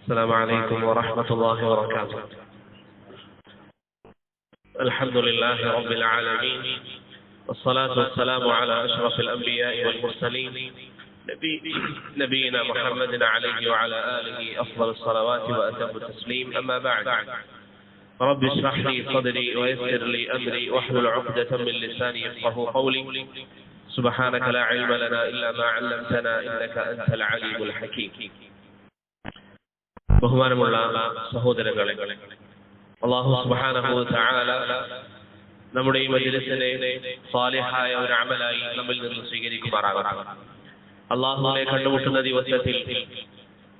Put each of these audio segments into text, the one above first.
السلام عليكم ورحمة الله وبركاته. الحمد لله رب العالمين، والصلاة والسلام على أشرف الأنبياء والمرسلين نبينا محمد عليه وعلى آله أفضل الصلوات وأتم التسليم. أما بعد، رب اشرح لي صدري ويسر لي أمري واحلل عقدة من لساني يفقه قولي. سبحانك لا علم لنا إلا ما علمتنا إنك أنت العليم الحكيم. ബഹുമാനമുള്ള സഹോദരങ്ങളെ, അല്ലാഹു സുബ്ഹാനഹു വ തആല നമ്മുടെ ഈ മജ്‌ലിസിനെ സാലിഹായ ഒരു അമലായി നമ്മിൽ നിന്ന് സ്വീകരിക്കുമാറാകട്ടെ. അല്ലാഹുവിനെ കണ്ടുമുട്ടുന്ന ദിവസത്തിൽ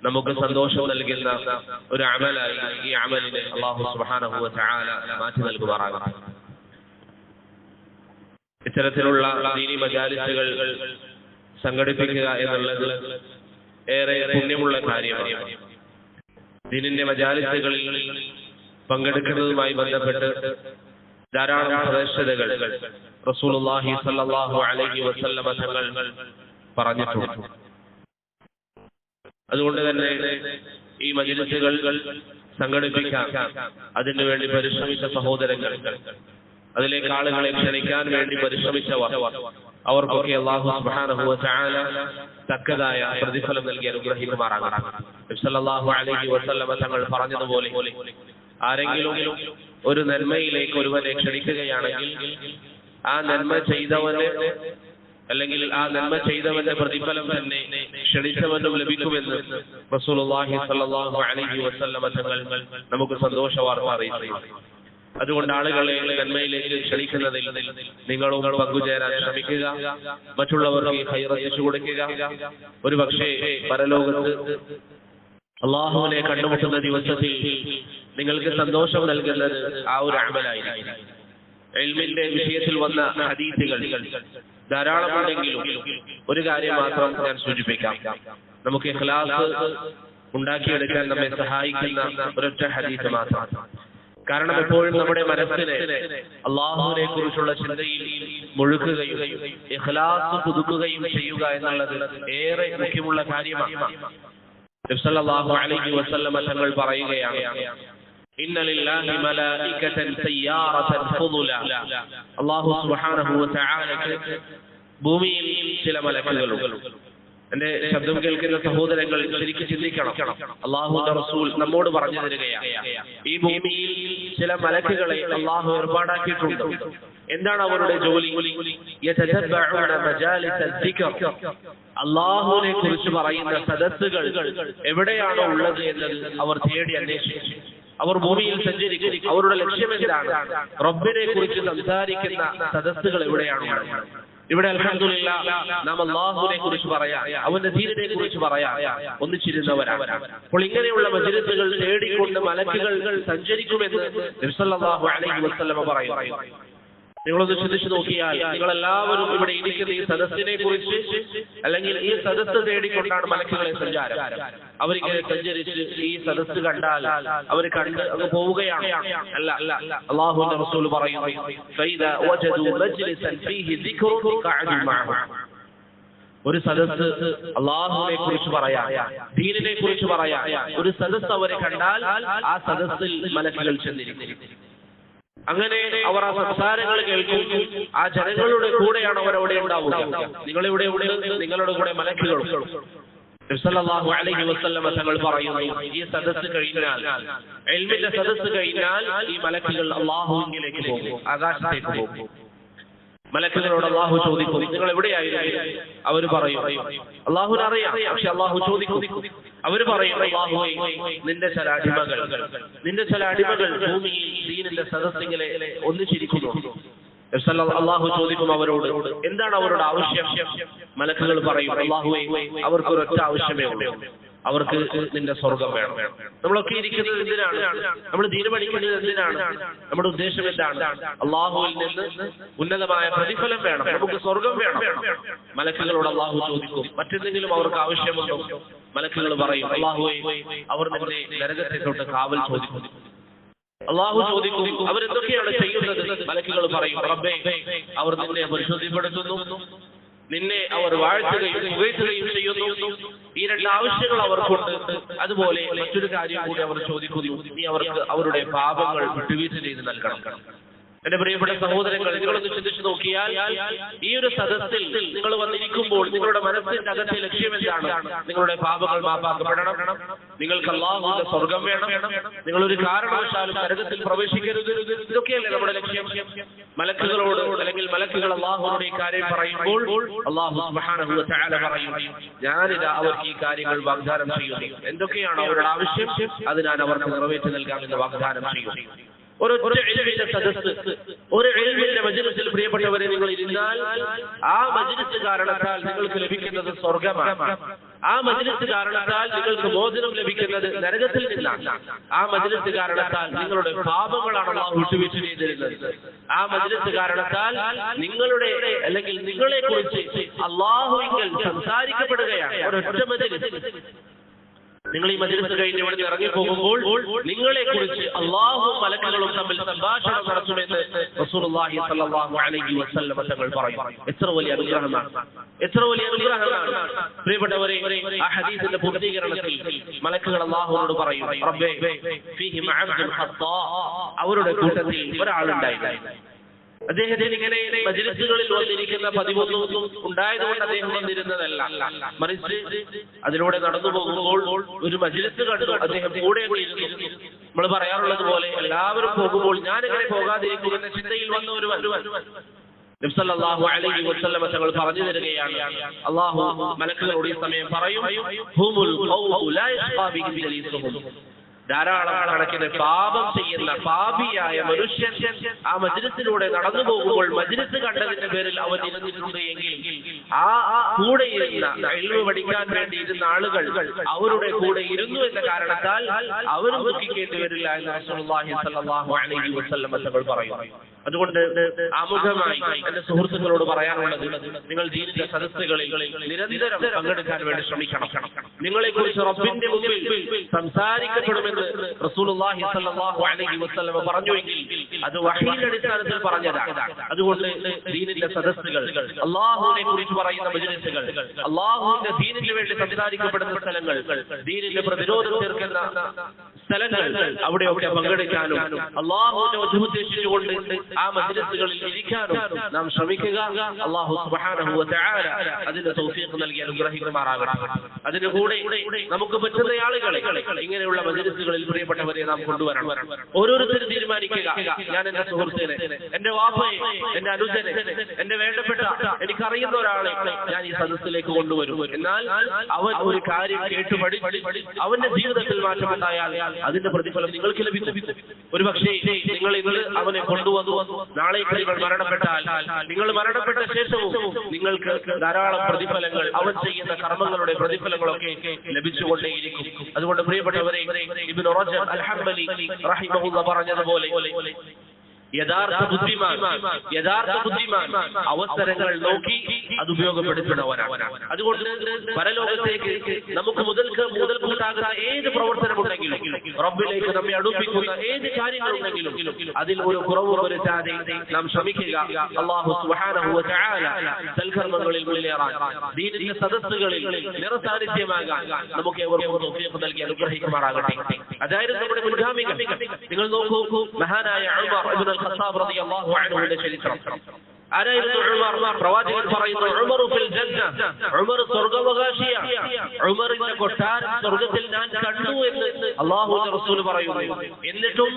നമുക്ക് സന്തോഷം നൽകുന്ന ഒരു അമലായി ഈ അമലിനെ അല്ലാഹു സുബ്ഹാനഹു വ തആല മാറ്റി നൽകുമാറാകട്ടെ. ഇത്തരത്തിലുള്ള ദീനി മജാലിസുകൾ സംഘടിപ്പിക്കുക എന്നുള്ളത് ഏറെ പുണ്യമുള്ള കാര്യമാണ്. ദീനിന്റെ മജാലിസുകളിൽ പങ്കെടുക്കുന്നതുമായി ബന്ധപ്പെട്ട് ധാരാളം പ്രദേശതകൾ റസൂലുള്ളാഹി സ്വല്ലല്ലാഹു അലൈഹി വസല്ലമ തങ്ങൾ പറഞ്ഞിട്ടുണ്ട്. അതുകൊണ്ട് തന്നെ ഈ മജ്‌ലിസുകൾ സംഘടിപ്പിക്കാൻ അതിനുവേണ്ടി പരിശ്രമിച്ച സഹോദരങ്ങൾ, അതിലേക്ക് ആളുകളെ ക്ഷണിക്കാൻ വേണ്ടി പരിശ്രമിച്ചവർ, അവർക്കൊക്കെ അല്ലാഹു സുബ്ഹാനഹു വ തആല തക്കതായ പ്രതിഫലം നൽകി അനുഗ്രഹിക്കുമാറാകട്ടെ. നബി സല്ലല്ലാഹു അലൈഹി വസല്ലമ തങ്ങൾ പറഞ്ഞതുപോലെ, ആരെങ്കിലും ഒരു നന്മയിലേക്ക് ഒരുവനെ ക്ഷണിക്കുകയാണെങ്കിൽ ആ നന്മ ചെയ്തവന് അല്ലെങ്കിൽ ആ നന്മ ചെയ്തവന്റെ പ്രതിഫലം തന്നെ ക്ഷണിച്ചവനും ലഭിക്കുമെന്ന് റസൂലുള്ളാഹി സ്വല്ലല്ലാഹു അലൈഹി വസല്ലമ തങ്ങൾ നമുക്ക് സന്തോഷ വാർത്ത അറിയിച്ചു. അതുകൊണ്ട് ആളുകളെ നന്മയിലേക്ക് ക്ഷണിക്കുന്നതിൽ നിങ്ങളും പങ്കുചേരാൻ ശ്രമിക്കുക. മറ്റുള്ളവർക്ക് ഖൈർ എത്തിച്ചു കൊടുക്കുക. ഒരു പക്ഷേ പരലോകത്ത് അല്ലാഹുവിനെ കണ്ടുമുട്ടുന്ന ദിവസത്തിൽ നിങ്ങൾക്ക് സന്തോഷം നൽകുന്നത് ആ ഒരു അമലായിരിക്കും. ഇൽമിന്റെ വിഷയത്തിൽ വന്ന ഹദീസുകൾ ധാരാളമുണ്ടെങ്കിലും ഒരു കാര്യം മാത്രം ഞാൻ സൂചിപ്പിക്കാം. നമുക്ക് ഇഖ്ലാസ് ഉണ്ടാക്കിയെടുക്കാൻ നമ്മെ സഹായിക്കുന്ന ഒരൊറ്റ ഹദീസ് മാത്രം. കാരണം എപ്പോഴും നമ്മുടെ മനസ്സിനെ അല്ലാഹുവിനെ കുറിച്ചുള്ള ചിന്തയിൽ മുഴുക്കുകയും ഇഖ്ലാസ് പുതുക്കുകയും ചെയ്യുക എന്നുള്ളത് ഏറെ മുഖ്യമുള്ള കാര്യമാണ്. നബി സല്ലല്ലാഹു അലൈഹി വസല്ലമ തങ്ങൾ പറയുകയാണ്, ഇന്ന ലില്ലാഹി മലായികതൻ സയ്യാറതൻ ഫുദുല. അല്ലാഹു സുബ്ഹാനഹു വ തആലക്ക് ഭൂമിയിൽ ചില മലക്കുകളുണ്ട്. എന്റെ ശബ്ദം കേൾക്കുന്ന സഹോദരങ്ങൾ ശരിക്കും ചിന്തിക്കണം. അല്ലാഹുവിന്റെ റസൂൽ നമ്മോട് പറഞ്ഞു തരികയാണ്, ഈ ഭൂമിയിൽ ചില മലക്കുകളെ അല്ലാഹു ഏർപ്പാടാക്കിയിട്ടുണ്ട്. എന്താണ് അവരുടെ ജോലി? യതതബഉന മജാലിസ ദിക്ർ. അല്ലാഹുവിനെ കുറിച്ച് പറയുന്ന സദസ്സുകൾ എവിടെയാണോ ഉള്ളത് എന്നത് അവർ തേടി അന്വേഷിച്ചു. അവർ ഭൂമിയിൽ സഞ്ചരിക്കും. അവരുടെ ലക്ഷ്യം എന്താണ്? റബ്ബിനെ കുറിച്ച് സംസാരിക്കുന്ന സദസ്സുകൾ എവിടെയാണുള്ളത്? ഇവിടെ അൽഹംദുലില്ലാഹ് നാം അല്ലാഹുവിനെ കുറിച്ച് പറയാം, അവന്റെ ദീനിനെ കുറിച്ച് പറയാം ഒന്നിച്ചിരുന്നവരാണ്. അപ്പോൾ ഇങ്ങനെയുള്ള മജ്‌ലിസുകൾ തേടിക്കൊണ്ട് മലക്കുകൾ സഞ്ചരിക്കുമെന്ന് നബി സല്ലല്ലാഹു അലൈഹി വസല്ലമ പറയുന്നു. നിങ്ങളൊന്ന് ചിന്തിച്ചു നോക്കിയാൽ, നിങ്ങളെല്ലാവരും ഇവിടെ ഇരിക്കുന്ന ഈ സദസ്സിനെ കുറിച്ച് അല്ലെങ്കിൽ ഈ സദസ്സ് തേടിക്കൊണ്ടാണ് മലക്കുകളെ സഞ്ചാരം. അവരിങ്ങനെ സഞ്ചരിച്ച് ഈ സദസ്സ് കണ്ടാൽ അവർ കണ്ട് അങ്ങ് പോവുകയാണ്. അല്ല, അല്ലാഹുവിന്റെ റസൂൽ പറയുന്നു, ഫൈദാ വജദു മജ്ലിസൻ ഫീഹി ദിക്റുൻ ഖഅദു മഅഹു. ഒരു സദസ്സ് അല്ലാഹുവിനെ കുറിച്ച് പറയാം, ദീനിനെ കുറിച്ച് പറയാം, ഒരു സദസ്സ് അവരെ കണ്ടാൽ ആ സദസ്സിൽ മലക്കുകൾ ചെന്നിരിക്കും. അങ്ങനെ അവർ ആ സംസാരങ്ങൾ കേൾക്കും. ആ ജനങ്ങളുടെ കൂടെയാണ് അവർ അവിടെ ഉണ്ടാവുക. നിങ്ങളിവിടെ ഉണ്ട്, നിങ്ങളുടെ കൂടെ മലക്കുകളും. നബി സല്ലല്ലാഹു അലൈഹി വസല്ലമ തങ്ങൾ പറയുന്നു, ഈ സദസ്സ് കഴിഞ്ഞാൽ, ഇൽമിന്റെ സദസ്സ് കഴിഞ്ഞാൽ ഈ മലക്കുകൾ അല്ലാഹുവിലേക്ക് പോകും, ആകാശത്തേക്ക് പോകും. മലക്കുകളോട് അല്ലാഹു ചോദിക്കും, നിങ്ങൾ എവിടെയായിരുന്നു? അവർ പറയും, അല്ലാഹുവിനെ അറിയാം. പക്ഷെ അല്ലാഹു ചോദിക്കും, അവർ പറയും, അല്ലാഹുവേ, നിന്റെ ചില അടിമകൾ ഭൂമിയിൽ ദീനിന്റെ സദസ്സിലെ ഒന്നിച്ചിരിക്കുന്നു. അല്ലാഹു ചോദിക്കും അവരോട്, എന്താണ് അവരുടെ ആവശ്യം? മലക്കുകൾ പറയും, അല്ലാഹുവേ, അവർക്ക് ഒരൊറ്റ ആവശ്യമേ ഉള്ളൂ, അവർക്ക് നിന്റെ സ്വർഗം വേണം. നമ്മളൊക്കെ ഇരിക്കുന്നത് എന്തിനാണ്? നമ്മൾ ദീൻ പഠിക്കുന്നത് എന്തിനാണ്? നമ്മുടെ ഉദ്ദേശം എന്താണ്? അല്ലാഹുവിൽ നിന്ന് ഉന്നതമായ പ്രതിഫലം വേണം, നമുക്ക് സ്വർഗം വേണം. മലക്കുകളോട് അല്ലാഹു ചോദിക്കും, മറ്റെന്തെങ്കിലും അവർക്ക് ആവശ്യമുണ്ടോ? മലക്കുകൾ പറയും, അല്ലാഹുവേ, അവർ നിന്നെ നരകത്തെ തൊട്ട് കാവൽ ചോദിക്കും. അല്ലാഹു ചോദിക്കും, അവരെന്തൊക്കെയാണ് ചെയ്യുന്നത്? മലക്കുകൾ പറയും, റബ്ബേ, അവർ നിന്നെ പരിശുദ്ധിപ്പെടുത്തുന്നു, നിന്നെ അവർ വാഴ്ത്തുകയും പുകഴ്ത്തുകയും ചെയ്യുന്നു. ഈ രണ്ട് ആവശ്യങ്ങൾ അവർക്കുണ്ട്. അതുപോലെ മറ്റൊരു കാര്യം കൂടി അവർ ചോദിക്കുന്നു, നീ അവർക്ക് അവരുടെ പാപങ്ങൾ വിട്ടുവീഴ്ച ചെയ്ത് നൽകണം. എന്റെ പ്രിയപ്പെട്ട സഹോദരങ്ങൾ, നിങ്ങളൊന്ന് ചിന്തിച്ചു നോക്കിയാൽ ഈ ഒരു സദസ്സിൽ നിങ്ങൾ വന്നിരിക്കുമ്പോൾ നിങ്ങളുടെ മനസ്സിന്റെ അകത്തെ ലക്ഷ്യം എന്താണ്? നിങ്ങളുടെ പാപങ്ങൾ മാപ്പാക്കപ്പെടണം, നിങ്ങൾക്ക് അല്ലാഹുവിന്റെ സ്വർഗം വേണം, നിങ്ങളൊരു കാരണവശാലും നരകത്തിൽ പ്രവേശിക്കരുത്. ഇതൊക്കെയല്ലേ നമ്മുടെ ലക്ഷ്യം? മലക്കുകളോട് അല്ലെങ്കിൽ മലക്കുകൾ അല്ലാഹുവിനോട് ഈ കാര്യം പറയുമ്പോൾ അല്ലാഹു സുബ്ഹാനഹു വ തആല പറയും, ഞാനിതാ അവർക്ക് ഈ കാര്യങ്ങൾ വാഗ്ദാനം ചെയ്യുന്നു. എന്തൊക്കെയാണ് അവരുടെ ആവശ്യം, അത് ഞാൻ അവർക്ക് നിറവേറ്റി നൽകാമെന്ന് വാഗ്ദാനം ചെയ്യുന്നു. ഒരു ഇൽമിന്റെ സദസ്സ്, ഒരു ഇൽമിന്റെ മജ്‌ലിസിൽ പ്രിയപ്പെട്ടവരെ നിങ്ങൾ ഇരുന്നാൽ ആ മജ്‌ലിസ് കാരണത്താൽ നിങ്ങൾക്ക് ലഭിക്കുന്നത് സ്വർഗമാണ്. ആ മജ്‌ലിസ് കാരണത്താൽ നിങ്ങൾക്ക് മോചനം ലഭിക്കുന്നത് നരകത്തിൽ നിന്നാണ്. ആ മജ്‌ലിസ് കാരണത്താൽ നിങ്ങളുടെ പാപങ്ങളാണ് അല്ലാഹു വിട്ടുവീഴ്ച ചെയ്തിരുന്നത്. ആ മജ്‌ലിസ് കാരണത്താൽ നിങ്ങളുടെ അല്ലെങ്കിൽ നിങ്ങളെ കുറിച്ച് അല്ലാഹുവിങ്കൽ സംസാരിക്കപ്പെടുകയാണ്. ഒരൊറ്റ മജ്‌ലിസ്. നിങ്ങൾ ഈ മജ്‌ലിസ് കഴിഞ്ഞ് ഇവിടെ ഇറങ്ങി പോകുമ്പോൾ നിങ്ങളെ കുറിച്ച് അല്ലാഹുവും മലക്കുകളും തമ്മിൽ സംഭാഷണം നടത്തുമെന്ന് റസൂലുള്ളാഹി സ്വല്ലല്ലാഹു അലൈഹി വസല്ലം തങ്ങൾ പറയും. എത്ര വലിയ അനുഗ്രഹമാണ്, എത്ര വലിയ അനുഗ്രഹമാണ് പ്രിയപ്പെട്ടവരെ. ആ ഹദീസിന്റെ പൂർത്തീകരണത്തിൽ മലക്കുകൾ അല്ലാഹുവിനോട് പറയും, റബ്ബേ ഫീഹിം അബ്ദുൻ ഖത്താ, അവരുടെ കൂട്ടത്തിൽ ഒരാളുണ്ടായിരുന്നു. അദ്ദേഹത്തിന് ഇങ്ങനെ മജ്‌ലിസുകളിൽ വന്നിരിക്കുന്ന പതിവൊന്നും ഉണ്ടായതുകൊണ്ട് അദ്ദേഹം വന്നിരുന്നതല്ല, മറിച്ച് അതിലൂടെ നടന്നു പോകുമ്പോൾ ഒരു മജ്‌ലിസ് കണ്ടു, അദ്ദേഹം കൂടെ ഇരുന്നു. നമ്മൾ പറയാറുള്ളത് പോലെ എല്ലാവരും പോകുമ്പോൾ ഞാൻ എങ്ങനെ പോകാതിരിക്കുമെന്ന ചിന്തയിൽ വന്ന ഒരുവൻ നബി സല്ലല്ലാഹു അലൈഹി വസല്ലം തങ്ങൾ പറഞ്ഞു തരികയാണ്, അല്ലാഹു മലക്കുകളോട് ഈ സമയം പറയും, ഹുമുൽ ഖൗമു ലാ യഷ്ഖാ ബിഹിം ജലീസുഹും, ധാരാളം കണക്കിന് പാപം ചെയ്യുന്ന പാപിയായ മനുഷ്യൻ ആ മജ്‌ലിസിലൂടെ നടന്നു പോകുമ്പോൾ മജ്‌ലിസ് കണ്ടതിന്റെ പേരിൽ അവൻ ഇരുന്നിട്ടുണ്ട് എങ്കിൽ ആ കൂടെ ഇരുന്ന ഇൽമു പഠിക്കാൻ വേണ്ടി ഇരുന്ന ആളുകൾ അവരുടെ കൂടെ ഇരുന്നു എന്ന കാരണത്താൽ അവരും ദുഃഖിക്കേണ്ടി വരില്ല എന്ന് റസൂലുള്ളാഹി സ്വല്ലല്ലാഹു അലൈഹി വസല്ലം തങ്ങൾ പറയും. അതുകൊണ്ട് ആമുഖമായി എന്റെ സുഹൃത്തുക്കളോട് പറയാനുള്ളത്, നിങ്ങൾ ദീനിന്റെ സദസ്സുകളിൽ നിരന്തരം പങ്കെടുക്കാൻ വേണ്ടി ശ്രമിക്കണം. നിങ്ങളെ കുറിച്ച് റബ്ബിന്റെ മുമ്പിൽ സംസാരിക്കപ്പെടുമെന്ന് റസൂലുള്ളാഹി സ്വല്ലല്ലാഹു അലൈഹി വസല്ലം പറഞ്ഞുവെങ്കിൽ അത് വഹീയുടെ അടിസ്ഥാനത്തിൽ പറഞ്ഞതാണ്. അതുകൊണ്ട് ദീനിന്റെ സദസ്സുകൾ, അല്ലാഹുവിനെ കുറിച്ച് പറയുന്ന മജ്‌ലിസുകൾ, അല്ലാഹുവിന്റെ ദീനിന് വേണ്ടി സംസാരിക്കപ്പെടുന്ന സ്ഥലങ്ങൾ, ദീനിന്റെ പ്രതിരോധം തീർക്കുന്ന സ്ഥലങ്ങൾ, അവിടെയൊക്കെ പങ്കെടുക്കാനും അല്ലാഹുവിനെ ഉദ്ദേശിച്ചുകൊണ്ട് ആ മജ്‌ലിസുകളിൽ ഇരിക്കാനും നാം ശ്രമിക്കുക. അല്ലാഹു സുബ്ഹാനഹു വ തആല അതിന് തൗഫീഖ് നൽകി അനുഗ്രഹിക്കുമാറാകട്ടെ. അതിന് കൂടെ നമുക്ക് പറ്റുന്ന ആളുകളെ ഇങ്ങനെയുള്ള മജ്‌ലിസുകളിൽ പ്രിയപ്പെട്ടവരെ നാം കൊണ്ടുവരണം. ഓരോരുത്തരും തീരുമാനിക്കുക, ഞാൻ എന്റെ സുഹൃത്തിനെ, എന്റെ വാപ്പയെ, എന്റെ അനുജനെ, എന്റെ വേണ്ടപ്പെട്ട എനിക്കറിയുന്ന ഒരാളെ ഞാൻ ഈ സദസ്സിലേക്ക് കൊണ്ടുവരും. എന്നാൽ അവൻ ഒരു കാര്യം കേട്ടു പഠിച്ച് അവന്റെ ജീവിതത്തിൽ മാറ്റമുണ്ടായാൽ അതിന്റെ പ്രതിഫലം നിങ്ങൾക്ക് ലഭിക്കും. ഒരു പക്ഷേ നിങ്ങൾ ഇന്ന് അവനെ കൊണ്ടുവന്നു, നാളേക്ക് നിങ്ങൾ മരണപ്പെട്ടാൽ നിങ്ങൾ മരണപ്പെട്ട ശേഷവും നിങ്ങൾക്ക് ധാരാളം പ്രതിഫലങ്ങൾ, അവൻ ചെയ്യുന്ന കർമ്മങ്ങളുടെ പ്രതിഫലങ്ങളൊക്കെ ലഭിച്ചുകൊണ്ടേയിരിക്കും. അതുകൊണ്ട് പ്രിയപ്പെട്ടവരെ, ഇബ്നു റജബ് അൽ ഹംബലി റഹിമഹുല്ലാഹ് പറഞ്ഞതുപോലെ യഥാർത്ഥ ബുദ്ധിമാൻ അവസരങ്ങൾ നോക്കി അത് ഉപയോഗപ്പെടുത്തുന്നവനാണ്. അതുകൊണ്ട് പരലോകത്തേക്ക് നമുക്ക് മുതൽക്കൂട്ടാകുന്ന ഏത് പ്രവർത്തനമുണ്ടെങ്കിലും, റബ്ബിലേക്ക് നമ്മെ അടുപ്പിക്കുന്ന ഏത് കാര്യങ്ങളുണ്ടെങ്കിലും അതിൽ ഒരു കുറവ് വരുത്താതെ നാം ശ്രമിക്കുക. അല്ലാഹു സുബ്ഹാനഹു വ തആല സൽക്കർമ്മങ്ങളിൽ മുന്നേറാൻ, ദീനിന്റെ സദസ്സുകളിൽ നിറസാന്നിധ്യമാകാൻ നമുക്ക് ഏവർക്കും തൗഫീഖ് നൽകി അനുഗ്രഹിക്കുമാറാകട്ടെ. അതായിരുന്നു നമ്മുടെ മുൻഗാമികൾ. നിങ്ങൾ നോക്കൂ, മഹാനായ ഉമർ ഇബ്നുൽ ഖത്താബ് റളിയല്ലാഹു അൻഹുവിന്റെ ചരിത്രം. ആരായിരുന്നു ഉമർ? പ്രവാചകൻ പറയുന്നു, ഉമറു ഫിൽ ജന്ന, ഉമർ സ്വർഗ്ഗാവകാശിയാണ്. ഉമറിന്റെ കൊട്ടാരം സ്വർഗ്ഗത്തിൽ ഞാൻ കണ്ടു എന്ന് അല്ലാഹുവിന്റെ റസൂൽ പറയുന്നു. എന്നിട്ടും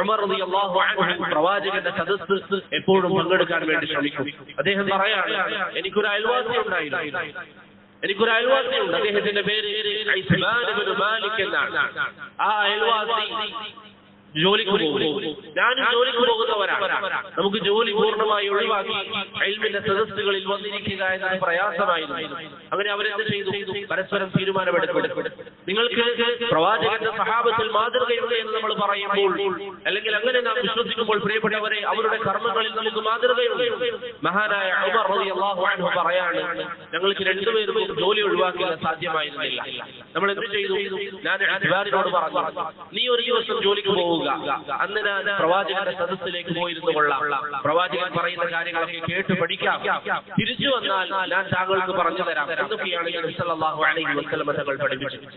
ഉമർ റളിയല്ലാഹു അൻഹു പ്രവാചകന്റെ സദസ്സ് എപ്പോഴും പങ്കെടുക്കാൻ വേണ്ടി ശ്രമിക്കും. അദ്ദേഹം പറയാണ്, എനിക്കൊരു അയൽവാസി ഉണ്ടായിരുന്നു. അദ്ദേഹത്തിന്റെ പേര് ഇസ്മാൻ ഇബ്നു മാലിക് എന്നാണ്. ആ അയൽവാസി ജോലിക്ക് പോകും, ഞാനും ജോലിക്ക് പോകുന്നവരാണ്. നമുക്ക് ജോലി പൂർണ്ണമായി ഒഴിവാക്കി ഇൽമിന്റെ സദസ്സുകളിൽ വന്നിരിക്കുക എന്നത് പ്രയാസമായിരുന്നു. അങ്ങനെ അവരെന്ത് ചെയ്തു? പരസ്പരം തീരുമാനമെടുക്കും. നിങ്ങൾക്ക് പ്രവാചകന്റെ സഹാബത്തിൽ മാതൃകയുണ്ട് എന്ന് നമ്മൾ പറയുമ്പോൾ, അല്ലെങ്കിൽ അങ്ങനെ നാം വിശ്വസിക്കുമ്പോൾ പ്രിയപ്പെട്ടവരെ, അവരുടെ കർമ്മങ്ങളിൽ നമുക്ക് മാതൃകയുണ്ട്. മഹാനായ ഉമർ റളിയല്ലാഹു അൻഹു പറയാണ്, ഞങ്ങൾക്ക് രണ്ടുപേർക്കും ജോലി ഒഴിവാക്കുക സാധ്യമായിരുന്നില്ല. നമ്മൾ എന്ത് ചെയ്തു? ഞാൻ ഇബ്രാഹിമിനോട് പറഞ്ഞു, നീ ഒരു ദിവസം ജോലിക്ക് പോകുക, പോകുക. അന്ന് ഞാൻ പ്രവാചകന്റെ സദസ്സിലേക്ക് പോയിരുന്നു കൊള്ളാം, പ്രവാചകൻ പറയുന്ന കാര്യങ്ങളൊക്കെ കേട്ട് പഠിക്കാം, തിരിച്ചു വന്നാൽ ഞാൻ താങ്കൾക്ക് പറഞ്ഞു തരാം എന്നൊക്കെയാണ് നബി സല്ലല്ലാഹു അലൈഹി വസല്ലം തങ്ങൾ പഠിപ്പിച്ചത്.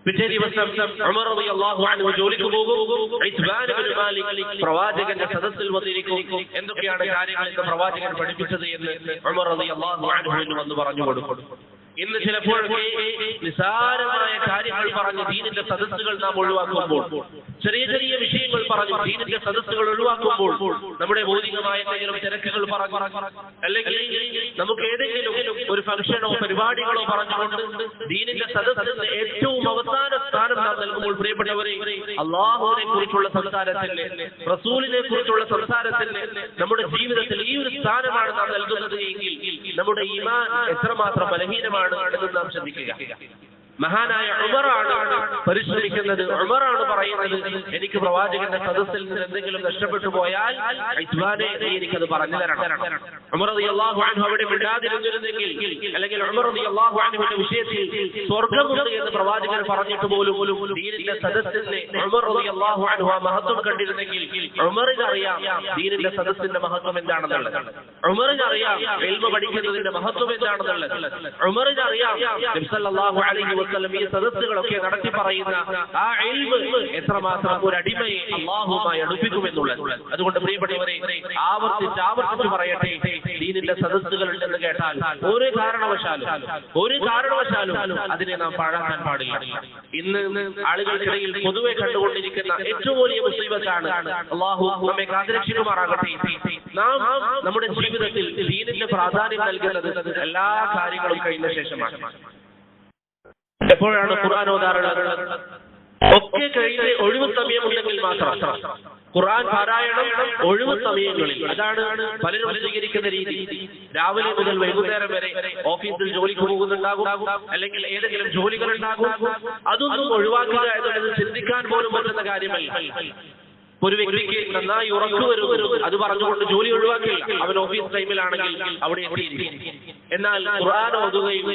പിറ്റേ ദിവസം ഉമർ റളിയല്ലാഹു അൻഹു ജോലിക്ക് പോകും. ഇത്ബാൻ ഇബ്നു മാലിക് പ്രവാചകന്റെ സദസ്സിൽ വന്നിരിക്കും. എന്തൊക്കെയാണ് കാര്യങ്ങൾ എന്ന് പ്രവാചകൻ പഠിപ്പിച്ചത് എന്ന് ഉമർ റളിയല്ലാഹു അൻഹു വന്ന് പറഞ്ഞു കൊടുക്കും. ഇന്ന് ചിലപ്പോഴൊക്കെ നിസാരമായ കാര്യങ്ങൾ പറഞ്ഞ് ദീനിന്റെ സദസ്സുകൾ നാം ഒഴിവാക്കുമ്പോൾ, ചെറിയ ചെറിയ വിഷയങ്ങൾ പറഞ്ഞു ദീനിന്റെ സദസ്സുകൾ ഒഴിവാക്കുമ്പോൾ, നമ്മുടെ ഭൗതികമായ എന്തെങ്കിലും തിരക്കുകൾ പറഞ്ഞു, അല്ലെങ്കിൽ നമുക്ക് ഏതെങ്കിലും ഒരു ഫംഗ്ഷനോ പരിപാടികളോ പറഞ്ഞുകൊണ്ട് ദീനിന്റെ സദസ്സിന്റെ ഏറ്റവും അവസാന സ്ഥാനം നാം നൽകുമ്പോൾ, പ്രിയപ്പെട്ടവരെ, അള്ളാഹുവിനെ കുറിച്ചുള്ള സംസാരത്തിന്, റസൂലിനെ കുറിച്ചുള്ള സംസാരത്തിന് നമ്മുടെ ജീവിതത്തിൽ ഈ ഒരു സ്ഥാനമാണ് നാം നൽകുന്നത് എങ്കിൽ നമ്മുടെ ഈമാൻ എത്രമാത്രം ബലഹീനമാണ് എന്ന് നാം ശ്രദ്ധിക്കുക. മഹാനായ ഉമറാണ് പരിശ്രമിക്കുന്നത്. ഉമറാണ് പറയുന്നത്, എനിക്ക് പ്രവാചകന്റെ സദസ്സിൽ നിന്ന് എന്തെങ്കിലും നഷ്ടപ്പെട്ടു പോയാൽ ഇത്ബാനെ എനിക്കത് പറഞ്ഞു തരണം. ഉമർ റളിയല്ലാഹു അൻഹു അവിടെ മിണ്ടാതിരുന്നിരുന്നെങ്കിൽ, അല്ലെങ്കിൽ ഉമർ റളിയല്ലാഹു അൻഹുവിന്റെ വിഷയത്തിൽ സ്വർഗ്ഗമുണ്ട് എന്ന് പ്രവാചകൻ പറഞ്ഞിട്ട് പോലും ദീനിന്റെ സദസ്സിനെ ഉമർ റളിയല്ലാഹു അൻഹു ആ മഹത്വം കണ്ടിരുന്നെങ്കിൽ, ഉമറിന് അറിയാം ദീനിന്റെ സദസ്സിന്റെ മഹത്വം എന്താണെന്നുള്ളത്, ഉമറിന് അറിയാം ഇൽമ പഠിക്കുന്നതിന്റെ മഹത്വം എന്താണെന്നുള്ളത്, ഉമറിന് അറിയാം നബി സല്ലല്ലാഹു അലൈഹി വസല്ലം ഈ സദസ്സുകളൊക്കെ നടത്തി പറയുന്ന ആ ഇൽമ് എത്രമാത്രം ഒരു അടിമയെ അല്ലാഹുവുമായി അടുപ്പിക്കുമെന്നുള്ളത്. അതുകൊണ്ട് പ്രിയപ്പെട്ടവരെ, ആവർത്തിച്ച് പറയട്ടെ, ദീനിന്റെ സദസ്സുകൾ ഉണ്ടെന്ന് കേട്ടാൽ ഒരു കാരണവശാലും അതിനെ നാം പാഴാക്കാൻ പാടില്ല. ഇന്ന് ആളുകൾക്കിടയിൽ പൊതുവെ കണ്ടുകൊണ്ടിരിക്കുന്ന ഏറ്റവും വലിയ മുസീബത്താണ്, അല്ലാഹു നമ്മെ കാത്തുരക്ഷിക്കുമാറാകട്ടെ, നാം നമ്മുടെ ജീവിതത്തിൽ ദീനിന്റെ പ്രാധാന്യം നൽകുന്നത് എല്ലാ കാര്യങ്ങളും കഴിഞ്ഞ ശേഷമാണ്. എപ്പോഴാണ് ഖുർആൻ ഓതാറുള്ളത്? ഒക്കെ കഴിഞ്ഞ് ഒഴിവ് സമയമുണ്ടെങ്കിൽ മാത്രം ഖുർആൻ പാരായണം ഒഴിവ് സമയങ്ങളിൽ. അതാണ് പലരും സ്വീകരിക്കുന്ന രീതി. രാവിലെ മുതൽ വൈകുന്നേരം വരെ ഓഫീസിൽ ജോലിക്ക് പോകുന്നുണ്ടാകും, അല്ലെങ്കിൽ ഏതെങ്കിലും ജോലികൾ ഉണ്ടാകും. അതൊന്നും ഒഴിവാക്കുക എന്നുള്ളത് ചിന്തിക്കാൻ പോലും പറ്റുന്ന കാര്യമല്ല. ഒരു വ്യക്തിക്ക് നന്നായി ഉറക്കു വരും, അത് പറഞ്ഞുകൊണ്ട് ജോലി ഒഴിവാക്കില്ല. അവൻ ഓഫീസ് ടൈമിലാണെങ്കിൽ അവിടെ എത്തിയിരിക്കും. എന്നാൽ ഖുർആൻ ഓതുകയും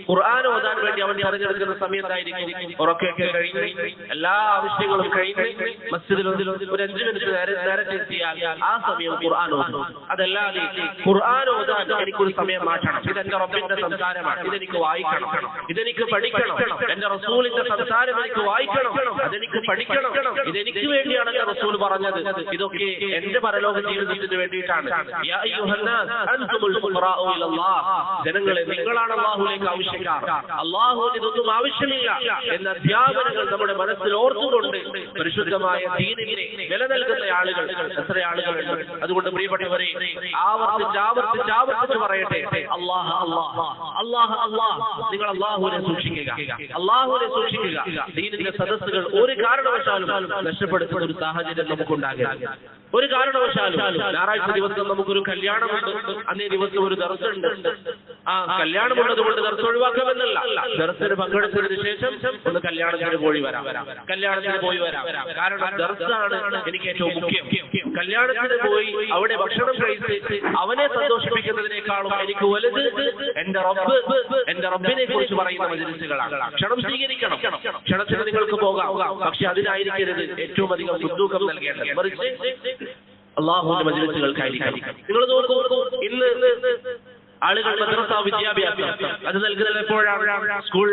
ഖുർആൻ ഓതാൻ വേണ്ടി അവൻ തെരഞ്ഞെടുക്കുന്ന സമയത്തായിരിക്കും ഉറക്കമൊക്കെ കഴിഞ്ഞ് എല്ലാ ആവശ്യങ്ങളും കഴിഞ്ഞ് മസ്ജിദിൽ ഒരു 5 മിനിറ്റ് നേരത്തെ എത്തിയാൽ ആ സമയം ഖുർആൻ ഓതും. അതല്ലാതെ ഖുർആൻ ഓതാൻ എനിക്കൊരു സമയം മാറ്റണം, ഇതെന്റെ റബ്ബിന്റെ സംസാരമാണ്, ഇതെനിക്ക് വായിക്കണം, ഇതെനിക്ക് പഠിക്കണം, എന്റെ റസൂലിന്റെ സംസാരം എനിക്ക് വായിക്കണം, അതെനിക്ക് പഠിക്കണം, ഇതെനിക്ക് വേണ്ടിയാണ് എന്റെ റസൂൽ പറഞ്ഞത്, ഇതൊക്കെ എന്റെ പരലോക ജീവിതത്തിന് വേണ്ടിയിട്ടാണ്. യാ അയ്യുഹന്നാസ് അൻതുമുൽ ഫുഖറാഉ ഇലല്ലാഹ്, ജനങ്ങളെ നിങ്ങളാണ് അല്ലാഹുവിലേക്ക് ആവശ്യക്കാർ, അല്ലാഹുവിന് ഇതൊന്നും ആവശ്യമില്ല എന്ന അധ്യാപനങ്ങൾ നമ്മുടെ മനസ്സിൽ ഓർത്തുകൊണ്ട് പരിശുദ്ധമായ ദീനിനെ വില നൽകുന്ന ആളുകൾ എത്ര ആളുകളുണ്ട്. അതുകൊണ്ട് പ്രിയപ്പെട്ടവരെ, ആവർത്തിച്ച് പറയട്ടെ, അല്ലാഹ് അല്ലാഹ് അല്ലാഹ് അല്ലാഹ്, നിങ്ങൾ അല്ലാഹുവിനെ സൂക്ഷിക്കുക, അല്ലാഹുവിനെ സൂക്ഷിക്കുക. ദീനിന്റെ സദസ്സുകൾ ഒരു കാരണവശാലും നഷ്ടപ്പെടുത്തുന്ന ഒരു സാഹചര്യം നമുക്കുണ്ടാകരുത്. ഒരു കാരണവശാലും ഞായറാഴ്ച ദിവസം നമുക്കൊരു കല്യാണമുണ്ട്, അന്നേ ദിവസം ഒരു ദർസുണ്ട്, ആ കല്യാണമുള്ളത് കൊണ്ട് ദർസ് ഒഴിവാക്കാമെന്നല്ല, ദർസിന് പങ്കെടുത്തതിന് ശേഷം ഒന്ന് കല്യാണത്തിന് പോയി വരാം. കാരണം ദർസാണ് എനിക്ക് ഏറ്റവും മുഖ്യം. കല്യാണത്തിന് പോയി അവിടെ ഭക്ഷണം കഴിച്ച് അവനെ സന്തോഷിപ്പിക്കുന്നതിനേക്കാളും എനിക്ക് വലുത് എന്റെ റബ്ബിനെ കുറിച്ച് പറയുന്ന മജ്‌ലിസുകളാണ്. ക്ഷണം സ്വീകരിക്കണം, ക്ഷണത്തിന് നിങ്ങൾക്ക് പോകാം, പക്ഷെ അതിനായിരിക്കരുത് ഏറ്റവും അധികം മുൻതൂക്കം നൽകേണ്ടത്, മറിച്ച് അല്ലാഹുവിന്റെ മജ്‌ലിസുകൾക്കായിരിക്കണം. നിങ്ങൾ നോക്കൂ, ഇന്ന് ആളുകൾ മദ്രസ വിദ്യാഭ്യാസം അത് നൽകുന്നത് എപ്പോഴാണ്? സ്കൂൾ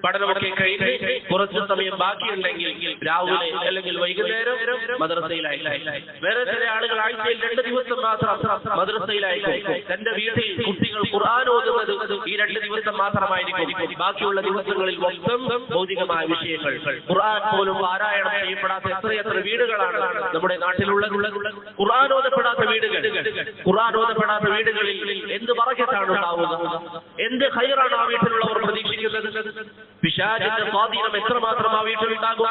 പഠനമൊക്കെ കഴിഞ്ഞ് കുറച്ച് സമയം ബാക്കിയുണ്ടെങ്കിൽ രാവിലെ അല്ലെങ്കിൽ വൈകുന്നേരം മദ്രസയിലായിരിക്കും. വേറെ ചില ആളുകൾ ആഴ്ചയിൽ 2 ദിവസം മാത്രം മദ്രസയിലായിരിക്കും. തന്റെ വീട്ടിൽ കുട്ടികൾ ഖുർആൻ ഓതുന്നത് ഈ 2 ദിവസം മാത്രമായിരിക്കും. ബാക്കിയുള്ള ദിവസങ്ങളിൽ മൊത്തം ഭൗതികമായ വിഷയങ്ങൾ, ഖുർആൻ പോലും പാരായണം ചെയ്യപ്പെടാത്ത എത്രയെത്ര വീടുകളാണ് നമ്മുടെ നാട്ടിലുള്ളത്. ഖുർആൻ ഓതപ്പെടാത്ത വീടുകളിൽ എന്ത് ാണ് ഉണ്ടാവുക, എന്ത് ഖൈറാണ് ആ വീട്ടിലുള്ളവർ പ്രതീക്ഷിക്കുന്നത്? പിശാചിന്റെ സ്വാധീനം എത്രമാത്രം ആ വീട്ടിലുണ്ടാകും?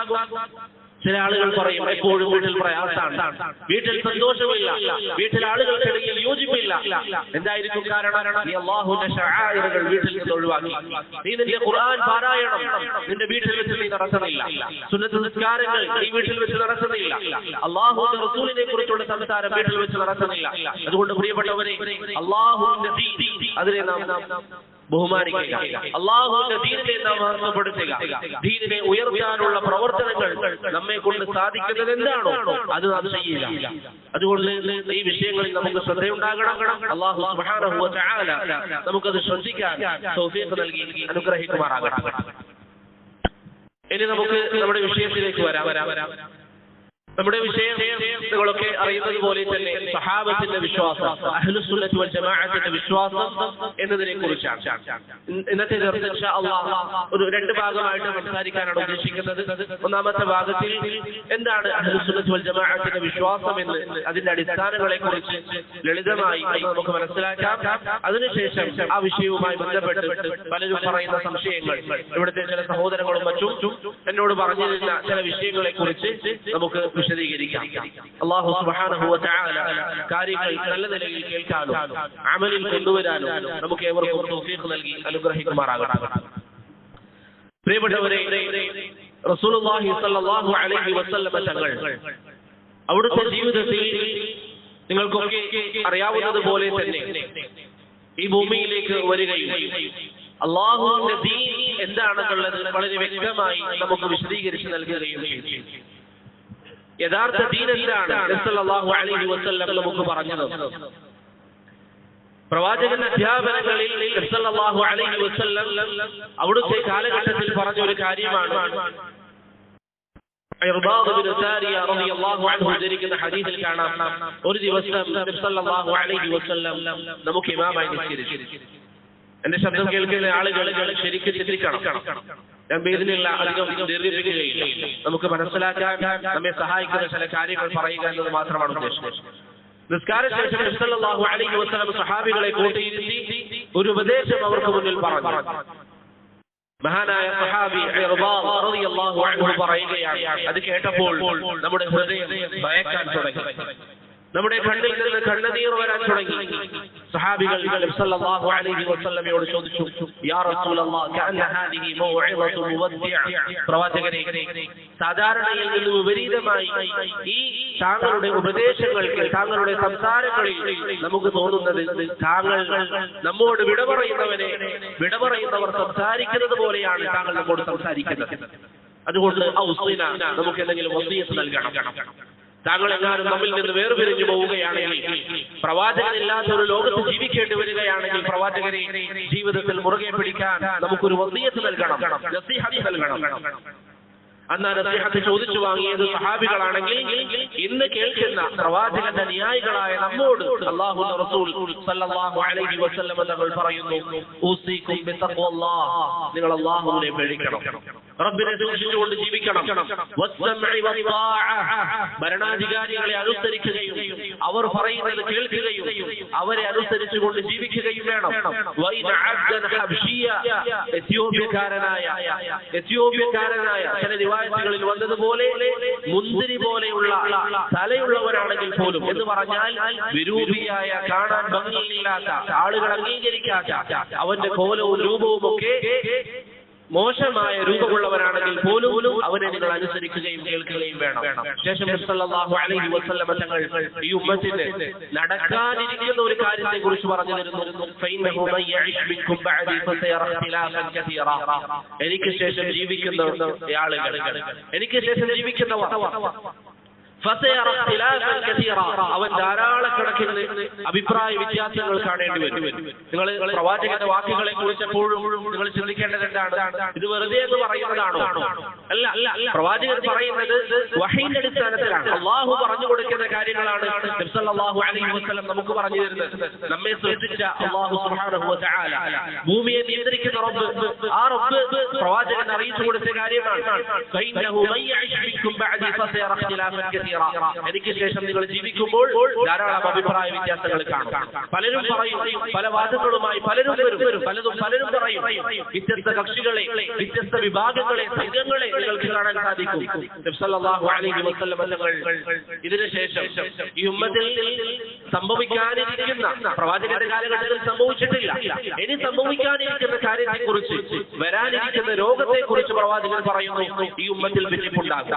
ചില ആളുകൾ പറയും, എപ്പോഴും വീട്ടിൽ പ്രയാസമാണ്, വീട്ടിൽ സന്തോഷമില്ല, വീട്ടിൽ ആളുകൾക്കിടയിൽ യോജിപ്പില്ല. എന്തായിരിക്കും കാരണം? നീ അല്ലാഹുവിന്റെ ശഅائറുകൾ വീട്ടിൽ നിന്ന് ഒഴിവാക്കി, നീ നിന്റെ ഖുർആൻ പാരായണം നിന്റെ വീട്ടിൽ വെച്ച് നീ നടത്തുന്നില്ല, സുന്നത്ത് നിസ്കാരങ്ങൾ നീ വീട്ടിൽ വെച്ച് നടത്തുന്നില്ല, അല്ലാഹുവിന്റെ റസൂലിനെ കുറിച്ചുള്ള സംസാരം വീട്ടിൽ വെച്ച് നടത്തുന്നില്ല. അതുകൊണ്ട് പ്രിയപ്പെട്ടവരെ, അല്ലാഹുവിന്റെ ദീൻ അതിനെ നാം ബഹുമാനിക്കുക, അള്ളാഹുവിന്റെ ദീനിനെ നാം മഹത്വപ്പെടുത്തുക, ദീനിനെ ഉയർത്താനുള്ള പ്രവർത്തനങ്ങൾ നമ്മെ കൊണ്ട് സാധിക്കുന്നത് എന്താണോ അത് നാം ചെയ്യുക. അതുകൊണ്ട് ഈ വിഷയങ്ങളിൽ നമുക്ക് ശ്രദ്ധയുണ്ടാകണം. അള്ളാഹു സുബ്ഹാനഹു വ തആല നമുക്കത് ശ്രദ്ധിക്കാൻ തൗഫീഖ് നൽകി അനുഗ്രഹിക്കുമാറാകട്ടെ. ഇനി നമുക്ക് നമ്മുടെ വിഷയത്തിലേക്ക് വരാം. നമ്മുടെ വിഷയങ്ങളൊക്കെ അറിയുന്നത് പോലെ തന്നെ സഹാബത്തിന്റെ വിശ്വാസം, അഹ്ലുസുന്നത്തി വൽ ജമാഅത്തിന്റെ വിശ്വാസം എന്നതിനെ കുറിച്ചാണ് ഇന്നത്തെ ചർച്ച ഇൻഷാ അല്ലാഹ് ഒരു രണ്ട് ഭാഗമായിട്ട് സംസാരിക്കാനാണ് ഉദ്ദേശിക്കുന്നത്. ഒന്നാമത്തെ ഭാഗത്തിൽ എന്താണ് അഹ്ലുസുന്നത്തി വൽ ജമാഅത്തിന്റെ വിശ്വാസം എന്ന് അതിന്റെ അടിസ്ഥാനങ്ങളെ കുറിച്ച് ലളിതമായി നമുക്ക് മനസ്സിലാക്കാം. അതിനുശേഷം ആ വിഷയവുമായി ബന്ധപ്പെട്ട് പലരും പറയുന്ന സംശയങ്ങൾ, ഇവിടുത്തെ ചില സഹോദരങ്ങളും മറ്റും എന്നോട് പറഞ്ഞിരുന്ന ചില വിഷയങ്ങളെ കുറിച്ച് നമുക്ക് വിശദീകരിക്കാം. അല്ലാഹു സുബ്ഹാനഹു വ തആല കാര്യങ്ങൾ നല്ല നിലയിൽ കേൾക്കാനും അമലിൽ കൊണ്ടുവരാനും നമുക്ക് ഏവർക്കും തൗഫീഖ് നൽകി അനുഗ്രഹിക്കുമാറാകട്ടെ. പ്രിയപ്പെട്ടവരെ, റസൂലുള്ളാഹി സ്വല്ലല്ലാഹു അലൈഹി വസല്ലം തങ്ങൾ അവിടുത്തെ ജീവിതത്തിൽ നിങ്ങൾക്കൊക്കെ അറിയാവുന്നതുപോലെ തന്നെ ഈ ഭൂമിയിലേക്ക് വരികയും അല്ലാഹുവിന്റെ ദീൻ എന്താണെന്നുള്ളത് വളരെ വ്യക്തമായി നമുക്ക് വിശദീകരിച്ച് നൽകുകയും ചെയ്തു. യഥാർത്ഥ ദീൻ എന്താണ് സല്ലല്ലാഹു അലൈഹി വസല്ലം നമുക്ക് പറഞ്ഞു തന്നു. പ്രവാചകന്റെ അധ്യാപനങ്ങളിൽ സല്ലല്ലാഹു അലൈഹി വസല്ലം അവിടുത്തെ കാലഘട്ടത്തിൽ പറഞ്ഞ ഒരു കാര്യമാണ്. ഇർബാദ് ബിൻ സാരിയ റളിയല്ലാഹു അൻഹു ഉദ്ധരിക്കുന്ന ഹദീസിൽ കാണാം, ഒരു ദിവസം സല്ലല്ലാഹു അലൈഹി വസല്ലം നമുക്ക് ഇമാമായി നിസ്കരിച്ചു. എന്റെ ശബ്ദം കേൾക്കുന്ന ആളുകൾ ശരിക്കും ചിന്തിക്കണം. ഞാൻ ഇതിനുള്ള അധികം ദീർഘിപ്പിക്കുകയില്ല. നമുക്ക് മനസ്സിലാക്കാൻ നമ്മെ സഹായിക്കുന്ന ചില കാര്യങ്ങൾ പറയുക എന്നത് മാത്രമാണ് ഉദ്ദേശം. നിസ്കാരശേഷം നബി സല്ലല്ലാഹു അലൈഹി വസല്ലം സഹാബികളെ കൂട്ടിയിരുത്തി ഒരു ഉപദേശം അവർക്ക് മുന്നിൽ പറഞ്ഞു. മഹാനായ സഹാബി ഇർബാദ് റളിയല്ലാഹു അൻഹു പറയുകയാണ്, അത് കേട്ടപ്പോൾ നമ്മുടെ ഹൃദയം ഭയക്കാൻ തുടങ്ങി, നമ്മുടെ കണ്ണിൽ നിന്ന് കണ്ണുനീർ വരാൻ തുടങ്ങി. സഹാബികൾ നബി സല്ലല്ലാഹു അലൈഹി വസല്ലമയോട് ചോദിച്ചു, യാ റസൂലല്ലാഹ് കഅന്ന ഹാദിഹി മൗഇദതു മുവദ്ദിഅ, പ്രവാചകനെ, സാധാരണയിൽ നിന്ന് വിപരീതമായി ഈ താങ്കളുടെ ഉപദേശങ്ങൾക്ക്, താങ്കളുടെ സംസാരങ്ങളിൽ നമുക്ക് തോന്നുന്നത് താങ്കൾ നമ്മോട് വിട പറയുന്നവർ സംസാരിക്കുന്നത് പോലെയാണ് താങ്കൾ നമ്മോട് സംസാരിക്കുന്നത്. അതുകൊണ്ട് ഔസിനാ, നമുക്ക് എന്തെങ്കിലും വസിയത്ത് നൽകണം. താങ്കൾ എങ്ങാനും നമ്മിൽ നിന്ന് വേർപിരിഞ്ഞു പോവുകയാണെങ്കിൽ, പ്രവാചകനില്ലാത്ത ഒരു ലോകത്ത് ജീവിക്കേണ്ടി വരികയാണെങ്കിൽ പ്രവാചകനെ ജീവിതത്തിൽ മുറുകെ പിടിക്കാൻ നമുക്കൊരു വസിയത്ത് നൽകണം, നസീഹത്ത് നൽകണം. അന്ന് നസീഹത്ത് ചോദിച്ചു വാങ്ങിയത് സഹാബികളാണെങ്കിൽ ഇന്ന് കേൾക്കുന്ന പ്രവാചകന്റെ അനുയായികളായ നമ്മോട് അല്ലാഹുവിന്റെ റസൂൽ സല്ലല്ലാഹു അലൈഹി വസല്ലം തങ്ങൾ പറയുന്നു, ഊസികും ബിത്തഖ്വല്ലാഹ്, നിങ്ങൾ അല്ലാഹുവിനെ പേടിക്കണം, റബ്ബിനെ സൂക്ഷിച്ചുകൊണ്ട് ജീവിക്കണം. ഭരണാധികാരികളെ അനുസരിക്കുകയും അവർ പറയുന്നത് കേൾക്കുകയും അവരെ അനുസരിച്ചുകൊണ്ട് ജീവിക്കുകയും വേണം. എത്യോപ്യക്കാരനായ ചില റിവായത്തുകളിൽ വന്നതുപോലെ മുന്തിരി പോലെയുള്ള തലയുള്ളവരാണെങ്കിൽ പോലും, എന്ന് പറഞ്ഞാൽ വിരൂപിയായ, കാണാൻ ഭംഗിയില്ലാത്ത, ആളുകൾ അംഗീകരിക്കാത്ത, അവന്റെ കോലവും രൂപവും ഒക്കെ മോശമായ രൂപമുള്ളവരാണെങ്കിൽ പോലും അവനെ നിങ്ങൾ അനുസരിക്കുകയും കേൾക്കുകയും വേണം. ശേഷം നബി സല്ലല്ലാഹു അലൈഹി വസല്ലം തങ്ങൾ ഈ ഉമ്മത്തിന് നടക്കാനിരിക്കുന്ന ഒരു കാര്യത്തെ കുറിച്ച് പറഞ്ഞു തരുന്നു. ഫൈനഹു മൻ യഇശ് മിൻകും ബഅദി ഫസയറ ഇഖ്തിലാഫൻ കസീറ, എനിക്ക് ശേഷം ജീവിക്കുന്നവർ, അവൻ ധാരാളക്കണക്കിന് അഭിപ്രായ വ്യത്യാസങ്ങൾ കാണേണ്ടി വരും. നിങ്ങൾ പ്രവാചകന്റെ വാക്കുകളെ കുറിച്ച് എപ്പോഴും നിങ്ങൾ ചിന്തിക്കേണ്ടത് എന്താണ്? ഇത് വെറുതെ എന്ന് പറയുന്നതാണോ? അല്ല. പ്രവാചകൻ പറയുന്നത് വഹയിന്റെ അടിസ്ഥാനത്തിലാണ്. അള്ളാഹു പറഞ്ഞു കൊടുക്കുന്ന കാര്യങ്ങളാണ് നബി സല്ലല്ലാഹു അലൈഹി വസല്ലം നമുക്ക് പറഞ്ഞു തരുന്നത്. നമ്മെ സൃഷ്ടിച്ച അല്ലാഹു സുബ്ഹാനഹു വ തആല, ഭൂമിയെ നിയന്ത്രിക്കുന്ന റബ്ബ്, ആ റബ്ബ് പ്രവാചകൻ അറിയിച്ചു കൊടുത്ത കാര്യമാണ്. ഫൈനഹു മൻ യഇശ് മിൻകും ബഅദി ഫസയറ ഇഖ്തിലാഫൻ കസീറ, എനിക്ക് ശേഷം നിങ്ങൾ ജീവിക്കുമ്പോൾ ധാരാളം അഭിപ്രായ വ്യത്യാസങ്ങൾ കാണും. പലരും പറയും, പല വാദങ്ങളുമായി പലരും വരും, പലരും പറയും. വ്യത്യസ്ത കക്ഷികളെ, വ്യത്യസ്ത വിഭാഗങ്ങളെ, സംഘങ്ങളെ നിങ്ങൾക്ക് കാണാൻ സാധിക്കും. നബി സല്ലല്ലാഹു അലൈഹി വസല്ലം തങ്ങൾ ഇതിനുശേഷം ഈ ഉമ്മത്തിൽ സംഭവിക്കാനിരിക്കുന്ന, പ്രവാചകന്റെ കാലഘട്ടത്തിൽ സംഭവിച്ചിട്ടില്ല, ഇനി സംഭവിക്കാനിരിക്കുന്ന കാര്യത്തെക്കുറിച്ച്, വരാനിരിക്കുന്ന രോഗത്തെക്കുറിച്ച് പ്രവാചകൻ പറയുന്നു, ഈ ഉമ്മത്തിൽ ഭിന്നിപ്പുണ്ടാകും.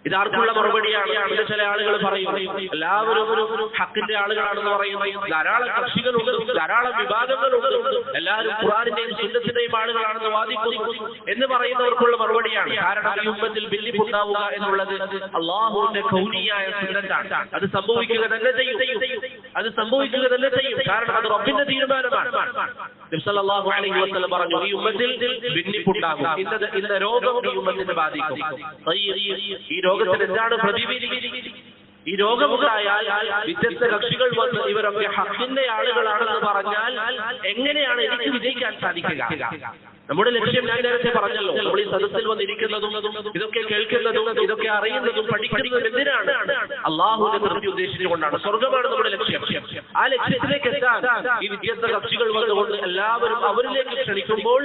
ഇതാർക്കുള്ള മറുപടിയാണ്? ഇത് ചില ആളുകൾ പറയും, എല്ലാവരും ഒരു ഹക്കിന്റെ ആളുകളാണെന്ന് പറയുന്നു, ധാരാളം കക്ഷികളുണ്ട്, ധാരാളം വിഭാഗങ്ങളുണ്ട്, എല്ലാവരും ഖുർആനിന്റെയും സുന്നത്തിന്റെയും ആളുകളാണെന്ന് വാദിക്കുന്നു എന്ന് പറയുന്നവർക്കുള്ള മറുപടിയാണ്. കാരണം ഈ ഉമ്മത്തിൽ ഭിന്നിപ്പുണ്ടാവുക എന്നുള്ളത് അള്ളാഹുവിന്റെ കൗനിയായ സുന്നത്താണ്. അത് സംഭവിക്കുക തന്നെ ചെയ്യും, അത് സംഭവിക്കുക തന്നെ ചെയ്യും. കാരണം അത് റബ്ബിന്റെ തീരുമാനമാണ്. നബി സല്ലല്ലാഹു അലൈഹി വസല്ലം പറഞ്ഞു, ഈ ഉമ്മത്തിൽ ഭിന്നിപ്പുണ്ടാകും, ഇന്ന രോഗം ഈ ഉമ്മത്തിനെ ബാധിക്കും. ഈ രോഗത്തിന് എന്താണ് പ്രതിവിധി? ഈ രോഗമുണ്ടായാൽ വ്യത്യസ്ത കക്ഷികൾ വന്ന് ഇവരൊക്കെ ഹക്കിന്റെ ആളുകളാണെന്ന് പറഞ്ഞാൽ എങ്ങനെയാണ് എനിക്ക് വിജയിക്കാൻ സാധിക്കുക? നമ്മുടെ ലക്ഷ്യം ഞാൻ നേരത്തെ പറഞ്ഞല്ലോ, നമ്മൾ ഈ സദസ്സിൽ വന്നിരിക്കുന്നതും ഇതൊക്കെ കേൾക്കുന്നതും ഇതൊക്കെ അറിയുന്നതും പഠിക്കുന്നതും എന്തിനാണ്? അള്ളാഹുവിന്റെ തൃപ്തി ഉദ്ദേശിച്ചുകൊണ്ടാണ്. സ്വർഗമാണ് നമ്മുടെ ലക്ഷ്യം. ആ ലക്ഷ്യത്തിലേക്ക് എത്താൻ ഈ വ്യത്യസ്ത കക്ഷികൾ വന്നുകൊണ്ട് എല്ലാവരും അവരിലേക്ക് ക്ഷണിക്കുമ്പോൾ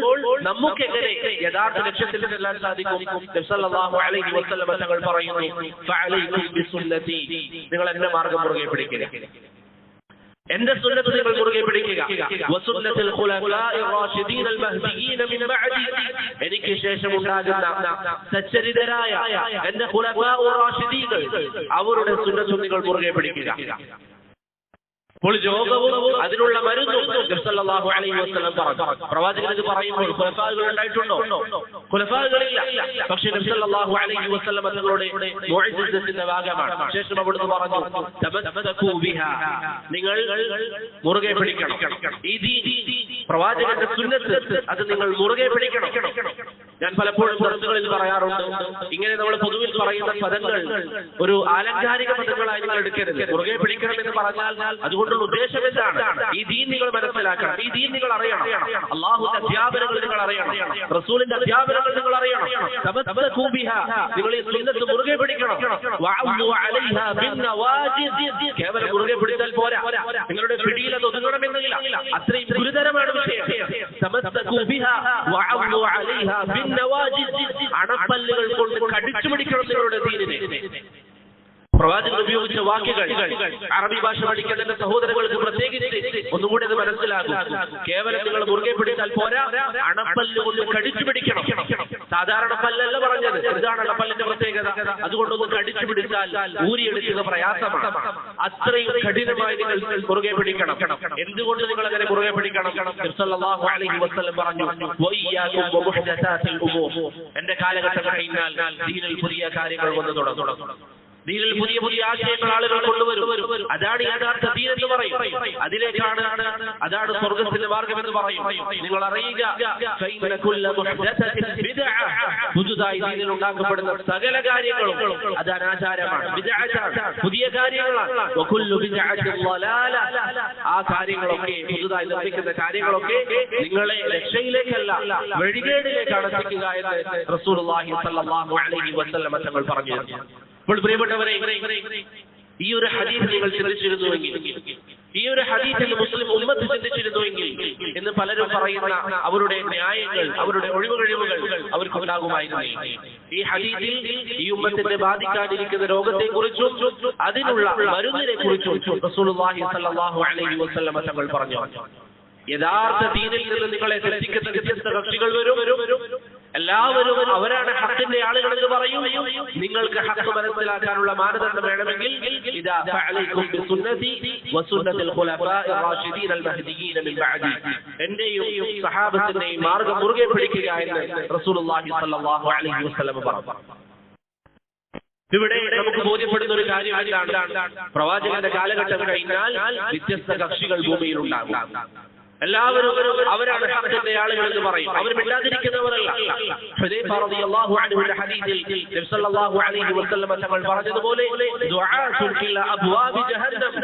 നമുക്ക് എങ്ങനെ യഥാർത്ഥ ലക്ഷ്യത്തിൽ എത്താൻ സാധിക്കും? നബി സല്ലല്ലാഹു അലൈഹി വസല്ലം തങ്ങൾ പറയുന്നു, ഫഅലൈക്കും ബിസുന്നതി, നിങ്ങൾ എന്റെ മാർഗ്ഗം മുറുകെ പിടിക്കുക, എന്റെ സുന്നത്ത് നിങ്ങൾ മുറുകെ പിടിക്കുക. വസുന്നത്തുൽ ഖുലഫാഇർ റാഷിദീൻ അൽ മഹ്ദിയീൻ മിൻ ബഅദി, എനിക്ക് ശേഷം ഉണ്ടാകുന്ന സച്ചരിതരായ എന്റെ ഖുലഫാഉർ റാഷിദീകൾ അവരുടെ സുന്നത്ത് നിങ്ങൾ മുറുകെ പിടിക്കുക. അപ്പോൾ രോഗവും അതിനുള്ള മരുന്നും നബി സല്ലല്ലാഹു അലൈഹി വസല്ലം പറഞ്ഞു. പ്രവാചകൻ ഇത് പറയുമ്പോൾ ഖുലഫാകൾ ഉണ്ടായിട്ടുണ്ടോ? ഖുലഫാകളില്ല. പക്ഷേ നബി സല്ലല്ലാഹു അലൈഹി വസല്ലം തങ്ങളുടെ മുഅ്ജിസത്തിന്റെ ഭാഗമാണ്. ശേഷം അവിടുന്ന് പറഞ്ഞു, തമസ്സകൂ ബിഹാ, നിങ്ങൾ മുറുകെ പിടിക്കണം. ഈ ദീൻ, പ്രവാചകന്റെ സുന്നത്ത്, അത് നിങ്ങൾ മുറുകെ പിടിക്കണം. ഞാൻ പലപ്പോഴും ദർസുകളിൽ പറയാറുണ്ട്, ഇങ്ങനെ നമ്മൾ പൊതുവിൽ പറയുന്ന പദങ്ങൾ ഒരു ആലങ്കാരിക പദങ്ങളായി നിങ്ങൾ എടുക്കരുത്. മുറുകെ പിടിക്കണം എന്ന് പറഞ്ഞാൽ അതുകൊണ്ടുള്ള ഉദ്ദേശം എന്താണ്? ഈ ദീൻ നിങ്ങൾ മനസ്സിലാക്കണം, ഈ ദീൻ നിങ്ങൾ അറിയണം, അള്ളാഹുവിന്റെ അധ്യാപനങ്ങൾ നിങ്ങൾ അറിയണം, റസൂലിന്റെ അധ്യാപനങ്ങൾ നിങ്ങൾ അറിയണം. തമസ്സകൂ ബിഹാ, നിങ്ങൾ ഈ സുന്നത്ത് മുറുകെ പിടിക്കണം. വഅദ്ദു അലൈഹാ ബിന്നവാജിദ്, കേവലം മുറുകെ പിടിച്ചാൽ പോരാ, നിങ്ങളുടെ പിടിയിൽ അത് ഒതുങ്ങണമെന്നില്ല. അത്രയും ഗുരുതരമാണ് വിഷയം. തമസ്സകൂ ബിഹാ വഅദ്ദു അലൈഹാ ബിന്നവാജിദ്, അണപ്പല്ലുകൾ കൊണ്ട് കടിച്ചു പിടിക്കണം നിങ്ങളുടെ ദീനിനെ. പ്രവാചകൻ ഉപയോഗിച്ച വാക്കുകൾ അറബി ഭാഷ പഠിക്കുന്ന എന്റെ സഹോദരങ്ങൾക്ക് പ്രത്യേകിച്ച് ഒന്നുകൂടി അത് മനസ്സിലാകും. കേവലം നിങ്ങൾ മുറുകെ പിടിച്ചാൽ പോരാ, അണപ്പല്ല് കൊണ്ട് കടിച്ചു പിടിക്കണം. സാധാരണ പല്ലല്ല പറഞ്ഞത്, ഇതാണ് അണപ്പല്ലിന്റെ പ്രത്യേകത. അതുകൊണ്ടൊന്ന് കടിച്ചു പിടിച്ചാൽ ഊരിയെടുക്കുക പ്രയാസമാണ്. അത്രയും കഠിനമായി നിങ്ങൾ മുറുകെ പിടിക്കണം. എന്തുകൊണ്ട് നിങ്ങൾ അങ്ങനെ മുറുകെ പിടിക്കണം? നബി സല്ലല്ലാഹു അലൈഹി വസല്ലം പറഞ്ഞു, വഇയ്യാകും വമുഹ്ദസാത്തിൽ ഉമൂർ, എന്റെ കാലഘട്ടം കഴിഞ്ഞാൽ ദീനിൽ പുതിയ കാര്യങ്ങൾ വന്നു തുടങ്ങും. ദീനിൽ പുതിയ പുതിയ ആശയങ്ങൾ ആളുകൾ കൊണ്ടുവരും. അതാണ് യഥാർത്ഥ ദീൻ എന്ന് പറയും. അതിലേക്കാണ്, അതാണ് സ്വർഗത്തിന്റെ മാർഗം എന്ന് പറയും. നിങ്ങൾ അറിയുക, പുതുതായി ദീനിൽ ഉണ്ടാക്കപ്പെടുന്ന സകല കാര്യങ്ങളും അത് അനാചാരമാണ്, ബിദ്അത്താണ്, പുതിയ കാര്യങ്ങളാണ്. ആ കാര്യങ്ങളൊക്കെ, പുതുതായി നിർമ്മിക്കുന്ന കാര്യങ്ങളൊക്കെ നിങ്ങളെ രക്ഷയിലേക്കല്ല വഴികേടിലേക്കാണ് എത്തിക്കുക എന്ന് റസൂലുള്ളാഹി സ്വല്ലല്ലാഹു അലൈഹി വസല്ലം തങ്ങൾ പറഞ്ഞു. അപ്പോൾ പ്രിയപ്പെട്ടവരെ, ഈ ഒരു ഹദീസ് നിങ്ങൾ ചിന്തിച്ചിരുന്നുവെങ്കിൽ, ഈ ഒരു ഹദീസിൽ മുസ്ലിം ഉമ്മത്ത് ചിന്തിച്ചിരുന്നുവെങ്കിൽ എന്ന് പലരും പറയുന്ന അവരുടെ ന്യായങ്ങൾ, അവരുടെ ഒഴിവുകഴിവുകൾ അവർക്ക് ഉണ്ടാകുമായിരുന്നു. ഈ ഹദീസിൽ ഈ ഉമ്മത്തിനെ ബാധിക്കാതിരിക്കുന്ന രോഗത്തെക്കുറിച്ചും അതിനുള്ള മരുന്നിനെ കുറിച്ചും റസൂലുള്ളാഹി സ്വല്ലല്ലാഹു അലൈഹി വസല്ലം തങ്ങൾ പറഞ്ഞു. യഥാർത്ഥ ദീനിൽ നിന്ന് നിങ്ങളെ തെറ്റിക്കുന്ന വ്യത്യസ്ത കക്ഷികൾ വരും. എല്ലാവരും അവരാണ് ഹക്കിന്റെ ആളുകൾ എന്ന് പറയും. നിങ്ങൾക്ക് ഹക്ക് മനസ്സിലാക്കാനുള്ള മാനദണ്ഡം വേണമെങ്കിൽ ഇദാ ഫഅലൈക്കും ബിസുന്നതി വസുന്നത്തിൽ ഖുലഫാഇർ റാഷിദീൻ അൽ മഹ്ദിയീൻ മിൻ ബഅദി, എന്റെയും സഹാബത്തിന്റെയും മാർഗ്ഗം മുറുകെ പിടിക്കുക എന്ന് റസൂലുള്ളാഹി സ്വല്ലല്ലാഹു അലൈഹി വസല്ലം പറഞ്ഞു. ഇവിടെ നമുക്ക് ബോധ്യപ്പെടുന്ന ഒരു കാര്യം എന്താണ്? പ്രവാചകന്റെ കാലഘട്ടം കഴിഞ്ഞാൽ വ്യത്യസ്ത കക്ഷികൾ ഭൂമിയിൽ ഉണ്ടാകും. എല്ലാവരും അവരാണ് ഹക്കിന്റെ ആളുകൾ എന്ന് പറയും. അവർ മിണ്ടാതിരിക്കുന്നവരല്ല. ഹുദൈഫ റളിയല്ലാഹു അൻഹുവിന്റെ ഹദീസിൽ നബി സല്ലല്ലാഹു അലൈഹി വസല്ലം തങ്ങൾ പറഞ്ഞതുപോലെ ദുആഅത്തുൻ ഇലാ അബ്വാബി ജഹന്നം,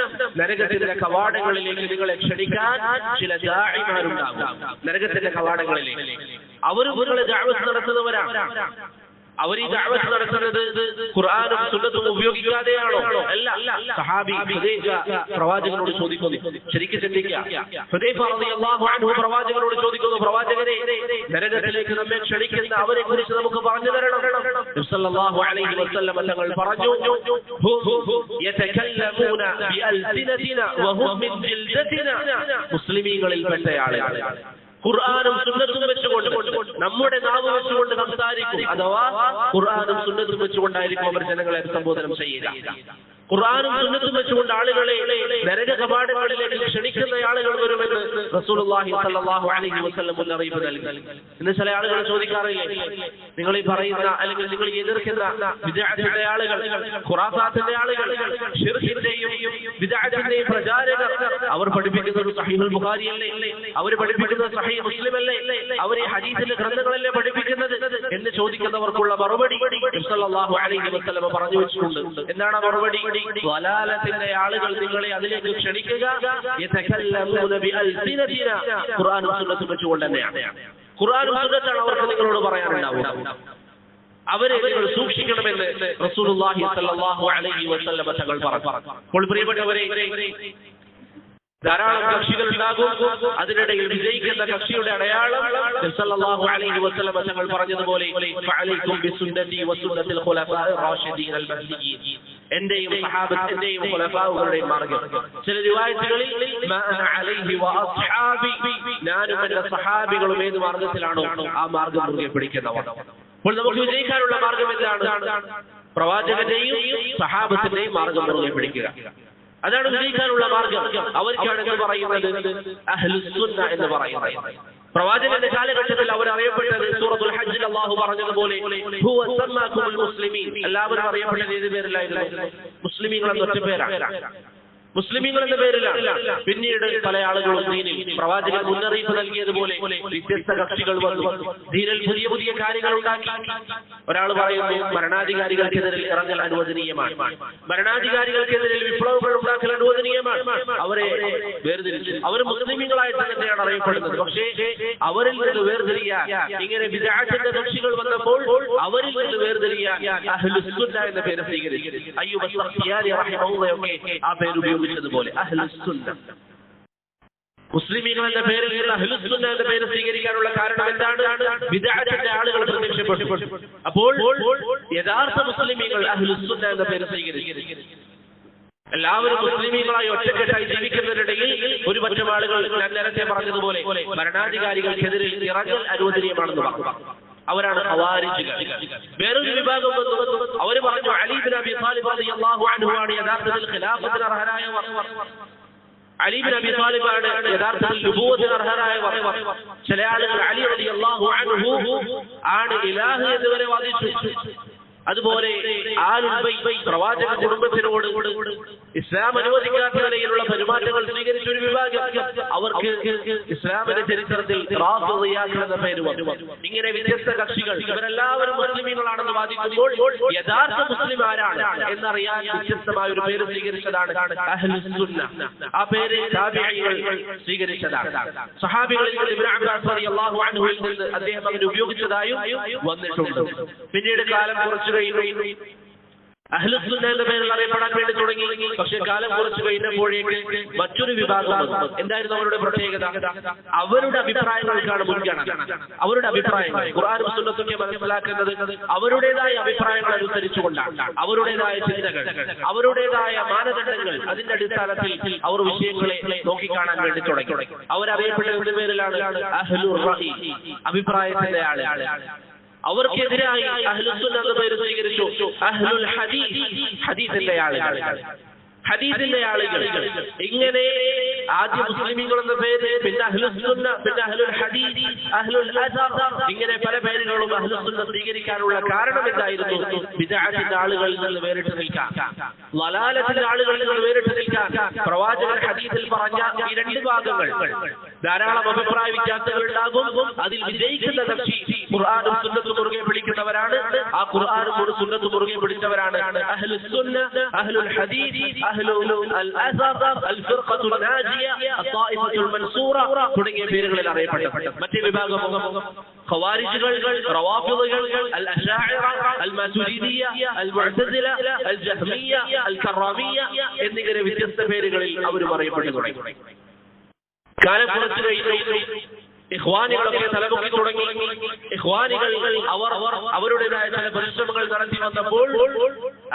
നരകത്തിന്റെ കവാടങ്ങളിലേക്ക് നിങ്ങളെ ക്ഷണിക്കാൻ ചില ദാഇമാരുണ്ടാകും. നരകത്തിന്റെ കവാടങ്ങളിലേക്ക് അവർ നിങ്ങളെ ദഅവത്ത് നടത്തുന്നവരാണ്. അവർ ഈ ദഅവത്ത് നടത്തുന്നത് ഖുർആനും സുന്നത്തും ഉപയോഗിക്കാതെയാണോ? അല്ല. സഹാബി ഹുദൈഫ പ്രവാചകനോട് ചോദിക്കുന്നു, ശരിക്കും ചിന്തിക്കുക. ഹുദൈഫ റളിയല്ലാഹു അൻഹു പ്രവാചകനോട് ചോദിക്കുന്നു, പ്രവാചകരെ, നരകത്തിലേക്ക് നമ്മെ ക്ഷണിക്കുന്ന അവരെ കുറിച്ച് നമുക്ക് പറഞ്ഞു തരണം. നബി സല്ലല്ലാഹു അലൈഹി വസല്ലം തങ്ങൾ പറഞ്ഞു, യതകല്ലമൂന ബിഅൽസിനതിന വഹും മിൻ ജിൽദതിന, മുസ്ലിമീങ്ങളിൽ പെട്ട ആളുകൾ, ഖുർആനും സുന്നത്തും വെച്ചുകൊണ്ട് നമ്മുടെ നാവ് വെച്ചുകൊണ്ട് സംസാരിക്കും. അഥവാ ഖുർആനും സുന്നത്തും വെച്ചുകൊണ്ടായിരിക്കും അവർ ജനങ്ങളെ അഭിസംബോധന ചെയ്യുക. ഖുർആനും സുന്നത്തും വെച്ചുകൊണ്ട് ആളുകളെ നരക കവാടങ്ങളിലേക്ക് ക്ഷണിക്കുന്ന ആളുകൾ വരുമെന്ന് റസൂലുള്ളാഹി സ്വല്ലല്ലാഹു അലൈഹി വസല്ലം മുന്നറിയിപ്പ് നൽകി. ഇന്ന് ചില ആളുകൾ ചോദിക്കാറില്ലേ, നിങ്ങൾ ഈ പറയുന്ന അല്ലെങ്കിൽ നിങ്ങൾ എതിർക്കുന്ന ബിദ്അത്തിന്റെ ആളുകൾ, ഖുറാഫാത്തിന്റെ ആളുകൾ, ശിർക്കിന്റെയും ബിദ്അത്തിന്റെയും പ്രചാരകർ, അവർ പഠിപ്പിക്കുന്നത് സഹീഹുൽ ബുഖാരിയല്ലേ, അവർ പഠിപ്പിക്കുന്നത് സഹീഹ് മുസ്ലിമല്ലേ, അവർ ഈ ഹദീസിലെ ഗ്രന്ഥങ്ങളല്ലേ പഠിപ്പിക്കുന്നത് എന്ന് ചോദിക്കുന്നവർക്കുള്ള മറുപടി നബി സല്ലല്ലാഹു അലൈഹി വസല്ലം പറഞ്ഞു വെച്ചിട്ടുണ്ട്. എന്താണ് മറുപടി? വലാലത്തിന്റെ ആളുകൾ നിങ്ങളെ അതിലേക്ക് ക്ഷണിക്കുക, യതകല്ലമൂന ബിഅൽസിനതിന, ഖുർആനും സുന്നത്തും വെച്ചുകൊണ്ട് തന്നെയാണ്. ഖുർആനും സുന്നത്താണ് അവർക്ക് നിങ്ങളോട് പറയാനുണ്ടാവുക. അവരെ നിങ്ങൾ സൂക്ഷിക്കണമെന്ന് റസൂലുള്ളാഹി സ്വല്ലല്ലാഹു അലൈഹി വസല്ലം തങ്ങൾ പറഞ്ഞു. അപ്പോൾ പ്രിയപ്പെട്ടവരെ, ധാരാളം കക്ഷികൾ ഉണ്ടാകും, അതിനിടയിൽ വിജയിക്കുന്ന കക്ഷിയുടെ അടയാളം സല്ലല്ലാഹു അലൈഹി വസല്ലം തങ്ങൾ പറഞ്ഞതുപോലെ ഫഅലൈക്കും ബിസുന്നതി വസുന്നത്തിൽ ഖുലഫാഇർ റാഷിദീൻ അൽ മഹ്ദിയീൻ, എന്റെയും സഹാബത്തിന്റെയും ഖുലഫാഉകളുടെയും മാർഗ്ഗം. ചില റിവായത്തുകളിൽ മാ അന അലൈഹി വഅസ്ഹാബി, ഞാനും എന്റെ സഹാബികളും ഏത് മാർഗ്ഗത്തിലാണോ ആ മാർഗ്ഗം മുറുകെ പിടിക്കുന്നവർ. അപ്പോൾ നമുക്ക് വിജയിക്കാനുള്ള മാർഗ്ഗം എന്താണ്? പ്രവാചകന്റെയും സഹാബത്തിന്റെയും മാർഗ്ഗം മുറുകെ പിടിക്കുക. അതാണ് വിജയിക്കാനുള്ള മാർഗം. അവർക്കാണ് എന്ന് പറയുന്നത് അഹ്ലുസുന്ന എന്ന് പറയുന്നത്. പ്രവാചകന്റെ കാലഘട്ടത്തിൽ അവർ അറിയപ്പെട്ടത് സൂറത്തുൽ ഹജ്ജിൽ അല്ലാഹു പറഞ്ഞതുപോലെ ഹുവ സമ്മാകുൽ മുസ്ലിമീൻ, എല്ലാവരും അറിയപ്പെട്ടത് ഏത് പേരിലായിരുന്നു? മുസ്ലിമീങ്ങൾ എന്ന ഒറ്റ പേരാണ്. മുസ്ലിമീങ്ങൾ എന്ന പേരിലാണ്. പിന്നീട് പല ആളുകളും ദീനിൽ പ്രവാചകൻ മുന്നറിയിപ്പ് നൽകിയതുപോലെ വ്യത്യസ്ത കക്ഷികൾ വന്നു, ദീനിൽ പുതിയ പുതിയ കാര്യങ്ങൾ ഉണ്ടാക്കി. ഒരാൾ പറയുന്നു ഭരണാധികാരികൾക്കെതിരെ ഇറങ്ങൽ അനുവദനീയമാണ്, ഭരണാധികാരികൾക്കെതിരെ വിപ്ലവങ്ങൾ ഉണ്ടാക്കൽ അനുവദനീയമാണ്. അവരെ വേർതിരിച്ചു. അവർ മുസ്ലിമീങ്ങളായിട്ട് തന്നെയാണ് അറിയപ്പെടുന്നത്. പക്ഷേ അവരിൽ നിന്ന് വേർതിരിയാൻ ഇങ്ങനെ ബിദ്അത്തിന്റെ കക്ഷികൾ വന്നപ്പോൾ അവരിൽ നിന്ന് വേർതിരിയാൻ അഹ്ലുസുന്ന എന്ന പേര് സ്വീകരിച്ചു. അയ്യൂബ് അസ്സഖ്തിയാനി റഹിമഹുല്ലാഹ് ആ പേര് ഉപയോഗിച്ചതുപോലെ അഹ്ലുസുന്ന. മുസ്ലിമീങ്ങൾ എന്ന പേരിൽ നിന്ന് അഹ്ലുസുന്ന എന്ന പേര് സ്വീകരിക്കാനുള്ള കാരണം എന്താണ്? ബിദ്അത്തിന്റെ ആളുകൾ പ്രത്യക്ഷപ്പെട്ടു. അപ്പോൾ യഥാർത്ഥ മുസ്ലിമീങ്ങൾ അഹ്ലുസുന്ന എന്ന പേര് സ്വീകരിച്ചു. എല്ലാവരും മുസ്ലിമീങ്ങളായി ഒറ്റക്കെട്ടായി ജീവിക്കുന്നതിനിടയിൽ ഒരു പറ്റം ആളുകൾ ഞാൻ നേരത്തെ പറഞ്ഞതുപോലെ ഭരണാധികാരികൾക്കെതിരെ ഇറങ്ങൽ അനുവദനീയമാണെന്ന് പറഞ്ഞു. അവരാണ് ഖവാരിജികൾ. വേറൊരു വിഭാഗം വന്നു, അവർ പറഞ്ഞു അലി ഇബ്നു അബി ത്വാലിബ് റളിയല്ലാഹു അൻഹു ആണ് യഥാർത്ഥത്തിൽ ഖിലാഫത്തിന് അർഹരായവർ, അലി ഇബ്നു അബി ത്വാലിബ് ആണ് യഥാർത്ഥത്തിൽ നുബുവത്തിന് അർഹരായവർ. ചില ആളുകൾ അലി റളിയല്ലാഹു അൻഹു ആണ് ഇലാഹ് എന്നുവരെ വാദിച്ചു. അതുപോലെ ആലുൽ ബൈത്ത് പ്രവാചക കുടുംബത്തിനോട് ഇസ്ലാം അനുവദിക്കാത്ത നിലയിലുള്ള പെരുമാറ്റങ്ങൾ സ്വീകരിച്ച ഒരു വിഭാഗം, അവർക്ക് ഇസ്ലാമിന്റെ ചരിത്രത്തിൽ റാഫിദിയ്യാക്കൾ എന്ന പേര് വന്നു. ഇങ്ങനെ വ്യത്യസ്ത കക്ഷികൾ, ഇവരെല്ലാവരും മുസ്ലിമീങ്ങളാണെന്ന് വാദിക്കുമ്പോൾ യഥാർത്ഥ മുസ്ലിം ആരാണ് എന്നറിയാൻ വ്യത്യസ്തമായ ഒരു പേര് സ്വീകരിച്ചതാണ് അഹ്ലുസുന്ന. ആ പേര് താബിഈകൾ സ്വീകരിച്ചതാണ്. സഹാബികളിൽ നിന്ന് ഇബ്നു അബ്ബാസ് റളിയല്ലാഹു അൻഹുവിൽ നിന്ന് അദ്ദേഹം അങ്ങനെ ഉപയോഗിച്ചതായും വന്നിട്ടുണ്ട്. പിന്നീട് കാലം കുറച്ച് അഹ്ലുസുന്ന എന്ന പേരിൽ അറിയപ്പെടാൻ വേണ്ടി തുടങ്ങി. പക്ഷെ കാലം കുറച്ച് കഴിഞ്ഞപ്പോഴേക്ക് മറ്റൊരു വിഭാഗം വന്നു. എന്തായിരുന്നു അവരുടെ പ്രത്യേകത? അവരുടെ അഭിപ്രായങ്ങൾക്കാണ് മുൻഗണന. അവരുടെ അഭിപ്രായങ്ങൾ ഖുർആനും സുന്നത്തും മനസ്സിലാക്കുന്നത് അവരുടേതായ അഭിപ്രായങ്ങൾ അനുസരിച്ചുകൊണ്ടാണ്. അവരുടേതായ ചിന്തകൾ, അവരുടേതായ മാനദണ്ഡങ്ങൾ, അതിന്റെ അടിസ്ഥാനത്തിൽ അവർ വിഷയങ്ങളെ നോക്കിക്കാണാൻ വേണ്ടി തുടങ്ങി. അവരറിയപ്പെട്ടതിന്റെ പേരിലാണ് അഹ്ലുർ റഅയ്, അഭിപ്രായത്തിന്റെ ആളുകൾ. അവർക്കെതിരായി അഹ്ലുസുന്ന എന്ന പേര് സ്വീകരിച്ചു അഹ്ലുൽ ഹദീസ്, ഹദീസിന്റെ ആളുകൾ. ഹദീസിന്റെ ആളുകൾ ഇങ്ങനെ ആദ്യം മുസ്ലിമീങ്ങൾ എന്ന പേര്, പിന്നെ അഹ്ലുസുന്ന, പിന്നെ അഹ്ലുൽ ഹദീസ്, അഹ്ലുൽ അസർ, ഇങ്ങനെ പല പേരുകളും അഹ്ലുസുന്ന സ്വീകരിക്കാനുള്ള കാരണം എന്തായിരുന്നു? ബിദ്അത്തിന്റെ ആളുകളിൽ നിന്ന് വേറിട്ട് നിൽക്കാൻ, ളലാലത്തിന്റെ ആളുകളിൽ നിന്ന് വേറിട്ട് നിൽക്കാൻ. പ്രവാചകൻ ഹദീസിൽ പറഞ്ഞ ഈ രണ്ട് ഭാഗങ്ങൾ, ധാരാളം അഭിപ്രായ വ്യത്യാസങ്ങൾ ഉണ്ടാകും. അതിൽ വിജയിക്കുന്ന കക്ഷി ഖുർആനും സുന്നത്തും മുറുകെ പിടിക്കുന്നവരാണ്. ആ ഖുർആനും സുന്നത്തും മുറുകെ പിടിച്ചവരാണ് അഹ്ലുസുന്ന, അഹ്ലുൽ ഹദീസ്, അഹ്ലുൽ അസർ, അൽ ഫിർഖത്തുൽ നാജിയ, അത്വായിഫത്തുൽ മൻസൂറ തുടങ്ങിയ പേരുകളിൽ അറിയപ്പെട്ട മറ്റേ വിഭാഗം ഖവാരിജികൾ, റവാഫിദികൾ, അൽ അശാഇറ, അൽ മാതുരിദിയ, അൽ മുഅ്തസില, അൽ ജഹ്മിയ, അൽ കറാമിയ എന്നിങ്ങനെ വ്യത്യസ്ത പേരുകളിൽ അവർ അറിയപ്പെട്ടു തുടങ്ങി. കാലം കുറച്ച് കഴിഞ്ഞു ഇഖ്വാനികളൊക്കെ തലമുക്കി തുടങ്ങി. ഇഖ്വാനികൾ അവരുടേതായ ചില പരിശ്രമങ്ങൾ നടത്തി വന്നപ്പോൾ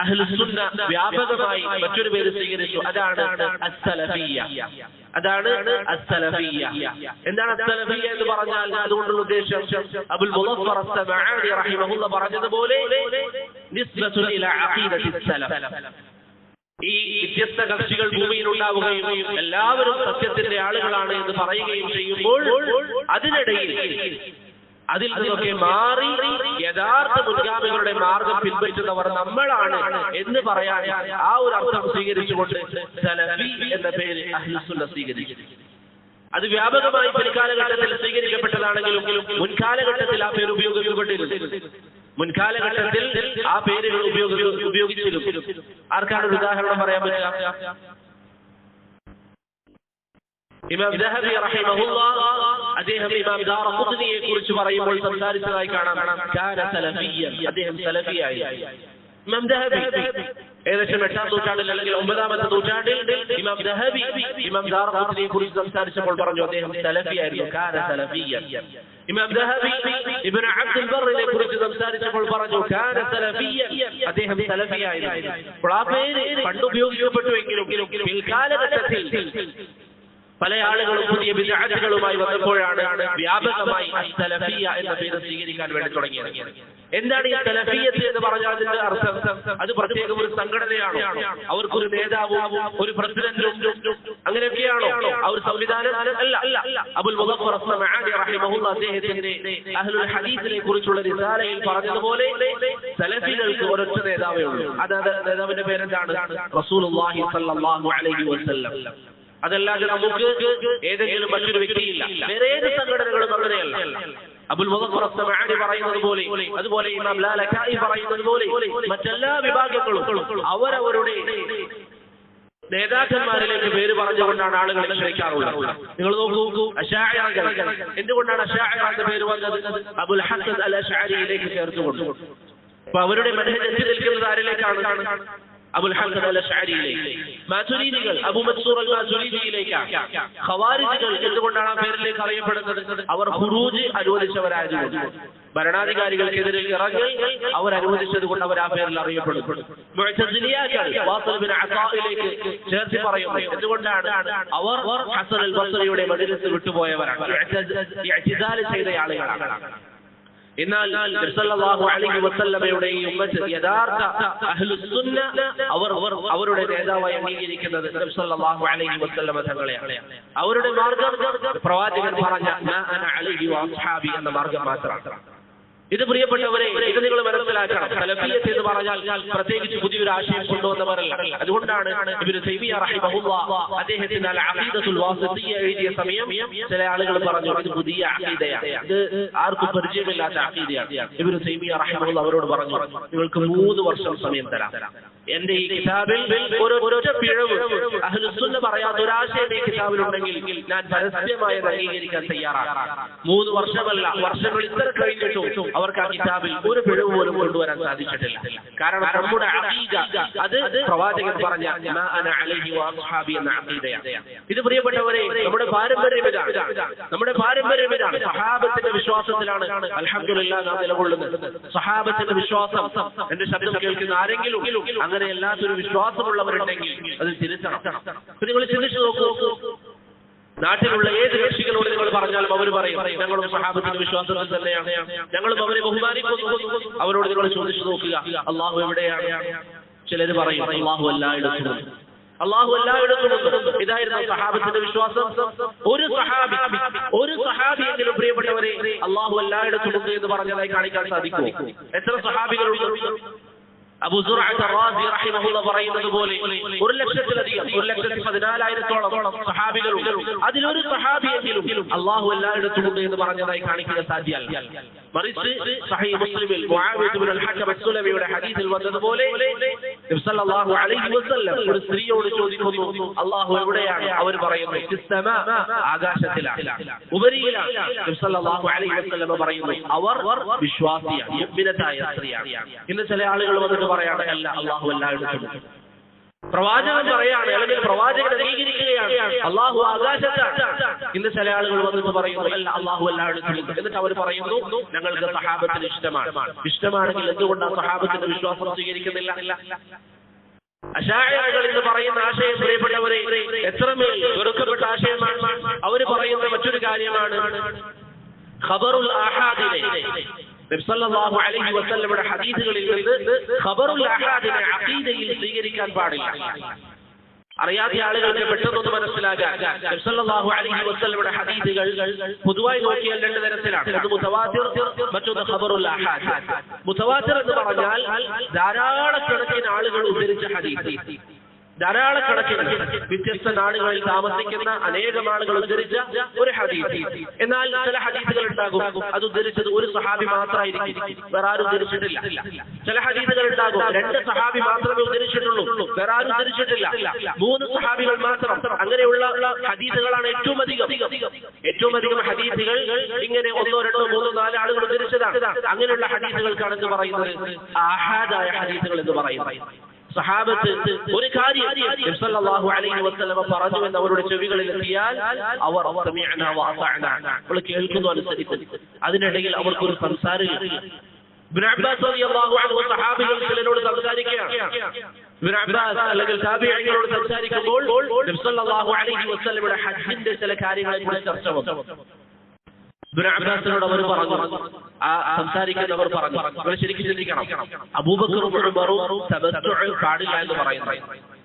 അഹ്ലുസുന്ന വ്യാപകമായി മറ്റൊരു പേര് സ്വീകരിച്ചു. അതാണ് അസ്സലഫിയ്യ. അതാണ് അസ്സലഫിയ്യ. എന്താണ് അസ്സലഫിയ്യ എന്ന് പറഞ്ഞാൽ അതുകൊണ്ടുള്ള ഉദ്ദേശം അബുൽ മുളഫർ അസ്സമഅനി റഹിമഹുല്ലാഹ് പറഞ്ഞതുപോലെ നിസ്ബത്തുൻ ഇലാ അഖീദത്തി സലഫ്. ഈ വ്യത്യസ്ത കക്ഷികൾ ഭൂമിയിൽ ഉണ്ടാവുകയും എല്ലാവരും സത്യത്തിന്റെ ആളുകളാണ് എന്ന് പറയുകയും ചെയ്യുമ്പോൾ അതിനിടയിൽ അതിൽ നിന്നൊക്കെ മാറി യഥാർത്ഥ മുൻഗാമികളുടെ മാർഗം പിൻപറ്റുന്നവർ നമ്മളാണ് എന്ന് പറയാൻ ആ ഒരു അർത്ഥം സ്വീകരിച്ചുകൊണ്ട് സലഫി എന്ന പേര് അഹ്ലുസുന്ന സ്വീകരിച്ചു. അത് വ്യാപകമായി പിൽക്കാലഘട്ടത്തിൽ സ്വീകരിക്കപ്പെട്ടതാണെങ്കിലും മുൻകാലഘട്ടത്തിൽ ആ പേര് ഉപയോഗിക്കപ്പെട്ടിരുന്നു. മുൻകാലഘട്ടത്തിൽ ആ പേരുകൾ ഉപയോഗിച്ചിരുന്നു. ആർക്കാണ് ഒരു ഉദാഹരണം പറയാൻ പറ്റുക? ഇമാം ദഹബി റഹിമഹുല്ലാഹ് അദ്ദേഹം ഇമാം ദാറഖുത്നിയെ കുറിച്ച് പറയുമ്പോൾ സംസാരിച്ചതായി കാണാം. കാന സലഫിയ്യൻ, അദ്ദേഹം സലഫിയായി. ഇമാം ദഹബി ഏകദേശം 8ാം നൂറ്റാണ്ടിൽ അല്ലെങ്കിൽ 9ാമത്തെ നൂറ്റാണ്ടിൽ ഇമാം ദഹബി ഇമാം ദാറഖുത്നിയെ കുറിച്ച് സംസാരിച്ചപ്പോൾ പറഞ്ഞു അദ്ദേഹം സലഫിയായിരുന്നു. കാന സലഫിയ്യൻ. ഇമാം ദഹബി ഇബ്നു അബ്ദുൽ ബർറിനെ കുറിച്ച് സംസാരിച്ചപ്പോൾ പറഞ്ഞു കാന സലഫിയ്യൻ, അദ്ദേഹം സലഫിയായിരുന്നു. അപ്പോൾ ആ പേര് പണ്ട് ഉപയോഗിക്കപ്പെട്ടുവെങ്കിലും പിൽക്കാലഘട്ടത്തിൽ പല ആളുകളും പുതിയ ബിദ്അത്തുകളുമായി വന്നപ്പോഴാണ് വ്യാപകമായി സലഫിയ്യ എന്ന പേര് സ്വീകരിക്കാൻ വേണ്ടി തുടങ്ങിയത്. എന്താണ് ഈ സലഫിയ്യത്ത് എന്ന് പറഞ്ഞാൽ അതിന്റെ അർത്ഥം? അത് പ്രത്യേകം ഒരു സംഘടനയാണോ? അവർക്കൊരു നേതാവും ഒരു പ്രസിഡന്റും അങ്ങനെയൊക്കെയാണോ ആ ഒരു സംവിധാനം? അല്ല. അബുൽ മുളഫർ അസ്സമഅനി റഹിമഹുല്ലാഹ് അദ്ദേഹത്തിന്റെ അഹ്ലുൽ ഹദീസിനെ കുറിച്ചുള്ള റിസാലയിൽ പറഞ്ഞതുപോലെ സലഫികൾക്ക് ഒരൊറ്റ നേതാവേ ഉള്ളൂ. നേതാവിന്റെ പേരെന്താണ്? റസൂലുള്ളാഹി സ്വല്ലല്ലാഹു അലൈഹി വസല്ലം. അതല്ലാതെ നമുക്ക് ഏതെങ്കിലും മറ്റൊരു വ്യക്തിയില്ല. വേറെ ഏത് സംഘടനകളും അങ്ങനെയല്ല. അബുൽ മുളഫർ അസ്സമഅനി പറയുന്നത് പോലെ, അതുപോലെ ഇമാം ലാലകായി പറയുന്നത് പോലെ മറ്റെല്ലാ വിഭാഗങ്ങളും അവരവരുടെ നേതാക്കന്മാരിലേക്ക് പേര് പറഞ്ഞുകൊണ്ടാണ് ആളുകളെ ക്ഷണിക്കാറുള്ളത്. നിങ്ങൾ നോക്കൂ, അശാഇറകൾ എന്തുകൊണ്ടാണ് അശാഇറ എന്ന പേര് വന്നത്? അബുൽ ഹസൻ അൽ അശ്അരിയിലേക്ക് ചേർത്തുകൊണ്ട്. അപ്പൊ അവരുടെ മനഹജ് എത്തി നിൽക്കുന്നത് ആരിലേക്കാണ്? അബുൽ ഹസൻ അൽ അശ്അരിയിലേക്ക്. മാതുരീദികൾ അബു മൻസൂർ അൽ മാതുരീദിയിലേക്കാണ്. ഖവാരിജികൾ എന്തുകൊണ്ടാണ് ആ പേരിലേക്ക് അറിയപ്പെടുന്നത്? അവർ ഖുറൂജ് അനുവദിച്ചവരായതുകൊണ്ട്, ഭരണാധികാരികൾക്കെതിരെ ഇറങ്ങൽ അവർ അനുവദിച്ചത് കൊണ്ട് അവർ ആ പേരിൽ അറിയപ്പെടുന്നു. മുഅ്തസിലിയകൾ വാസിൽ ബിൻ അതായിലേക്ക് ചേർത്ത് പറയുന്നു. എന്തുകൊണ്ടാണ്? അവർ ഹസൻ അൽ ബസ്രിയുടെ മജ്ലിസ് വിട്ടുപോയവരാണ്, ഇഅ്തിസാൽ ചെയ്ത ആളുകളാണ്. എന്നാൽ നബി സല്ലല്ലാഹു അലൈഹി വസല്ലമയുടെ ഈ ഉമ്മത്ത് യഥാർത്ഥ അഹ്ലുസുന്ന അവരുടെ നേതാവായി അംഗീകരിക്കുന്നത് നബി സല്ലല്ലാഹു അലൈഹി വസല്ലമ തങ്ങളെയാണ്. അവരുടെ മാർഗ്ഗം പ്രവാചകൻ പറഞ്ഞ മാ അന അലൈഹി വഅസ്ഹാബി എന്ന മാർഗ്ഗം മാത്രമാണ്. ഇത് പ്രിയപ്പെട്ടവരെ, ഇത് നിങ്ങൾ മനസ്സിലാക്കണം. സലഫിയ്യത്ത് എന്ന് പറഞ്ഞാൽ പ്രത്യേകിച്ച് പുതിയൊരു ആശയം കൊണ്ടുവന്നവരല്ല. അതുകൊണ്ടാണ് ഇബ്നു തൈമിയ്യ റഹിമഹുല്ലാഹ് അദ്ദേഹത്തിന്റെ അൽ അഖീദത്തുൽ വാസിത്തിയ്യ എഴുതിയ സമയം ചില ആളുകൾ പറഞ്ഞു ഇത് പുതിയ അഖീദയാണ്, ഇത് ആർക്കും പരിചയമില്ലാത്ത അഖീദയാണ്. ഇബ്നു തൈമിയ്യ റഹിമഹുല്ലാഹ് അവരോട് പറഞ്ഞു നിങ്ങൾക്ക് 3 വർഷം സമയം തരാം. എന്റെ ഈ കിതാബിൽ ഒരൊറ്റ പിഴവ് അഹ്ലുസുന്ന പറയാത്ത ഒരാശയം ഈ കിതാബിലുണ്ടെങ്കിൽ ഞാൻ പരസ്യമായി അംഗീകരിക്കാൻ തയ്യാറാണ്. 3 വർഷമല്ല, വർഷങ്ങൾ ഇത്ര കഴിഞ്ഞിട്ടും അവർക്ക് ആ കിതാബിൽ ഒരു പിഴവ് പോലും കൊണ്ടുവരാൻ സാധിച്ചിട്ടില്ല. കാരണം നമ്മുടെ അഖീദ അത് പ്രവാചകൻ പറഞ്ഞ മാ അന അലൈഹി വഅസ്ഹാബി എന്ന അഖീദയാണ്. ഇത് പ്രിയപ്പെട്ടവരെ നമ്മുടെ പാരമ്പര്യം ഇതാണ്. സഹാബത്തിന്റെ വിശ്വാസത്തിലാണ് അൽഹംദുലില്ലാഹ് നാം നിലകൊള്ളുന്നത്. സഹാബത്തിന്റെ വിശ്വാസം എന്റെ ശബ്ദം കേൾക്കുന്ന ആരെങ്കിലും അങ്ങനെ എല്ലാത്തൊരു വിശ്വാസമുള്ളവരുണ്ടെങ്കിൽ അത് തിരുത്തണം. നിങ്ങൾ ചിന്തിച്ചു നോക്കൂ, നാട്ടിലുള്ള ഏത് കക്ഷികളോട് നിങ്ങൾ പറഞ്ഞാലും അവർ പറയും ഞങ്ങളും സഹാബത്തിന്റെ വിശ്വാസത്തിൽ തന്നെയാണ്, ഞങ്ങളും അവരെ ബഹുമാനിക്കുന്നു. അവരോട് നിങ്ങൾ ചോദിച്ചു നോക്കുക അള്ളാഹു എവിടെയാണ്? ചിലർ പറയും അള്ളാഹു എല്ലായിടത്തും. ഇതായിരുന്നു സഹാബത്തിന്റെ വിശ്വാസം. ഒരു സഹാബിയെങ്കിലും പ്രിയപ്പെട്ടവരെ അള്ളാഹു എല്ലായിടത്തുമുണ്ട് എന്ന് പറഞ്ഞതായി കാണിക്കാൻ സാധിക്കുമോ? എത്ര സഹാബികളുണ്ട്? അബൂ സുറഅത്ത് റാസി റഹിമഹുല്ലാഹ് പറയുന്നത് പോലെ 1,14,000 സഹാബികളുണ്ട്. അതിലൊരു സഹാബിയെങ്കിലും അല്ലാഹു എല്ലായിടത്തുമുണ്ട് എന്ന് പറഞ്ഞതായി കാണിക്കാൻ സാധ്യമല്ല. മറിച്ച് സഹീഹ് മുസ്ലിമിൽ മുആവിയ ഇബ്നു അൽ ഹക്കം അസ്സുലമിയുടെ ഹദീസിൽ വന്നതുപോലെ നബി സല്ലല്ലാഹു അലൈഹി വസല്ലം ഒരു സ്ത്രീയോട് ചോദിക്കുന്നു അല്ലാഹു എവിടെയാണ്? അവർ പറയുന്നു ഫിസ്സമാ, ആകാശത്തിലാണ്, ഉപരിയിലാണ്. നബി സല്ലല്ലാഹു അലൈഹി വസല്ലം പറയുന്നു അവർ വിശ്വാസിയാണ്, മുഅ്മിനത്തായ സ്ത്രീയാണ്. ഇന്ന് ചില ആളുകൾ വന്നിട്ട് പറയാണ് അല്ല അല്ലാഹു എല്ലായിടത്തുമുണ്ട്. പ്രവാചകൻ പറയാണ്, അല്ലെങ്കിൽ പ്രവാചകൻ അംഗീകരിക്കുകയാണ് അള്ളാഹു ആകാശത്താണ്. ഇന്ന് ചില ആളുകൾ വന്നിട്ട് പറയുന്നു അല്ല അള്ളാഹു എല്ലായിടത്തും. എന്നിട്ട് അവർ പറയുന്നു ഞങ്ങൾക്ക് സഹാബത്തിന് ഇഷ്ടമാണ്. ഇഷ്ടമാണെങ്കിൽ എന്തുകൊണ്ടാണ് സഹാബത്തിന്റെ വിശ്വാസം സ്വീകരിക്കുന്നില്ല? അശാഇറകൾ എന്ന് പറയുന്ന ആശയം പ്രിയപ്പെട്ടവരെ എത്രമേൽ വെറുക്കപ്പെട്ട ആശയമാണ്. അവർ പറയുന്ന മറ്റൊരു കാര്യമാണ് ഖബറുൽ ആഹാദിനെ, നബി സല്ലല്ലാഹു അലൈഹി വസല്ലമയുടെ ഹദീസുകളിൽ നിന്ന് ഖബറുൽ ആഹാദിനെ അഖീദയിൽ സ്വീകരിക്കാൻ പാടില്ല. അറിയാത്ത ആളുകൾക്ക് പെട്ടെന്നൊന്ന് മനസ്സിലാകാൻ നബി സല്ലല്ലാഹു അലൈഹി വസല്ലമയുടെ ഹദീസുകൾ പൊതുവായി നോക്കിയാൽ രണ്ട് തരത്തിലാണ്. ഒന്ന് മുതവാത്തിർ, മറ്റൊന്ന് ഖബറുൽ ആഹാദ്. മുതവാത്തിർ എന്ന് പറഞ്ഞാൽ ധാരാളക്കണക്കിന് ആളുകൾ ഉദ്ധരിച്ച ഹദീസ്, ധാരാളക്കണക്കിന് വ്യത്യസ്ത നാടുകളിൽ താമസിക്കുന്ന അനേകം ആളുകൾ ഉദ്ധരിച്ച ഒരു ഹദീസ്. എന്നാൽ ചില ഹദീസുകൾ ഉണ്ടാകും അത് ഉദ്ധരിച്ചത് ഒരു സഹാബി മാത്രമായിരിക്കും, വേറെ ആരും ഉദ്ധരിച്ചിട്ടില്ല. ചില ഹദീസുകൾ ഉണ്ടാകും രണ്ട് സഹാബി മാത്രമേ ഉദ്ധരിച്ചിട്ടുള്ളൂ, വേറെ ആരും ഉദ്ധരിച്ചിട്ടില്ല, മൂന്ന് സഹാബികൾ മാത്രം. അങ്ങനെയുള്ള ഹദീസുകളാണ് ഏറ്റവും അധികം ഹദീസുകൾ ഇങ്ങനെ ഒന്നോ രണ്ടോ മൂന്നോ നാല് ആളുകൾ ഉദ്ധരിച്ചതാണ്. അങ്ങനെയുള്ള ഹദീസുകൾക്കാണ് എന്ന് പറയുന്നത് ആഹാദായ ഹദീസുകൾ എന്ന് പറയുന്നത്. സഹാബത്ത് ഒരു കാര്യം നബി സല്ലല്ലാഹു അലൈഹി വസല്ലം പറഞ്ഞു എന്ന് അവരുടെ ചെവികളിൽ എത്തിയാൽ അവർ സമിഅനാ വഅതഅനാ, അവർ കേൾക്കുന്നു, അനുസരിക്കുന്നു. അതിനിടയിൽ അവർക്കൊരു സംസാരമില്ല. ഇബ്നു അബ്ബാസ് റളിയല്ലാഹു അൻഹു സഹാബികൾ ചിലരോട് സംസാരിക്കുകയാണ്. ഇബ്നു അബ്ബാസ് അല്ലെങ്കിൽ താബിഈങ്ങളോട് സംസാരിക്കുമ്പോൾ നബി സല്ലല്ലാഹു അലൈഹി വസല്ലമയുടെ ഹജ്ജിന്റെ ചില കാര്യങ്ങളെ കുറിച്ച് ചർച്ച വന്നു. ഇബ്നു അബ്ബാസിനോട് അവർ പറഞ്ഞു, ആ സംസാരിക്കുന്നവർ പറഞ്ഞു, നിങ്ങൾ ശരിക്കും ചിന്തിക്കണം, അബൂബക്കറും ഉമറും തബത്തുഉ പാടില്ല എന്ന് പറയുന്നു.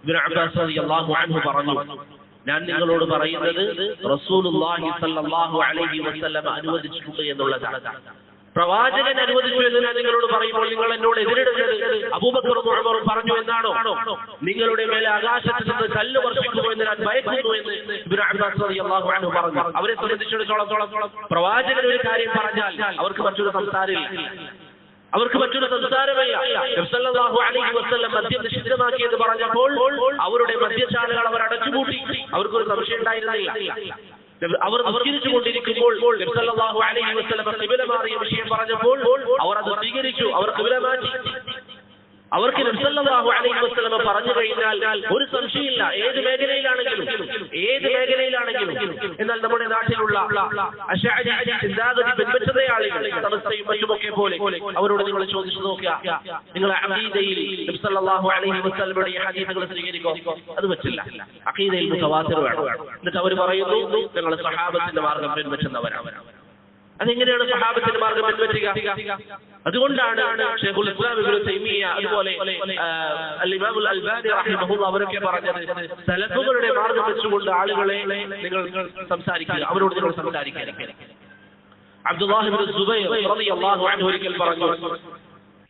ഇബ്നു അബ്ബാസ് റളിയല്ലാഹു അൻഹു പറഞ്ഞു, ഞാൻ നിങ്ങളോട് പറയുന്നത് റസൂലുള്ളാഹി സ്വല്ലല്ലാഹു അലൈഹി വസല്ലം അനുവദിച്ചിട്ടുണ്ട് എന്നുള്ളതാണ്. പ്രവാചകൻ അനുവദിച്ചു എന്ന് ഞാൻ നിങ്ങളോട് പറയുമ്പോൾ നിങ്ങൾ എന്നോട് എതിരിടുന്നത് അബൂബക്കറും ഉമറും പറഞ്ഞു എന്നാണോ? നിങ്ങളുടെ മേലെ ആകാശത്ത് നിന്ന് കല്ല് വർഷിക്കുമോ എന്ന് ഞാൻ ഭയക്കുന്നു എന്ന് ഇബ്നു അബ്ബാസ് റളിയല്ലാഹു അൻഹു പറഞ്ഞു. അവരെ സംബന്ധിച്ചിടത്തോളം പ്രവാചകൻ ഒരു കാര്യം പറഞ്ഞാൽ അവർക്ക് മറ്റൊരു സംസാരമില്ല, അവർക്ക് മറ്റൊരു സംസാരമില്ല. നബി സല്ലല്ലാഹു അലൈഹി വസല്ലം മദ്യം നിഷിദ്ധമാക്കി എന്ന് പറഞ്ഞപ്പോൾ അവരുടെ മദ്യശാലകൾ അവർ അടച്ചുപൂട്ടി. അവർക്കൊരു സംശയം ഉണ്ടായിരുന്നില്ല. അവർ നിസ്കരിച്ചുകൊണ്ടിരിക്കുമ്പോൾ നബി സല്ലല്ലാഹു അലൈഹി വസല്ലം ഖിബല മാറിയ വിഷയം പറഞ്ഞപ്പോൾ അവർ അത് സ്വീകരിച്ചു, അവർ ഖിബല മാറ്റി. അവർക്ക് നബി സല്ലല്ലാഹു അലൈഹി വസല്ലം പറഞ്ഞു കഴിഞ്ഞാൽ ഒരു സംശയമില്ല, ഏത് മേഖലയിലാണെങ്കിലും. എന്നാൽ നമ്മുടെ നാട്ടിലുള്ള അശഅരി ചിന്താഗതി പിൻപറ്റുന്ന ആളുകൾ സമസ്തയും മറ്റുമൊക്കെ പോലെ അവരോട് നിങ്ങൾ ചോദിച്ചു നോക്കുക, നിങ്ങൾ അഖീദയിൽ നബി സല്ലല്ലാഹു അലൈഹി വസല്ലമയുടെ ഈ ഹദീസുകൾ സ്വീകരിക്കോ? അത് പറ്റില്ല. അഖീദയിൽ മുതവാത്തിർ വേണം. എന്നിട്ട് അവർ പറയുന്നു ഞങ്ങൾ സഹാബത്തിന്റെ മാർഗം പിൻപറ്റുന്നവരാണ്. അതെങ്ങനെയാണ് സഹാബത്തിന്റെ മാർഗം പിൻപറ്റുക? അതുകൊണ്ടാണ് ശൈഖുൽ ഇസ്ലാം ഇബ്നു തൈമിയ്യ അതുപോലെ അൽ-ഇമാം അൽ-അൽബാനി റഹിമഹുല്ലാഹ് അവരൊക്കെ പറഞ്ഞത് സലഫുകളുടെ മാർഗം വെച്ചുകൊണ്ട് ആളുകളെ നിങ്ങൾ സംസാരിക്കുക, അവരോട് നിങ്ങൾ സംസാരിക്കുക. അബ്ദുല്ലാഹ് ഇബ്നു സുബൈർ റളിയല്ലാഹു അൻഹു ഒരിക്കൽ പറഞ്ഞു,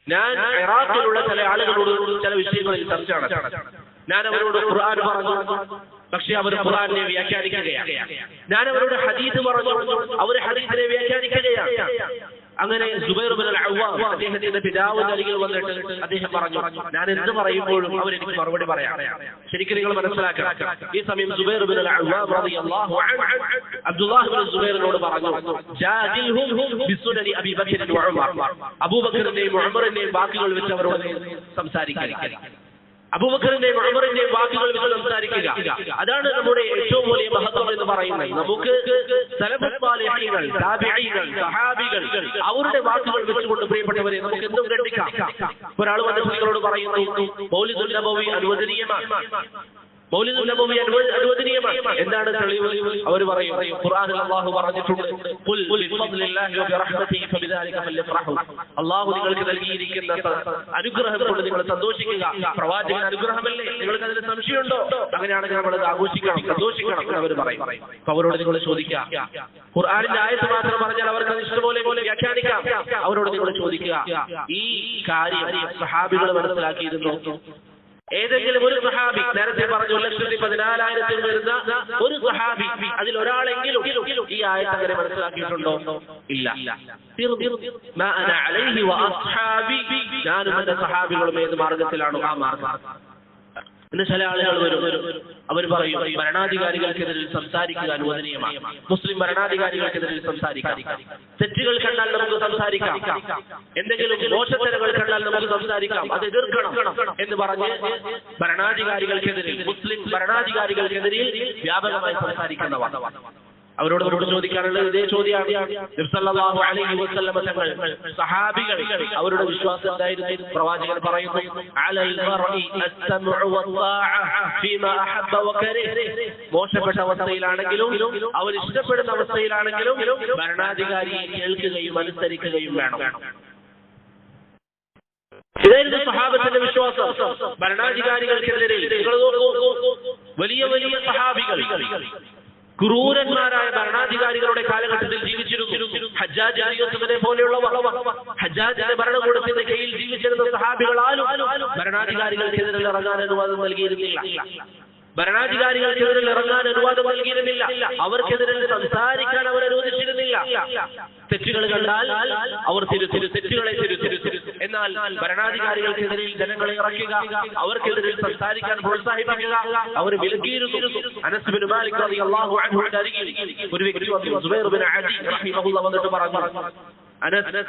ഞാൻ ഇറാഖിലുള്ള ചില ആളുകളോട് ചില വിഷയങ്ങളിൽ ചർച്ച നടത്തി. ഞാൻ അവരോട് ഖുർആൻ പറഞ്ഞു, പക്ഷെ അവർ ഖുർആനെ വ്യാഖ്യാനിക്കുകയാണ്. ഞാൻ അവരോട് ഹദീസ് പറഞ്ഞു, അവർ ഹദീസിനെ വ്യാഖ്യാനിക്കുകയാണ്. അങ്ങനെ സുബൈർ ഇബ്നുൽ അവ്വാം അദ്ദേഹത്തിന്റെ പിതാവിന്റെ അരികിൽ വന്നിട്ട് അദ്ദേഹം പറഞ്ഞു, ഞാൻ എന്ത് പറയുമ്പോഴും അവരെനിക്ക് മറുപടി പറയാം. ശരിക്കും നിങ്ങൾ മനസ്സിലാക്കണം. ഈ സമയം സുബൈർ ഇബ്നുൽ അവ്വാം റളിയല്ലാഹു അൻഹു അബ്ദുല്ലാഹ് ഇബ്നു സുബൈറിനോട് പറഞ്ഞു, ജാദിൽഹും ബിസുനനി അബീ ബക്കർ വ ഉമർ, അബൂബക്കറിന്റെയും ഉമറിന്റെയും വാക്കുകൾ വെച്ച് അവരോട് സംസാരിക്കുക. അബൂബക്കറിന്റെയും ഉമറിന്റെയും വാക്കുകൾ വെച്ച് സംസാരിക്കുക. അതാണ് നമ്മുടെ ഏറ്റവും വലിയ മഹത്വം എന്ന് പറയുന്നത്. നമുക്ക് സലഫുൽ സാലിഹീങ്ങൾ, താബിഈങ്ങൾ, സഹാബികൾ അവരുടെ വാക്കുകൾ വെച്ചുകൊണ്ട് പ്രിയപ്പെട്ടവരെ നമുക്ക് എന്തും ഗ്രഹിക്കാം. ഒരാൾ വന്ന് നിങ്ങളോട് പറയുന്നു മൗലിദുൻ നബവി അനുവദനീയമാണ്, മൗലിദുൻ നബവി അനുവദനീയമാണ്. എന്താണ് തെളിവ്? അവർ പറയും ഖുർആനിൽ അല്ലാഹു പറഞ്ഞിട്ടുണ്ട്, ഖുൽ ബിഫദ്ലില്ലാഹി വബിറഹ്മതിഹി ഫബിദാലിക ഫൽയഫ്റഹു, അല്ലാഹു നിങ്ങൾക്ക് നൽകിയിരിക്കുന്ന അനുഗ്രഹം കൊണ്ട് നിങ്ങൾ സന്തോഷിക്കുക. പ്രവാചകൻ അനുഗ്രഹമല്ലേ, നിങ്ങൾക്ക് അതിൽ സംശയമുണ്ടോ? അങ്ങനെയാണെങ്കിൽ നമ്മൾ അത് ആഘോഷിക്കണം, സന്തോഷിക്കണം എന്ന് അവർ പറയും. അവരോട് നിങ്ങൾ ചോദിക്കുക, ഖുർആനിന്റെ ആയത്ത് മാത്രം പറഞ്ഞാൽ അവർക്ക് ഇഷ്ടപോലെ വ്യാഖ്യാനിക്കാം. അവരോട് നിങ്ങൾ ചോദിക്കുക, ഈ കാര്യം സഹാബികൾ മനസ്സിലാക്കിയിരുന്നു? ഏതെങ്കിലും ഒരു സഹാബി, നേരത്തെ പറഞ്ഞു 1,14,000 വരുന്ന ഒരു സഹാബി, അതിൽ ഒരാളെങ്കിലും ഈ ആയത്ത് അങ്ങനെ മനസ്സിലാക്കിയിട്ടുണ്ടോ? ഇല്ല. ഞാനും എന്റെ സഹാബികളും ഏത് മാർഗത്തിലാണോ ആ മാർഗം. ഇന്ന് ചില ആളുകൾ വരും, അവർ പറയും ഭരണാധികാരികൾക്കെതിരെ സംസാരിക്കുക അനുവദനീയമാണ്, മുസ്ലിം ഭരണാധികാരികൾക്കെതിരെ സംസാരിക്കാം, തെറ്റുകൾ കണ്ടാൽ നമുക്ക് സംസാരിക്കാം, എന്തെങ്കിലും മോശത്തരങ്ങൾ കണ്ടാൽ കണ്ടാൽ നമുക്ക് സംസാരിക്കാം, അത് എതിർക്കണം എന്ന് പറഞ്ഞ് ഭരണാധികാരികൾക്കെതിരെ, മുസ്ലിം ഭരണാധികാരികൾക്കെതിരെ വ്യാപകമായി സംസാരിക്കുന്നവർ. അവരോട് ചോദിക്കാനുള്ളത് ഇതേ ചോദ്യമാണ്. നബി സല്ലല്ലാഹു അലൈഹി വസല്ലം തങ്ങൾ സഹാബികൾ അവരുടെ വിശ്വാസം എന്തായിരുന്നു? പ്രവാചകൻ പറയുന്നു, അലൽ മർഇ അസ്സമഉ വത്താഅ ഫീമാ അഹബ്ബ വകരിഹ. മോശപ്പെട്ട അവസ്ഥയിലാണെങ്കിലും അവർ ഇഷ്ടപ്പെടുന്ന അവസ്ഥയിലാണെങ്കിലും ഭരണാധികാരിയെ കേൾക്കുകയും അനുസരിക്കുകയും വേണം. ഇതായിരുന്നു സഹാബത്തിന്റെ വിശ്വാസം. ഭരണാധികാരികൾക്കെതിരെ വലിയ വലിയ സഹാബികൾ ക്രൂരന്മാരായ ഭരണാധികാരികളുടെ കാലഘട്ടത്തിൽ ജീവിച്ചിരുന്നു. ഹജ്ജാജ് യൂസുഫിനെ പോലെയുള്ളവർ, ഹജ്ജാജിന്റെ ഭരണകൂടത്തിന്റെ കീഴിൽ ജീവിച്ചിരുന്ന സഹാബികളാലും ഭരണാധികാരികൾക്കെതിരെ ഇറങ്ങാൻ അനുവാദം നൽകിയിരുന്നില്ല. ഭരണാധികാരികൾക്കെതിരെ ഇറങ്ങാൻ അനുവാദം നൽകിയിരുന്നില്ല. അവർക്കെതിരെ സംസാരിക്കാൻ അവർ അനുവദിച്ചിരുന്നില്ല. തെറ്റുകൾ കണ്ടാൽ അവർ തെറ്റുകളെ തിരുത്തും. എന്നാൽ ഭരണാധികാരികൾക്കെതിരെ ജനങ്ങളെ ഇറക്കുക, അവർക്കെതിരെ സംസാരിക്കാൻ പ്രോത്സാഹിപ്പിക്കുക അവർ വിലക്കിയിരുന്നു. അനസ് ബിൻ മാലിക് റളിയല്ലാഹു അൻഹുവിന്റെ അരികിൽ ഒരു വ്യക്തി വന്നു. സുബൈർ ബിൻ അദി റഹിമഹുല്ലാഹ് വന്നിട്ട് പറഞ്ഞു, അനസ്,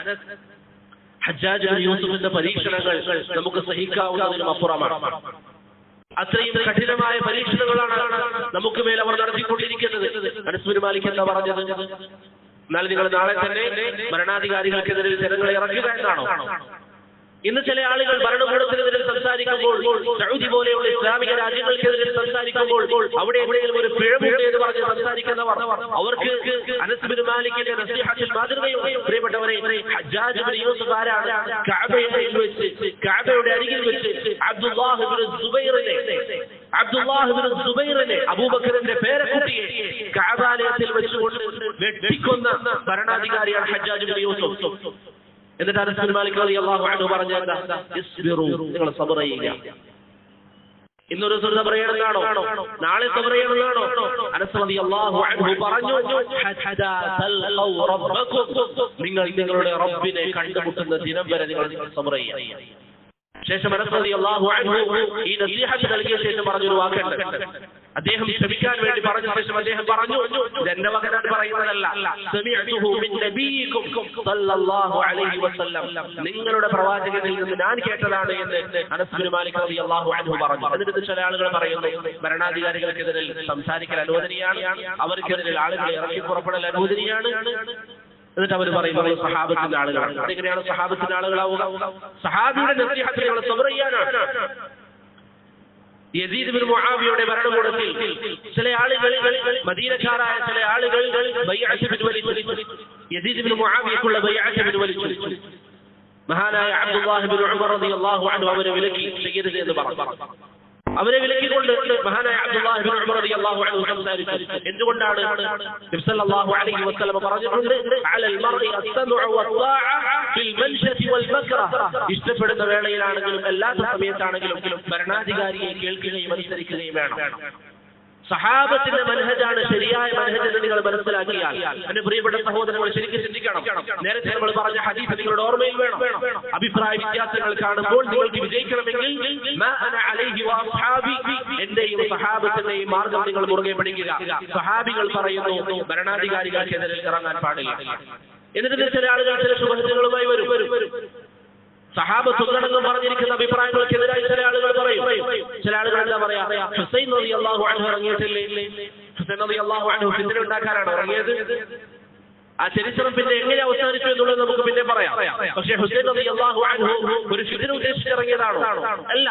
ഹജ്ജാജ് ബിൻ യൂസുഫിന്റെ പരീക്ഷണങ്ങൾ നമുക്ക് സഹിക്കാവുന്നതിനും അപ്പുറമാണ്. അത്രയും കഠിനമായ പരീക്ഷണങ്ങളാണ് നമുക്ക് മേൽ അവർ നടത്തിക്കൊണ്ടിരിക്കുന്നത്. അനസ് ബിൻ മാലിക് എന്താ പറഞ്ഞത്? എന്നാൽ നിങ്ങൾ നാളെ തന്നെ ഭരണാധികാരികൾക്കെതിരെ ജനങ്ങളെ ഇറക്കുക എന്നാണോ? ഇന്ന് ചില ആളുകൾ ഭരണകൂടത്തിനെതിരെ സംസാരിക്കുമ്പോൾ, സൗദി പോലെയുള്ള ഇസ്ലാമിക രാജ്യങ്ങൾക്കെതിരെ സംസാരിക്കുമ്പോൾ അവിടെ എവിടെയെങ്കിലും ഒരു പിഴവുണ്ട് എന്ന് പറഞ്ഞ് സംസാരിക്കുന്നവർ, അവർക്ക് അനസ് ബിൻ മാലിക്കിന്റെ നസീഹത്തിൽ മാതൃകയുണ്ട്. പ്രിയപ്പെട്ടവരെ, ഹജ്ജാജ് ബിൻ യൂസുഫ് ആരാണ്? കഅബയുടെ അരികിൽ വെച്ച് അബ്ദുല്ലാഹ് ബിൻ സുബൈറിനെ, അബൂബക്കറിന്റെ പേരക്കുട്ടിയെ കഅബാലയത്തിൽ വെച്ചുകൊണ്ട് വെട്ടിക്കൊന്ന ഭരണാധികാരിയാണ് ഹജ്ജാജ് ബിൻ യൂസുഫ്. എന്നിട്ട് അനസ് ബിൻ മാലിക് റളിയല്ലാഹു അൻഹു പറഞ്ഞു, ഇസ്ബിറു, നിങ്ങൾ സബർ ചെയ്യുക. ഇന്നൊരു സബർ ചെയ്യണമെന്നാണോ? നാളെ സബർ ചെയ്യണമെന്നാണോ? അനസ് റളിയല്ലാഹു അൻഹു പറഞ്ഞു, ഹത്താ തൽഖൗ റബ്ബകും, നിങ്ങൾ നിങ്ങളുടെ റബ്ബിനെ കണ്ടുമുട്ടുന്ന ദിനം വരെ നിങ്ങൾ സബർ ചെയ്യുക. ശേഷം അനസ് റളിയല്ലാഹു അൻഹു ഈ നസീഹത്ത് നൽകിയ ശേഷം പറഞ്ഞൊരു വാക്കുണ്ട്. അദ്ദേഹം ക്ഷമിക്കാൻ വേണ്ടി പറഞ്ഞ ശേഷം അദ്ദേഹം പറഞ്ഞു, എന്റെ മകനാണ് പറയുന്നതല്ല, സമിഅ്തുഹു മിൻ നബിയിക്കും സല്ലല്ലാഹു അലൈഹി വസല്ലം, നിങ്ങളുടെ പ്രവാചകനിൽ നിന്ന് ഞാൻ കേട്ടതാണ് എന്ന് അനസ് ബിൻ മാലിക് റളിയല്ലാഹു അൻഹു പറഞ്ഞു. എന്നിട്ട് ചില ആളുകൾ പറയുന്നു, ഭരണാധികാരികൾക്കെതിരെ സംസാരിക്കൽ അനുവദനീയാണ്, അവർക്കെതിരെ ആളുകളെ ഇറക്കി പുറപ്പെടൽ അനുവദനീയാണ്. എന്നിട്ട് അവർ പറയുന്നത് സഹാബത്തിന്റെ ആളുകളാണ്. അതെങ്ങനെയാണ് സഹാബത്തിന്റെ ആളുകളാവുക? സഹാബിയുടെ നസീഹത്തിൽ നമ്മൾ സബർ ചെയ്യാനാണ്. യസീദ് ബിൻ മുആവിയയുടെ ഭരണകൂടത്തിൽ ചില ആളുകൾ, മദീനക്കാരായ ചില ആളുകൾ ബൈഅത്ത് പിൻവലിച്ചു. യസീദ് ബിൻ മുആവിയക്കുള്ള ബൈഅത്ത് പിൻവലിച്ചു. മഹാനായ അബ്ദുല്ലാഹ് ബിൻ ഉമർ റളിയല്ലാഹു അൻഹു അവരെ വിലക്കി ചെയ്യരുത് എന്ന് പറഞ്ഞു. അവരെ വിലക്കിക്കൊണ്ട് മഹാനായ അബ്ദുല്ലാഹ് ബിൻ ഉമർ റളിയല്ലാഹു അൻഹു സംസാരിച്ചു. എന്തുകൊണ്ടാണ്? നബി സല്ലല്ലാഹു അലൈഹി വസല്ലം പറഞ്ഞിട്ടുണ്ട്, അലൽ മർഇ അസ്സമഉ വത്താഅ ഫിൽ മൻശതി വൽ മക്റഹ, ഇഷ്ടപ്പെടുന്ന വേളയിലാണെങ്കിലും അല്ലാത്ത സമയത്താണെങ്കിലും ഭരണാധികാരിയെ കേൾക്കുകയും അനുസരിക്കുകയും വേണം. സഹാബത്തിന്റെ മനഹജാണ് ശരിയായ മനഹജ് എന്ന് നിങ്ങൾ മനസ്സിലാക്കിയാൽ, എന്റെ പ്രിയപ്പെട്ട സഹോദരങ്ങൾ ശരിക്കും ചിന്തിക്കണം. നേരത്തെ നമ്മൾ പറഞ്ഞ ഹദീസ് നിങ്ങളുടെ ഓർമ്മയിൽ വേണം. അഭിപ്രായ വ്യത്യാസങ്ങൾ കാണുമ്പോൾ നിങ്ങൾക്ക് വിജയിക്കണമെങ്കിൽ എന്റെയും സഹാബത്തിന്റെയും മാർഗം നിങ്ങൾ മുറുകെ പിടിക്കുക. സഹാബികൾ പറയുന്നു ഭരണാധികാരികൾക്കെതിരെ ഇറങ്ങാൻ പാടില്ല. എന്നിട്ട് ചില ആളുകൾ ചില ശുഭഹത്തുകളുമായി വരും. സഹാബത്ത് ഒന്നടങ്കം പറഞ്ഞിരിക്കുന്ന അഭിപ്രായങ്ങൾക്കെതിരായി ചില ആളുകൾ പറയും. ചില ആളുകൾ എന്താ പറയാ, ഹുസൈൻ റളിയല്ലാഹു അൻഹു ഇറങ്ങിയിട്ടില്ലേ? ഹുസൈൻ റളിയല്ലാഹു അൻഹു ഫിത്ന ഉണ്ടാക്കാനാണ് ഇറങ്ങിയത്. ആ ചരിത്രം പിന്നെ എങ്ങനെ അവസാനിച്ചു എന്നുള്ളത് നമുക്ക് പിന്നെ പറയാം. പക്ഷേ ഹുസൈൻ റളിയല്ലാഹു അൻഹു ഒരു ഫിത്ന ഉദ്ദേശിച്ചിറങ്ങിയതാണോ? അല്ല.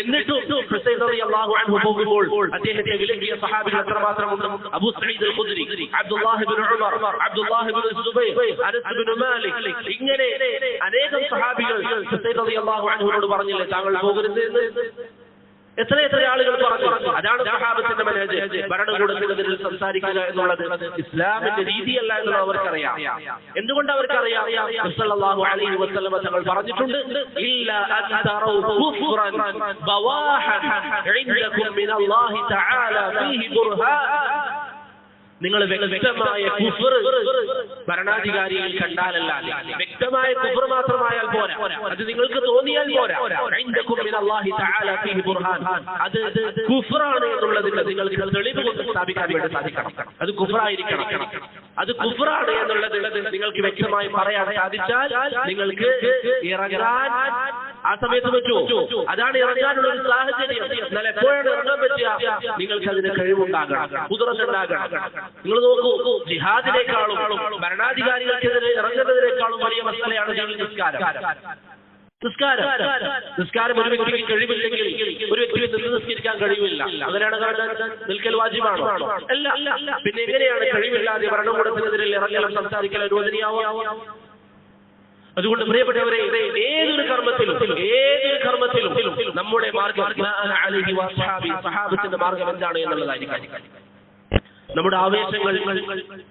എന്നിട്ടും ഹുസൈൻ റളിയല്ലാഹു അൻഹു പോകുമ്പോൾ അദ്ദേഹത്തെ വിലക്കിയ സഹാബികൾ എത്രമാത്രമുണ്ട്? Abu Saeed al Khudri, Abdullah bin Umar, Abdullah bin Zubair, Anas bin Malik, ഇങ്ങനെ അനേകം സഹാബികൾ ഹുസൈൻ റളിയല്ലാഹു അൻഹുവിനോട് പറഞ്ഞില്ലേ താങ്കൾ പോകരുത് എന്ന്? എത്ര ആളുകൾ പറഞ്ഞു. അതാണ് സഹാബത്തിന്റെ മനഹജ്. ഭരണകൂടത്തിനെതിരെ സംസാരിക്കുക എന്നുള്ളത് ഇസ്ലാമിന്റെ രീതിയല്ല എന്നുള്ളത് അവർക്കറിയാം. എന്തുകൊണ്ട് അവർക്കറിയാം? സല്ലല്ലാഹു അലൈഹി വസല്ലം തങ്ങൾ പറഞ്ഞിട്ടുണ്ട്, ഇല്ലാ അൻ തറൗ കുഫ്റൻ ബവാഹൻ ഇൻദകും മിനല്ലാഹി തആല ഫീഹി ബുർഹാൻ. നിങ്ങൾ വ്യക്തമായ കുഫ്ർ ഭരണാധികാരികൾ കണ്ടാലല്ലാതെ, വ്യക്തമായ കുഫ്ർ മാത്രമായാൽ പോരാ, അത് നിങ്ങൾക്ക് തോന്നിയാൽ പോരാ. ഇൻദകും മിനല്ലാഹി തആല ഫീഹി ബുർഹാൻ, അത് കുഫ്റാണ് എന്നുള്ളതിന് നിങ്ങൾക്ക് തെളിവ് കൊണ്ട് സ്ഥാപിക്കാൻ വേണ്ടി സാധിക്കണം. അത് കുഫ്റായിരിക്കണം. അത് കുഫ്റാണ് എന്നുള്ളത് നിങ്ങൾക്ക് വ്യക്തമായി പറയാൻ സാധിച്ചാൽ നിങ്ങൾക്ക് ഇറങ്ങാൻ ആ സമയത്ത് പറ്റുമോ? അതാണ് ഇറങ്ങാനുള്ള ഒരു സാഹചര്യം. എന്നാൽ എപ്പോഴാണ് ഇറങ്ങാൻ പറ്റുക? നിങ്ങൾക്ക് അതിന് കഴിവുണ്ടാകണം, കുതിർന്നുണ്ടാകണം. നിങ്ങൾ നോക്കൂ, ജിഹാദിനേക്കാളും ഭരണാധികാരികൾക്കെതിരെ ഇറങ്ങുന്നതിനേക്കാളും വലിയ മസലയാണ് നിസ്കാരം. നിസ്കാരം ഒരു വ്യക്തിക്ക് കഴിവില്ലെങ്കിൽ ഒരു വ്യക്തിയെ നിസ്കരിക്കാൻ കഴിവില്ല. അങ്ങനെയാണ് നിൽക്കൽ വാജിബാണോ? അല്ല. പിന്നെ എങ്ങനെയാണ് കഴിവില്ലാതെ ഭരണകൂടത്തിനെതിരെ ഇറങ്ങലും സംസാരിക്കൽ അനുവദനീയമാവുക? അതുകൊണ്ട് പ്രിയപ്പെട്ടവരെ, ഏതൊരു കർമ്മത്തിലും നമ്മുടെ മാർഗം സഹാബത്തിന്റെ മാർഗം എന്താണ് എന്നുള്ളതായിരിക്കും. നമ്മുടെ ആവേശങ്ങൾ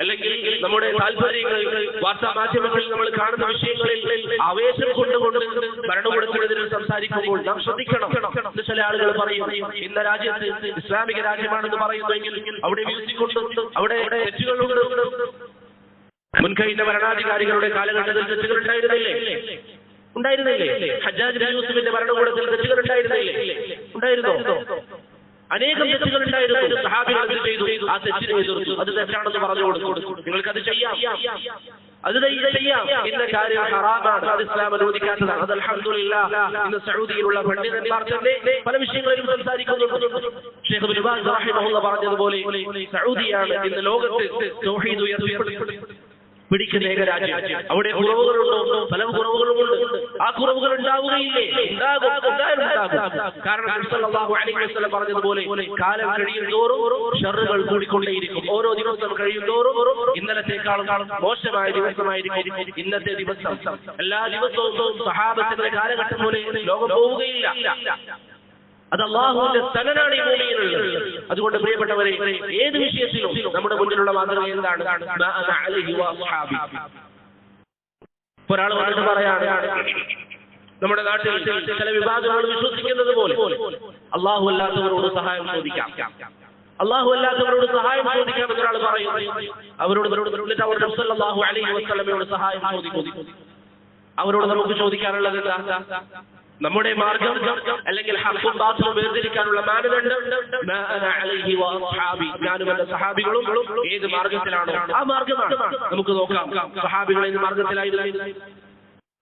അല്ലെങ്കിൽ നമ്മുടെ താല്പര്യങ്ങൾ, വാർത്താ മാധ്യമങ്ങളിൽ നമ്മൾ കാണുന്ന വിഷയങ്ങളിൽ ആവേശം കൊണ്ടുകൊണ്ട് ഭരണകൂടത്തിനെതിരെ സംസാരിക്കുമ്പോൾ നാം ശ്രദ്ധിക്കണം. ചില ആളുകൾ പറയും, ഇന്ന രാജ്യത്ത് ഇസ്ലാമിക രാജ്യമാണെന്ന് പറയുന്നുവെങ്കിൽ അവിടെ വീഴ്ചയുണ്ട്, അവിടെ തെറ്റുകളുണ്ട്. മുൻകഴിഞ്ഞ ഭരണാധികാരികളുടെ കാലഘട്ടത്തിൽ തെറ്റുകൾ ഉണ്ടായിരുന്നില്ലേ? ഹജ്ജാജ് ബിൻ യൂസുഫിന്റെ ഭരണകൂടത്തിൽ തെറ്റുകൾ ഉണ്ടായിരുന്നോ? അനേകം തെറ്റുകൾ ഉണ്ടായിരുന്നു. സഹാബികൾ അത് ചെയ്തു, ആ തെറ്റിനെ എതിർത്തു. അത് തെറ്റാണെന്ന് പറഞ്ഞു കൊടുത്തു. നിങ്ങൾക്കത് ചെയ്യാം, അത് ചെയ്യാം. ഇന്ന കാര്യം ഹറാമാണ്, അത് ഇസ്ലാം അനുവദിക്കാത്തതാണ്. അത് അൽഹംദുലില്ലാഹ് ഇന്ന് സൗദിയിലുള്ള പണ്ഡിതന്മാർ തന്നെ പല വിഷയങ്ങളിലും സംസാരിക്കുന്നുണ്ട്. ഷെയ്ഖ് ഇബ്നു ബാസ് റഹിമഹുല്ലാഹ് പറഞ്ഞതുപോലെ സൗദിയാണ് ഇന്ന് ലോകത്ത് തൗഹീദ് പിടിക്കുന്ന ഏക രാജ്യം. അവിടെ കുറവുകളുണ്ടോ? പല കുറവുകളുമുണ്ട്. ആ കുറവുകൾ ഉണ്ടാവുകയില്ലേ? ഉണ്ടാകും. കാരണം നബി സല്ലല്ലാഹു അലൈഹി വസല്ലം പറഞ്ഞതുപോലെ കാലം കഴിയുന്തോറും ഷർറുകൾ കൂടിക്കൊണ്ടേയിരിക്കും. ഓരോ ദിവസം കഴിയുന്തോറും ഇന്നലത്തേക്കാളും മോശമായ ദിവസമായിരിക്കും ഇന്നത്തെ ദിവസം. എല്ലാ ദിവസവും സഹാബത്തിന്റെ കാലഘട്ടം പോലെ ലോകം പോവുകയില്ല. അത് അല്ലാഹുവിന്റെ സ്ഥലനാണ് ഈ ഭൂമിയിലുള്ളത്. അതുകൊണ്ട് പ്രിയപ്പെട്ടവരെ, ഏത് വിഷയത്തിലും നമ്മുടെ മുന്നിലുള്ള മാതൃക എന്താണ്? ഒരാൾ വന്നിട്ട് പറയാണ്, നമ്മുടെ നാട്ടിൽ ചില വിഭാഗങ്ങൾ വിശ്വസിക്കുന്നത് പോലെ അല്ലാഹു അല്ലാത്തവരോട് സഹായം ചോദിക്കാം എന്നൊരാൾ പറയുന്നു. അവരോട് നബി സല്ലല്ലാഹു അലൈഹി വസല്ലമയോട് സഹായം ചോദിക്കും. അവരോട് നമുക്ക് ചോദിക്കാനുള്ളത് എന്താ? നമ്മുടെ മാർഗം അല്ലെങ്കിൽ ഹഖും ബാത്തിലും വേർതിരിക്കാനുള്ള മാനദണ്ഡം ഞാനും എന്റെ സഹാബികളും ഏത് മാർഗത്തിലാണോ ആ മാർഗമാണ്. നമുക്ക് നോക്കാം, സഹാബികൾ ഏത് മാർഗത്തിലായിരുന്നു?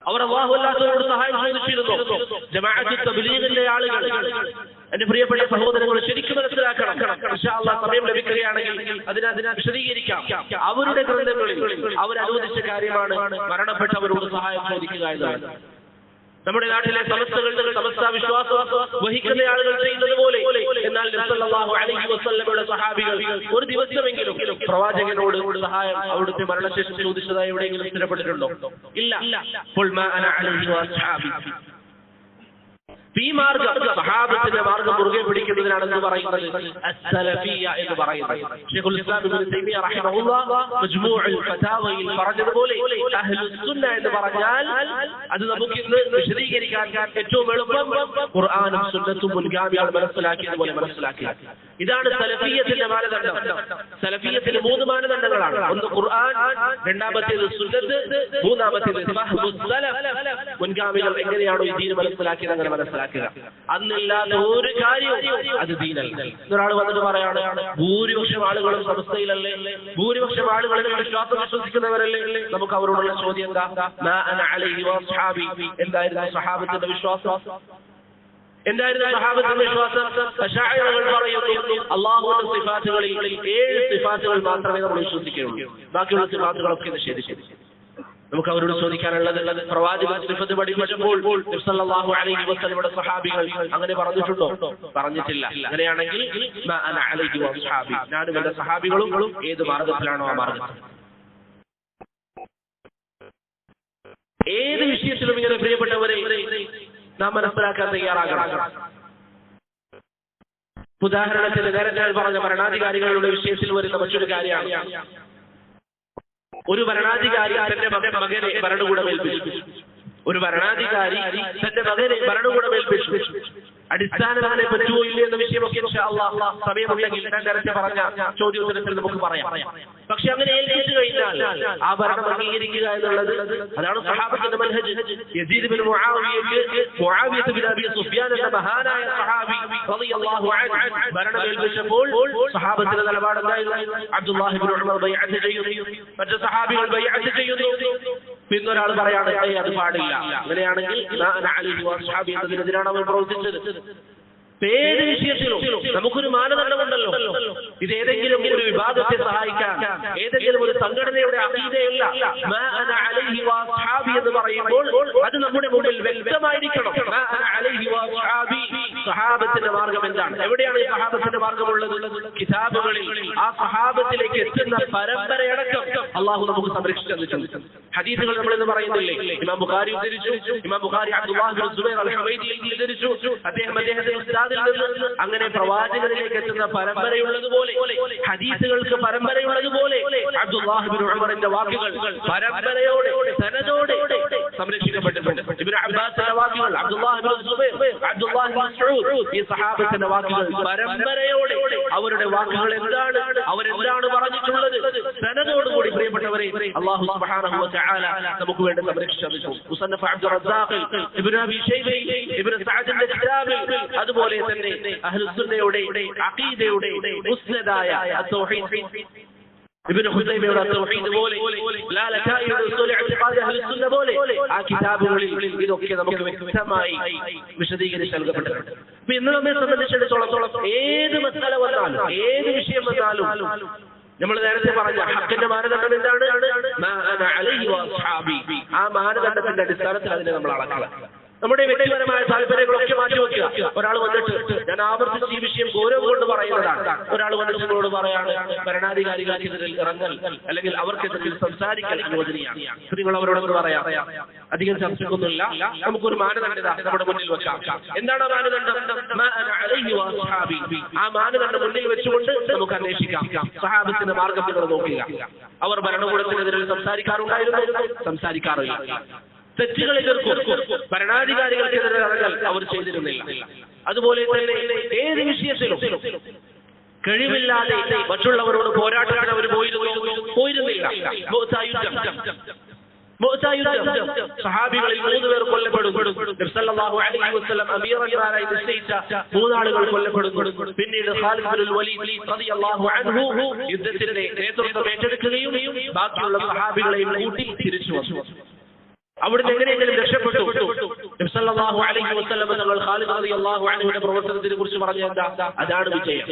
അവർ അല്ലാഹു അല്ലാത്തവരോട് സഹായം ചോദിച്ചിരുന്നു. ജമാഅത്ത് തബ്ലീഗിന്റെ ആളുകൾ, എന്റെ പ്രിയപ്പെട്ട സഹോദരങ്ങൾ, ശരിക്കും മനസ്സിലാക്കണം. ഇൻഷാ അല്ലാഹ് സമയം ലഭിക്കുകയാണെങ്കിൽ അതിനെ വിശദീകരിക്കാം. അവരുടെ ഗ്രന്ഥങ്ങളിൽ അവരനുവദിച്ച കാര്യമാണ് മരണപ്പെട്ടവരോട് സഹായം ചോദിക്കുക എന്നുള്ളത്. നമ്മുടെ നാട്ടിലെ സമസ്ത വിശ്വാസം വഹിക്കുന്ന ആളുകൾ ചെയ്യുന്നത് പോലെ. എന്നാൽ നബി സല്ലല്ലാഹു അലൈഹി വസല്ലമയുടെ സഹാബികൾ ഒരു ദിവസമെങ്കിലും പ്രവാചകനോട് സഹായം അവിടുത്തെ മരണശേഷം ചോദിച്ചതായി എവിടെയെങ്കിലും സ്ഥിരപ്പെട്ടിട്ടുണ്ടോ? ഇല്ല. ഖുൽ മാ അന അലൈഹി വഅസ്ഹാബി. ഈ മാർഗം, സഹാബത്തിന്റെ മാർഗം മുറുകെ പിടിക്കുന്നതിനാണെന്ന് പറയുന്നത് അസ്സലഫിയ്യ എന്ന് പറയുന്നത്. ശൈഖുൽ ഇസ്ലാം ഇബ്നു തൈമിയ്യ റഹിമഹുല്ലാഹ് മജ്മൂഉൽ ഫതാവയിൽ പറഞ്ഞതുപോലെ അഹ്ലുസ് സുന്ന എന്ന് പറഞ്ഞാൽ അത് നമുക്ക് ഇന്ന് വിശദീകരിക്കാൻ ഏറ്റവും എളുപ്പം ഖുർആനും സുന്നത്തും മുൻഗാമികൾ മനസ്സിലാക്കിയതുപോലെ മനസ്സിലാക്കുക. ഇതാണ് സലഫിയ്യത്തിന്റെ മാനദണ്ഡം. സലഫിയ്യത്തിന് 3 മാനദണ്ഡങ്ങളാണ്. ഒന്ന് ഖുർആൻ, രണ്ടാമത്തേത് സുന്നത്ത്, മൂന്നാമത്തേത് ഫഹ്മുസ് സലഫ്. മുൻഗാമികൾ എങ്ങനെയാണോ ഈ ദീൻ മനസ്സിലാക്കിയത് അങ്ങനെ മനസ്സിലാക്കുക. അന്നില്ലാത്ത ഒരു കാര്യവും അത് ദീനല്ല. ഒരാൾ വന്നിട്ട് പറയാണ്, ഭൂരിപക്ഷം ആളുകളും സമസ്തയിലല്ലേ, ഭൂരിപക്ഷം ആളുകളും വിശ്വസിക്കുന്നവരല്ലേ. നമുക്ക് അവരോടുള്ള ചോദ്യം എന്താ? മാ അന അലൈഹി വഅസ്ഹാബി. എന്തായിരുന്നു സഹാബത്തിന്റെ വിശ്വാസം? അശാഇറകൾ പറയുന്നു അല്ലാഹുവിന്റെ സിഫാത്തുകളിൽ 7 സിഫാത്തുകൾ മാത്രമേ നമ്മൾ വിശ്വസിക്കുകയുള്ളൂ, ബാക്കിയുള്ള സിഫാത്തുകളൊക്കെ നിഷേധിക്കുന്നു. നമുക്ക് അവരോട് ചോദിക്കാനുള്ളത്, പ്രവാചകൻ സിഫത്ത് പഠിപ്പിച്ചപ്പോൾ നബി സല്ലല്ലാഹു അലൈഹി വസല്ലമയുടെ സ്വഹാബികൾ അങ്ങനെ പറഞ്ഞിട്ടുണ്ടോ? പറഞ്ഞിട്ടില്ല. അങ്ങനെയാണെങ്കിൽ മാ അന അലൈഹി വഅസ്ഹാബി, ഞാനും എന്റെ സഹാബികളും ഏത് മാർഗത്തിലാണോ ആ മാർഗത്തിൽ. ഏത് വിഷയത്തിലും ഇങ്ങനെ പ്രിയപ്പെട്ടവരെ നാം മനസ്സിലാക്കാൻ തയ്യാറാകണം. ഉദാഹരണത്തിന് നേരത്തെ പറഞ്ഞ ഭരണാധികാരികളുടെ വിഷയത്തിൽ വരുന്ന മറ്റൊരു കാര്യമാണ്, ഒരു ഭരണാധികാരി തന്റെ മകനെ ഭരണകൂടമേൽപ്പിച്ചു. അടിസ്ഥാനമാനെ പറ്റുമോ ഇല്ലേ എന്ന വിഷയമൊക്കെ ഇൻഷാ അല്ലാഹ് സമയമുണ്ടെങ്കിൽ ഞാൻ നേരത്തെ പറഞ്ഞ ചോദ്യോത്തരത്തിൽ നമുക്ക് പറയാം. പക്ഷെ അങ്ങനെ ഏൽപ്പിച്ചു കഴിഞ്ഞാൽ ആ ഭരണം അംഗീകരിക്കുക എന്നുള്ളത് അതാണ് സഹാബത്തിന്റെ മനഹജ്. Yazid bin Muawiya bin Abi Sufyan എന്ന മഹാനായ സഹാബി റളിയല്ലാഹു അൻഹു ഭരണം ഏൽപ്പിച്ചപ്പോൾ സഹാബത്തിന്റെ നിലപാട് എന്തായിരുന്നു? അബ്ദുല്ലാഹി ഇബ്നു ഉമർ ബൈഅത്ത് ചെയ്യുന്നു, മറ്റു സഹാബികൾ ബൈഅത്ത് ചെയ്യുന്നു. പിന്നെ ഒരാൾ പറയാണ് അത് പാടില്ല, അങ്ങനെയാണെങ്കിൽ എന്നതിനെതിരാണ് അവർ പ്രവർത്തിച്ചത്. ഏത് വിഷയത്തിലും നമുക്കൊരു മാനദണ്ഡമുണ്ടല്ലോ. ഇത് ഏതെങ്കിലും ഒരു വിഭാഗത്തെ സഹായിക്കാൻ, ഏതെങ്കിലും ഒരു സംഘടനയുടെ അഖീദയല്ല. മാ അന അലൈഹി വഅസ്ഹാബി എന്ന് പറയുമ്പോൾ അത് നമ്മുടെ മുന്നിൽ വ്യക്തമായിരിക്കണം. മാ അന അലൈഹി വഅസ്ഹാബി, സഹാബത്തിന്റെ മാർഗം എന്താണ്? എവിടെയാണ് ഈ സഹാബത്തിന്റെ മാർഗമുള്ളത്? കിതാബുകളിൽ ആ സഹാബത്തിലേക്ക് എത്തുന്ന പരമ്പരയടക്കം അള്ളാഹു നമുക്ക് സംരക്ഷിച്ചു തന്നിട്ടുണ്ട്. ഹദീസുകൾ നമ്മൾ എന്ന് പറയുന്നില്ലേ? ഇമാം ബുഖാരി ഉദ്ധരിച്ചു, ഇമാം ബുഖാരി അബ്ദുല്ലാഹ് ബിൻ സുബൈർ അൽ ഹുമൈദി ഉദ്ധരിച്ചു, അദ്ദേഹത്തിന്റെ അങ്ങനെ പ്രവാചകനിലേക്ക് എത്തുന്ന പരമ്പരയുള്ളതുപോലെ, ഹദീസുകൾക്ക് പരമ്പരയുള്ളതുപോലെ അബ്ദുല്ലാഹ് ഇബ്നു ഉമറിന്റെ വാക്കുകൾ പരമ്പരയോടെ സനദോടെ സംരക്ഷിക്കപ്പെട്ടിട്ടുണ്ട്. ഇബ്നു അബ്ബാസിന്റെ വാക്കുകൾ, അബ്ദുല്ലാഹ് ഇബ്നു സുബൈർ, അബ്ദുല്ലാഹ് ഇബ്നു മസ്ഊദ്, ഈ സഹാബത്തിന്റെ വാക്കുകൾ പരമ്പരയോടെ അവരുടെ വാക്കുകൾ എന്താണ്, അവരെന്താണ് പറഞ്ഞിട്ടുള്ളത്, സനദോടുകൂടി പ്രിയപ്പെട്ടവരെ അല്ലാഹു സുബ്ഹാനഹു വ തആല നമുക്ക് വേണ്ടി സംരക്ഷിച്ചു. മുസന്നഫ് അബ്ദുർ റസാഖ്, ഇബ്നു അബീ ശൈബ, ഇബ്നു സഅദിന്റെ കിതാബിൽ, അതുപോലെ തന്നെ അഹ്ലുസുന്നയുടെ അഖീദയുടെ മുസ്നദായ തൗഹീദ്, ഇബ്നു ഖുസൈമയുടെ തൗഹീദ് പോലെ, ലകായിദു ഉസൂൽ ഇഅ്തിഖാദ് അഹ്ലുസുന്ന പോലെ ആ കിതാബുകളിൽ ഇതൊക്കെ നമുക്ക് വ്യക്തമായി വിശദീകരിച്ച് നൽകപ്പെട്ടിട്ടുണ്ട്. അപ്പോൾ ഇന്ന് നമ്മെ സംബന്ധിച്ചിടത്തോളം ഏത് മസല വന്നാലും, ഏത് വിഷയം വന്നാലും നമ്മൾ നേരത്തെ പറഞ്ഞ ഹഖിന്റെ മാനദണ്ഡം എന്താണ്? മാ അന അലൈഹി വഅസ്ഹാബി. ആ മാനദണ്ഡത്തിന്റെ അടിസ്ഥാനത്തിൽ അതിനെ നമ്മൾ അളക്കുക. നമ്മുടെ വ്യക്തിപരമായ താല്പര്യങ്ങളൊക്കെ മാറ്റിവെക്കുക. ഒരാൾ വന്നിട്ട്, ഞാൻ ആവർത്തിച്ച് ഈ വിഷയം ഗൗരവം കൊണ്ട് പറയുന്നതാണ്, ഒരാൾ വന്നിട്ട് നിങ്ങളോട് പറയാണ് ഭരണാധികാരികൾക്കെതിരിൽ ഇറങ്ങൽ അല്ലെങ്കിൽ അവർക്കെതിരിൽ സംസാരിക്കൽ അനുവദനീയമാണ്. നിങ്ങൾ അവരോടൊന്ന് പറയാം, അധികം ചർച്ചയ്ക്കൊന്നുമില്ല, നമുക്കൊരു മാനദണ്ഡം നമ്മുടെ മുന്നിൽ വെക്കാം. എന്താണ് ആ മാനദണ്ഡം? ആ മാനദണ്ഡം മുന്നിൽ വെച്ചുകൊണ്ട് നമുക്ക് അന്വേഷിക്കാം. സഹാബത്തിന്റെ മാർഗം നിങ്ങൾ നോക്കുക. അവർ ഭരണകൂടത്തിനെതിരെ സംസാരിക്കാറുണ്ടായിരുന്നു? സംസാരിക്കാറില്ല. തെറ്റുകൾ എതിർക്കും. ഭരണാധികാരികൾക്കെതിരെ ഇറങ്ങൽ അവർ ചെയ്തിരുന്നില്ല. അതുപോലെ തന്നെ ഏത് വിഷയത്തിലും കഴിവില്ലാതെ മറ്റുള്ളവരോട് പോരാട്ടത്തിന് അവർ പോയിരുന്നില്ല. സഹാബികളിൽ 3 പേർ കൊല്ലപ്പെടുന്നു. നബി സല്ലല്ലാഹു അലൈഹി വസല്ലം അമീറന്മാരായി നിശ്ചയിച്ച 3 ആളുകൾ കൊല്ലപ്പെടുന്നു. പിന്നീട് ഖാലിദ് ബിൻ വലീദ് റളിയല്ലാഹു അൻഹു യുദ്ധത്തിന്റെ നേതൃത്വം ഏറ്റെടുക്കുകയും ബാക്കിയുള്ള സഹാബികളെയും കൂട്ടി തിരിച്ചു വന്നു. അവിടുന്ന് എങ്ങനെയെങ്കിലും രക്ഷപ്പെട്ടു. നബി സല്ലല്ലാഹു അലൈഹി വസല്ലം തങ്ങൾ ഖാലിദ് റളിയല്ലാഹു അൻഹുവിന്റെ പ്രവർത്തനത്തിനെ കുറിച്ച് പറഞ്ഞ എന്താ? അതാണ് വിജയം.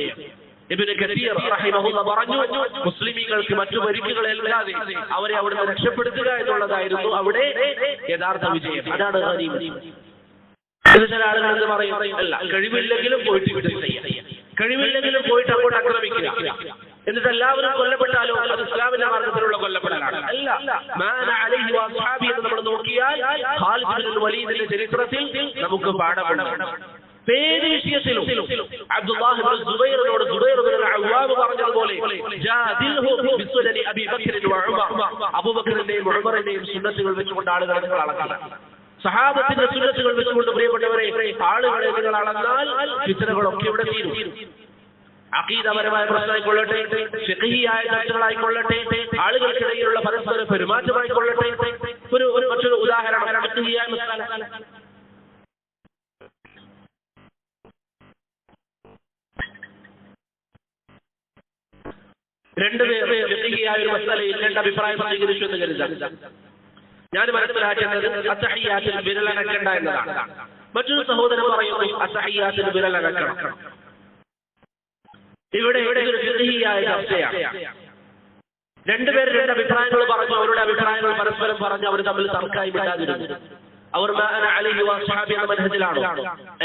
ഇബ്നു കസീർ റഹിമഹുല്ലാഹ് പറഞ്ഞു, മുസ്ലിമീങ്ങൾക്ക് മറ്റു പരിക്കുകളില്ലാതെ അവരെ അവിടുന്ന് രക്ഷപ്പെടുത്തുക എന്നുള്ളതായിരുന്നു അവിടെ യഥാർത്ഥ വിജയം. അതാണ് ഗനീമത്ത്. ചില ആളുകൾ എന്ന് പറയും, അല്ല, കഴിവില്ലെങ്കിലും പോയിട്ട് യുദ്ധം ചെയ്യാം, കഴിവില്ലെങ്കിലും പോയിട്ട് അങ്ങോട്ട് ആക്രമിക്കുക, എന്നിട്ട് എല്ലാവരും കൊല്ലപ്പെട്ടാലോ അത് ഇസ്ലാമിന്റെ മാർഗത്തിലുള്ള കൊല്ലപ്പെടലാണ്. അല്ല, മാന അലൈഹി വഅസ്ഹാബി എന്ന് നമ്മൾ നോക്കിയാൽ ഖാലിദ് ബിൻ വലീദിന്റെ ചരിത്രത്തിൽ നമുക്ക് പാഠമുണ്ട്. ഏത് വിഷയത്തിലും അബ്ദുല്ലാഹ് ഇബ്നു സുബൈറിനോട് സുബൈർ ഇബ്നു അവാബ് പറഞ്ഞതുപോലെ ജാദിൽഹു ബിസുനനി അബീ ബക്കർ വ ഉമർ, അബൂബക്കറിന്റെയും ഉമറിന്റെയും സുന്നത്തുകൾ വെച്ചുകൊണ്ട് ആളുകളെ നിങ്ങൾ അളക്കുക. സഹാബത്തിന്റെ സുന്നത്തുകൾ വെച്ചുകൊണ്ട് പ്രിയപ്പെട്ടവരെ ആളുകളെ നിങ്ങൾ അളന്നാൽ ഫിത്നകളൊക്കെ ഇവിടെ തീരും. അഖീദപരമായ പ്രശ്നമായിക്കൊള്ളട്ടെ, ഫിഖ്ഹിയായ ചർച്ചകളായിക്കൊള്ളട്ടെ, ആളുകൾക്കിടയിലുള്ള പരസ്പര പെരുമാറ്റമായിക്കൊള്ളട്ടെ. മറ്റൊരു ഉദാഹരണം, ഫിഖ്ഹിയായ മസാല. രണ്ടുപേർ ഫിഖ്ഹിയായ ഒരു മസാലയിൽ 2 അഭിപ്രായം സ്വീകരിച്ചു എന്ന് കരുതാം. ഞാൻ മനസ്സിലാക്കുന്നത് അത്തഹിയ്യാത്തിൽ വിരലനക്കണ്ട എന്നതാണ്. മറ്റൊരു സഹോദരൻ പറയുന്നു അത്തഹിയ്യാത്തിൽ വിരലനക്കണം. ഇവിടെ ഒരു ഫിഖ്ഹിയായ ചർച്ചയാണ്. രണ്ടുപേർ 2 അഭിപ്രായങ്ങൾ പറഞ്ഞു. അവരുടെ അഭിപ്രായങ്ങൾ പരസ്പരം പറഞ്ഞ് അവർ തമ്മിൽ തർക്കമായി വിടാതിരുന്നു. അവർ മാന അലൈഹി വഅസ്ഹാബി എന്ന മനഹജിലാണോ?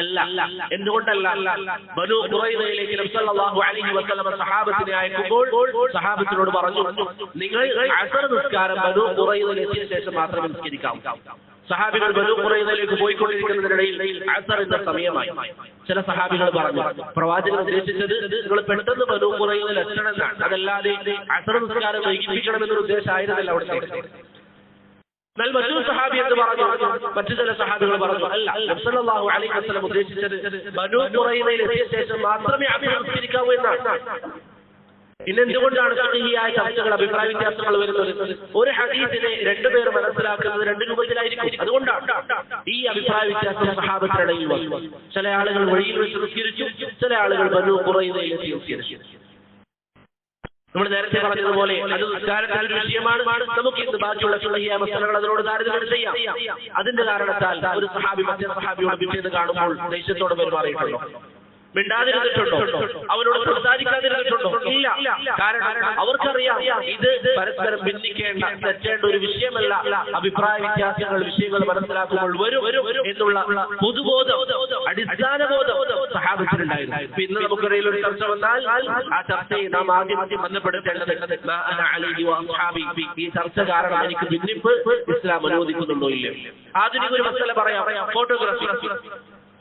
അല്ല. എന്തുകൊണ്ടല്ല? ബനൂ ഖുറൈദയിലേക്ക് നബി സല്ലല്ലാഹു അലൈഹി വസല്ലം സഹാബത്തിനെ അയക്കുമ്പോൾ സഹാബത്തിനോട് പറഞ്ഞു, നിങ്ങൾ അസർ നിസ്കാരം ബനൂ ഖുറൈദയിൽ എത്തിയ ശേഷം മാത്രമേ നിസ്കരിക്കാവൂ. സഹാബികൾ ബനൂ ഖുറൈദയിലേക്ക് പോയിക്കൊണ്ടിരിക്കുന്നതിനിടയിൽ അസറിന്റെ സമയമായി. ചില സഹാബികൾ പറഞ്ഞു, പ്രവാചകൻ ഉദ്ദേശിച്ചത് നിങ്ങൾ പെട്ടെന്ന് ബനൂ ഖുറൈദയിൽ എത്തണമെന്നാണ്, അതല്ലാതെ അസർ നിസ്കാരം വൈകിപ്പിക്കണമെന്നൊരു ഉദ്ദേശമായിരുന്നില്ല അവിടുത്തെ. എന്നാൽ മറ്റൊരു സഹാബി എന്ന് പറഞ്ഞു, മറ്റു ചില സഹാബികൾ പറഞ്ഞു അല്ല, നബി സല്ലല്ലാഹു അലൈഹി വസല്ലം ഉദ്ദേശിച്ചത് ബനൂ ഖുറൈദയിൽ എത്തിയ ശേഷം മാത്രമേ അഭിനമസ്കരിക്കാവൂ എന്നാണ്. ഇന്നെന്തുകൊണ്ടാണ് ഫിഖ്ഹിയായ ചർച്ചകൾ, അഭിപ്രായ വ്യത്യാസങ്ങൾ വരുന്നത്? ഒരു ഹദീസിനെ രണ്ടുപേർ മനസ്സിലാക്കുന്നത് രണ്ട് രൂപത്തിലായിരിക്കും. അതുകൊണ്ടാണ് ഈ അഭിപ്രായ വ്യത്യാസം സഹാബത്തിനിടയിൽ വന്നു. ചില ആളുകൾ വഴിയിൽ വെച്ച് നിസ്കരിച്ചു, ചില ആളുകൾ ബനൂ ഖുറൈദയിൽ എത്തി നിസ്കരിച്ചു. നമ്മൾ നേരത്തെ പറഞ്ഞതുപോലെ അത് നിസ്കാരത്തിന്റെ ഒരു വിഷയമാണ്. നമുക്ക് ഇന്ന് ബാക്കിയുള്ള ഫിഖ്ഹിയായ മസലകൾ അതിനോട് താരതമ്യം ചെയ്യാം. അതിന്റെ കാരണത്താൽ ഒരു സഹാബി മറ്റേ സഹാബിയോട് പിറ്റേന്ന് കാണുമ്പോൾ ദേഷ്യത്തോടെ പെരുമാറിയിട്ടുണ്ടോ? മിണ്ടാതിരുന്നിട്ടുണ്ടോ? അവനോട് സംസാരിക്കാതിരുന്നിട്ടുണ്ടോ? ഇല്ല. കാരണം അവർക്കറിയാം ഇത് പരസ്പരം ഭിന്നിക്കേണ്ട, തെറ്റേണ്ട ഒരു വിഷയമല്ല. അഭിപ്രായ വ്യത്യാസങ്ങൾ, വിഷയങ്ങൾ മനസ്സിലാക്കുമ്പോൾ വരും എന്നുള്ള പൊതുബോധം, അടിസ്ഥാന ബോധം സഹാബത്തിനുണ്ടായിരുന്നു. ഇന്ന് നമുക്കിടയിൽ ഒരു ചർച്ച വന്നാൽ ആ ചർച്ചയെ നാം ആദ്യം ബന്ധപ്പെടുത്തേണ്ടത് ഈ ചർച്ച കാരണം എനിക്ക് ഭിന്നിപ്പ് ഇസ്ലാം അനുവദിക്കുന്നുണ്ടോ ഇല്ലയോ? ആധുനിക ഒരു മസല പറയാം, ഫോട്ടോഗ്രാഫി.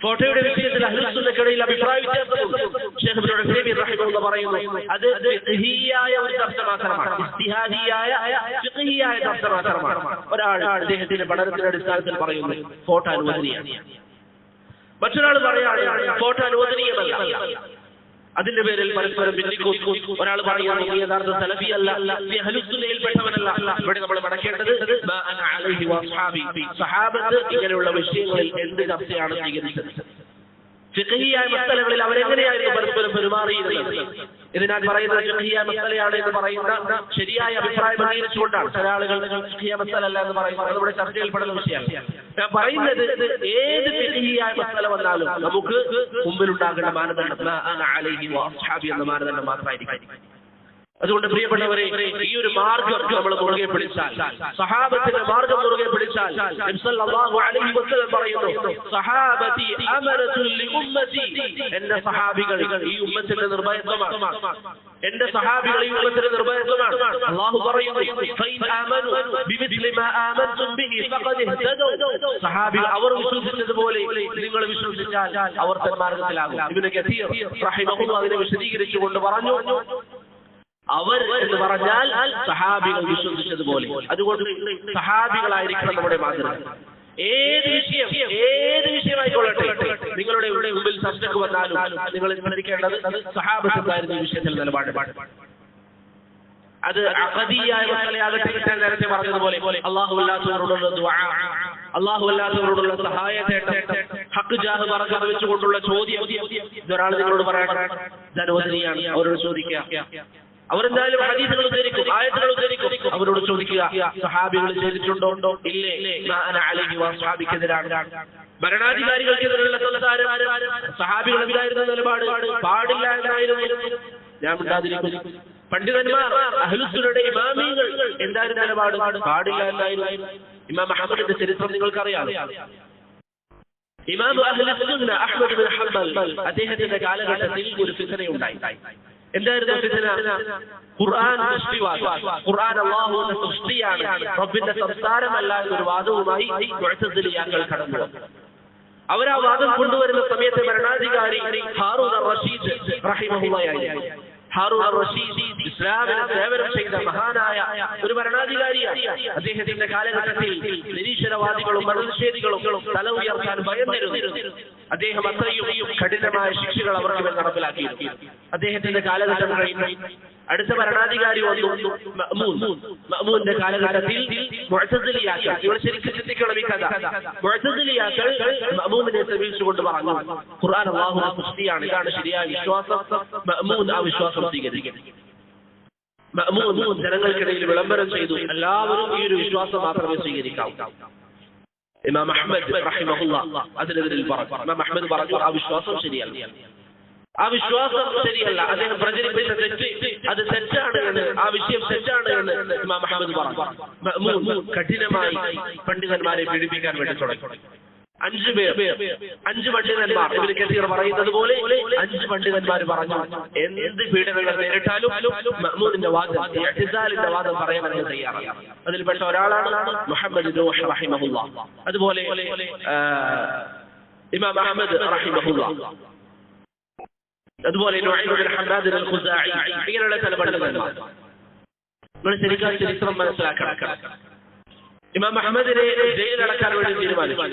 ഫോട്ടോയുടെ വിഷയത്തിൽ അഹ്ലുസുന്നത്തിനിടയിൽ അഭിപ്രായ വ്യത്യാസമുണ്ട്. ശൈഖ് ഇബ്നു ഉസൈമീൻ റഹിമഹുല്ലാഹ് പറയുന്നു അത് ഫിഖ്ഹിയായ ഒരു ചർച്ച മാത്രമാണ്, ഇജ്തിഹാദിയായ ഫിഖ്ഹിയായ ചർച്ച മാത്രമാണ്. ഒരാൾ അദ്ദേഹത്തിന്റെ പഠനത്തിന്റെ അടിസ്ഥാനത്തിൽ പറയുന്നു ഫോട്ടോ അനുവദനീയമാണ്, മറ്റൊരാൾ പറയുകയാണ് ഫോട്ടോ അനുവദനീയമല്ല. അതിന്റെ പേരിൽ പരസ്പരം ഭിന്നിക്കും. ഒരാൾ പറയുന്നു യഥാർത്ഥ സലഫി അല്ല, അഹ്ലുസുന്നയിൽപ്പെട്ടവനല്ല. ഇവിടെ നമ്മൾ മടക്കേണ്ടത് സഹാബത്ത് ഇങ്ങനെയുള്ള വിഷയങ്ങളിൽ എന്ത് ചർച്ചയാണ് സ്വീകരിച്ചത്, ഫിഖ്ഹിയായ മസലകളിൽ അവരെങ്ങനെയായിരുന്നു പരസ്പരം പെരുമാറിയിരുന്നത്. ഇതിനാൽ പറയുന്നത് ഫിഖ്ഹിയായ മസലയാണ് എന്ന് പറയുന്ന ശരിയായ അഭിപ്രായം അംഗീകരിച്ചുകൊണ്ടാണ്. ചില ആളുകൾ ഫിഖ്ഹിയായ മസല അല്ല എന്ന് പറയുന്നത് നമ്മുടെ ചർച്ചയിൽപ്പെടുന്ന വിഷയമാണ്. ഞാൻ പറയുന്നത് ഏത് ഫിഖ്ഹിയായ മസല വന്നാലും നമുക്ക് മുമ്പിലുണ്ടാകേണ്ട മാനദണ്ഡം എന്ന മാനദണ്ഡം മാത്രമായിരിക്കും. അതുകൊണ്ട് പ്രിയപ്പെട്ടവരെ, ഈ ഒരു മാർഗം നമ്മൾ മുറുകെ പിടിച്ചാൽ, സഹാബത്തിന്റെ മാർഗം മുറുകെ പിടിച്ചാൽ, നബി സല്ലല്ലാഹു അലൈഹി വസല്ലം പറയുന്നു സഹാബതി അമനതുൽ ലിഉമ്മതി, എന്റെ സഹാബികൾ ഈ ഉമ്മത്തിന്റെ നിർഭയത്വമാണ്, എന്റെ സഹാബികൾ ഈ ഉമ്മത്തിന്റെ നിർഭയത്വമാണ്. അല്ലാഹു പറയുന്നു ഫൈൻ ആമനു ബിമിസ്ലി മാ ആമൻതും ബിഹി ഫഖദ് ഇഹ്തദൗ, സഹാബികൾ അവർ വിശ്വസിച്ചതുപോലെ നിങ്ങൾ വിശ്വസിച്ചാൽ അവർ സന്മാർഗ്ഗത്തിലാകും. ഇബ്നു കസീർ റഹിമഹുല്ലാഹ് അതിനെ വിശദീകരിച്ചുകൊണ്ട് പറഞ്ഞു അവർ എന്ന് പറഞ്ഞാൽ സഹാബികൾ വിശ്വസിച്ചതുപോലെ. അതുകൊണ്ട് സഹാബികളായിരിക്കണം നമ്മുടെ മാതൃക. ഏത് വിഷയമായിക്കൊള്ളട്ടെ, നിങ്ങളുടെ മുമ്പിൽ ചർച്ചയ്ക്ക് വന്നാലും നിങ്ങൾ സ്മരിക്കേണ്ടത് സഹാബത്തുകാരുടെ വിഷയത്തിൽ നിലപാട്. അത് അഖദിയായ മസലയാകട്ടെ, ഞാൻ നേരത്തെ പറഞ്ഞതുപോലെ അല്ലാഹുവല്ലാത്തവരോടുള്ള ദുആ, അല്ലാഹുവല്ലാത്തവരോടുള്ള സഹായത്തേട്ടം, ഹഖ് ജാഹ് ബറകത്ത് വെച്ചുകൊണ്ടുള്ള ചോദ്യം, ഇതൊരാൾ നിങ്ങളോട് പറയണം അനുവദനീയാണ്. അവരോട് ചോദിക്കുക. അവരെന്തായാലും ഹദീസുകൾ ഉദ്ധരിക്കും, ആയത്തുകൾ ഉദ്ധരിക്കും. അവരോട് ചോദിക്കുക സഹാബികൾ ചെയ്തിട്ടുണ്ടോ? ഇല്ലേ. സഹാബിക്കെതിരാണ്. ഭരണാധികാരികൾക്കെതിരെയുള്ള സംസാരം സഹാബികളെതിരായിരുന്ന നിലപാട് പാടില്ല എന്നായിരുന്നു. ഞാൻ മിണ്ടാതിരിക്കുന്നു. പണ്ഡിതന്മാർ അഹ്ലുസുന്നയുടെ ഇമാമികൾ എന്തായിരുന്നു നിലപാട്? പാടില്ല എന്നായിരുന്നു. ഇമാം അഹ്മദിന്റെ ചരിത്രം നിങ്ങൾക്കറിയാം. ഇമാം അഹ്ലുസുന്ന അഹ്മദ് ബിൻ ഹംബൽ അദ്ദേഹത്തിന്റെ കാലഘട്ടത്തിൽ ഒരു ഫിത്നയുണ്ടായി. എന്തായിരുന്നു ഫിത്ന? ഖുർആൻ സൃഷ്ടിവാദം. ഖുർആൻ അല്ലാഹുവിന്റെ സൃഷ്ടിയാണ്, റബ്ബിന്റെ സംസാരമല്ല എന്നൊരു വാദവുമായി മുഅ്തസിലിയാക്കൾ കടന്നു വന്നു. അവർ ആ വാദം കൊണ്ടുവരുന്ന സമയത്ത് ഭരണാധികാരി ഹാറൂൻ അർ-റഷീദ് റഹിമഹുല്ലാഹി. ഹാറൂൻ അർ-റഷീദ് ഇസ്ലാമിനെ സേവനം ചെയ്ത മഹാനായ ഒരു ഭരണാധികാരിയാണ്. അദ്ദേഹത്തിന്റെ കാലഘട്ടത്തിൽ നിരീശ്വരവാദികളും മതനിഷേധികളും തല ഉയർത്താൻ ഭയന്നിരുന്നു. അദ്ദേഹം അത്രയും കഠിനമായ ശിക്ഷകൾ അവർക്ക് മേൽ നടപ്പിലാക്കിയിരുന്നു. അദ്ദേഹത്തിന്റെ കാലഘട്ടം കഴിഞ്ഞു. അടുത്ത ഭരണാധികാരി വന്നു മഅ്മൂന്റെ കാലഘട്ടത്തിൽ മുഅ്തസിലിയാക്കൾ, ഇവർ ശരിക്കും ചിന്തിക്കണം ഈ കഥ. മുഅ്തസിലിയാക്കൾ മഅ്മൂമിനെ സമീപിച്ചുകൊണ്ട് പറഞ്ഞു ഖുർആൻ അല്ലാഹുവിന്റെ സൃഷ്ടിയാണ്, ഇതാണ് ശരിയായ വിശ്വാസം. മഅ്മൂൻ ആ വിശ്വാസം സ്വീകരിക്കും. മഅ്മൂൻ ജനങ്ങൾക്കിടയിൽ വിളംബരം ചെയ്തു എല്ലാവരും ഈ ഒരു വിശ്വാസം മാത്രമേ സ്വീകരിക്കാവൂ. ഇമാം അഹ്മദ് റഹിമഹുല്ലാഹ് അതിനെതിരിൽ പറഞ്ഞു. ഇമാം അഹ്മദ് പറഞ്ഞു ആ വിശ്വാസം ശരിയല്ല, ആ വിശ്വാസം ശരിയല്ല, അദ്ദേഹം പ്രചരിപ്പിച്ച തെറ്റ് അത് തെറ്റാണ് എന്ന്, ആ വിഷയം തെറ്റാണ് എന്ന് ഇമാം അഹ്മദ് പറഞ്ഞു. മഅ്മൂൻ കഠിനമായി പണ്ഡിതന്മാരെ പീഡിപ്പിക്കാൻ വേണ്ടി തുടങ്ങി. 5 പേർ, 5 പണ്ഡിതന്മാർ, ഇബ്നു കസീർ പറയുന്നത് പോലെ 5 പണ്ഡിതന്മാർ പറഞ്ഞു എന്ത് പീഡനങ്ങൾ നേരിട്ടാലും മഅ്മൂനിന്റെ വാദം, ഇഅ്തിസാലിന്റെ വാദം പറയാൻ തയ്യാറാണ്. അതിൽപ്പെട്ട ഒരാളാണ് മുഹമ്മദ് നൂഹ് റഹിമഹുല്ലാഹ്. അതുപോലെ ഇമാം അഹ്മദ് റഹിമഹുല്ലാഹ്, അതുപോലെ നുഅയ്ം ബിൻ ഹമ്മാദ് അൽ-ഖുസാഇ, ഇങ്ങനെയുള്ള ചില പണ്ഡിതന്മാർ. നമ്മൾ ശരിക്കും ചരിത്രം മനസ്സിലാക്കണം. ഇമാം അഹമ്മദിനെ ജയിലിലടക്കാൻ വേണ്ടി തീരുമാനിച്ചു.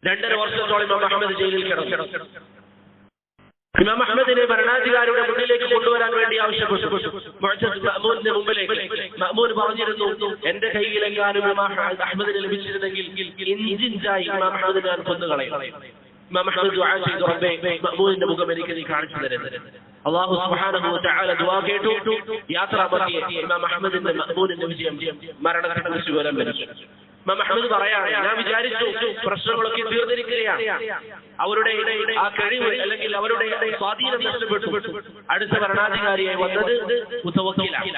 2.5 വർഷത്തോളം ഇമാം അഹമ്മദ് ജയിലിൽ കിടന്നു. ഇമാം അഹമ്മദിനെ ഭരണാധികാരിയുടെ മുന്നിലേക്ക് കൊണ്ടുവരാൻ വേണ്ടി ആവശ്യപ്പെട്ടു. മഅ്മൂനിന്റെ മുമ്പിലേക്ക്. മഅ്മൂൻ പറഞ്ഞിരുന്നു, എന്റെ കയ്യിലെങ്ങാനും ഇമാം അഹമ്മദിനെ ലഭിച്ചിരുന്നെങ്കിൽ ഇഞ്ചിഞ്ചായി ഇമാം അഹമ്മദിനെ ഞാൻ കൊന്നുകളയും. ഇമാം അഹമ്മദ് ദുആ ചെയ്തു, റബ്ബേ മഅ്മൂനിന്റെ മുഖം എനിക്ക് നീ കാണിച്ചു തരുന്നത്. അല്ലാഹു സുബ്ഹാനഹു വ തആല ദുആ കേട്ടു. യാത്രാമധ്യേ ഇമാം അഹമ്മദിന്റെ മഅ്മൂനിന്റെ വിജയം മരണഘട്ടത്തിൽ വിവരം ലഭിച്ചു. ഇമാം അഹമ്മദ് പറയാണ്, ഞാൻ വിചാരിച്ചു പ്രശ്നങ്ങളൊക്കെ തീർന്നിരിക്കുകയാണ്, അവരുടെ ആ കഴിവ് അല്ലെങ്കിൽ അവരുടെ സ്വാധീനം നഷ്ടപ്പെട്ടു. അടുത്ത ഭരണാധികാരിയായി വന്നത് മുതവക്കിലാണ്.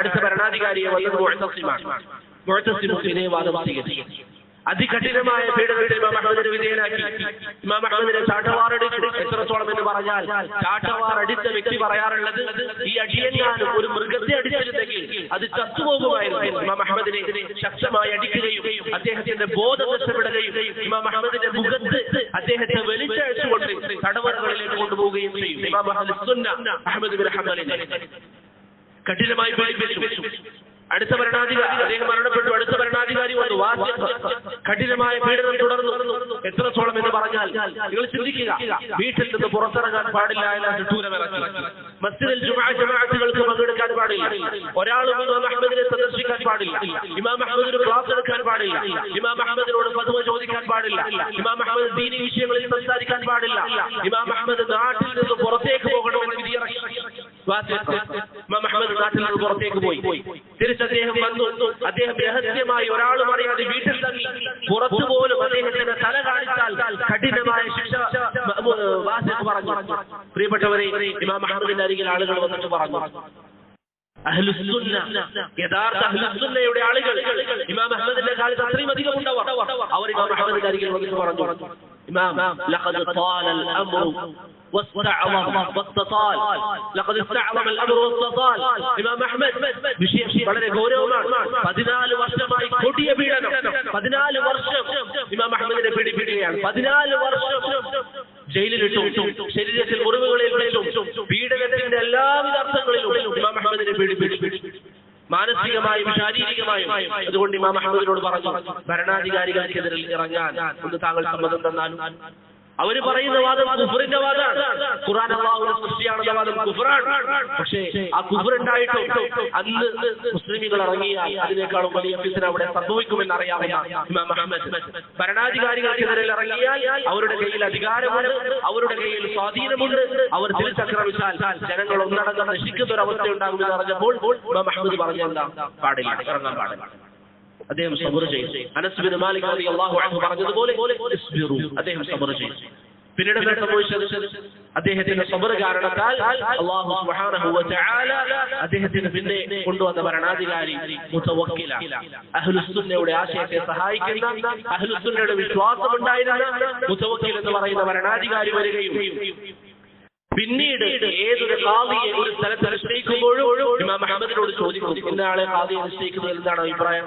അടുത്ത ഭരണാധികാരിയെ വന്നത് മുഅ്തസിമാണ്. മുഅ്തസിം ഇതേ വാദം സ്വീകരിച്ചു. അതികഠിനമായ പീഡനത്തിൽ ഇമാം അഹമ്മദിനെ വിധേയനാക്കി. ഇമാം അഹമ്മദിനെ ചാട്ടവാറടിച്ചു. എത്രത്തോളം എന്ന് പറഞ്ഞാൽ ചാട്ടവാറടിച്ച വ്യക്തി പറയാറുള്ളത്, ഈ അടിയെങ്ങാനും ഒരു മൃഗത്തെ അടിച്ചിരുന്നെങ്കിൽ അത് ചത്തുപോകുമായിരുന്നു. ഇമാം അഹമ്മദിനെ ശക്തമായി അടിക്കുകയും അദ്ദേഹത്തിന്റെ ബോധം നഷ്ടപ്പെടുകയും ഇമാം അഹമ്മദിന്റെ മുഖത്ത് അദ്ദേഹത്തെ വലിച്ചഴിച്ചുകൊണ്ട് തടവറകളിലേക്ക് കൊണ്ടുപോവുകയും ചെയ്യും. ഇമാം അഹ്മദ് ബിൻ ഹംബലിനെ കഠിനമായി പീഡിപ്പിച്ചു. അടുത്ത ഭരണാധികാരി, അദ്ദേഹം മരണപ്പെട്ടു. അടുത്ത ഭരണാധികാരി വന്നു. കഠിനമായ പീഡനം തുടർന്നു. എത്രത്തോളം എന്ന് പറഞ്ഞാൽ നിങ്ങൾ ചിന്തിക്കുക, വീട്ടിൽ നിന്ന് പുറത്തിറങ്ങാൻ പാടില്ല എന്ന ചട്ടൂരമിറക്കി. മസ്ജിദിൽ ജമാഅത്തുകൾക്ക് പങ്കെടുക്കാൻ പാടില്ല. ഒരാളും ഇമാം അഹമ്മദിനെ സന്ദർശിക്കാൻ പാടില്ല. ഇമാം അഹമ്മദിന് ക്ലാസ് എടുക്കാൻ പാടില്ല. ഇമാം അഹമ്മദിനോട് ഫത്വ ചോദിക്കാൻ പാടില്ല. ഇമാം അഹമ്മദ് ദീനി വിഷയങ്ങളിൽ സംസാരിക്കാൻ പാടില്ല. ഇമാം അഹമ്മദ് നാട്ടിൽ നിന്ന് പുറത്തേക്ക് പോകണമെന്ന് വിധിയിറക്കി. ഇമാം അഹമ്മദ് നാട്ടിൽ നിന്ന് പുറത്തേക്ക് പോയി. തിരിച്ച് അദ്ദേഹം വന്നു. അദ്ദേഹം രഹസ്യമായി ഒരാളും അറിയാതെ വീട്ടിൽ തങ്ങി. പുറത്തു പോലും അദ്ദേഹത്തിന്റെ തല കാണിച്ചാൽ കഠിനമായ ശിക്ഷ പറഞ്ഞു. പ്രിയപ്പെട്ടവരെ, ഇമാം അഹമ്മദിന്റെ അരികിൽ ആളുകൾ വന്നിട്ട് പറഞ്ഞു, അഹ്ലുസുന്ന, യഥാർത്ഥ അഹ്ലുസുന്നയുടെ ആളുകൾ ഇമാം അഹമ്മദിന്റെ കാലത്ത് അത്രയും അധികം ഉണ്ടാവാം. അവർ ഇമാം അഹമ്മദിന്റെ അരികിൽ വന്നിട്ട് പറഞ്ഞു, ഇമാം ലഖദ് ത്വാലൽ അംറു لقد استعظم الامر واستطال. ഇമാം അഹ്മദ് വിഷയം വളരെ ഗൗരവമാണ്. 14 വർഷമായി കൊടിയ പീഡനം. 14 വർഷം ഇമാം അഹ്മദിനെ പീഡിപ്പിക്കുകയാണ്. 14 വർഷം ജയിലിലിട്ടു. ശരീരത്തിൽ മുറിവുകളേൽപ്പിച്ചു. പീഡനത്തിന്റെ എല്ലാവിധ അർത്ഥങ്ങളിലും ഇമാം അഹ്മദിനെ പീഡിപ്പിച്ചു, മാനസികമായും ശാരീരികമായും. അതുകൊണ്ട് ഇമാം അഹ്മദിനോട് പറഞ്ഞു, ഭരണാധികാരികൾക്കെതിരിൽ ഇറങ്ങാൻ ഒന്ന് താങ്കൾ സമ്മതം തന്നാലും. അവര് പറയുന്ന വാദം കുഫറിന്റെ വാദമാണ്. ഖുർആൻ അല്ലാഹുവിന്റെ സൃഷ്ടിയാണെന്ന വാദം കുഫറാണ്. പക്ഷേ ആ കുഫർ ഉണ്ടായിട്ടും അന്ന് മുസ്ലിമുകൾ ഇറങ്ങിയാൽ അതിനേക്കാളും വലിയ ഫിത്ന അവിടെ സംഭവിക്കുമെന്ന് അറിയാവുന്ന ഇമാം അഹ്മദ് ഭരണാധികാരികൾക്കെതിരെ ഇറങ്ങിയാൽ അവരുടെ കയ്യിൽ അധികാരമുണ്ട്, അവരുടെ കയ്യിൽ സ്വാധീനമുണ്ട്. അവർ തിരിച്ചക്രമിച്ചാൽ ജനങ്ങൾ ഒന്നടങ്കം നശിക്കുന്ന ഒരു അവസ്ഥ ഉണ്ടാകുമെന്ന് അറിഞ്ഞപ്പോൾ ഇമാം അഹ്മദ് പറഞ്ഞെന്താ, പാടില്ല, ഇറങ്ങാൻ പാടില്ല. അദ്ദേഹം സബർ ചെയ്തു. അനസ് ബിൻ മാലിക് റളിയല്ലാഹു അൻഹു പറഞ്ഞതുപോലെ അദ്ദേഹം സബർ ചെയ്തു. പിന്നീട് സംഭവിച്ചത്, അദ്ദേഹത്തിന്റെ സബർ കാരണത്താൽ അല്ലാഹു സുബ്ഹാനഹു വ തആല അദ്ദേഹത്തിന് പിന്നെ കൊണ്ടുവന്ന ഭരണാധികാരി മുതവക്കില, അഹ്ലുസുന്നയുടെ ആശയത്തെ സഹായിക്കുന്ന, അഹ്ലുസുന്നയുടെ വിശ്വാസമുണ്ടായിരുന്ന മുതവക്കിൽ എന്ന് പറയുന്ന ഭരണാധികാരി വരികയും പിന്നീട് ഏതൊരു ഖാദിയെ ഒരു സ്ഥലത്ത് നിശ്ചയിക്കുമ്പോഴും ഇമാം അഹമ്മദിനോട് ചോദിക്കും, ഇന്ന ആളെ ഖാദിയെ നിശ്ചയിക്കുന്നതിൽ എന്താണ് അഭിപ്രായം?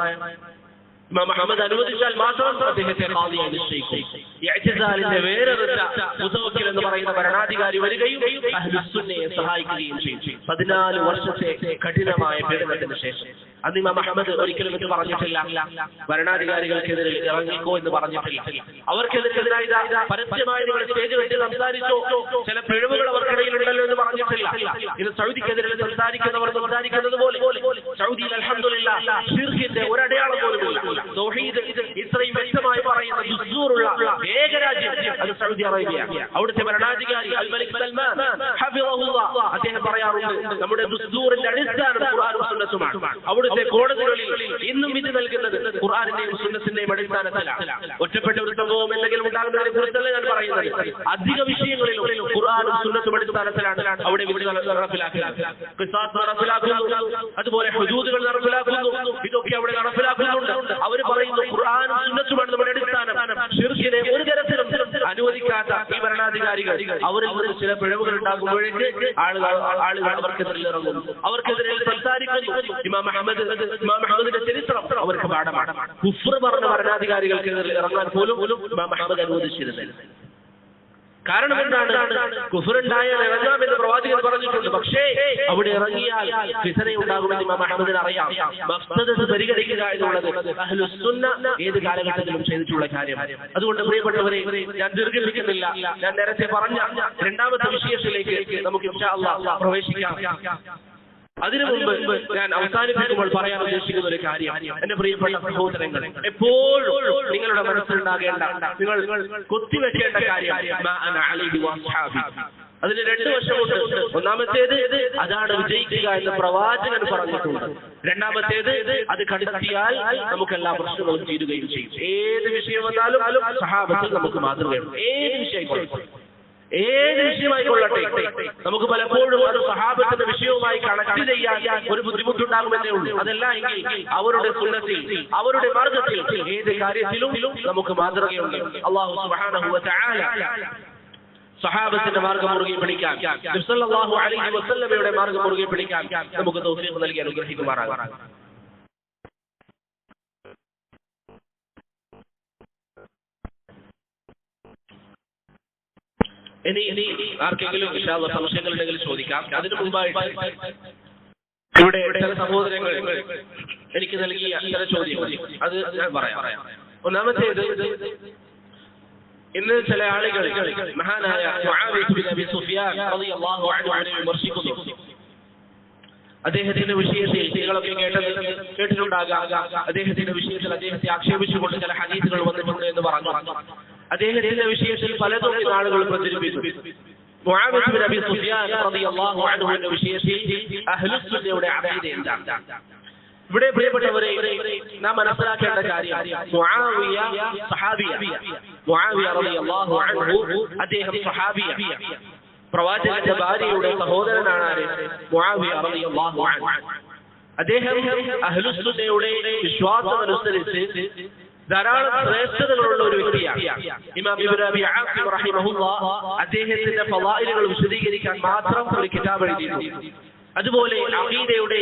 ഇമാം അഹമ്മദ് അനുവദിച്ചാൽ മാത്രം അദ്ദേഹത്തെ ഖാദിയായി നിശ്ചയിക്കും. ഇഅ്തിസാലിന്റെ വേറൊരുത്ത മുതവക്കിൽ എന്ന് പറയുന്ന ഭരണാധികാരി വരികയും അഹ്ലുസുന്നയെ സഹായിക്കുകയും ചെയ്യും. 14 വർഷത്തെ കഠിനമായ പീഡനത്തിന് ശേഷം അന്ന് ഇമാം അഹമ്മദ് ഒരിക്കലും ഇത് പറഞ്ഞിട്ടില്ല, ഭരണാധികാരികൾക്കെതിരെ ഇറങ്ങിക്കോ എന്ന് പറഞ്ഞിട്ടില്ല. അവർക്കെതിരായി പരസ്യമായി നിങ്ങൾ സ്റ്റേജ് വെച്ച് സംസാരിച്ചോ, ചില പിഴവുകൾ അവർക്കിടയിലുണ്ടല്ലോ എന്ന് പറഞ്ഞിട്ടില്ല. ഇത് സൗദിക്കെതിരെ സംസാരിക്കുന്നവർ സംസാരിക്കുന്നത് പോലെ സൗദിയിൽ അൽഹംദുലില്ലാഹ് ശിർക്കിന്റെ ഒരടയാളം പോലും ഇല്ല. തൗഹീദ് ഇത്രയും വ്യക്തമായി പറയുന്ന ദുസ്സൂറുള്ള ഏക രാജ്യം അത് സൗദി അറേബ്യ. അവിടുത്തെ ഭരണാധികാരി അൽ മലിക് സൽമാൻ ഹഫിളഹുല്ലാഹ് അദ്ദേഹം പറയാറുണ്ട്, നമ്മുടെ ദുസ്സൂറിന്റെ അടിസ്ഥാനം ഖുർആനും സുന്നത്തുമാണ്. അവിടുത്തെ കോടതികളിൽ ഇന്നും വിധി നൽകുന്നത് ഖുർആനിന്റെയും സുന്നത്തിന്റെയും അടിസ്ഥാനത്തിലാണ്. ഒറ്റപ്പെട്ട ഒരു സംഭവം എന്തെങ്കിലും ഉണ്ടാകുന്നതിനെ കുറിച്ചല്ല ഞാൻ പറയുന്നത്. അധിക വിഷയങ്ങളിലും ഖുർആനും സുന്നത്തും അടിസ്ഥാനത്തിലാണ് അവിടെ വിധി നടപ്പിലാക്കുന്നത്. ഖിസാസ് നടപ്പിലാക്കുന്നു, അതുപോലെ ഹുദൂദുകൾ നടപ്പിലാക്കുന്നു. ഇതൊക്കെ അവിടെ നടപ്പിലാക്കുന്നുണ്ട്. അവർ പറയുന്നു ഖുർആനും സുന്നത്തുമാണ് നമ്മുടെ അടിസ്ഥാനം. ശിർക്കിനെ ഒരു തരത്തിലും അനുവദിക്കാത്ത ഈ ഭരണാധികാരികൾ അവരിൽ നിന്ന് ചില പിഴവുകൾ ഉണ്ടാകുമ്പോഴേക്ക് ആളുകൾ അവർക്കെതിരെ ഇറങ്ങുന്നു, അവർക്കെതിരെ സംസാരിക്കുന്നു. ഇമാം അഹമ്മദിന്റെ ചരിത്രം അവർക്ക് പാഠമാണ്. കുഫ്ർ പറഞ്ഞ ഭരണാധികാരികൾക്കെതിരെ ഇറങ്ങാൻ പോലും ഇമാം അഹമ്മദ് അനുവദിച്ചിരുന്നില്ല. കാരണം എന്താണ്? കുഫറുണ്ടായാൽ ഇറങ്ങാമെന്ന് പ്രവാചകൻ പറഞ്ഞിട്ടുണ്ട്. പക്ഷേ അവിടെ ഇറങ്ങിയാൽ ഫിത്ന ഉണ്ടാകുമെന്ന് ഇമാം അഹ്മദിന് അറിയാം. മഖ്സദ് പരിഗണിക്കുക എന്നുള്ളത് അഹ്ലുസ് സുന്ന ഏത് കാലഘട്ടത്തിലും ചെയ്തിട്ടുള്ള കാര്യം. അതുകൊണ്ട് പ്രിയപ്പെട്ടവരെ, ഞാൻ ദീർഘിപ്പിക്കുന്നില്ല. ഞാൻ നേരത്തെ പറഞ്ഞ രണ്ടാമത്തെ വിഷയത്തിലേക്ക് നമുക്ക് ഇൻഷാ അല്ലാഹ് പ്രവേശിക്കാം. അതിനു മുമ്പ് ഞാൻ അവസാനിപ്പിക്കുമ്പോൾ പറയാൻ ഉദ്ദേശിക്കുന്ന ഒരു കാര്യം, എന്റെ പ്രിയപ്പെട്ട സഹോദരങ്ങൾ, എപ്പോഴും നിങ്ങളുടെ മനസ്സിലുണ്ടാകേണ്ട, നിങ്ങൾ കൊത്തിവെക്കേണ്ട കാര്യം, അതിന് രണ്ട് വശമുണ്ട്. ഒന്നാമത്തേത് അതാണ് വിജയിക്കുക എന്ന് പ്രവാചകൻ പറഞ്ഞിട്ടുണ്ട്. രണ്ടാമത്തേത് അത് കണ്ടെത്തിയാൽ നമുക്ക് എല്ലാ പ്രശ്നങ്ങളും തീരുകയും ചെയ്യും. ഏത് വിഷയം വന്നാലും സഹാബത്തിൽ നമുക്ക് മാതൃകയുണ്ട്. ഏത് വിഷയമായിക്കൊള്ളട്ടെ, നമുക്ക് പലപ്പോഴും അത് സഹാബത്തിന്റെ വിഷയവുമായി കണക്ട് ചെയ്യാൻ ഒരു ബുദ്ധിമുട്ടുണ്ടാകുമെന്നേ ഉള്ളൂ. അതല്ല എങ്കിൽ അവരുടെ സുന്നത്തിൽ, അവരുടെ മാർഗത്തിൽ ഏത് കാര്യത്തിലും നമുക്ക് മാതൃകയുണ്ട്. അല്ലാഹു സുബ്ഹാനഹു വ തആല സഹാബത്തിന്റെ മാർഗം മുറുകെ പിടിക്കാൻ, നബി സല്ലല്ലാഹു അലൈഹി വസല്ലമയുടെ മാർഗം മുറുകെ പിടിക്കാൻ നമുക്ക് തൗഫീഖ് നൽകി അനുഗ്രഹിക്കുമാറാകട്ടെ. ഇനി ആർക്കെങ്കിലും സംശയങ്ങളുണ്ടെങ്കിൽ ചോദിക്കാം. അതിനു മുമ്പായിട്ട് ഇവിടെ ചില സഹോദരങ്ങൾ എനിക്ക് നൽകിയ ചില ചോദ്യങ്ങൾ അത് ഞാൻ പറയാം. ഒന്നാമത്തേത്, ഇന്ന് ചില ആളുകൾ മഹാനായ മുആവിയ ബിൻ അബി സുഫിയാൻ റളിയല്ലാഹു അൻഹുവിനെ വിമർശിക്കുന്നു. അദ്ദേഹത്തിന്റെ വിഷയത്തിൽ നിങ്ങളൊക്കെ കേട്ടിട്ടുണ്ടാകാം. അദ്ദേഹത്തിന്റെ വിഷയത്തിൽ അദ്ദേഹത്തെ ആക്ഷേപിച്ചുകൊണ്ട് ചില ഹദീസുകൾ വന്നിട്ടുണ്ട് എന്ന് പറഞ്ഞു. അദ്ദേഹത്തിന്റെ വിഷയത്തിൽ പലതും ആളുകൾ പ്രചരിപ്പിച്ചു. മുആവിയ ബിൻ അബി സുഫിയാൻ റളിയല്ലാഹു അൻഹുവിന്റെ വിഷയത്തിൽ അഹ്ലുസ് സുന്നയുടെ അഖീദ എന്താണ്? ഇവിടെ പ്രിയപ്പെട്ടവരെ, നാം മനസ്സിലാക്കേണ്ട കാര്യം, മുആവിയ സഹാബിയാണ്. മുആവിയ റളിയല്ലാഹു അൻഹു അദ്ദേഹം സഹാബിയാണ്. പ്രവാചകന്റെ ഭാര്യയുടെ സഹോദരനാണ് മുആവിയ റളിയല്ലാഹു അൻഹു. അദ്ദേഹം അഹ്ലുസ് സുന്നയുടെ വിശ്വാസം അനുസരിച്ച് ധാരാളം ശ്രേഷ്ഠതകളുള്ള ഒരു വ്യക്തിയാണ്. ഇമാം ഇബ്നു അബി ആസിം റഹിമഹുല്ലാഹ് അദ്ദേഹത്തിന്റെ ഫളായിലുകൾ വിശദീകരിക്കാൻ മാത്രം ഒരു കിതാബ് എഴുതിയിട്ടുണ്ട്. അതുപോലെ അഖീദയുടെ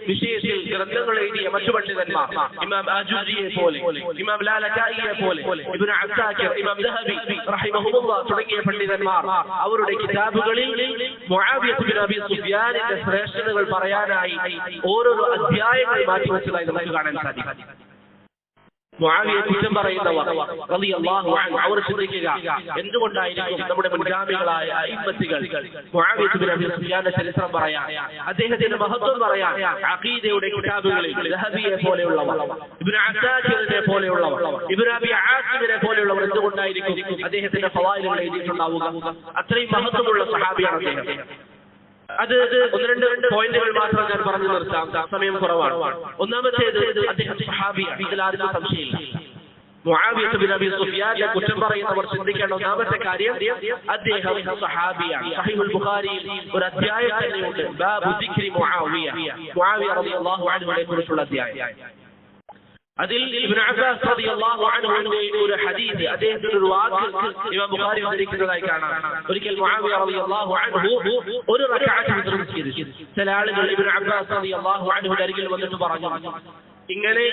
വിഷയത്തിൽ ഗ്രന്ഥങ്ങൾ എഴുതിയ മറ്റു പണ്ഡിതന്മാർ, ഇമാം ആജൂരിയെ പോലെ, ഇമാം ലാലകായിയെ പോലെ, ഇബ്നു അസ്സാകിർ, ഇമാം ദഹബി റഹിമഹുല്ലാഹ് തുടങ്ങിയ പണ്ഡിതന്മാർ അവരുടെ കിതാബുകളിൽ മുആവിയ ബിൻ അബി സുഫിയാനിന്റെ ശ്രേഷ്ഠതകൾ പറയാനായി ഓരോരോ അധ്യായങ്ങൾ മാറ്റിവെച്ചതായി നമുക്ക് കാണാൻ സാധിക്കും. മുആവിയെ കുറ്റം പറയുന്നവർ റളിയല്ലാഹു അൻഹു അവർ ചിന്തിക്കുക, എന്തുകൊണ്ടായിരിക്കും നമ്മുടെ മുൻഗാമികളായ അയിമ്മത്തുകൾ മുആവിയ ബിൻ അബി സുഫിയാന്റെ ചരിത്രം പറയാൻ, അദ്ദേഹത്തിന്റെ മഹത്വം പറയാൻ അഖീദയുടെ കിതാബുകളിൽ ദഹബിയെ പോലെയുള്ളവർ, ഇബ്നു അസ്സാകിറിനെ പോലെയുള്ളവർ, ഇബ്നു അബി ആസിമിനെ പോലെയുള്ളവർ എന്തുകൊണ്ടായിരിക്കും അദ്ദേഹത്തിന്റെ ഫളായിലുകൾ എഴുതിയിട്ടുണ്ടാവുക? അത്രയും മഹത്വമുള്ള സഹാബിയാണ് അദ്ദേഹം. അത് ഒന്ന് രണ്ട് പോയിന്റുകൾ മാത്രം ഞാൻ പറഞ്ഞു നിർത്താം, സമയം കുറവാണ്. ഒന്നാമത്തേത്, അദ്ദേഹം സഹാബിയാണ്, ഇതിൽ ആർക്കും സംശയമില്ല. മുആവിയ ബിൻ അബി സുഫിയാനെ കുറ്റം പറയുന്നവർ ചിന്തിക്കേണ്ട ഒന്നാമത്തെ കാര്യം, അദ്ദേഹം സഹാബിയാണ്. സഹീഹുൽ ബുഖാരിയിൽ ഒരു അധ്യായം തന്നെയുണ്ട്, ബാബു ദിക്രി മുആവിയ, മുആവിയ റളിയല്ലാഹു അൻഹുവിനെ കുറിച്ചുള്ള അധ്യായം. അതിൽ ഇബ്നു അബ്ബാസ് റളിയല്ലാഹു അൻഹുവിന്റെ ഒരു ഹദീസ്, അദ്ദേഹത്തിന്റെ ഒരു വാക്ക് ഇമാം ബുഖാരി ഉദ്ധരിക്കുന്നതായി കാണാം. ഒരിക്കൽ മുആവിയ റളിയല്ലാഹു അൻഹു ഒരു റക്അത്ത് നിസ്കരിച്ചു. ചില ആളുകൾ ഇബ്നു അബ്ബാസ് റളിയല്ലാഹു അൻഹുവിന്റെ അരികിൽ വന്നിട്ട് പറഞ്ഞു, ഇങ്ങനെ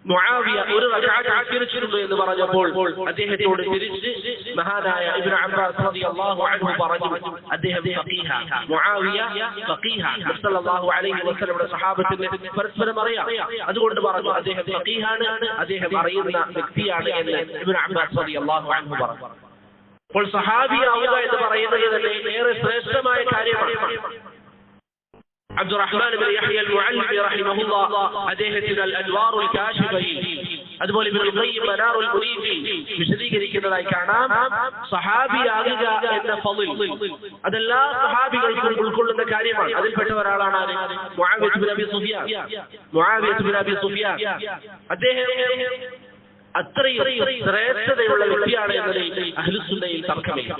മുആവിയ ഒരു റക്അത്ത് നിസ്കരിച്ചിട്ടുണ്ട് എന്ന് പറഞ്ഞപ്പോൾ അദ്ദേഹത്തോട് തിരിച്ച് മഹാനായ ഇബ്നു അബ്ബാസ് റളിയല്ലാഹു അൻഹു പറഞ്ഞു, അദ്ദേഹം ഫഖീഹാണ്, മുആവിയ ഫഖീഹാണ്. നബി സല്ലല്ലാഹു അലൈഹി വസല്ലമയുടെ സഹാബത്തിന് പരസ്പരം അറിയാം. അതുകൊണ്ട് പറഞ്ഞു അദ്ദേഹം ഫഖീഹാണ്, അദ്ദേഹം അറിയുന്ന വ്യക്തിയാണ് എന്ന് ഇബ്നു അബ്ബാസ് റളിയല്ലാഹു അൻഹു പറഞ്ഞു. അപ്പോൾ സഹാബിയാവുക എന്ന് പറയുന്നത് തന്നെ ഏറെ ശ്രേഷ്ഠമായ കാര്യമാണ്. അബ്ദുറഹ്മാൻ ബിൻ യഹ്യ അൽ-മുഅല്ലി റഹിമഹുല്ലാഹ് അദ്ദേഹത്തിന്റെ അൽ-അൻവാറുൽ കാശിഫയിൽ, അതുപോലെ ഇബ്നുൽ ഖയ്യിം മനാറുൽ മുനീഫിൽ വിശദീകരിക്കുന്നതായി കാണാം, സഹാബിയാകുക എന്ന ഫളിൽ അതെല്ലാ സഹാബികൾക്കും ഉൾക്കൊള്ളുന്ന കാര്യമാണ്. അതിൽപ്പെട്ട ഒരാളാണ് Muawiya bin Abi Sufyan. Muawiya bin Abi Sufyan അദ്ദേഹം അത്രയും ശ്രേഷ്ഠതയുള്ള വ്യക്തിയാണ് എന്നതിൽ അഹ്ലുസ് സുന്നയിൽ തർക്കമില്ല.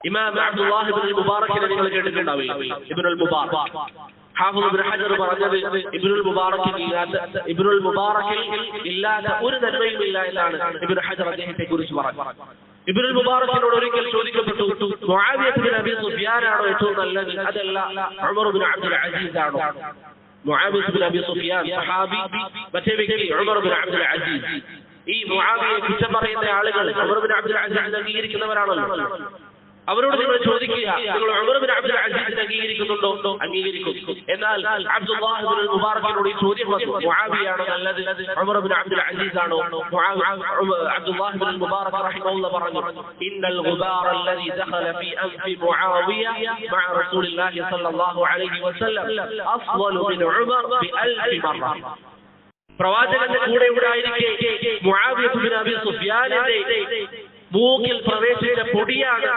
ഇമാം അബ്ദുല്ലാഹ് ഇബ്നുൽ മുബാറക്കിനെ നിങ്ങൾ കേട്ടിട്ടുണ്ടാവില്ല, ഇബ്നുൽ മുബാറക്. ഹാഫിദ് ഇബ്നു ഹജർ പറഞ്ഞത് ഇബ്നുൽ മുബാറക്കിൽ ഇല്ലാത്ത ഒരു നന്മയും ഇല്ല എന്നാണ് ഇബ്നു ഹജർ അദ്ദേഹത്തെ കുറിച്ച് പറഞ്ഞത്. ഇബ്നുൽ മുബാറക്കിനോട് ഒരിക്കൽ ചോദിക്കപ്പെട്ടു, മുആവിയ ബിൻ അബി സുഫിയാനാണോ ഏറ്റവും നല്ലത്, അതല്ല ഉമർ ബിൻ അബ്ദുൽ അസീസ് ആണോ? മുആവിയ ബിൻ അബി സുഫിയാൻ സഹാബി, മറ്റേ വ്യക്തി ഉമർ ബിൻ അബ്ദുൽ അസീസ്. ഈ മുആവിയയെ കുറ്റം പറയുന്ന ആളുകൾ ഉമർ ഇബ്നു അബ്ദുൽ അസീസ് അംഗീകരിക്കുന്നവരാണല്ലോ. അവരോട് നിങ്ങൾ ചോദിക്കുക, നിങ്ങൾ ഉമർ ഇബ്നു അബ്ദുൽ അസീസിനെ അംഗീകരിക്കുന്നുണ്ടോ? അംഗീകരിക്കും. എന്നാൽ അബ്ദുല്ലാഹ് ഇബ്നുൽ മുബാറക്കിനോട് ഈ ചോദ്യം വന്നു, മുആവിയയാണോ നല്ലത്, ഉമർ ഇബ്നു അബ്ദുൽ അസീസ് ആണോ? അബ്ദുല്ലാഹ് ഇബ്നുൽ മുബാറക് റഹിമഹുല്ലാഹ് പറഞ്ഞു, ഇന്നൽ ഗുബാറ അല്ലദീ ദഖല ഫീ അൻഫി മുആവിയ മഅ റസൂലില്ലാഹി സ്വല്ലല്ലാഹു അലൈഹി വസല്ലം അഫ്ളലു മിൻ ഉമർ ബിഅൽഫി മറ. പ്രവാചകന്റെ കൂടെ ഉണ്ടായിരിക്കെ മുആവിയ ഇബ്നു അബീ സുഫിയാനിന്റെ മൂക്കിൽ പ്രവേശിച്ച പൊടിയാണ്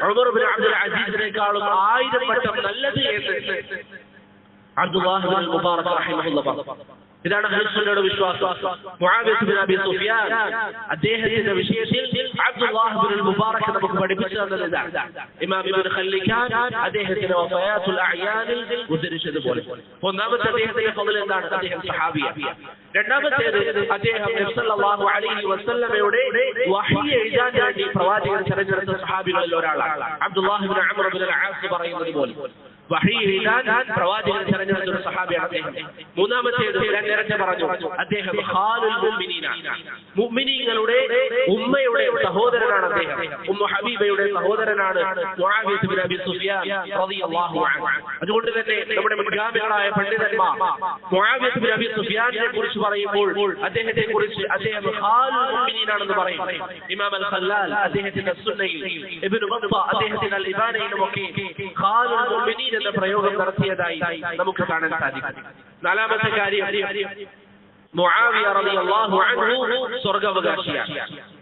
ഉമർ ഇബ്നു അബ്ദുൽ അസീസിനേക്കാളും 1000 വട്ടം നല്ലത് എന്ന് അബ്ദുല്ലാഹ് ഇബ്നുൽ മുബാറക് റഹിമഹുല്ലാഹ് പറഞ്ഞു. ഇതാണ് അഹ്ലുസുന്നയുടെ വിശ്വാസം. മുആവിയ ഇബ്നു അബീ സുഫിയാൻ അദ്ദേഹത്തിന്റെ വിഷയത്തിൽ അബ്ദുല്ലാഹ് ഇബ്നുൽ മുബാറക് നമുക്ക് പഠിപ്പിച്ചു തന്നത് ഇതാണ്. ഇമാം ഇബ്നു ഖല്ലിഖാൻ അദ്ദേഹത്തിന്റെ വഫയാത്തുൽ അഅയാനിൽ ഉദ്ധരിച്ചതുപോലെ ഒന്നാമത്തെ അദ്ദേഹത്തിന്റെ ഫളൽ എന്താണ്? അദ്ദേഹം സഹാബിയാണ്. രണ്ടാമത്തേത് അദ്ദേഹം നബി സല്ലല്ലാഹു അലൈഹി വസല്ലമയുടെ വഹി എഴുതാൻ വേണ്ടി പ്രവാചകൻ തിരഞ്ഞെടുത്ത സഹാബികളിൽ ഒരാളാണ്. അബ്ദുല്ലാഹ് ഇബ്നു അംർ ഇബ്നുൽ ആസ് പറയുന്നത് പോലെ വഹി എഴുതാൻ പ്രവാചകൻ തിരഞ്ഞെടുത്ത ഒരു സഹാബിയാണ് അദ്ദേഹം. മൂന്നാമത്തേത് ഞാൻ നേരത്തെ പറഞ്ഞു, അദ്ദേഹം ഖാലുൽ മുഅ്മിനീനാണ്. മുഅ്മിനീങ്ങളുടെ ഉമ്മയുടെ സഹോദരനാണ് അദ്ദേഹം. ഉമ്മു ഹബീബയുടെ സഹോദരനാണ് മുആവിയ ഇബ്നു അബീ സുഫിയാൻ റളിയല്ലാഹു അൻഹു. അതുകൊണ്ട് തന്നെ നമ്മുടെ മുൻഗാമികളായ പണ്ഡിതന്മാർ മുആവിയ ഇബ്നു അബീ സുഫിയാനെ കുറിച്ച് പറയുമ്പോൾ അദ്ദേഹത്തെ കുറിച്ച് അദ്ദേഹം ഖാലുൽ മുഅ്മിനീനാണെന്ന് പറയും. ഇമാം അൽ ഖല്ലാൽ അദ്ദേഹത്തിന്റെ സുന്നയിൽ, ഇബ്നു ബത്തൂത്ത അദ്ദേഹത്തിന്റെ അൽ ഇബാനയിലുമൊക്കെ ഖാലുൽ മുഅ്മിനീൻ എന്ന പ്രയോഗം നടത്തിയതായി നമുക്ക് കാണാൻ സാധിക്കും. നാലാമത്തെ കാര്യം, മുആവിയ റളിയല്ലാഹു അൻഹു സ്വർഗ്ഗാവകാശിയാണ്.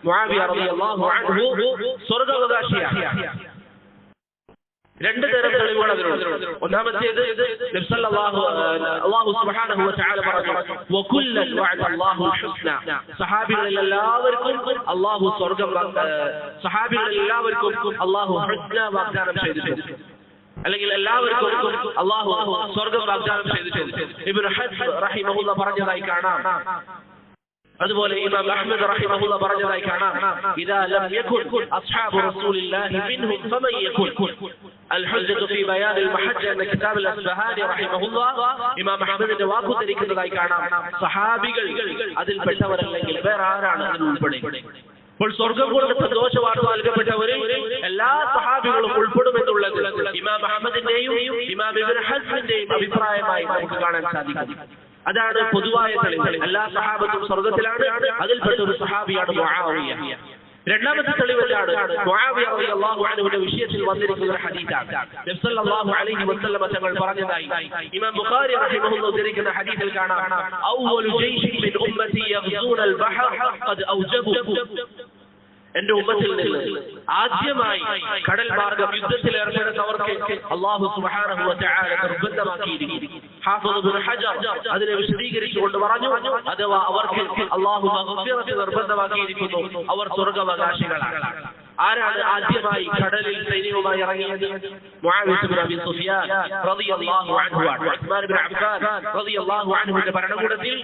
മുആവിയ റളിയല്ലാഹു അൻഹു സ്വർഗ്ഗാവകാശിയാണ്. രണ്ട് തരം തെളിവുകൾ അതിലുണ്ട്. ഒന്നാമത്തേത് നബി സല്ലല്ലാഹു അല്ലാഹു സുബ്ഹാനഹു വ തആല പറഞ്ഞു, വകുല്ലൻ വഅദ അല്ലാഹുൽ ഹുസ്ന. സഹാബികളിൽ എല്ലാവർക്കും അല്ലാഹു സ്വർഗ്ഗം സഹാബികളിൽ എല്ലാവർക്കും അല്ലാഹു ഹുസ്ന വാഗ്ദാനം ചെയ്തിട്ടുണ്ട്. അല്ലെങ്കിൽ എല്ലാവർക്കും അല്ലാഹു സ്വർഗ്ഗം വാഗ്ദാനം ചെയ്തിട്ടുണ്ട്. ഇബ്നു ഹസ്ബ് റഹിമഹുല്ലാഹ് പറഞ്ഞതായി കാണാം. അതുപോലെ ഇമാം അഹ്മദ് റഹിമഹുല്ലാഹ് പറഞ്ഞതായി കാണാം, ഇദാ ലം യകുൻ അസ്ഹാബു റസൂലില്ലാഹി മിൻഹും ഫമൻ യകുൻ. الحجة في بيان المحجة എന്ന കിതാബിൽ അസ്ബഹാനി റഹിമഹുല്ലാഹ് ഇമാം അഹ്മദിന്റെ വാക്കു ധരിക്കുന്നതായി കാണാം, സഹാബികൾ അതിൽപ്പെട്ടവരല്ലെങ്കിൽ വേറെ ആരാണ് അതിൽ ഉൾപ്പെടുക? അപ്പോൾ സ്വർഗ്ഗം കൊണ്ട് സന്തോഷ വാർത്ത നൽകപ്പെട്ടവരിൽ എല്ലാ സഹാബികളും ഉൾപ്പെടുമെന്നുള്ളത് ഇമാം അഹ്മദിന്റെയും ഇമാം ഇബ്നു ഹസ്ബിന്റെയും അഭിപ്രായമായി നമുക്ക് കാണാൻ സാധിക്കും. അതാണ് പൊതുവായ തെളിവ്. എല്ലാ സഹാബത്തും സ്വർഗ്ഗത്തിലാണ്. അതിൽപ്പെട്ട ഒരു സഹാബിയാണ് മുആവിയ. രണ്ടാമത്തെ തെളിവെന്താണ്? മുആവിയ റളിയല്ലാഹു അൻഹുവിന്റെ വിഷയത്തിൽ വന്നിരിക്കുന്ന ഒരു ഹദീസാണ്. നബി സല്ലല്ലാഹു അലൈഹി വസല്ലം തങ്ങൾ പറഞ്ഞതായി ഇമാം ബുഖാരി റഹിമഹുല്ലാഹ് ഉദ്ധരിക്കുന്ന ഹദീസിൽ കാണാം, അവ്വലു ജയ്ഷിൻ മിൻ ഉമ്മത്തി യഗ്സൂന അൽ ബഹർ ഖദ് ഔജബു. എന്റെ ഉമ്മത്തിൽ നിന്ന് ആദ്യമായി കടൽ മാർഗം യുദ്ധത്തിൽ ഏർപ്പെടുന്നവർക്ക് അല്ലാഹു സുബ്ഹാനഹു വ തആല നിർബന്ധമാക്കിയിരിക്കുന്നു. ഹാഫിദ് ഇബ്നു ഹജർ അതിനെ വിശദീകരിച്ചുകൊണ്ട് പറഞ്ഞു, അഥവാ അവർക്ക് അല്ലാഹു മഗ്ഫിറത്ത് നിർബന്ധമാക്കിയിരിക്കുന്നു, അവർ സ്വർഗ്ഗാവകാശികളാണ്. ആരാണ് ആദ്യമായി കടലിൽ സൈന്യവുമായി ഇറങ്ങിയത്? മുആവിയ ഇബ്നു അബീ സുഫിയാൻ റളിയല്ലാഹു അൻഹു. ഉസ്മാൻ ഇബ്നു അഫ്ഫാൻ റളിയല്ലാഹു അൻഹുവിന്റെ ഭരണകൂടത്തിൽ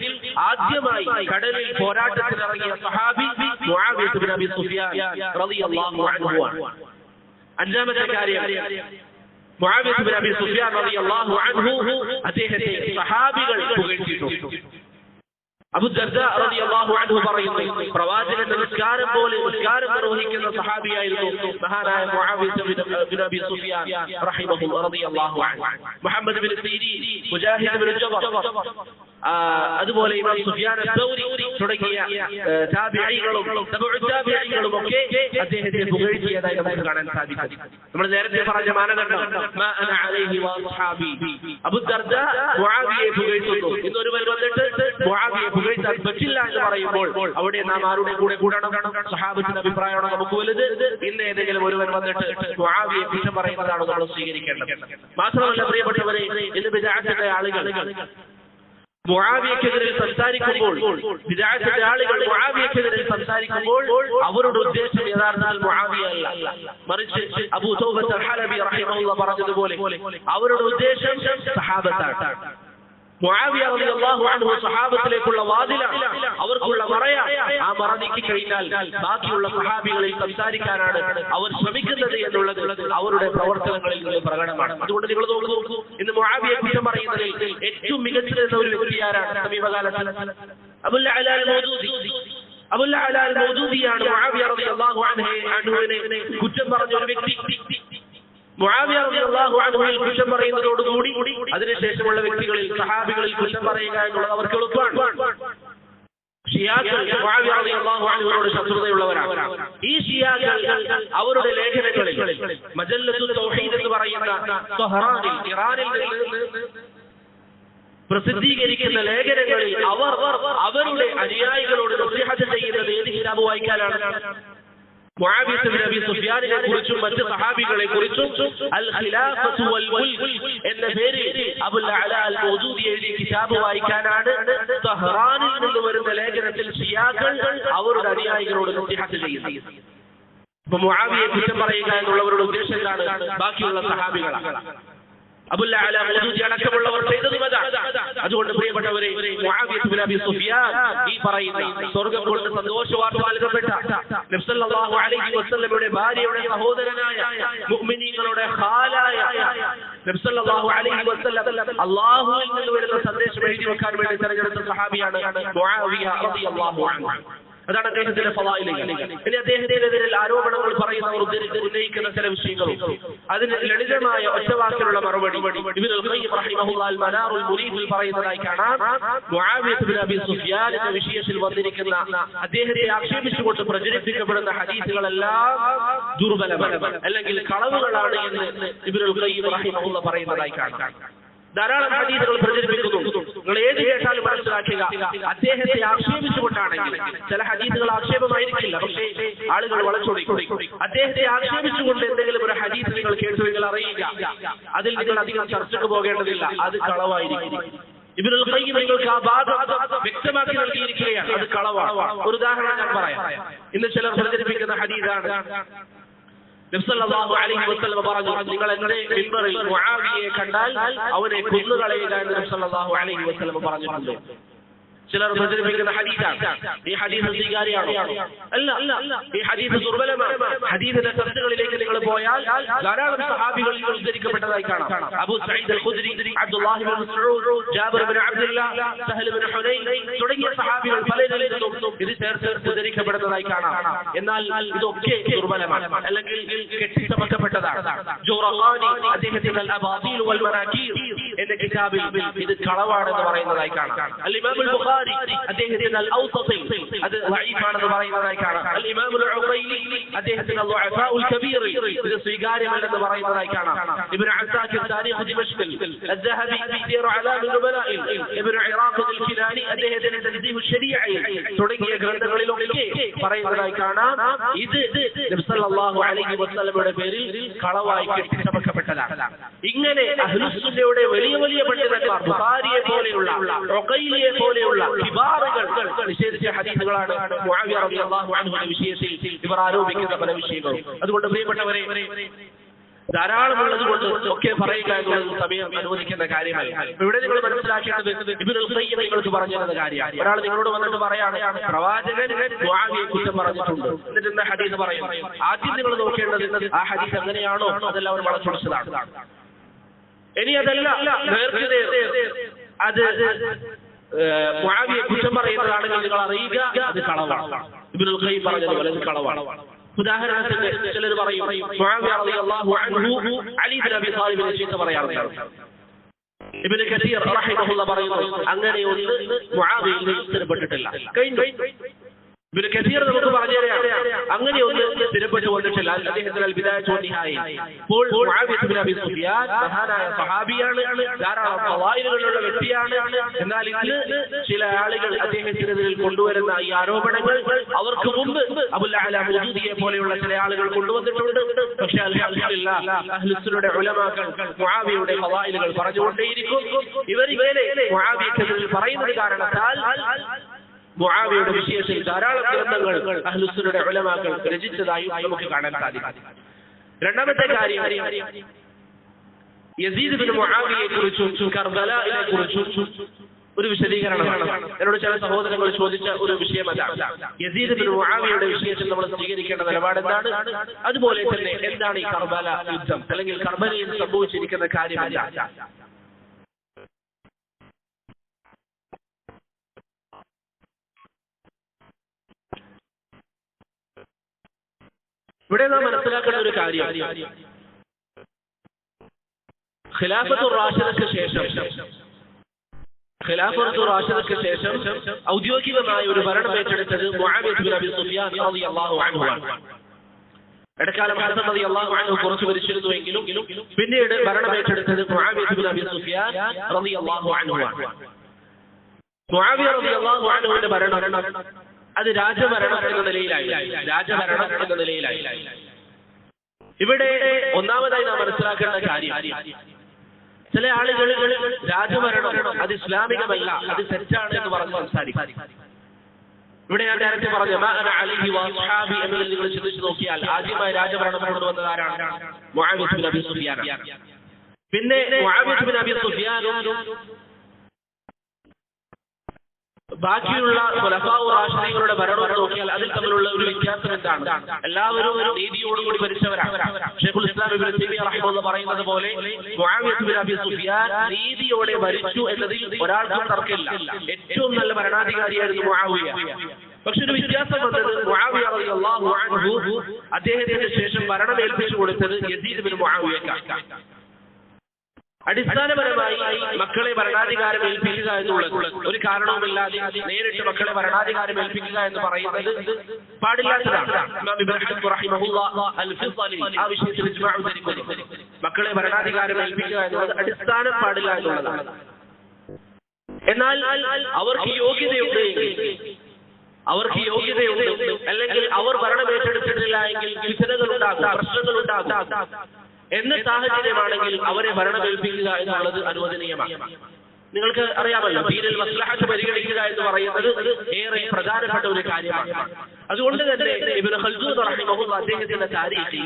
ആദ്യമായി കടലിൽ പോരാട്ടത്തിന് ഇറങ്ങിയ സഹാബി മുആവിയ ഇബ്നു അബീ സുഫിയാൻ റളിയല്ലാഹു അൻഹു. അഞ്ചാമത്തെ കാര്യം, മുആവിയ ഇബ്നു അബീ സുഫിയാൻ റളിയല്ലാഹു അൻഹു അദ്ദേഹത്തെ സഹാബികൾ പുകഴ്ത്തിയിട്ടുണ്ട്. അബൂ ദർദാ റളിയല്ലാഹു അൻഹു പറയുന്നു, പ്രവാചകന്റെ നിസ്കാരം പോലെ നിസ്കാരം നിർവഹിക്കുന്ന സഹാബിയായിരുന്നു മഹാനായ മുആവിയ ഇബ്നു അബീ സുഫിയാൻ റളിയല്ലാഹു അൻഹു. മുഹമ്മദ് ഇബ്നു സീരീൻ, മുജാഹിദ് ഇബ്നു ജബർ, അതുപോലെ ഇമാം സുഫിയാൻ അസ്സൗരി തുടങ്ങിയ താബിഈകളും തബഉ താബിഈകളും ഒക്കെ അദ്ദേഹത്തെ പുകഴ്ത്തിയതായി നമുക്ക് കാണാൻ സാധിക്കും. നമ്മൾ നേരത്തെ പറഞ്ഞ മാനദണ്ഡം മാ അന അലൈഹി വ അസ്ഹാബി. അബൂ ദർദാ മുആവിയയെ പുകഴ്ത്തുന്നു. ഇന്നൊരുവൻ വന്നിട്ട് മുആവിയയെ പുകഴ്ത്താൻ പറ്റില്ല എന്ന് പറയുമ്പോൾ അവിടെ നാം ആരുടെ കൂടെ കൂടണം? സഹാബത്തിന്റെ അഭിപ്രായമാണ് നമുക്ക് വലുത്. ഇന്ന് ഏതെങ്കിലും ഒരുവൻ വന്നിട്ട് മുആവിയയെ കുറ്റം പറയുന്നതാണ് നമ്മൾ സ്വീകരിക്കേണ്ടത്. മാത്രമല്ല പ്രിയപ്പെട്ടവരെ, ഇന്ന് ബിദ്അത്തിന്റെ ആളുകൾ മുആവിയക്കെതിരെ സംസാരിക്കുമ്പോൾ, ബിദ്അത്തിന്റെ ആളുകൾ മുആവിയക്കെതിരെ സംസാരിക്കുമ്പോൾ അവരുടെ ഉദ്ദേശം യഥാർത്ഥത്തിൽ മുആവിയ അല്ല, മറിച്ച് അബൂ തൗബത്ത് അൽ ഹലബി റഹിമഹുല്ലാഹ് പറഞ്ഞതുപോലെ അവരുടെ ഉദ്ദേശം സഹാബത്താണ്. മുആവിയ റളിയല്ലാഹു അൻഹു സഹാബത്തിലേക്കുള്ള വാതിലാണ്, അവർക്കുള്ള മറയാണ്. ആ മറ നീക്കി കഴിഞ്ഞാൽ ബാക്കിയുള്ള സഹാബികളിൽ സംസാരിക്കാനാണ് അവർ ശ്രമിക്കുന്നത് എന്നുള്ളത് അവരുടെ പ്രവർത്തനങ്ങളിൽ നിന്ന് പ്രകടമാണ്. അതുകൊണ്ട് നിങ്ങൾ നോക്കൂ, ഇന്ന് മുആവിയയെ കുറ്റം പറയുന്നതിൽ ഏറ്റവും മികച്ചതെന്ന ഒരു വ്യക്തിയാരാണ് സമീപകാലത്ത്? അബുൽ അഅ്ല അൽ മൗദൂദി. അബുൽ അഅല അൽ മൗദൂദിയാണ് മുആവിയ റളിയല്ലാഹു അൻഹുവിനെ കുറ്റം പറഞ്ഞ ഒരു വ്യക്തി. മുആവിയ റളിയല്ലാഹു അൻഹുവിൽ കുറ്റം പറയുന്നതോടുകൂടി അതിനുശേഷമുള്ള വ്യക്തികളിൽ സഹാബികളിൽ കുറ്റം പറയുക എന്നുള്ളത് അവർക്ക് എളുപ്പമാണ്. ഷിയാക്കൾ മുആവിയ റളിയല്ലാഹു അൻഹുവിനോട് ശത്രുതയുള്ളവരാണ്. ഈ ഷിയാക്കൾ അവരുടെ ലേഖനങ്ങളിൽ മജല്ലത്തുൽ തൗഹീദ് എന്ന് പറയുന്ന ത്വഹ്റാനിൽ ഇറാനിൽ നിന്ന് പ്രസിദ്ധീകരിക്കുന്ന ലേഖനങ്ങളിൽ അവർ അവരുടെ അനുയായികളോട് നസീഹത്ത് ചെയ്യുന്നത് ഏത് കിതാബ് വായിക്കാനാണ്? മുആവിയ ഇബ്നു അബീ സുഫ്യാനിനെ കുറിച്ചും മറ്റ് സഹാബികളെ കുറിച്ചും അൽ ഖിലാഫത്തു വൽ മുൽക് എന്ന പേരിൽ അബുൽ അഅല അൽ മൗദൂദി എഴുതിയ കിതാബ് വായിക്കാനാണ് ത്വഹ്റാനിൽ നിന്ന് വരുന്ന ലേഖനത്തിൽ ഷിയാക്കൾ അവരുടെ അനുയായികളോട് നസീഹത്ത് ചെയ്യുന്നത്. അപ്പൊ മുആവിയെ കുറ്റം പറയുക എന്നുള്ളവരുടെ ഉദ്ദേശം എന്താണ്? ബാക്കിയുള്ള സഹാബികളാണ്. അബുൽ അഅല മൗദൂദി അടക്കമുള്ളവർ ചെയ്തതും അതാണ്. അതുകൊണ്ട് പ്രിയപ്പെട്ടവരെ, മുആവിയ ഇബ്നു അബീ സുഫ്യാൻ ഈ പറയുന്ന സ്വർഗ്ഗം കൊണ്ട് സന്തോഷവാർത്ത നൽകപ്പെട്ട നബി സല്ലല്ലാഹു അലൈഹി വസല്ലമയുടെ ഭാര്യയുടെ സഹോദരനായ മുഅ്മിനീങ്ങളുടെ ഖാലായ നബി സല്ലല്ലാഹു അലൈഹി വസല്ലം അല്ലാഹുവിൽ നിന്ന് വരുന്ന സന്ദേശം എഴുതി വെക്കാൻ വേണ്ടി തിരഞ്ഞെടുത്ത സഹാബിയാണ് മുആവിയ റളിയല്ലാഹു അൻഹു. അതാണ് അദ്ദേഹത്തിന്റെ ഫളായിലുകൾ. ഇനി അദ്ദേഹത്തിനെതിരെ ആരോപണങ്ങൾ പറയുന്നവർ ഉന്നയിക്കുന്ന ചില വിഷയങ്ങളും അതിന് ലളിതമായ ഒറ്റവാക്കിലുള്ള മറുപടി ഇബ്നുൽ ഖയ്യിം റഹിമഹുല്ലാഹ് അൽ മനാറുൽ മുരീദിൽ പറയുന്നതായി കാണാം. മുആവിയ ഇബ്നു അബീ സുഫ്യാൻ എന്ന വിഷയത്തിൽ വന്നിരിക്കുന്ന അദ്ദേഹത്തെ ആക്ഷേപിച്ചുകൊണ്ട് പ്രചരിപ്പിക്കപ്പെടുന്ന ഹദീസുകളെല്ലാം ദുർബലമാണ്, അല്ലെങ്കിൽ കളവുകളാണ് എന്ന് ഇബ്നുൽ ഖയ്യിം റഹിമഹുല്ലാഹ് പറയുന്നതായി കാണാം. ധാരാളം ഹദീസുകൾ പ്രചരിപ്പിക്കുന്നു. നിങ്ങൾ ഏത് കേട്ടാലും മനസ്സിലാക്കുക, അദ്ദേഹത്തെ ആക്ഷേപിച്ചുകൊണ്ടാണെങ്കിൽ ചില ഹദീസുകൾ ആക്ഷേപമായിരിക്കില്ല, പക്ഷേ ആളുകൾ വളച്ചൊടിക്കും. അദ്ദേഹത്തെ ആക്ഷേപിച്ചുകൊണ്ട് എന്തെങ്കിലും ഒരു ഹദീസ് നിങ്ങൾ കേട്ടുവെങ്കിൽ അറിയുക, അതിൽ നിങ്ങൾ അധികം ചർച്ചയ്ക്ക് പോകേണ്ടതില്ല, അത് കളവായിരിക്കും. ഇബ്നുൽ ഖയ്യിം നിങ്ങൾക്ക് ആ ഭാഗം വ്യക്തമാക്കി നൽകിയിരിക്കുകയാണ്, അത് കളവാണ്. ഒരു ഉദാഹരണം ഞാൻ പറയാം. ഇന്ന് ചിലർ പ്രചരിപ്പിക്കുന്ന ഹദീസാണ് നബി സല്ലല്ലാഹു അലൈഹി വസല്ലം പറഞ്ഞു, നിങ്ങൾ എന്റെ മിമ്പറിൽ മുആവിയയെ കണ്ടാൽ അവനെ കൊന്നുകളയുക എന്ന് നബി സല്ലല്ലാഹു അലൈഹി വസല്ലം പറഞ്ഞിട്ടുണ്ട്. ചിലർ പ്രചരിപ്പിക്കുന്ന ഹദീസാണ്. ഈ ഹദീസ് സ്വീകാര്യമാണോ? അല്ല, ഈ ഹദീസ് ദുർബലമാണ്. ഹദീസിന്റെ ചർച്ചകളിലേക്ക് നിങ്ങൾ പോയാൽ ധാരാളം സഹാബികളിൽ ഉദ്ധരിക്കപ്പെട്ടതായി കാണാം. അബൂ സഈദ് അൽ ഖുദ്രി, അബ്ദുല്ലാഹി ഇബ്നു മസ്ഊദ്, ജാബിർ ഇബ്നു അബ്ദുല്ലാഹ്, സഹൽ ഇബ്നു ഹുനൈൻ തുടങ്ങിയ സഹാബികൾ പലരിൽ നിന്നും ഇത് ചേർത്ത് ഉദ്ധരിക്കപ്പെടുന്നതായി കാണാം. എന്നാൽ ഇതൊക്കെ ദുർബലമാണ്, അല്ലെങ്കിൽ കെട്ടിച്ചമക്കപ്പെട്ടതാണ്. ജുറഖാനി അദ്ദേഹത്തിന്റെ അൽ അബാദീൽ വൽ മനാകീർ എന്ന കിതാബിൽ ഇത് കളവാണെന്ന് പറയുന്നതായി കാണാം. അൽ ഇമാം അൽ ബുഖാരി അദ്ദേഹത്തിന്റെ അൽ ഔസത്തിൽ അത് ദഈഫാണെന്ന് പറയുന്നതായി കാണാം. അൽ ഇമാം അൽ ഉഖൈലി അദ്ദേഹത്തിന്റെ ദുഅഫാഉൽ കബീർ ഇത് സ്വീകാര്യമല്ലെന്ന് പറയുന്നതായി കാണാം. ഇബ്നു അസാകിർ താരീഖ് ദിമശ്ഖിൽ, അദ്ദഹബി സിയർ അലാം നുബലാഇൽ, ഇബ്നു ഇറാഖ് അൽ കിലാനി അദ്ദേഹത്തിന്റെ തൻസീഹ് ശരീഅയിൽ തുടങ്ങിയ ഗ്രന്ഥങ്ങളിലൊക്കെ പറയുന്നതായി കാണാം. ഇത് നബി സല്ലല്ലാഹു അലൈഹി വസല്ലമയുടെ പേരിൽ കളവായി കെട്ടിച്ചമക്കപ്പെട്ടതാണ്. ഇങ്ങനെ അഹ്ലുസ് സുന്നയുടെ വലിയ വലിയ പണ്ഡിതന്മാർ ബുഖാരിയെ പോലെയുള്ള ഉഖൈലിയെ പോലെയുള്ള കിബാറുകൾ നിഷേധിച്ച ഹദീസുകളാണ് മുആവിയ റളിയല്ലാഹു അൻഹുവിന്റെ വിഷയത്തിൽ ഇവർ ആരോപിക്കുന്ന പല വിഷയങ്ങളും. അതുകൊണ്ട് പ്രിയപ്പെട്ടവരെ, ധാരാളമുള്ളത് കൊണ്ട് ഒക്കെ പറയുക എന്നുള്ളത് സമയം അനുവദിക്കുന്ന കാര്യമല്ല. ഇവിടെ നിങ്ങൾ മനസ്സിലാക്കേണ്ടത് ഇബ്നുൽ ഖയ്യിം നിങ്ങൾക്ക് പറഞ്ഞു തരുന്ന കാര്യമാണ്. ഒരാൾ നിങ്ങളോട് വന്നിട്ട് പറയാണ്, പ്രവാചകൻ മുആവിയയെ കുറ്റം പറഞ്ഞിട്ടുണ്ട്, എന്നിട്ട് എന്താ ഹദീസ് പറയും? ആദ്യം നിങ്ങൾ നോക്കേണ്ടത് ആ ഹദീസ് എങ്ങനെയാണോ അതെല്ലാം അവർ വളച്ചൊടിച്ചതാണ്. ഇനി അതല്ല, അത് മുആവിയയെ കുറ്റം പറയുന്നതാണെങ്കിൽ നിങ്ങൾ അറിയുക, അത് കളവാണ്. ഇബ്നുൽ ഖയ്യിം പറഞ്ഞതുപോലെ അത് കളവാണ്. ഉദാഹരണത്തിന് ചിലർ പറയും മുആവിയ റളിയല്ലാഹു അൻഹു അലി ഇബ്നു അബീ ത്വാലിബിനെ ചീത്ത പറയാറുണ്ട്. ഇബ്നു കസീർ റഹിമഹുല്ലാഹ് പറയുന്നു, അങ്ങനെ ഒന്ന് മുആവിയയിൽ സ്ഥിരപ്പെട്ടിട്ടില്ല. ഇബ്നു കസീർ നമുക്ക് പറഞ്ഞു തരാം, അങ്ങനെ ഒന്ന് സ്ഥിരപ്പെട്ടു വന്നിട്ടില്ല. അദ്ദേഹത്തിന്റെ അൽ ബിദായത്ത് വന്നിഹായ. അപ്പോൾ മുആവിയ ഇബ്നു അബീ സുഫിയാൻ മഹാനായ സഹാബിയാണ്, ധാരാളം ഫളായിലുകളുള്ള വ്യക്തിയാണ്. എന്നാൽ ഇന്ന് ചില ആളുകൾ അദ്ദേഹത്തിനെതിരെ കൊണ്ടുവരുന്ന ഈ ആരോപണങ്ങൾ അവർക്ക് മുമ്പ് അബുൽ അഅല മൗദൂദിയെ പോലെയുള്ള ചില ആളുകൾ കൊണ്ടുവന്നിട്ടുണ്ട്. പക്ഷേ അൽഹംദുലില്ലാഹ് അഹ്ലുസ് സുന്നയുടെ ഉലമാക്കൾ മുആവിയയുടെ ഫളായിലുകൾ പറഞ്ഞുകൊണ്ടേയിരിക്കും. ഇവർ ഇങ്ങനെ മുആവിയക്കെതിരെ പറയുന്നത് കാരണത്താൽ മുആവിയയുടെ വിഷയത്തിൽ ധാരാളം ഗ്രന്ഥങ്ങൾ അഹ്ലുസ് സുന്നയുടെ ഉലമാക്കൾ രചിച്ചതായി നമുക്ക് കാണാൻ സാധിക്കും. രണ്ടാമത്തെ കാര്യം, യസീദ് ബിൻ മുആവിയയെ കുറിച്ചും കർബലായെ കുറിച്ചും ഒരു വിശദീകരണമാണ്. എന്നോട് ചില സഹോദരങ്ങൾ ചോദിച്ച ഒരു വിഷയമല്ല. യസീദ് ബിൻ മുആവിയയുടെ വിഷയത്തിൽ നമ്മൾ സ്വീകരിക്കേണ്ട നിലപാട് എന്താണ്? അതുപോലെ തന്നെ എന്താണ് ഈ കർബല യുദ്ധം, അല്ലെങ്കിൽ കർബലയിൽ സംഭവിച്ചിരിക്കുന്ന കാര്യമല്ല. ഇവിടെ നാം മനസ്സിലാക്കേണ്ട ഒരു കാര്യം, ഖിലാഫത്തുർ റാഷിദക്ക് ശേഷം ഔദ്യോഗികമായ ഒരു ഭരണം ഏറ്റെടുത്തത് മുആവിയ ബിൻ അബി സുഫിയാൻ റളിയല്ലാഹു അൻഹു ആണ്. ഇടക്കാലം ഹസൻ റളിയല്ലാഹു അൻഹു കുറച്ച് ഭരിച്ചിരുന്നുവെങ്കിലും പിന്നീട് ഭരണം ഏറ്റെടുത്തത് മുആവിയ ബിൻ അബി സുഫിയാൻ റളിയല്ലാഹു അൻഹു ആണ്. മുആവിയ റളിയല്ലാഹു അൻഹുവിന്റെ ഭരണം അത് രാജഭരണം എന്ന നിലയിലായി. ഇവിടെ ഒന്നാമതായി നാം മനസ്സിലാക്കേണ്ട കാര്യം, ചില ആളുകൾ രാജഭരണം അത് ഇസ്ലാമികമല്ല, അത് തെറ്റാണ് എന്ന് പറഞ്ഞ് സംസാരിക്കും. ഇവിടെ ഞാൻ നേരത്തെ പറഞ്ഞു എന്നതിൽ നിങ്ങൾ ചിന്തിച്ചു നോക്കിയാൽ ആദ്യമായി രാജഭരണം കൊണ്ടുവന്നത് ആരാണ്? Muawiya bin Abi Sufyan. പിന്നെ മുആവിയ ബിൻ അബി സുഫിയാനും ബാക്കിയുള്ള ഖുലഫാഉർ റാഷിദീങ്ങളുടെ ഭരണം നോക്കിയാൽ അതിൽ തമ്മിലുള്ള ഒരു വ്യത്യാസം എന്താണ്? എല്ലാവരും ഒരു നീതിയോടുകൂടി ഭരിച്ചവരാണ്. ശൈഖുൽ ഇസ്ലാം ഇബ്നു തൈമിയ്യ റഹിമഹുല്ലാഹ് പറയുന്നത് പോലെ മുആവിയ ബിൻ അബി സുഫിയാൻ നീതിയോടെ ഭരിച്ചു എന്നതിൽ ഒരാൾക്കും തർക്കമില്ല. ഏറ്റവും നല്ല ഭരണാധികാരിയായിരുന്നു മുആവിയ. പക്ഷെ ഒരു വ്യത്യാസം വന്നത് മുആവിയ റളിയല്ലാഹു അൻഹു അദ്ദേഹത്തിന് ശേഷം ഭരണം ഏൽപ്പിച്ചു കൊടുത്തത് യസീദ് ബിൻ മുആവിയക്കാണ്. അടിസ്ഥാനപരമായി മക്കളെ ഭരണാധികാരം ഏൽപ്പിക്കുക എന്നുള്ളത് ഒരു കാരണവുമില്ലാതെ നേരിട്ട് മക്കളെ ഭരണാധികാരം ഏൽപ്പിക്കുക എന്ന് പറയുന്നത് പാടില്ലാത്തതാണ്. ഇമാം ഇബ്നു ഹജർ റഹിമഹുല്ലാഹ് അൽ-ഫിസ്ലി ആ വിഷയത്തിൽ ഇജ്മാഉ ധരിക്കുന്നു. മക്കളെ ഭരണാധികാരം ഏൽപ്പിക്കുക എന്നുള്ളത് അടിസ്ഥാനം പാടില്ല എന്നുള്ളതാണ്. എന്നാൽ അവർക്ക് യോഗ്യതയുണ്ട് അല്ലെങ്കിൽ അവർ ഭരണം ഏറ്റെടുത്തിട്ടില്ല എങ്കിൽ ഫിത്നകളുണ്ടാകും, പ്രശ്നങ്ങളുണ്ടാകും എന്ന സാഹചര്യമാണെങ്കിൽ അവരെ ഭരണമേൽപ്പിക്കുക എന്നുള്ളത് അനുവദനീയമാണ്. നിങ്ങൾക്ക് അറിയാമല്ലോ, ദീനിൽ മസ്ലഹത്ത് പരിഗണിക്കുക എന്ന് പറയുന്നത് ഏറെ പ്രധാനപ്പെട്ട ഒരു കാര്യമാണ്. അതുകൊണ്ട് തന്നെ ഇബ്നു ഖൽദൂൻ റഹിമഹുല്ലാഹ് അദ്ദേഹത്തിന്റെ താരീഖിൽ,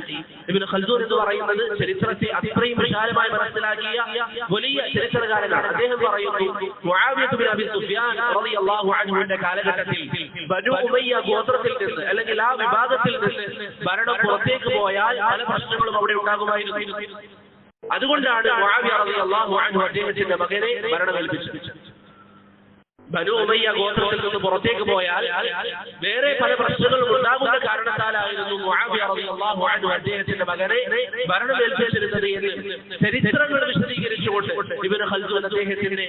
ഇബ്നു ഖൽദൂൻ എന്ന് പറയുന്നത് ചരിത്രത്തെ അത്രയും വിശാലമായി മനസ്സിലാക്കിയ വലിയ ചരിത്രകാരനാണ്. അദ്ദേഹം പറയുന്നു, മുആവിയ ബിൻ അബി സുഫിയാൻ റളിയല്ലാഹു അൻഹുവിന്റെ കാലഘട്ടത്തിൽ ബനു ഉമയ്യ ഗോത്രത്തിൽ നിന്ന് അല്ലെങ്കിൽ ആ വിഭാഗത്തിൽ നിന്ന് ഭരണം പുറത്തേക്ക് പോയാൽ പല പ്രശ്നങ്ങളും അവിടെ ഉണ്ടാകുമായിരുന്നു. അതുകൊണ്ടാണ് മുആവിയ റളിയല്ലാഹു അൻഹു അദ്ദേഹത്തിന്റെ മകനെ ഭരണമേൽപ്പിച്ചത്. ബനു ഉമയ്യ ഗോത്രത്തിൽ നിന്ന് പുറത്തേക്ക് പോയാൽ വേറെ പല പ്രശ്നങ്ങളും ഉണ്ടാകുന്ന കാരണത്താലായിരുന്നു മുആവിയ റളിയല്ലാഹു അൻഹു അദ്ദേഹത്തിന്റെ മകനെ ഭരണമേൽപ്പിച്ചിരുന്നത് എന്ന് ചരിത്രങ്ങൾ വിശദീകരിച്ചുകൊണ്ട് ഇബ്നു ഖൽദൂൻ അദ്ദേഹത്തിന്റെ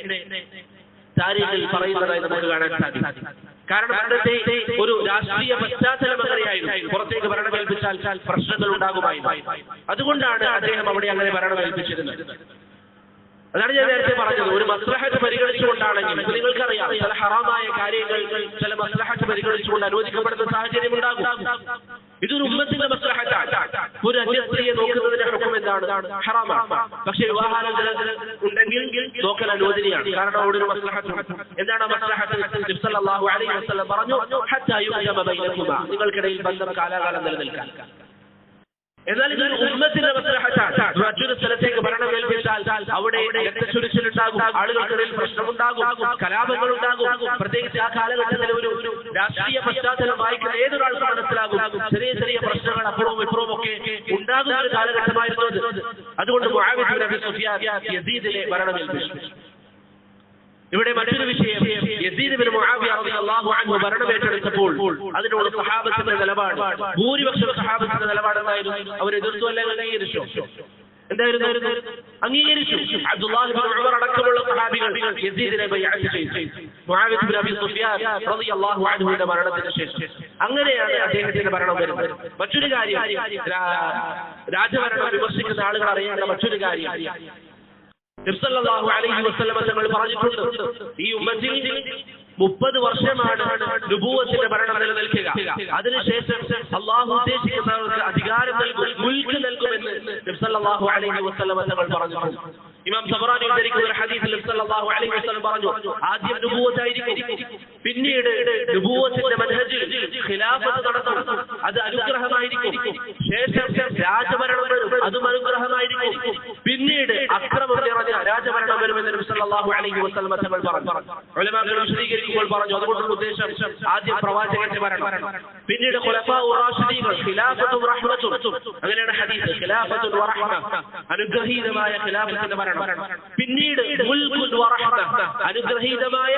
താരീഖിൽ പറയുന്നതായി നമുക്ക് കാണാൻ സാധിക്കും. കാരണം അന്നത്തെ ഒരു രാഷ്ട്രീയ പശ്ചാത്തലം അങ്ങനെയായിരുന്നു, പുറത്തേക്ക് ഭരണമേൽപ്പിച്ചാൽ പ്രശ്നങ്ങൾ ഉണ്ടാകുമായിരുന്നു. അതുകൊണ്ടാണ് അദ്ദേഹം അവിടെ അങ്ങനെ ഭരണമേൽപ്പിച്ചിരുന്നത്. അതാണ് ഞാൻ നേരത്തെ പറഞ്ഞത്, ഒരു മസ്ലഹത്ത് പരിഗണിച്ചുകൊണ്ടാണെങ്കിൽ നിങ്ങൾക്കറിയാം ചില ഹറാമായ കാര്യങ്ങൾ ചില മസ്ലഹത്ത് പരിഗണിച്ചുകൊണ്ട് അനുവദിക്കപ്പെടുന്ന സാഹചര്യം ഉണ്ടാകും. ഇതൊരു ഉമ്മത്തിന്റെ മസ്ലഹത്താണ്. ഒരു അന്യസ്ത്രീയെ നോക്കുന്നതിന്റെ ഹുക്കം എന്താണ്? ഹറാമാണ്. പക്ഷെ വിവാഹാനന്തരം ഉണ്ടെങ്കിൽ നോക്കൽ അനുവദനീയാണ്, കാരണം അവിടെ ഒരു മസ്ലഹത്ത്. എന്താണ് മസ്ലഹത്ത്? നബി സല്ലല്ലാഹു അലൈഹി വസല്ലം പറഞ്ഞു, ഹത്താ യുഖ്തമ ബൈനകുമാ, നിങ്ങൾക്കിടയിൽ ബന്ധം കാലാകാലം നിലനിൽക്കാൻ. എന്നാൽ ഇതൊരു ഉമ്മത്തിന്റെ മസ്ലഹത്താണ്. മറ്റൊരു സ്ഥലത്തേക്ക് ഭരണം ഏൽപ്പിച്ചാൽ അവിടെ രക്തച്ചൊരിച്ചിലുണ്ടാകും, ആളുകൾക്കിടയിൽ പ്രശ്നമുണ്ടാകും, കലാപങ്ങളുണ്ടാകും. പ്രത്യേകിച്ച് ആ കാലഘട്ടത്തിൽ ഒരു രാഷ്ട്രീയ പശ്ചാത്തലം വായിക്കുന്ന ഏതൊരാൾക്കും മനസ്സിലാകും ചെറിയ ചെറിയ പ്രശ്നങ്ങൾ അപ്പുറവും ഇപ്പുറവും ഒക്കെ ഉണ്ടാകുന്ന ഒരു കാലഘട്ടമായിരുന്നു അത്. അതുകൊണ്ട് മുആവിയ ബിൻ അബി സുഫിയാൻ യസീദിനെ ഭരണം ഏൽപ്പിച്ചു. ഇവിടെ മറ്റൊരു വിഷയം, യസീദ് ബിൻ മുആവിയ റളിയല്ലാഹു അൻഹു ഭരണം ഏറ്റെടുത്തപ്പോൾ അതിനോട് സഹാബത്തിന്റെ നിലപാട്, ഭൂരിപക്ഷം സഹാബത്തിന്റെ നിലപാട് എന്തായിരുന്നു? അവർ എതിർത്തു അല്ലെങ്കിൽ അംഗീകരിച്ചു? എന്തായിരുന്നു? അംഗീകരിച്ചു. അബ്ദുല്ലാഹി ഇബ്നു ഉമർ അടക്കമുള്ള സഹാബികൾ യസീദിനെ ബൈഅത്ത് ചെയ്തു മുആവിയ ബിൻ അബി സുഫിയാൻ റളിയല്ലാഹു അൻഹുവിന്റെ മരണത്തിന് ശേഷം. അങ്ങനെയാണ് അദ്ദേഹത്തിന്റെ ഭരണം വരുന്നത്. മറ്റൊരു കാര്യം, രാജഭരണം വിമർശിക്കുന്ന ആളുകൾ അറിയേണ്ട മറ്റൊരു കാര്യം, നബി സല്ലല്ലാഹു അലൈഹി വസല്ലം തങ്ങൾ പറഞ്ഞിട്ടുണ്ട്, ഈ ഉമ്മത്തിൽ 30 വർഷമാണ് നുബുവത്തിന്റെ ഭരണം നിലനിൽക്കുക. അതിനുശേഷം അല്ലാഹു ഉദ്ദേശിക്കുന്നവർക്ക് അധികാരം നൽകും, മുൽക്ക് നൽകുമെന്ന് നബി സല്ലല്ലാഹു അലൈഹി വസല്ലം തങ്ങൾ പറഞ്ഞിട്ടുണ്ട്. ഇമാം തബറാനി ഉദ്ധരിക്കുന്ന ഒരു ഹദീസിൽ നബി സല്ലല്ലാഹു അലൈഹി വസല്ലം പറഞ്ഞു, ആദ്യം നുബുവത്തായിരിക്കും, പിന്നീട് നുബുവത്തിന്റെ മനഹജിൽ ഖിലാഫത്ത് നടത്തും, അത് അനുഗ്രഹമായിരിക്കും. ശേഷം രാജഭരണം വരും, അതും അനുഗ്രഹമായിരിക്കും. പിന്നീട് അക്രമം നിറഞ്ഞ രാജഭരണം വരുമെന്ന് നബി സല്ലല്ലാഹു അലൈഹി വസല്ലം തങ്ങൾ പറഞ്ഞു. ഉലമാക്കൾ വിശദീകരിക്കുമ്പോൾ പറഞ്ഞു, അതുകൊണ്ടുള്ള ഉദ്ദേശം ആദ്യം പ്രവാചകന്റെ ഭരണം, പിന്നീട് ഖുലഫാഉർ റാഷിദീൻ, ഖിലാഫത്തും റഹ്മത്തും. അങ്ങനെയാണ് ഹദീസ്, ഖിലാഫത്തുൻ വറഹ്മ, അനുഗ്രഹീതമായ ഖിലാഫത്തിന്റെ ഭരണം. പിന്നീട് മുൽക്കുൻ വറഹ്മ, അനുഗ്രഹീതമായ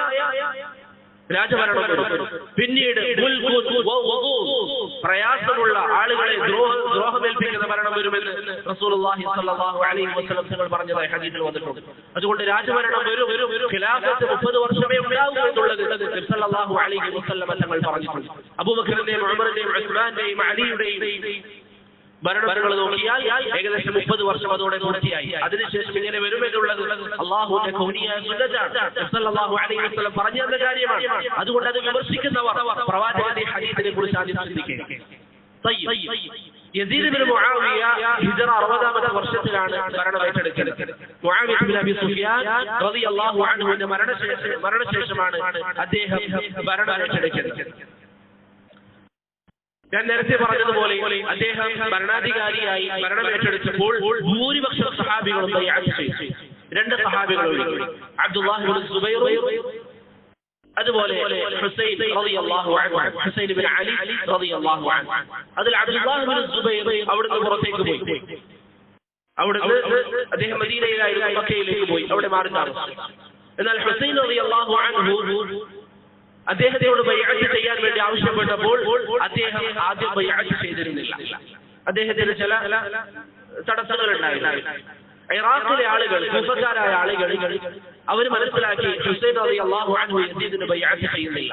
രാജഭരണം വരും. പിന്നീട് പ്രയാസമുള്ള ആളുകളെ ദ്രോഹമേൽപ്പിക്കുന്ന ഭരണം വരുമെന്ന് റസൂലുള്ളാഹി സ്വല്ലല്ലാഹു അലൈഹി വസല്ലം തങ്ങൾ പറഞ്ഞതായി ഹദീസിൽ വന്നിട്ടുണ്ട്. അതുകൊണ്ട് രാജഭരണം വരും, ഖിലാഫത്ത് 30 വർഷമേ ഉണ്ടാവൂ എന്നുള്ളത് നബി സല്ലല്ലാഹു അലൈഹി വസല്ലം തങ്ങൾ പറഞ്ഞിട്ടുണ്ട്. അബൂബക്കറിന്റെയും ഉമറിന്റെയും ഉസ്മാന്റെയും അലിയുടെയും ഭരണങ്ങൾ നോക്കിയാൽ ഏകദേശം 30 വർഷം അതോടെ പൂർത്തിയായി. അതിനുശേഷം ഇങ്ങനെ വരുമെന്നുള്ളത് അള്ളാഹുവിന്റെ കൗനിയായ സുന്നത്താണ്. സല്ലല്ലാഹു അലൈഹി വസല്ലം പറഞ്ഞ കാര്യമാണ്. അതുകൊണ്ട് അത് വിമർശിക്കുന്നവർ പ്രവാചകന്റെ ഹദീസിനെ കുറിച്ച് ആദ്യം ചിന്തിക്കുക. യസീദ് ഇബ്നു മുആവിയ ഹിജ്റ 60ാമത്തെ വർഷത്തിലാണ് ഭരണം ഏറ്റെടുക്കുന്നത്. മുആവിയ ഇബ്നു അബി സുഫിയാൻ റളിയല്ലാഹു അൻഹുവിന്റെ മരണശേഷമാണ് അദ്ദേഹം ഭരണം ഏറ്റെടുക്കുന്നത്. ഞാൻ നേരത്തെ പറഞ്ഞതുപോലെ അദ്ദേഹം ഭരണാധികാരിയായി ഭരണം ഏറ്റെടുത്തപ്പോൾ ഭൂരിപക്ഷം സഹാബികളും ബൈഅത്ത് ചെയ്തു. 2 സഹാബികൾ ഒഴികെ അബ്ദുല്ലാഹി ഇബ്നു സുബൈർ, അതുപോലെ ഹുസൈൻ റളിയല്ലാഹു അൻഹു, ഹുസൈൻ ഇബ്നു അലി റളിയല്ലാഹു അൻഹു. അതിൽ അബ്ദുല്ലാഹി ഇബ്നു സുബൈർ അവിടുന്ന് പുറത്തേക്ക് പോയി. അവിടുന്ന് അദ്ദേഹം മദീനയിലായിരുന്നു, മക്കയിലേക്ക് പോയി, അവിടെ മാറി താമസിച്ചു. എന്നാൽ ഹുസൈൻ റളിയല്ലാഹു അൻഹു അദ്ദേഹത്തോട് ബൈഅത്ത് ചെയ്യാൻ വേണ്ടി ആവശ്യപ്പെട്ടപ്പോൾ അദ്ദേഹം ആദ്യം ബൈഅത്ത് ചെയ്തിരുന്നില്ല. അദ്ദേഹത്തിന് ചില തടസ്സങ്ങൾ ഉണ്ടായിരുന്നു. ഇറാഖിലെ ആളുകൾ, കൂഫക്കാരായ ആളുകൾ അവർ മനസ്സിലാക്കി ഹുസൈൻ റളിയല്ലാഹു അൻഹു യസീദിന് ബൈഅത്ത് ചെയ്യുന്നില്ല.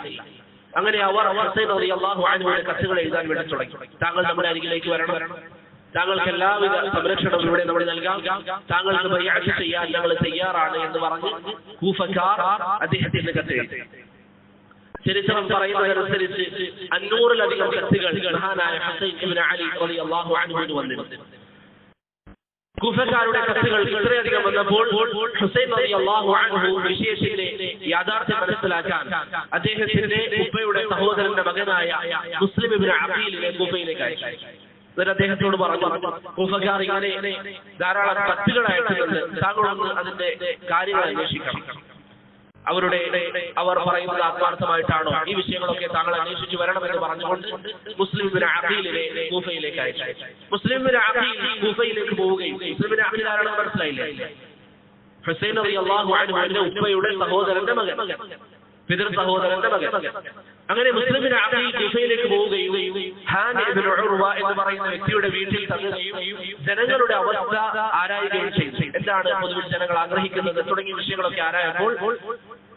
അങ്ങനെ അവർ ഹുസൈൻ റളിയല്ലാഹു അൻഹുവിന്റെ കത്തുകൾ എഴുതാൻ വേണ്ടി തുടങ്ങി. താങ്കൾ നമ്മുടെ അരികിലേക്ക് വരണം, താങ്കൾക്ക് എല്ലാവിധ സംരക്ഷണവും ഇവിടെ നമ്മൾ നൽകാം, താങ്കൾക്ക് ബൈഅത്ത് ചെയ്യാൻ ഞങ്ങൾ തയ്യാറാണ് എന്ന് പറഞ്ഞ് കൂഫക്കാർ അദ്ദേഹത്തിന് കത്തെഴുതി. ചരിത്രം പറയുന്നതനുസരിച്ച് 500-ലധികം കത്തുകൾ മഹാനായ ഹുസൈൻ ഇബ്നു അലി റളിയല്ലാഹു അൻഹുവിന് വന്നിരുന്നു. കൂഫക്കാരുടെ കത്തുകൾ ഇത്രയധികം വന്നപ്പോൾ ഹുസൈൻ റളിയല്ലാഹു അൻഹു വിഷയത്തിന്റെ യാഥാർത്ഥ്യം മനസ്സിലാക്കാൻ അദ്ദേഹത്തിന്റെ ഉപ്പയുടെ സഹോദരന്റെ മകനായ മുസ്ലിം ഇബ്നു അഖീലിനെ കൂഫയിലേക്ക് അയച്ചു. എന്നിട്ട് അദ്ദേഹത്തോട് പറഞ്ഞു, കൂഫക്കാർ ഇങ്ങനെ ധാരാളം കത്തുകൾ അയക്കുന്നുണ്ട്, താങ്കളൊന്ന് അതിന്റെ കാര്യങ്ങൾ അന്വേഷിക്കണം. അവർ പറയുന്നത് ആത്മാർത്ഥമായിട്ടാണോ, ഈ വിഷയങ്ങളൊക്കെ താങ്കൾ അന്വേഷിച്ചു വരണമെന്ന് പറഞ്ഞുകൊണ്ട് മുസ്ലിം ഇബ്നു അഖീലിനെ കൂഫയിലേക്ക് അയച്ചു. മുസ്ലിം ഇബ്നു അഖീൽ കൂഫയിലേക്ക് പോവുകയും, മുസ്ലിം ഇബ്നു അഖീൽ ആരാണെന്ന് മനസ്സിലായില്ലേ? ഹുസൈൻ റളിയല്ലാഹു അൻഹുവിന്റെ ഉപ്പയുടെ സഹോദരന്റെ മകൻ, പിതൃ സഹോദരന്റെ മകൻ. അങ്ങനെ മുസ്ലിം ഇബ്നു അഖീൽ കൂഫയിലേക്ക് പോവുകയും ഹാനി ഇബ്നു ഉർവ എന്ന് പറയുന്ന വ്യക്തിയുടെ വീട്ടിൽ തങ്ങുകയും ജനങ്ങളുടെ അവസ്ഥ ആരായുകയും ചെയ്തു. എന്താണ് പൊതുവിൽ ജനങ്ങൾ ആഗ്രഹിക്കുന്നത് തുടങ്ങിയ വിഷയങ്ങളൊക്കെ ആരായപ്പോൾ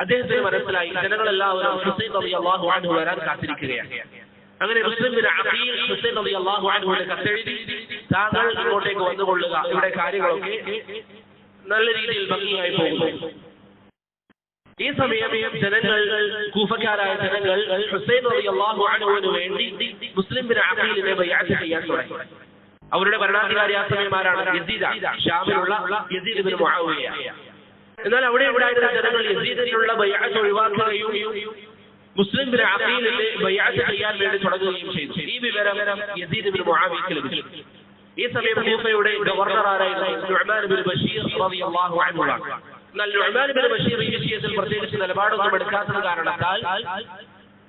അദ്ദേഹത്തിന് മനസ്സിലായി ജനങ്ങളെല്ലാവരും ഹുസൈൻ റളിയല്ലാഹു അൻഹു വരാൻ കാത്തിരിക്കുകയാണ്. അങ്ങനെ മുസ്ലിം ഇബ്നു അഖീൽ ഹുസൈൻ റളിയല്ലാഹു അൻഹുവിനെ കത്തെഴുതി, താങ്കൾ ഇങ്ങോട്ടേക്ക് വന്നുകൊള്ളുക, ഇവിടെ കാര്യങ്ങളൊക്കെ നല്ല രീതിയിൽ ഭംഗിയായി പോകുന്നു. ഈ സമയം ജനങ്ങൾ, കൂഫക്കാരായ ജനങ്ങൾ ഹുസൈൻ റളിയല്ലാഹു അൻഹുവിന് വേണ്ടി മുസ്ലിം ഇബ്നു അഖീലിനെ ബൈഅത്ത് ചെയ്യാൻ തുടങ്ങി. അവരുടെ ഭരണാധികാരി ആ സമയം ആരാണ്? യസീദ്, ഷാമിലുള്ള യസീദ് ഇബ്നു മുആവിയ. എന്നാൽ അവിടെ ഉണ്ടായിരുന്ന ജനങ്ങൾ യസീദിനുള്ള ബൈഅത്ത് ഒഴിവാക്കുകയും മുസ്ലിം ഇബ്നു അഖീലിനെ ബൈഅത്ത് ചെയ്യാൻ വേണ്ടി തുടങ്ങുകയും ചെയ്തു. ഈ വിവരം യസീദ് ഇബ്നു മുആവിയയ്ക്ക് ലഭിച്ചു. ഈ സമയം കൂഫയുടെ ഗവർണർ ആരായിരുന്നു? നുഅ്മാൻ ഇബ്നു ബഷീർ റളിയല്ലാഹു അൻഹു. എന്നാൽ നുഅ്മാൻ ഇബ്നു ബഷീർ ഈ വിഷയത്തിൽ പ്രത്യേകിച്ച് നിലപാടൊന്നും എടുക്കാത്തത് കാരണത്താൽ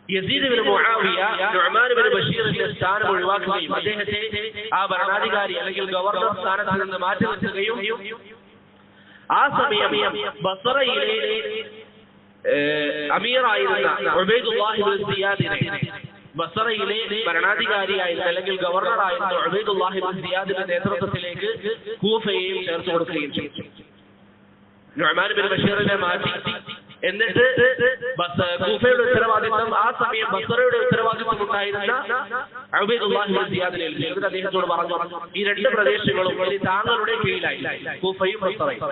യസീദ് ഇബ്നു മുആവിയ നുഅ്മാൻ ഇബ്നു ബഷീറിന്റെ സ്ഥാനം ഒഴിവാക്കുകയും അദ്ദേഹത്തെ ആ ഭരണാധികാരി അല്ലെങ്കിൽ ഗവർണർ സ്ഥാനത്ത് നിന്ന് മാറ്റി നിർത്തുകയും ആ സമയം ബസ്റയിലെ അമീറായിരുന്ന ഉബൈദുല്ലാഹി ഇബ്നു സിയാദിനെ, ബസ്റയിലെ ഭരണാധികാരിയായിരുന്ന അല്ലെങ്കിൽ ഗവർണറായിരുന്ന ഉബൈദുല്ലാഹി ഇബ്നു സിയാദിന്റെ നേതൃത്വത്തിലേക്ക് കൂഫയെയും ചേർത്ത് കൊടുക്കുകയും ചെയ്തു. നുഅ്മാൻ ഇബ്നു ബഷീറിനെ മാറ്റി എന്നിട്ട് കൂഫയുടെ ഉത്തരവാദിത്വം ആ സമയം ബസ്റയുടെ ഉത്തരവാദിത്വം ഉണ്ടായിരുന്ന ഉബൈദുല്ലാഹി ഇബ്നു സിയാദിനെ ഏൽപ്പിച്ചു. എന്നിട്ട് അദ്ദേഹത്തോട് പറഞ്ഞു, ഈ 2 പ്രദേശങ്ങളും താങ്കളുടെ കീഴിലായി, കൂഫയും ബസ്റയും.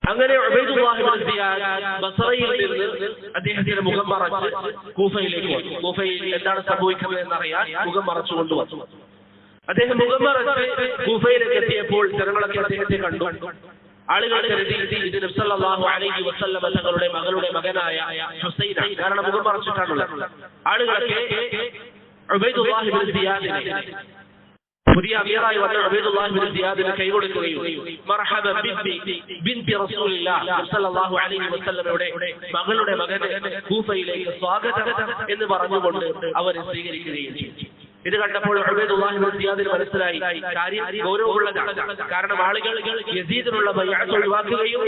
അങ്ങനെ ഉബൈദുല്ലാഹി ഇബ്നു സിയാദ് ബസ്റയിൽ നിന്ന് അദ്ദേഹത്തിന്റെ മുഖം മറച്ച് കൂഫയിലേക്ക് വന്നു. കൂഫയിൽ എന്താണ് സംഭവിക്കുന്നത് എന്നറിയാൻ മുഖം മറച്ചു കൊണ്ടുവന്നു. അദ്ദേഹം മുഖം മറച്ച് കൂഫയിലേക്ക് എത്തിയപ്പോൾ ജനങ്ങളൊക്കെ അദ്ദേഹത്തെ കണ്ടു. ആളുകൾ കരുതി ഇത് നബി സല്ലല്ലാഹു അലൈഹി വസല്ലം തങ്ങളുടെ മകളുടെ മകനായ ഹുസൈനാണ്, കാരണം മുഖം മറച്ചിട്ടാണുള്ളത്. ആളുകളൊക്കെ ഉബൈദുല്ലാഹി ഇബ്നു സിയാദിനെ, പുതിയ അമീറായി വന്ന ഉബൈദുല്ലാഹി ഇബ്നു സിയാദിനെ കൈകൊടുക്കുകയും മർഹബൻ ബിൻതി റസൂലില്ലാഹി സല്ലല്ലാഹു അലൈഹി വസല്ലമയുടെ മകളുടെ മകനെ കൂഫയിലേക്ക് സ്വാഗതം എന്ന് പറഞ്ഞുകൊണ്ട് അവരെ സ്വീകരിക്കുകയും ചെയ്തു. ഇത് കണ്ടപ്പോൾ ഉബൈദുല്ലാഹി ഇബ്നു സിയാദിന് മനസ്സിലായി കാര്യം ഗൗരവമുള്ളതാണ്. കാരണം ആളുകൾ യസീദിനുള്ള ബൈഅത്ത് ഒഴിവാക്കുകയും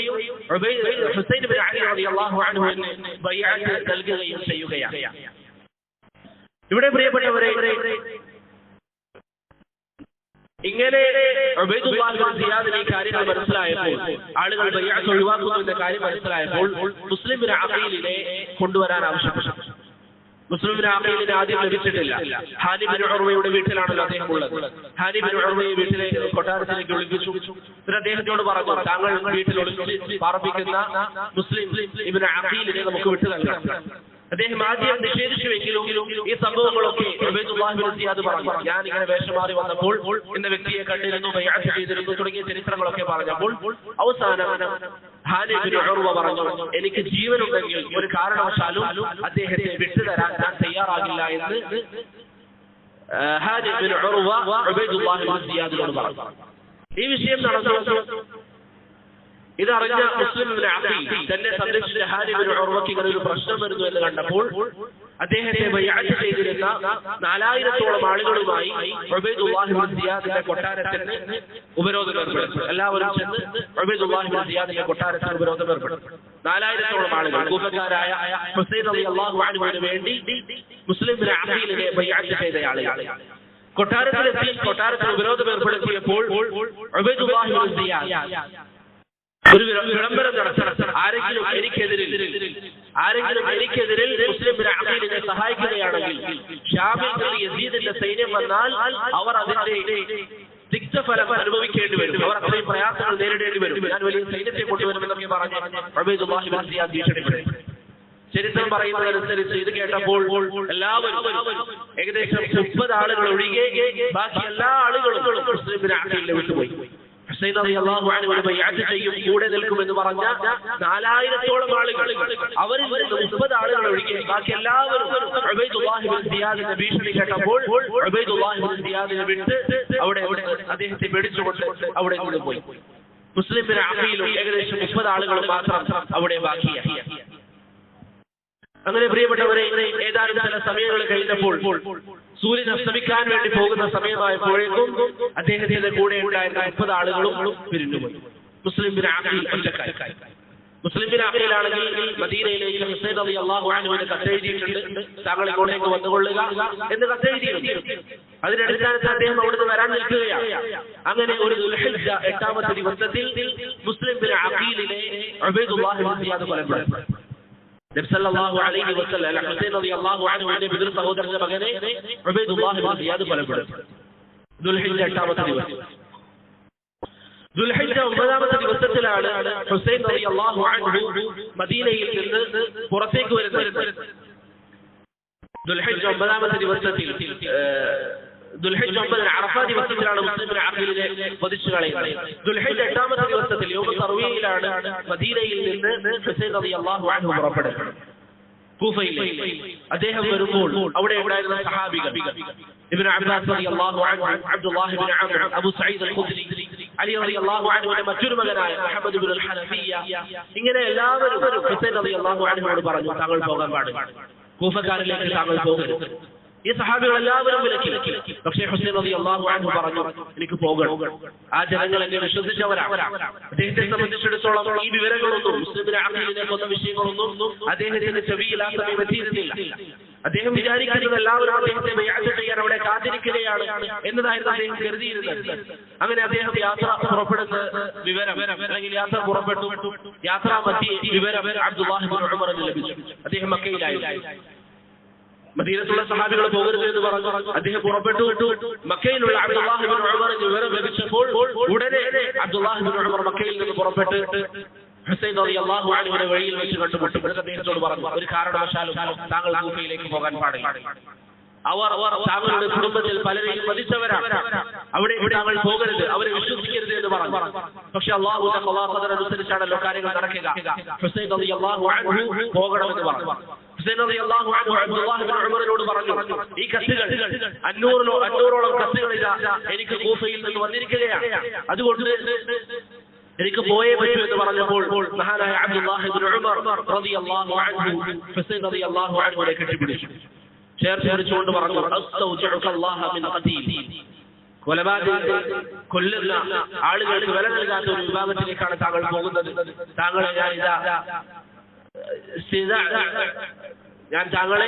ഹുസൈൻ ഇബ്നു അലി റളിയല്ലാഹു അൻഹുവിന് ബൈഅത്ത് നൽകുകയും ചെയ്യുകയാണ്. ഇവിടെ പ്രിയപ്പെട്ടവരെ, ഇങ്ങനെ ഉബൈദുല്ലാഹി ഇബ്നു സിയാദിന് ഈ കാര്യങ്ങൾ മനസ്സിലായപ്പോൾ, ആളുകൾ ബൈഅത്ത് ഒഴിവാക്കുന്നു എന്ന കാര്യം മനസ്സിലായപ്പോൾ മുസ്ലിം ബിൻ അഖീലിനെ കൊണ്ടുവരാൻ ആവശ്യപ്പെട്ടു. മുസ്ലിം ബിൻ അഖീലിനെ ആദ്യം ലഭിച്ചിട്ടില്ല. ഹാനി ബിൻ ഉർവയുടെ വീട്ടിലാണല്ലോ അദ്ദേഹം ഉള്ളത്. ഹാനി ബിൻ ഉർവയെ വീട്ടിലേക്ക് കൊട്ടാരത്തിലേക്ക് വിളിപ്പിച്ചു. എന്നിട്ട് അദ്ദേഹത്തോട് പറഞ്ഞു, താങ്കൾ വീട്ടിൽ ഒളിച്ച് പാർപ്പിക്കുന്ന മുസ്ലിം ഇബ്നു അഖീലിനെ നമുക്ക് വിട്ടു നൽകണം. അദ്ദേഹം ആദ്യം നിഷേധിച്ചുവെങ്കിലും ഈ സംഭവങ്ങളൊക്കെ ഉബൈദുല്ലാഹി ഇബ്നു സിയാദ് പറഞ്ഞു. ഞാൻ ഇങ്ങനെ വേഷം മാറി വന്നപ്പോൾ ഇന്ന വ്യക്തിയെ കണ്ടിരുന്നു, ബൈഅത്ത് ചെയ്തിരുന്നു തുടങ്ങിയ ചരിത്രങ്ങളൊക്കെ പറഞ്ഞപ്പോൾ അവസാനം ഹാനി ബിൻ ഉർവ പറഞ്ഞു, എനിക്ക് ജീവനുണ്ടെങ്കിൽ ഒരു കാരണവശാലും അദ്ദേഹത്തെ വിട്ടുതരാൻ ഞാൻ തയ്യാറാകില്ല എന്ന് ഹാനി ബിൻ ഉർവ ഉബൈദുല്ലാഹി ഇബ്നു സിയാദിനോട് പറഞ്ഞു. ഈ വിഷയം നടന്നു. ഇതറിഞ്ഞ മുസ്ലിം ഇബ്നു അഖീൽ തന്നെ സംരക്ഷിച്ച ഹാനി ബിൻ ഉർവയ്ക്ക് ഇങ്ങനെ ഒരു പ്രശ്നം വരുന്നു എന്ന് കണ്ടപ്പോൾ അദ്ദേഹത്തെ ബൈഅത്ത് ചെയ്തിരുന്ന 4000-ഓളം ആളുകളുമായി ഉബൈദുല്ലാഹി ഇബ്നു സിയാദിന്റെ കൊട്ടാരത്തിന് ഉപരോധം ഏർപ്പെടുത്തി. എല്ലാവരും ചെന്ന് ഉബൈദുല്ലാഹി ഇബ്നു സിയാദിന്റെ കൊട്ടാരത്തിന് ഉപരോധം ഏർപ്പെടുത്തി. 4000-ഓളം ആളുകൾ കൂഫക്കാരായ ഹുസൈൻ റളിയല്ലാഹു അൻഹുവിന് വേണ്ടി മുസ്ലിം ഇബ്നു അഖീലിനെ ബൈഅത്ത് ചെയ്ത ആളുകൾ കൊട്ടാരത്തിലെത്തി. കൊട്ടാരത്തിന് ഉപരോധം ഏർപ്പെടുത്തിയപ്പോൾ ഉബൈദുല്ലാഹി ഇബ്നു സിയാദ് ഒരു വിളംബരം നടത്തണം. ആരെങ്കിലും എനിക്കെതിരിൽ മുസ്ലിം ഇബ്നു അഖീലിനെ സഹായിക്കുകയാണെങ്കിൽ ഷാമിൽ നിന്ന് യസീദിന്റെ സൈന്യം വന്നാൽ അവർ അതിന്റെ തിക്തഫലം അനുഭവിക്കേണ്ടി വരും, അവർ അത്രയും പ്രയാസങ്ങൾ നേരിടേണ്ടി വരും, ഞാൻ വലിയ സൈന്യത്തെ കൊണ്ടുവരുമെന്നൊക്കെ പറഞ്ഞ് ഉബൈദുല്ലാഹി ഇബ്നു സിയാദ് ഭീഷണിപ്പെടുത്തി. ചരിത്രം പറയുന്നതനുസരിച്ച് ഇത് കേട്ടപ്പോൾ എല്ലാവരും ഏകദേശം 30 ആളുകൾ ഒഴികെ ബാക്കി എല്ലാ ആളുകളും മുസ്ലിം ഇബ്നു അഖീലിനെ വിട്ടുപോയി. ഹുസൈൻ റളിയല്ലാഹു അൻഹു ബൈഅത്ത് ചെയ്യും, കൂടെ നിൽക്കുമെന്ന് പറഞ്ഞ 4000-ഓളം ആളുകൾ, അവരിൽ 30 ആളുകൾ ഒഴികെ ബാക്കി എല്ലാവരും ഉബൈദുല്ലാഹി ഇബ്നു സിയാദിന്റെ ഭീഷണി കേട്ടപ്പോൾ ഉബൈദുല്ലാഹി ഇബ്നു സിയാദിനെ വിട്ട് അവിടെ അദ്ദേഹത്തെ പേടിച്ചുകൊണ്ട് അവിടെ നിന്ന് പോയി. മുസ്ലിം ഇബ്നു അഖീലും ഏകദേശം 30 ആളുകളും മാത്രം അവിടെ ബാക്കിയായി. അങ്ങനെ പ്രിയപ്പെട്ടവരെ, ഏതാനും ചില സമയങ്ങൾ കഴിഞ്ഞപ്പോൾ സൂര്യൻ അസ്തമിക്കാൻ വേണ്ടി പോകുന്ന സമയമായപ്പോഴേക്കും അദ്ദേഹത്തിന്റെ കൂടെ ഉണ്ടായിരുന്ന 30 ആളുകളും പിരിഞ്ഞുപോയി. മുസ്ലിം ബിൻ അഖീൽ ഒറ്റക്കായി. മുസ്ലിം ബിൻ അഖീലാണെങ്കിൽ മദീനയിലേക്ക് ഹുസൈൻ റളിയല്ലാഹു അൻഹുവിന് കത്തെഴുതിയിട്ടുണ്ട്, താങ്കൾ ഇങ്ങോട്ടേക്ക് വന്നുകൊള്ളുക എന്ന് കത്തെഴുതിയിരുന്നു. അതിന്റെ അടിസ്ഥാനത്തിൽ അദ്ദേഹം അവിടുന്ന് വരാൻ നിൽക്കുകയാണ്. അങ്ങനെ ഒരു ദുൽഹിജ്ജ 8-ാമത്തെ ദിവസത്തിൽ മുസ്ലിം ബിൻ അഖീലിനെ ഉബൈദുല്ലാഹി ഇബ്നു സിയാദ് കൊലപ്പെടുത്തി. നബി സല്ലല്ലാഹു അലൈഹി വസല്ലം ഹുസൈൻ റളിയല്ലാഹു അൻഹുവിന്റെ പിതൃ സഹോദരന്റെ മകനെ ഉബൈദുല്ലാഹി ഇബ്നു സിയാദ് കൊലപ്പെടുത്തി. ദുൽഹിജ്ജ 8-ാമത്തെ ദിവസം. ദുൽഹിജ്ജ 9-ാമത്തെ ദിവസത്തിലാണ് ഹുസൈൻ റളിയല്ലാഹു അൻഹു മദീനയിൽ നിന്ന് പുറത്തേക്ക് വരുന്നത്. ദുൽഹിജ്ജ 9-ാമത്തെ ദിവസത്തിൽ ദുൽഹിജ്ജ 9 അറഫ ദിവസത്തിലാണ് മുസ്ലിം ഇബ്നു അഖീലിനെ വധിച്ചു കളയുന്നത്. ദുൽഹിജ്ജ 8-ാമത്തെ ദിവസത്തിൽ യൗമ തർവീയിലാണ് മദീനയിൽ നിന്ന് ഹുസൈൻ റളിയല്ലാഹു അൻഹു പുറപ്പെടുന്നത് കൂഫയിലേക്ക്. അദ്ദേഹം വരുമ്പോൾ അവിടെ ഉണ്ടായിരുന്ന സഹാബികൾ ഇബ്നു അബ്ബാസ് റളിയല്ലാഹു അൻഹു, അബ്ദുല്ലാഹി ഇബ്നു അംർ, അബൂ സഈദ് അൽ-ഖുദ്രി, അലി റളിയല്ലാഹു അൻഹുവിന്റെ മറ്റൊരു മകനായ മുഹമ്മദ് ഇബ്നു അൽ-ഹനഫിയ്യ, ഇങ്ങനെ എല്ലാവരും ഹുസൈൻ റളിയല്ലാഹു അൻഹുവോട് പറഞ്ഞു, താങ്കൾ പോകാൻ പാടില്ല, കൂഫക്കാരിലേക്ക് താങ്കൾ പോകരുത്. ഈ സഹാബികൾ എല്ലാവരും വിലക്കി. പക്ഷേ ഹുസൈൻ റളിയല്ലാഹു അൻഹു പറഞ്ഞു, എനിക്ക് പോകണം, ആ ജനങ്ങൾ എന്നെ വിശ്വസിച്ചവരാണ്. അദ്ദേഹത്തെ സംബന്ധിച്ചിടത്തോളം ഈ വിവരങ്ങളൊന്നും, മുസ്ലിം ഇബ്നു അഖീലിനെ കൊന്ന വിഷയങ്ങളൊന്നും അദ്ദേഹത്തിന്റെ ചെവിയിൽ ആ സമയം എത്തിയിരുന്നില്ല. അദ്ദേഹം വിചാരിക്കുന്നത് എല്ലാവരും അദ്ദേഹത്തെ ബൈഅത്ത് ചെയ്യാൻ അവിടെ കാത്തിരിക്കുകയാണ് എന്നതായിരുന്നു അദ്ദേഹം കരുതിയിരുന്നത്. അങ്ങനെ അദ്ദേഹം യാത്ര പുറപ്പെടുന്ന വിവരം, അല്ലെങ്കിൽ യാത്ര പുറപ്പെട്ടു. യാത്രാ മധ്യേ വിവരം അബ്ദുല്ലാഹി ഇബ്നു ഉമറിന് ലഭിച്ചു. അദ്ദേഹം മക്കയിലായിരുന്നു. മദീനത്തുള്ള സഹാബികൾ പോകരുത് എന്ന് പറഞ്ഞു അദ്ദേഹം പുറപ്പെട്ടു. മക്കയിലുള്ള അബ്ദുല്ലാഹി ഇബ്നു ഉമറിന് വിവരം ലഭിച്ചപ്പോൾ ഉടനെ അബ്ദുല്ലാഹി ഇബ്നു ഉമർ മക്കയിൽ നിന്ന് പുറപ്പെട്ട് ഹുസൈൻ റളിയല്ലാഹു അൻഹുവിനെ വഴിയിൽ വെച്ച് കണ്ടുമുട്ടും. അദ്ദേഹത്തോട് പറഞ്ഞു, ഒരു കാരണവശാലും താങ്കൾ കൂഫയിലേക്ക് പോകാൻ പാടില്ല, അവർ താങ്കളുടെ കുടുംബത്തിൽ പലരെയും വധിച്ചവരാണ്, അവിടെ താങ്കൾ പോകരുത്, അവരെ വിശ്വസിക്കരുത് എന്ന് പറഞ്ഞു. പക്ഷെ അല്ലാഹുവിന്റെ ഖദർ അനുസരിച്ചാണല്ലോ കാര്യങ്ങൾ നടക്കുക. ഹുസൈൻ റളിയല്ലാഹു അൻഹു പോകണമെന്ന് പറഞ്ഞു. ഹുസൈൻ റളിയല്ലാഹു അൻഹു അബ്ദുല്ലാഹി ഇബ്നു ഉമറിനോട് പറഞ്ഞു, ഈ കത്തുകൾ 500ഓളം കത്തുകൾ എനിക്ക് കൂഫയിൽ നിന്ന് വന്നിരിക്കുകയാണ്, അതുകൊണ്ട് എനിക്ക് പോയേ പറ്റൂ എന്ന് പറഞ്ഞപ്പോൾ മഹാനായ അബ്ദുല്ലാഹി ഇബ്നു ഉമർ റളിയല്ലാഹു അൻഹു ഹുസൈൻ റളിയല്ലാഹു അൻഹുവിനെ കെട്ടിപ്പിടിച്ചു. ചേർത്ത് പിടിച്ചുകൊണ്ട് പറഞ്ഞു, അസ്തൗജിഉക അല്ലാഹ മിൻ ഖതീൽ. കൊലപാതകത്തെ കൊല്ലുന്ന ആളുകൾക്ക് വില നൽകാത്ത ഒരു വിഭാഗത്തിലേക്കാണ് താങ്കൾ പോകുന്നത്. താങ്കളെ ഞാൻ താങ്കളെ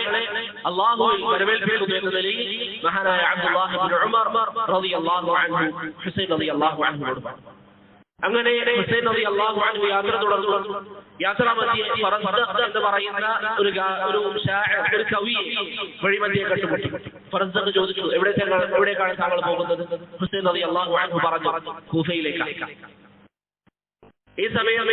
അല്ലാഹുവിൽ വരവേൽപ്പിക്കുന്നു എന്ന നിലയിൽ മഹാനായ അബ്ദുല്ലാഹ് ഇബ്നു ഉമർ റളിയല്ലാഹു അൻഹു ഹുസൈൻ റളിയല്ലാഹു അൻഹുവോട് പറഞ്ഞു. അങ്ങനെ ഹുസൈൻ റളിയല്ലാഹു അൻഹു യാത്ര തുടർന്നു. യാത്രാമധ്യേ ഫറസ്ദഖ് എന്ന് പറയുന്ന ഒരു കവിയെ വഴിമധ്യേ കണ്ടുമുട്ടി. ഫറസ്ദഖ് ചോദിച്ചു, എവിടേക്കാണ് താങ്കൾ പോകുന്നത്? ഹുസൈൻ റളിയല്ലാഹു അൻഹു പറഞ്ഞു, കൂഫയിലേക്കാണ്. ഈ സമയം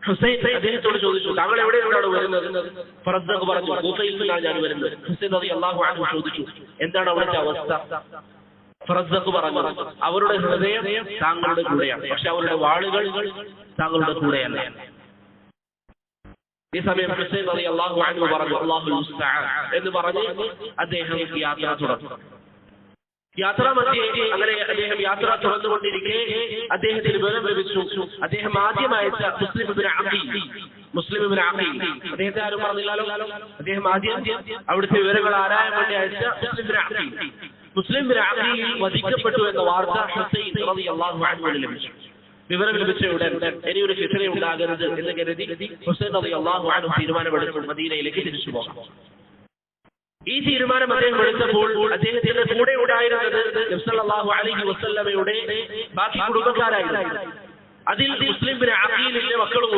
ഹുസൈൻ അദ്ദേഹത്തോട് ചോദിച്ചു, താങ്കൾ എവിടെയാണ് വരുന്നത്? ഫറസ്ദഖ് പറഞ്ഞു, കൂഫയിൽ നിന്നാണ് ഞാൻ വരുന്നത്. ഹുസൈൻ റളിയല്ലാഹു അൻഹു ചോദിച്ചു, എന്താണ് അവിടുത്തെ അവസ്ഥ? ഫറസ്ദഖ് പറഞ്ഞു, അവരുടെ ഹൃദയം താങ്കളുടെ കൂടെയാണ്, പക്ഷെ അവരുടെ വാളുകൾ താങ്കളുടെ കൂടെയല്ല. ഈ സമയം ഹുസൈൻ റളിയല്ലാഹു അൻഹു പറഞ്ഞു, അല്ലാഹുൽ മുസ്തആൻ എന്ന് പറഞ്ഞ് അദ്ദേഹം യാത്ര തുടർന്നു. യാത്രാമധ്യേ അങ്ങനെ അദ്ദേഹം യാത്ര തുറന്നുകൊണ്ടിരിക്കെ അദ്ദേഹത്തിന് വിവരം ലഭിച്ചു. അദ്ദേഹം ആദ്യം അയച്ച മുസ്ലിം ഇബ്നു അഖീൽ, അദ്ദേഹത്തെ ആരും പറഞ്ഞില്ലല്ലോ. അദ്ദേഹം ആദ്യം അവിടുത്തെ വിവരങ്ങൾ ആരായാൻ വേണ്ടി അയച്ച മുസ്ലിം ഇബ്നു അഖീൽ വധിക്കപ്പെട്ടു എന്ന വാർത്ത ഹുസൈൻ റളിയല്ലാഹു അൻഹുവിന് ലഭിച്ചു. വിവരം ലഭിച്ച ഉടൻ ഇനി ഒരു ഫിത്ന ഉണ്ടാകരുത് എന്ന് കരുതി ഹുസൈൻ റളിയല്ലാഹു അൻഹു തീരുമാനമെടുത്തു മദീനയിലേക്ക് തിരിച്ചു പോകാം. ഈ തീരുമാനം അദ്ദേഹം എടുത്തപ്പോൾ അദ്ദേഹത്തിന്റെ കൂടെ ഉണ്ടായിരുന്നത് നബി സല്ലല്ലാഹു അലൈഹി വസല്ലമയുടെ ബാക്കി കുടുംബക്കാരായിരുന്നു. അതിൽ മുസ്ലിം ഇബ്നു അഖീലിന്റെ മക്കളും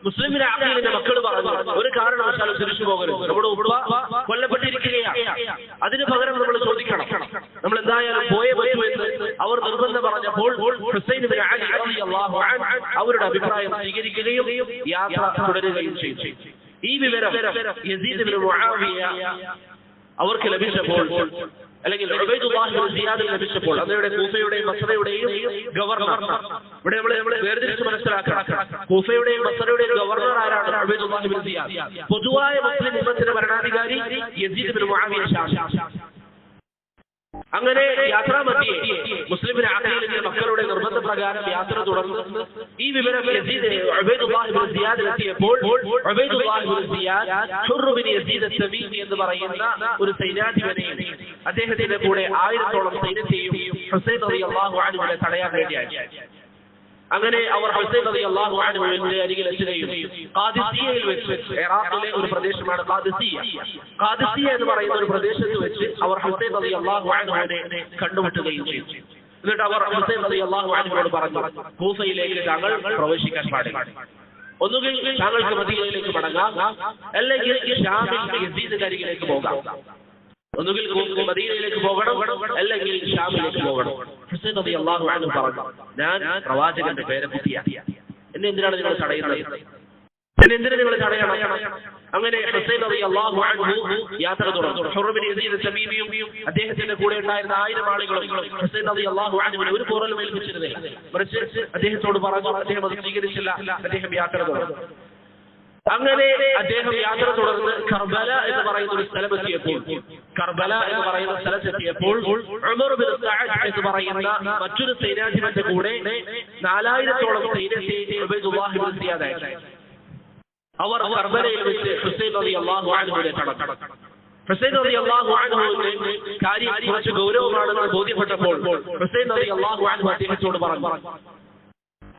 മുസ്ലിം ഇബ്നു അഖീലിന്റെ മക്കൾ പറഞ്ഞു, ഒരു കാരണവശാലും തിരിച്ചു പോകരുത്, നമ്മുടെ ഉപ്പ കൊല്ലപ്പെട്ടിരിക്കുകയാണ്, അതിന് പകരം നമ്മൾ ചോദിക്കണം, നമ്മൾ എന്തായാലും പോയേ പറ്റൂ എന്ന് അവർ നിർബന്ധം പറഞ്ഞപ്പോൾ ഹുസൈൻ ഇബ്നു അലി റളിയല്ലാഹു അൻഹു അവരുടെ അഭിപ്രായം സ്വീകരിക്കുകയും യാത്ര തുടരുകയും ചെയ്തു. ഈ വിവരം യസീദ് ഇബ്നു മുആവിയ അവർക്ക് ലഭിച്ചപ്പോൾ, അല്ലെങ്കിൽ ഉബൈദുല്ലാഹ് ഇബ്നു സിയാദിന് ലഭിച്ചപ്പോൾ, അവരുടെ കൂഫയുടെയും ബസ്രയുടെയും ഗവർണർ, ഇവിടെ നമ്മൾ വേർതിരിച്ച് മനസ്സിലാക്കണം, കൂഫയുടെയും ബസ്രയുടെയും ഗവർണർ ആരാണ്? ഉബൈദുല്ലാഹ് ഇബ്നു സിയാദ്. പൊതുവായ മുസ്ലിം ഉമ്മത്തിന്റെ ഭരണാധികാരി യസീദ് ഇബ്നു മുആവിയ ഷാ. അങ്ങനെ യാത്രാമധ്യേ മുസ്ലിം ഇബ്നു അഖീലിന്റെ മക്കളുടെ നിർബന്ധപ്രകാരം യാത്ര തുടർന്ന് ഈ വിവരം ഉബൈദുല്ലാഹ് ഇബ്നു സിയാദ് എത്തിയപ്പോൾ ഉബൈദുല്ലാഹ് ഇബ്നു സിയാദ് ഹുർർ ബിൻ യസീദ് അത്തമീമി എന്ന് പറയുന്ന ഒരു സൈന്യാധിപനെയും അദ്ദേഹത്തിന്റെ കൂടെ 1000ഓളം സൈന്യത്തെയും ഹുസൈൻ റളിയല്ലാഹു അൻഹുവിനെ തടയാൻ വേണ്ടിയായി. അങ്ങനെ അവർ ഹുസൈൻ റളിയല്ലാഹു അൻഹുവിന്റെ അരികിൽ എത്തുകയും ഖാദിസിയയിൽ വെച്ച്, ഇറാഖിലെ ഒരു പ്രദേശമാണ് ഖാദിസിയ എന്ന് പറയുന്ന ഒരു പ്രദേശത്ത് വെച്ച് അവർ ഹുസൈൻ റളിയല്ലാഹു അൻഹുവിനെ കണ്ടുമുട്ടുകയും ചെയ്തു. എന്നിട്ട് അവർ ഹുസൈൻ റളിയല്ലാഹു അൻഹുവിനോട് പറഞ്ഞു, കൂഫയിലേക്ക് താങ്കൾ പ്രവേശിക്കാൻ പാടില്ല, ഒന്നുകിൽ താങ്കൾക്ക് മദീനയിലേക്ക് മടങ്ങാം, അല്ലെങ്കിൽ ഷാമിൽ യസീദിന്റെ അരികിലേക്ക് പോകാം. ഒന്നുകിൽ മദീനയിലേക്ക് പോകണം, അല്ലെങ്കിൽ ഷാമിലേക്ക് പോകണം. ഹുസൈൻ റളിയല്ലാഹു അൻഹു പറഞ്ഞു, ഞാൻ പ്രവാചകന്റെ പേരക്കുട്ടിയാണ്, എന്നെ എന്തിനാണ് നിങ്ങൾ തടയുന്നത്? നിങ്ങൾ തടയണം. അങ്ങനെ ഹുസൈൻ റളിയല്ലാഹു അൻഹു യാത്ര തുടർന്നു. ഹുർർ ബിൻ യസീദ് തമീമിയും അദ്ദേഹത്തിന്റെ കൂടെ ഉണ്ടായിരുന്ന 1000 ആളുകളും ഹുസൈൻ റളിയല്ലാഹു അൻഹുവിനെ ഒരു പോറലും ഏൽപ്പിച്ചിരുന്നില്ല. മറിച്ച് അദ്ദേഹത്തോട് പറഞ്ഞു, അദ്ദേഹം അത് സ്വീകരിച്ചില്ല. അദ്ദേഹം യാത്ര തുടർന്നു. അങ്ങനെ അദ്ദേഹം യാത്ര തുടർന്ന് കർബല എന്ന് പറയുന്ന ഒരു സ്ഥലത്തെത്തിയപ്പോൾ ഉമർ ബിൻ സഅദ് എന്ന് പറയുന്ന മറ്റൊരു സൈന്യാധിപന്റെ കൂടെ 4000ഓളം സൈന്യത്തെ ഉബൈദുല്ലാഹ് ഇബ്നു സിയാദ് അയച്ചു. അവർ കർബലയിൽ വെച്ച് ഹുസൈൻ റളിയല്ലാഹു അൻഹുവിനെ തടഞ്ഞു. ഹുസൈൻ റളിയല്ലാഹു അൻഹുവിന്റെ കാര്യം കുറച്ച് ഗൗരവമാണെന്ന് ബോധ്യപ്പെട്ടപ്പോൾ ഹുസൈൻ റളിയല്ലാഹു അൻഹു അദ്ദേഹത്തോട് പറഞ്ഞു,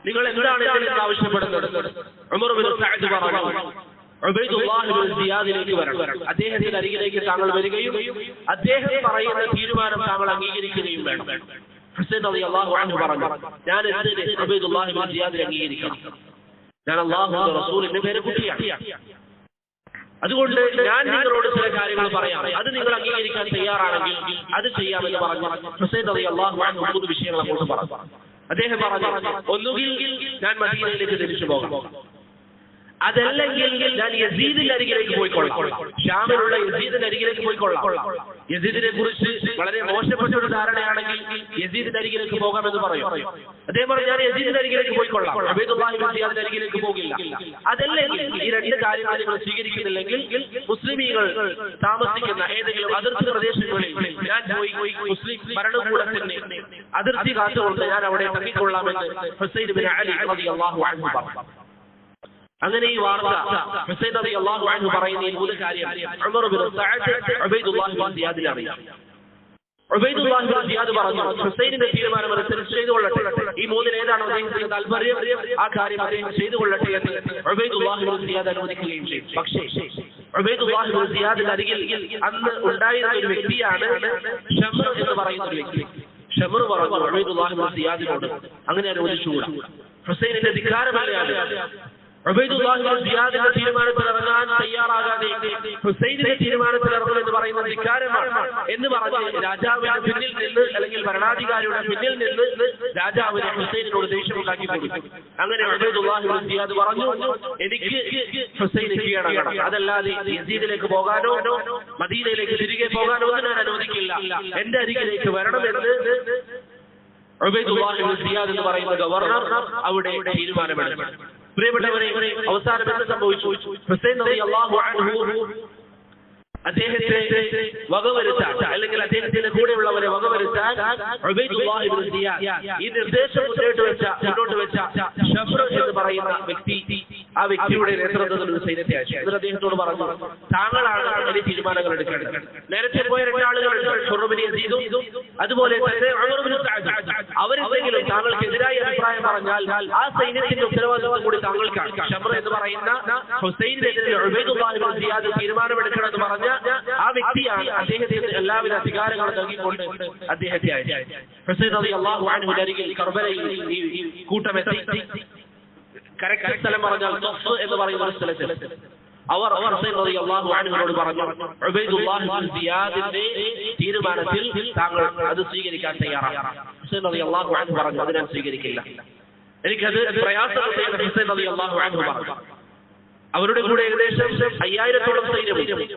നിങ്ങൾ എന്താണ് ഇതിൽ ആവശ്യപ്പെടുന്നത്? ഉമർ ബിൻ സഅദ് പറഞ്ഞു, ഉബൈദുല്ലാഹ് ഇബ്നു സിയാദിലേക്ക് വരണം, അദ്ദേഹത്തിന്റെ അരികിലേക്ക് താങ്കൾ വരികയും അദ്ദേഹം പറയുന്ന തീരുമാനം താങ്കൾ അംഗീകരിക്കുകയും വേണം. ഹുസൈൻ റളിയല്ലാഹു അൻഹു പറഞ്ഞു, ഞാൻ എന്തിന് ഉബൈദുല്ലാഹ് ഇബ്നു സിയാദിനെ അംഗീകരിക്കണം? ഞാൻ അല്ലാഹുവിന്റെ റസൂലിന്റെ പേരക്കുട്ടിയാണ്. അതുകൊണ്ട് ഞാൻ നിങ്ങളോട് ചില കാര്യങ്ങൾ പറയാം, അത് നിങ്ങൾ അംഗീകരിക്കാൻ തയ്യാറാണെങ്കിൽ അത് ചെയ്യാമെന്ന് പറഞ്ഞു ഹുസൈൻ റളിയല്ലാഹു അൻഹു 3 വിഷയങ്ങൾ അങ്ങോട്ട് പറഞ്ഞു. അദ്ദേഹം പറഞ്ഞു, ഒന്നുകിൽ ഞാൻ മദീനയിലേക്ക് തിരിച്ചു പോകാം, അതല്ലെങ്കിൽ ഞാൻ യസീദിന്റെ അരികിലേക്ക് പോയിക്കൊള്ളാം, ഷാമിലുള്ള യസീദിന്റെ അരികിലേക്ക് പോയിക്കൊള്ളാം. യസീദിനെ കുറിച്ച് വളരെ മോശപ്പെട്ട ഒരു ധാരണയാണെങ്കിൽ യസീദിന്റെ അരികിലേക്ക് പോകാമെന്ന് പറയും. അദ്ദേഹം പറഞ്ഞു, ഞാൻ യസീദിന്റെ അരികിലേക്ക് പോയിക്കൊള്ളാം, ഉബൈദുല്ലാഹി ഇബ്നു സിയാദിന്റെ അരികിലേക്ക് പോകില്ല. അതല്ലെങ്കിൽ ഈ 2 കാര്യങ്ങൾ നിങ്ങൾ സ്വീകരിക്കുന്നില്ലെങ്കിൽ മുസ്ലിമീങ്ങൾ താമസിക്കുന്ന ഏതെങ്കിലും അതിർത്തി പ്രദേശങ്ങളിൽ ഞാൻ പോയി മുസ്ലിം ഭരണകൂടത്തിന്റെ അതിർത്തി കാത്തുകൊണ്ട് ഞാൻ അവിടെ തങ്ങിക്കൊള്ളാമെന്ന് ഹുസൈൻ ഇബ്നു അലി റളിയല്ലാഹു അൻഹു പറഞ്ഞു. അങ്ങനെ ഈ വാർത്ത ഹുസൈൻ റളിയല്ലാഹു അൻഹു പറയുന്ന ഈ മൂന്ന് കാര്യം Umar bin Saad Ubaidullah bin സിയാദിനെ അറിയാം. ഉബൈദുല്ലാഹ് ബിൻ സിയാദ് പറഞ്ഞു, ഹുസൈനിന്റെ തീരുമാനം അനുസരിച്ച് ചെയ്തുകൊള്ളട്ടെ, ഈ മൂന്നിൽ ഏതാണോ അദ്ദേഹത്തിന് താല്പര്യം ആ കാര്യം അദ്ദേഹം ചെയ്തുകൊള്ളട്ടെ എന്ന് ഉബൈദുല്ലാഹ് ബിൻ സിയാദ് അനുവദിക്കുകയും ചെയ്തു. പക്ഷേ ഉബൈദുല്ലാഹ് ബിൻ സിയാദിന്റെ അരികിൽ അന്ന് ഉണ്ടായിരുന്ന ഒരു വ്യക്തിയാണ് ഷംർ എന്ന് പറയുന്ന ഒരു വ്യക്തി. ഷംർ പറഞ്ഞു ഉബൈദുല്ലാഹ് ബിൻ സിയാദിനോട് അങ്ങനെ അനുവദിച്ചുകൂടാ, ഹുസൈനിന്റെ ധിക്കാരമല്ല. ഉബൈദുല്ലാഹ് ബിൻ സിയാദിന്റെ തീരുമാനത്തിൽ ഇറങ്ങാൻ തയ്യാറാകാതെ ഹുസൈനിന്റെ തീരുമാനത്തിൽ ഇറങ്ങുമെന്ന് പറയുന്ന ധിക്കാരമാണ് എന്ന് പറഞ്ഞ് രാജാവിന്റെ പിന്നിൽ നിന്ന് അല്ലെങ്കിൽ ഭരണാധികാരിയുടെ പിന്നിൽ നിന്ന് രാജാവിനെ ഹുസൈനിനോട് ദേഷ്യമുണ്ടാക്കി കൊടുത്തു. അങ്ങനെ ഉബൈദുല്ലാഹ് ബിൻ സിയാദ് പറഞ്ഞു, എനിക്ക് ഹുസൈന് കീഴടങ്ങണം, അതല്ലാതെ യസീദിലേക്ക് പോകാനോ മദീനയിലേക്ക് തിരികെ പോകാനോ ഒന്നും ഞാൻ അനുവദിക്കില്ല, എന്റെ അരികിലേക്ക് വരണമെന്ന് ഉബൈദുല്ലാഹ് ബിൻ സിയാദ് എന്ന് പറയുന്ന ഗവർണർ അവിടെ തീരുമാനമെടുത്തു. പ്രിയപ്പെട്ടവരെ, അവസാനം എന്ത് സംഭവിച്ചു? ഹുസൈൻ റളിയല്ലാഹു അൻഹു അദ്ദേഹത്തെ വകവരുത്താൻ അല്ലെങ്കിൽ അദ്ദേഹത്തിന്റെ കൂടെയുള്ളവരെ വകവരുത്താൻ ഉബൈദുല്ലാഹ് ഇബ്നു സിയാദ് ഈ നിർദ്ദേശം മുന്നോട്ട് വെച്ച ഷംർ എന്ന് പറയുന്ന വ്യക്തി, ആ വ്യക്തിയുടെ നേതൃത്വത്തിൽ ഒരു സൈന്യത്തെ അയച്ചു. എന്നിട്ട് അദ്ദേഹത്തോട് പറഞ്ഞു, താങ്കളാണ് അതിന് തീരുമാനങ്ങൾ എടുക്കേണ്ടത്. നേരത്തെ പോയ രണ്ടാളുകളുണ്ട്, ഷുർ ബിൻ യസീദും അതുപോലെ തന്നെ ഉമർ ബിൻ സഅദ്. അവരെന്തെങ്കിലും താങ്കൾക്കെതിരായ അഭിപ്രായം പറഞ്ഞാൽ ആ സൈന്യത്തിന്റെ ഉത്തരവാദിത്വം കൂടി താങ്കൾക്കാണ്. ഷംർ എന്ന് പറയുന്ന ഹുസൈനെതിരെ ഉബൈദുല്ലാഹ് ഇബ്നു സിയാദ് തീരുമാനമെടുക്കണമെന്ന് പറഞ്ഞ ആ വ്യക്തിയാണ് അദ്ദേഹത്തിന് എല്ലാവിധ അധികാരങ്ങളും നൽകിക്കൊണ്ട് അദ്ദേഹത്തെ അയച്ചു. ഹുസൈൻ റളിയല്ലാഹു അൻഹുവിന്റെ അരികിൽ കർബലയിൽ ഈ കൂട്ടമെത്തി. കറക്റ്റ് സ്ഥലം പറഞ്ഞാൽ തൊഫ് എന്ന് പറയുന്ന ഒരു സ്ഥലത്ത് അവർ ഹുസൈൻ റളിയല്ലാഹു അൻഹുവിനോട് പറഞ്ഞു, ഉബൈദുല്ലാഹ് ഇബ്നു സിയാദിന്റെ തീരുമാനത്തിൽ താങ്കൾ അത് സ്വീകരിക്കാൻ തയ്യാറാണ്. ഹുസൈൻ റളിയല്ലാഹു അൻഹു പറഞ്ഞു, അത് ഞാൻ സ്വീകരിക്കില്ല, എനിക്കത് പ്രയാസമുണ്ട്. ഹുസൈൻ റളിയല്ലാഹു അൻഹു പറഞ്ഞു. അവരുടെ കൂടെ ഏകദേശം 5000-ഓളം സൈന്യമുണ്ട്.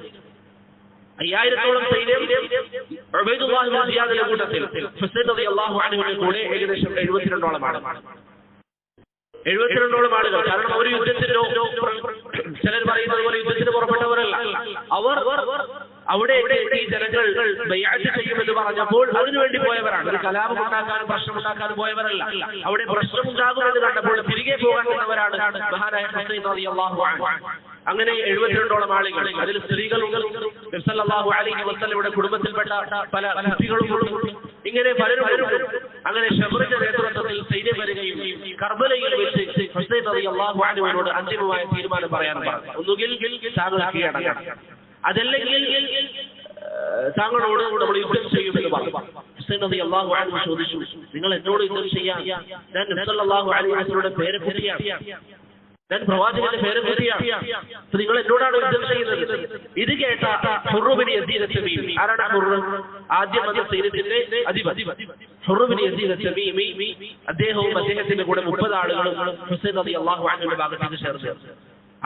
5000-ഓളം സൈന്യം ഉബൈദുല്ലാഹ് ഇബ്നു സിയാദിന്റെ കൂട്ടത്തിൽ. ഹുസൈൻ റളിയല്ലാഹു അൻഹുവിന്റെ കൂടെ ഏകദേശം 72-ഓളം ആളുകൾ. 72-ഓളം ആളുകൾ. കാരണം ഒരു യുദ്ധത്തിനോ ചിലർ പറയുന്നത് പോലെ യുദ്ധത്തിന് പുറപ്പെട്ടവരല്ല. അവർ അവിടെ ഈ ജനങ്ങൾ ബൈഅത്ത് ചെയ്യുമെന്ന് പറഞ്ഞപ്പോൾ അതിനുവേണ്ടി പോയവരാണ്. ഒരു കലാപം ഉണ്ടാക്കാനും പ്രശ്നമുണ്ടാക്കാനും പോയവരല്ല. അവിടെ പ്രശ്നമുണ്ടാകുമെന്ന് കണ്ടപ്പോൾ തിരികെ പോകാൻ വന്നവരാണ് മഹാനായ ഹുസൈൻ റളിയല്ലാഹു അൻഹു. അങ്ങനെ 72-ഓളം ആളുകൾ, അതിൽ സ്ത്രീകളും നബി സല്ലല്ലാഹു അലൈഹി വസല്ലമയുടെ കുടുംബത്തിൽപ്പെട്ട പല കുട്ടികളും ഇങ്ങനെ പലരും. അങ്ങനെ ഷംറിന്റെ നേതൃത്വത്തിൽ സൈന്യം വരികയും കർബലയിൽ വെച്ച് ഹുസൈൻ റളിയല്ലാഹു അൻഹുവിനോട് അന്തിമമായ തീരുമാനം പറയാൻ പറഞ്ഞു. ഒന്നുകിൽ താങ്കൾ കീഴടങ്ങണം, അതല്ലെങ്കിൽ താങ്കളോട് നമ്മൾ യുദ്ധം ചെയ്യുമെന്ന് പറഞ്ഞു. ഹുസൈൻ റളിയല്ലാഹു അൻഹു ചോദിച്ചു, നിങ്ങൾ എന്നോട് യുദ്ധം ചെയ്യാൻ? ഞാൻ നബി സല്ലല്ലാഹു അലൈഹി വസല്ലമയുടെ പേരക്കുട്ടിയാണ്, ഞാൻ പ്രവാചകന്റെ പേരക്കുട്ടിയാണ്, നിങ്ങൾ എന്നോടാണ് യുദ്ധം ചെയ്യുന്നത്. ഇത് കേട്ട ഖുർ ബിൻ യസീദ് അത്തമീമി, ആരാണ് ഖുർ? ആദ്യം വന്ന സൈന്യത്തിന്റെ അധിപതി ഖുർ ബിൻ യസീദ് അത്തമീമി, അദ്ദേഹവും അദ്ദേഹത്തിന്റെ കൂടെ 30 ആളുകളും ഹുസൈൻ റളിയല്ലാഹു അൻഹുവിന്റെ ഭാഗത്തേക്ക് ചേർന്നു.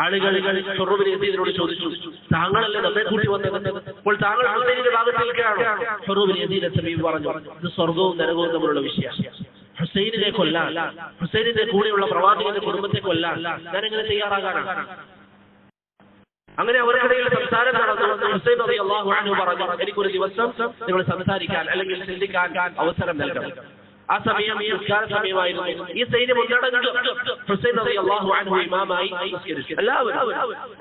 ആളുകൾ ഖുർ ബിൻ യസീദിനോട് ചോദിച്ചു, താങ്കളല്ലേ നമ്മെ കൂട്ടി വന്നത്, അപ്പോൾ താങ്കൾ ഹുസൈനിന്റെ ഭാഗത്തേക്കാണോ? ഖുർ ബിൻ യസീദ് അത്തമീമി പറഞ്ഞു, ഇത് സ്വർഗവും നരകവും തമ്മിലുള്ള വിഷയമാണ്. ഹുസൈനിനെ കൊല്ലാൻ, ഹുസൈനിന്റെ കൂടെയുള്ള പ്രവാചകന്റെ കുടുംബത്തെ കൊല്ലാൻ ഞാൻ എങ്ങനെ തയ്യാറാകാനാണ്? അങ്ങനെ അവർക്കിടയിൽ സംസാരം നടന്നു. ഹുസൈൻ റളിയല്ലാഹു അൻഹു പറഞ്ഞു, എനിക്കൊരു ദിവസം നിങ്ങൾ സംസാരിക്കാൻ അല്ലെങ്കിൽ ചിന്തിക്കാൻ അവസരം നൽകണം. ആ സമയം നിസ്കാര സമയമായിരുന്നു. ഈ സൈന്യം ഒന്നടങ്കം ഹുസൈൻ റളിയല്ലാഹു അൻഹു ഇമാമായി നിസ്കരിച്ചു. എല്ലാവരും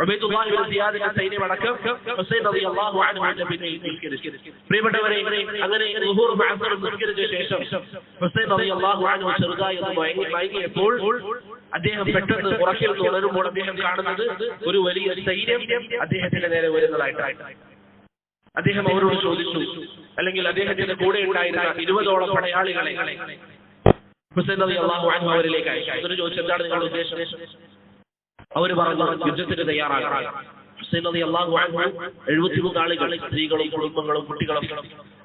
ഉബൈദുല്ലാഹ് ഇബ്നു സിയാദിന്റെ സൈന്യമടക്കം ഹുസൈൻ റളിയല്ലാഹു അൻഹുവിന്റെ പിന്നിൽ നിസ്കരിച്ചു. പ്രിയപ്പെട്ടവരെ, അങ്ങനെ ളുഹൂർ മഅസർ നിസ്കരിച്ച ശേഷം ഹുസൈൻ റളിയല്ലാഹു അൻഹു ചെറുതായി ഒന്ന് മയങ്ങിയപ്പോൾ അദ്ദേഹം പെട്ടെന്ന് ഉറക്കിൽ നിന്ന് ഉണരുമ്പോൾ അദ്ദേഹം കാണുന്നത് ഒരു വലിയ സൈന്യം അദ്ദേഹത്തിന്റെ നേരെ വരുന്നതായിട്ടാണ്. അദ്ദേഹം അവരോട് ചോദിച്ചു, അല്ലെങ്കിൽ അദ്ദേഹത്തിന്റെ കൂടെ ഉണ്ടായിരുന്ന 20ഓളം പടയാളികളെ ഹുസൈൻ റളിയല്ലാഹു അൻഹു അവരിലേക്ക് അയച്ചു. എന്നിട്ട് ചോദിച്ചു, എന്താണ് നിങ്ങളുടെ ഉദ്ദേശം? അവർ പറഞ്ഞു, യുദ്ധത്തിന് തയ്യാറാകാൻ. ഹുസൈൻ റളിയല്ലാഹു അൻഹു 73 ആളുകൾ, സ്ത്രീകളും കുടുംബങ്ങളും കുട്ടികളും,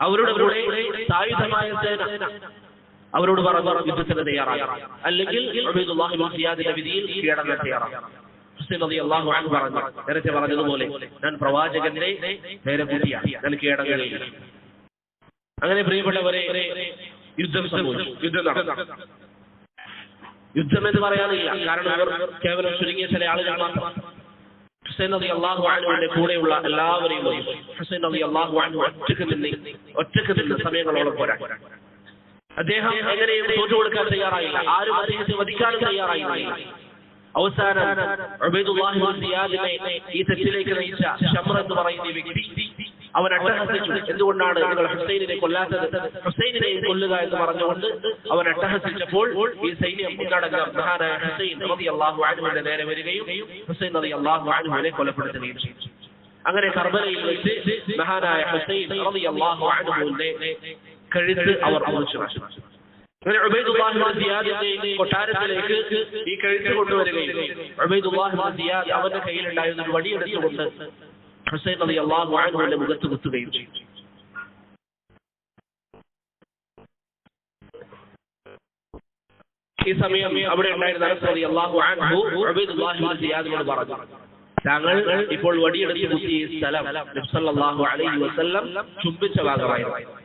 അവരുടെ കൂടെ സായുധമായ സേന, അവരോട് പറഞ്ഞു യുദ്ധത്തിന് തയ്യാറാകാൻ, അല്ലെങ്കിൽ ഉബൈദുല്ലാഹ് ഇബ്നു സിയാദിന്റെ വിധിയിൽ കീഴടങ്ങാൻ തയ്യാറാകാൻ. ഹുസൈൻ റളിയല്ലാഹു അൻഹു പറഞ്ഞു, നേരത്തെ പറഞ്ഞതുപോലെ ഞാൻ പ്രവാചകന്റെ പേരക്കുട്ടിയാണ്, ഞാൻ കീഴടങ്ങുകയില്ല. അങ്ങനെ പ്രിയപ്പെട്ടവരെ, യുദ്ധം സംഭവിച്ചു. യുദ്ധം നടന്നു. യുദ്ധം എന്ന് പറയാനില്ല, കാരണം അവർ കേവലം ചുരുങ്ങിയ ചില ആളുകൾ മാത്രം. ഹുസൈൻ റളിയല്ലാഹു അൻഹുവിന്റെ കൂടെയുള്ള എല്ലാവരെയും ഹുസൈൻ റളിയല്ലാഹു അൻഹു ഒറ്റക്ക് നിന്ന് സമയങ്ങളോളം പോരാടി. അദ്ദേഹം എങ്ങനെയും തോറ്റു കൊടുക്കാൻ തയ്യാറായില്ല, ആരും അദ്ദേഹത്തെ വധിക്കാനും തയ്യാറായില്ല. അവസാനം ഉബൈദുല്ലാഹി ഇബ്നു സിയാദിനെ ഈ തെറ്റിലേക്ക് നയിച്ച ശംറ എന്ന് പറയുന്ന ഈ വ്യക്തി അവൻ അട്ടഹസിച്ചു. എന്തുകൊണ്ടാണ് നിങ്ങൾ ഹുസൈനിനെ കൊല്ലാത്തത്, ഹുസൈനിനെ കൊല്ലുക എന്ന് പറഞ്ഞുകൊണ്ട് അവൻ അട്ടഹസിച്ചപ്പോൾ ഈ സൈന്യം ഒന്നടങ്കം മഹാനായ ഹുസൈൻ റളിയല്ലാഹു അൻഹുവിന്റെ നേരെ വരികയും ഹുസൈൻ റളിയല്ലാഹു അൻഹുവിനെ കൊലപ്പെടുത്തുകയും ചെയ്തു. അങ്ങനെ കർബലയിൽ വെച്ച് മഹാനായ ഹുസൈൻ റളിയല്ലാഹു അൻഹുവിന്റെ കഴുത്ത് അവർ മുറിച്ചു. അങ്ങനെ ഉബൈദുല്ലാഹി ഇബ്നു സിയാദിന്റെ കൊട്ടാരത്തിലേക്ക് ഈ കഴുത്ത് കൊണ്ടുവരികയും ഉബൈദുല്ലാഹി ഇബ്നു സിയാദ് അവന്റെ കയ്യിലുണ്ടായിരുന്ന ഒരു വടിയെടുത്തുകൊണ്ട് ഹുസൈൻ റളിയല്ലാഹു അൻഹുവിന്റെ മുഖത്ത് കുത്തുകയും ചെയ്തു. ഈ സമയം അവിടെ ഉണ്ടായിരുന്ന അനസ് റളിയല്ലാഹു അൻഹു ഉബൈദുല്ലാഹി ഇബ്നു സിയാദിനോട് പറഞ്ഞു, താങ്കൾ ഇപ്പോൾ വടിയെടുത്ത് കുത്തിയ സ്ഥലം നബി സല്ലല്ലാഹു അലൈഹി വസല്ലം ചുംബിച്ച ഭാഗമായിരുന്നു.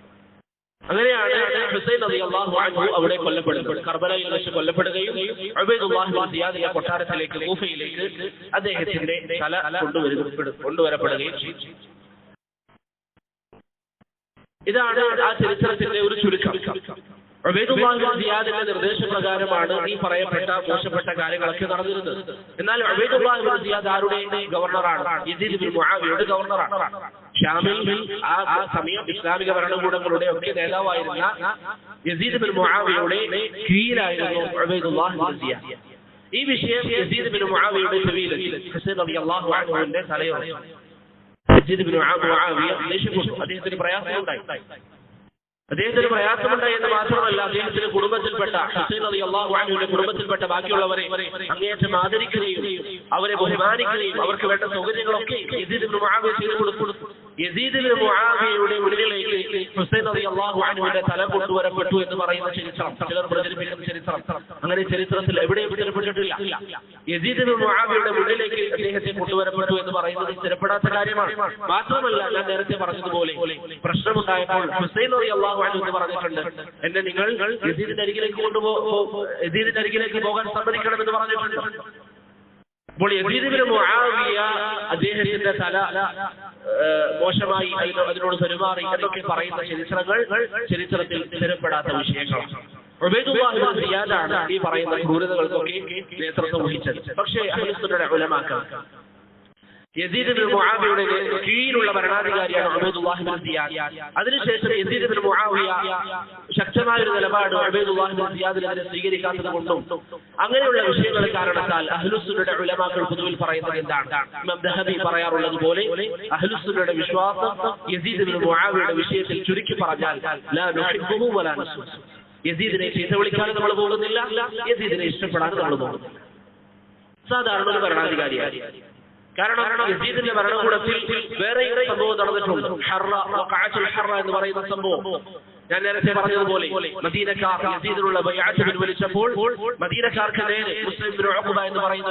അങ്ങനെയാണ് ഹുസൈൻ റളിയല്ലാഹു അൻഹു അവിടെ കൊല്ലപ്പെടുന്നത്. കർബലയിൽ വെച്ച് കൊല്ലപ്പെടുകയും ഉബൈദുല്ലാഹി ഇബ്നു സിയാദിന്റെ കൊട്ടാരത്തിലേക്ക് കൂഫയിലേക്ക് അദ്ദേഹത്തിന്റെ തല കൊണ്ടുവരപ്പെടുകയും ചെയ്തു. ഇതാണ് ആ ചരിത്രത്തിന്റെ ഒരു ചുരുക്കം. ഉബൈദുല്ലാഹി ഇബ്നു സിയാദിന്റെ നിർദ്ദേശപ്രകാരമാണ് ഈ പറയപ്പെട്ട മോശപ്പെട്ട കാര്യങ്ങളൊക്കെ നടന്നിരുന്നത്. എന്നാൽ ഉബൈദുല്ലാഹി ഇബ്നു സിയാദ് ആരുടെ ഗവർണറാണ്? യസീദ് ഇബ്നു മുആവിയയുടെ ഗവർണറാണ്. ഷാമിൽ ആ സമയം ഇസ്ലാമിക ഭരണകൂടങ്ങളുടെ ഒക്കെ നേതാവായിരുന്ന യസീദ് ഇബ്നു മുആവിയയുടെ കീഴിലായിരുന്നു ഉബൈദുല്ലാഹി ഇബ്നു സിയാദ്. ഈ വിഷയം യസീദ് ഇബ്നു മുആവിയയുടെ ചെവിയിലെത്തി. ഹുസൈൻ റളിയല്ലാഹു അൻഹുവിന്റെ തലയോർത്തി യസീദ് ഇബ്നു മുആവിയ ദേഷ്യപ്പെട്ടു. അദ്ദേഹത്തിന് പ്രയാസമുണ്ടായി. അദ്ദേഹത്തിന് പ്രയാസമുണ്ടായി എന്ന് മാത്രമല്ല, അദ്ദേഹത്തിന്റെ കുടുംബത്തിൽപ്പെട്ട ഹുസൈൻ റളിയല്ലാഹു അൻഹുവിന്റെ കുടുംബത്തിൽപ്പെട്ട ബാക്കിയുള്ളവരെ അങ്ങേയറ്റം ആദരിക്കുകയും അവരെ ബഹുമാനിക്കുകയും അവർക്ക് വേണ്ട സൗകര്യങ്ങളൊക്കെ യസീദ് ഇബ്നു മുആവിയ ചെയ്തു കൊടുത്തു. യസീദ് ഇബ്നു മുആവിയയുടെ മുന്നിലേക്ക് ഹുസൈൻ റളിയല്ലാഹു അൻഹുവിന്റെ തല കൊണ്ടുവരപ്പെട്ടു എന്ന് പറയുന്ന ചരിത്രം ചിലർ പ്രചരിപ്പിക്കുന്ന ചരിത്രം അങ്ങനെ ചരിത്രത്തിൽ എവിടെയും സ്ഥിരപ്പെട്ടിട്ടില്ല. യസീദ് ഇബ്നു മുആവിയയുടെ മുന്നിലേക്ക് അദ്ദേഹത്തെ കൊണ്ടുവരപ്പെട്ടു എന്ന് പറയുന്നത് സ്ഥിരപ്പെടാത്ത കാര്യമാണ്. മാത്രമല്ല, ഞാൻ നേരത്തെ പറഞ്ഞതുപോലെ പ്രശ്നമുണ്ടായപ്പോൾ ഹുസൈൻ റളിയല്ലാഹു അൻഹു എന്ന് പറഞ്ഞിട്ടുണ്ട്, എന്നെ നിങ്ങൾ യസീദിന്റെ അരികിലേക്ക് പോകാൻ സമ്മതിക്കണമെന്ന് പറഞ്ഞിട്ടുണ്ട്. അപ്പോൾ യസീദ് ഇബ്നു മുആവിയ അദ്ദേഹത്തിന്റെ തല മോശമായി അതിനോട് പെരുമാറി എന്നൊക്കെ പറയുന്ന ചരിത്രത്തിൽ സ്ഥിരപ്പെടാത്ത വിഷയങ്ങളാണ്. ഉബൈദുല്ലാഹി ഇബ്നു സിയാദാണ് ഈ പറയുന്ന ക്രൂരതകൾക്കൊക്കെ നേതൃത്വം വഹിച്ചത്. പക്ഷേ അഹ്ലുസുന്നയുടെ ഉലമാക്കൾ യസീദ് ഇബ്നു മുആവിയയുടെ കീഴിലുള്ള ഭരണാധികാരിയാണ് ഉബൈദുല്ലാഹി ഇബ്നു സിയാദ്. അതിനുശേഷം യസീദ് ഇബ്നു മുആവിയ ശക്തമായ ഒരു നിലപാട് ഉബൈദുല്ലാഹി ഇബ്നു സിയാദിനെതിരെ സ്വീകരിക്കാത്തത് കൊണ്ടും അങ്ങനെയുള്ള വിഷയങ്ങൾ കാരണത്താൽ അഹ്ലുസുന്നയുടെ ഉലമാക്കൾ പൊതുവിൽ പറയുന്നത് എന്താണ്? ഇമാം ദഹബി പറയാറുള്ളത് പോലെ അഹ്ലുസുന്നയുടെ വിശ്വാസം യസീദ് ഇബ്നു മുആവിയയുടെ വിഷയത്തിൽ ചുരുക്കി പറഞ്ഞാൽ ലാ നുഹിബ്ബുഹു വലാ നസ്ഉ. യസീദിനെ ചീത്ത വിളിക്കാനും നമ്മൾ പോകുന്നില്ല, യസീദിനെ ഇഷ്ടപ്പെടാനും നമ്മൾ പോകുന്നില്ല. സാധാരണ ഒരു ഭരണാധികാരിയാണ്. കാരണം യസീദിന്റെ ഭരണകൂടത്തിൽ വേറെ സംഭവം നടന്നിട്ടുണ്ട്. വഖഅത്തുൽ ഹർറ എന്ന് പറയുന്ന സംഭവം ഞാൻ നേരത്തെ പറഞ്ഞതുപോലെ മദീനക്കാർ യസീദിനുള്ള ബൈഅത്ത് പിൻവലിച്ചപ്പോൾ മദീനക്കാർക്ക് നേരെ മുസ്ലിം ഇബ്നു ഉഖബ എന്ന് പറയുന്ന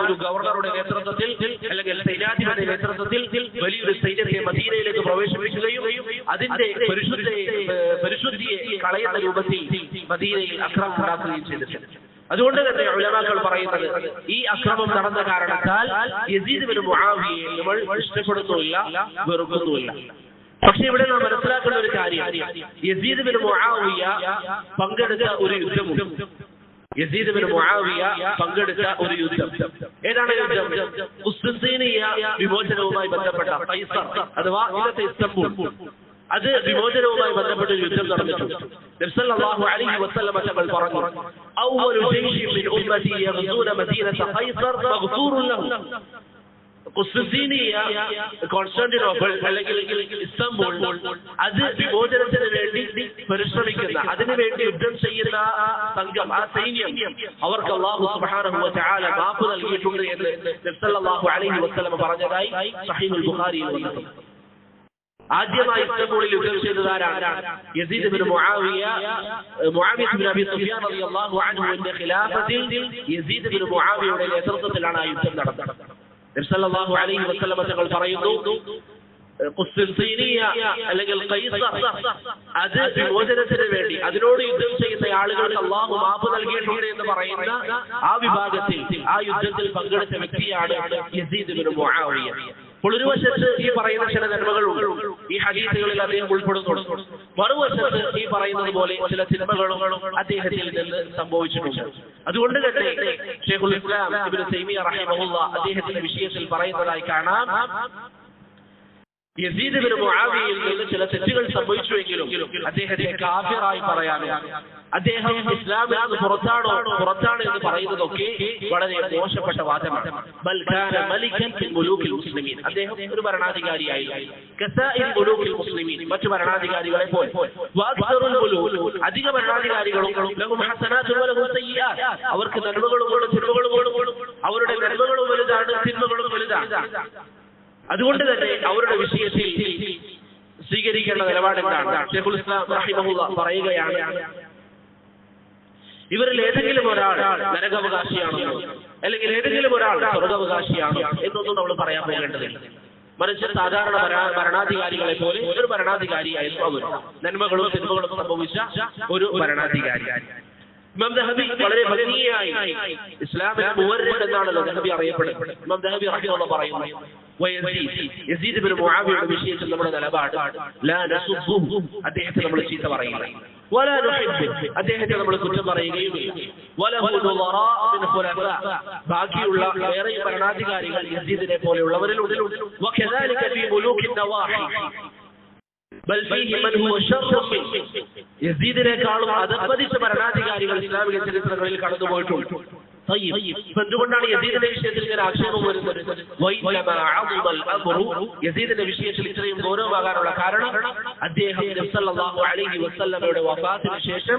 ഒരു ഗവർണറുടെ നേതൃത്വത്തിൽ അല്ലെങ്കിൽ സൈന്യാധിപന്റെ നേതൃത്വത്തിൽ വലിയൊരു സൈന്യത്തെ മദീനയിലേക്ക് പ്രവേശിപ്പിക്കുകയും അതിന്റെ പരിശുദ്ധിയെ കളയുന്ന രൂപത്തിൽ മദീനയിൽ അക്രമം ഉണ്ടാക്കുകയും ചെയ്തിട്ടുണ്ട്. അതുകൊണ്ട് തന്നെ ഉലമാക്കൾ പറയുന്നത് ഈ അക്രമം നടന്ന കാരണത്താൽ യസീദ് ഇബ്നു മുആവിയയെ നമ്മൾ ഇഷ്ടപ്പെടുന്നുമില്ല, വെറുക്കുന്നുമില്ല. പക്ഷെ ഇവിടെ നാം മനസ്സിലാക്കുന്ന ഒരു കാര്യം, യസീദ് ഇബ്നു മുആവിയ പങ്കെടുത്ത ഒരു യുദ്ധമുണ്ട്. യസീദ് ഇബ്നു മുആവിയ പങ്കെടുത്ത ഒരു യുദ്ധം ഏതാണ്? യുദ്ധം ഖുസ്തുൻതീനിയ വിമോചനവുമായി ബന്ധപ്പെട്ട ഖൈസർ അഥവാ ഇന്നത്തെ ഇസ്തംബൂൾ, അത് വിമോചനവുമായി ബന്ധപ്പെട്ട ഒരു യുദ്ധം നടന്നിട്ടുണ്ട്. നബി സല്ലല്ലാഹു അലൈഹി വസല്ലം തങ്ങൾ പറഞ്ഞു, അവ്വലു ജയ്ശിൻ മിൻ ഉമ്മതി യഗ്സൂന മദീനത ഖൈസർ മഗ്ഫൂറുൻ ലഹു. ഖുസ്തുൻതീനിയ, കോൺസ്റ്റാന്റിനോപ്പിൾ അല്ലെങ്കിൽ ഇസ്തംബൂൾ, അത് വിമോചനത്തിന് വേണ്ടി പരിശ്രമിക്കുന്ന, അതിനുവേണ്ടി യുദ്ധം ചെയ്യുന്ന സംഘം, ആ സൈന്യം, അവർക്ക് അല്ലാഹു സുബ്ഹാനഹു വ തആല മാപ്പ് നൽകിയിട്ടുണ്ട് എന്ന് നബി സല്ലല്ലാഹു അലൈഹി വസല്ലം പറഞ്ഞതായി സഹീഹുൽ ബുഖാരിയിൽ വന്നിട്ടുണ്ട്. ആദ്യമായി ഇസ്തംബൂളിൽ യുദ്ധം ചെയ്തതാരാണ്? യസീദ് ഇബ്നു മുആവിയ ഇബ്നു അബി സുഫിയാൻ റളിയല്ലാഹു അൻഹുവിന്റെ ഖിലാഫത്തിൽ യസീദ് ഇബ്നു മുആവിയയുടെ നേതൃത്വത്തിലാണ് ആ യുദ്ധം നടന്നത്. നബി സല്ലല്ലാഹു അലൈഹി വസല്ലം തങ്ങൾ പറയുന്നു, ഖുസ്തുൻതീനിയ അല്ലെങ്കിൽ ഖൈസർ, അത് വിമോചനത്തിന് വേണ്ടി അതിനോട് യുദ്ധം ചെയ്യുന്ന ആളുകൾക്ക് അല്ലാഹു മാപ്പ് നൽകിയിട്ടുണ്ട് എന്ന് പറയുന്ന ആ വിഭാഗത്തിൽ, ആ യുദ്ധത്തിൽ പങ്കെടുത്ത വ്യക്തിയാണ് യസീദ് ഇബ്നു മുആവിയ. അപ്പോൾ ഒരു വശത്ത് ഈ പറയുന്ന ചില നന്മകളുണ്ട്, ഈ ഹദീസുകളിൽ അദ്ദേഹം ഉൾപ്പെടുന്നു. മറുവശത്ത് ഈ പറയുന്നത് പോലെ ചില തിന്മകളും അദ്ദേഹത്തിൽ നിന്ന് സംഭവിച്ചിട്ടുണ്ട്. അതുകൊണ്ട് തന്നെ ശൈഖുൽ ഇസ്ലാം ഇബ്നു തൈമിയ്യ റഹിമഹുല്ലാഹ് അദ്ദേഹത്തിന്റെ വിഷയത്തിൽ പറയുന്നതായി കാണാം, യസീദ് ഇബ്നു മുആവിയയിൽ നിന്ന് ചില തെറ്റുകൾ സംഭവിച്ചുവെങ്കിലും അദ്ദേഹത്തെ കാഫിറായി പറയാനും അദ്ദേഹം ഇസ്ലാമിൽ നിന്ന് പുറത്താണ് എന്ന് പറയുന്നതൊക്കെ വളരെ മോശപ്പെട്ട വാദമാണ്. ബൽ കാന മലികൻ ഫിൽ മുലൂകിൽ മുസ്ലിമീൻ, അദ്ദേഹം ഒരു ഭരണാധികാരിയായി കസാഇൽ മുലൂകിൽ മുസ്ലിമീൻ, മറ്റു ഭരണാധികാരികളെ പോലെ. വഅക്സറുൽ മുലൂക്, അധിക ഭരണാധികാരികളും ലഹും ഹസനാത്തുൻ വലഹും സയ്യിആത്ത്, അവർക്ക് നന്മകളും തിന്മകളും, അവരുടെ നന്മകളും വലുതാണ് തിന്മകളും വലുതാണ്. അതുകൊണ്ട് തന്നെ അവരുടെ വിഷയത്തിൽ സ്വീകരിക്കേണ്ട നിലപാട് എന്താണ്? ശൈഖുൽ ഇസ്ലാം റഹിമഹുല്ലാഹ് പറയുകയാണ്, ഇവരിൽ ഏതെങ്കിലും ഒരാൾ നരകാവകാശിയാണോ അല്ലെങ്കിൽ ഏതെങ്കിലും ഒരാൾ സ്വർഗാവകാശിയാണോ എന്നൊന്നും നമ്മൾ പറയാൻ പോകേണ്ടതില്ല. മറിച്ച് സാധാരണ ഭരണാധികാരികളെ പോലെ ഒരു ഭരണാധികാരിയായിരുന്നു അവർ, നന്മകളും തിന്മകളും സംഭവിച്ച ഒരു ഭരണാധികാരി. ഇമാം ദഹബി വളരെ ഭംഗിയായി ഇസ്ലാമിലെ മുവർരിഖ് എന്നാണല്ലോ ദഹബി അറിയപ്പെടുന്നത്. ഇമാം ദഹബി റഹിമഹുല്ലാഹ് പറയുന്നു, യസീദ് ഇബ്നു മുആവിയയുടെ വിഷയത്തിൽ നമ്മുടെ നിലപാട് ലാ നസുബ്ബുഹു, അദ്ദേഹത്തെ നമ്മൾ ചീത്ത പറയില്ല, വലാ നുഹിബ്ബു, അദ്ദേഹത്തെ നമ്മൾ കുറ്റം പറയുകയുമില്ല, വലഹു നുളറാ മിൻ ഖുലഫാ, ബാക്കിയുള്ള വേറെ ഭരണാധികാരികൾ യസീദിനെ പോലെയുള്ളവരിലുണ്ട്. വകദാലിക ഫീ മുലൂകിൻ നവാഹി ബൽ ഫീഹി മൻ ഹുവ ശർറുൻ മിൻ, യസീദിനെക്കാളും അധപ്പതിച്ച ഭരണാധികാരികൾ ഇസ്ലാമിക ചരിത്രങ്ങളിൽ കടന്നുപോയിട്ടുണ്ട്. എന്തുകൊണ്ടാണ് യസീദിന്റെ വിഷയത്തിൽ ഇങ്ങനെ ആക്ഷേപം വരുന്നത്? യസീദിന്റെ വിഷയത്തിൽ ഇത്രയും ഗൗരവമാകാനുള്ള കാരണം അദ്ദേഹം നബി സല്ലല്ലാഹു അലൈഹി വസല്ലമയുടെ വഫാത്തിന് ശേഷം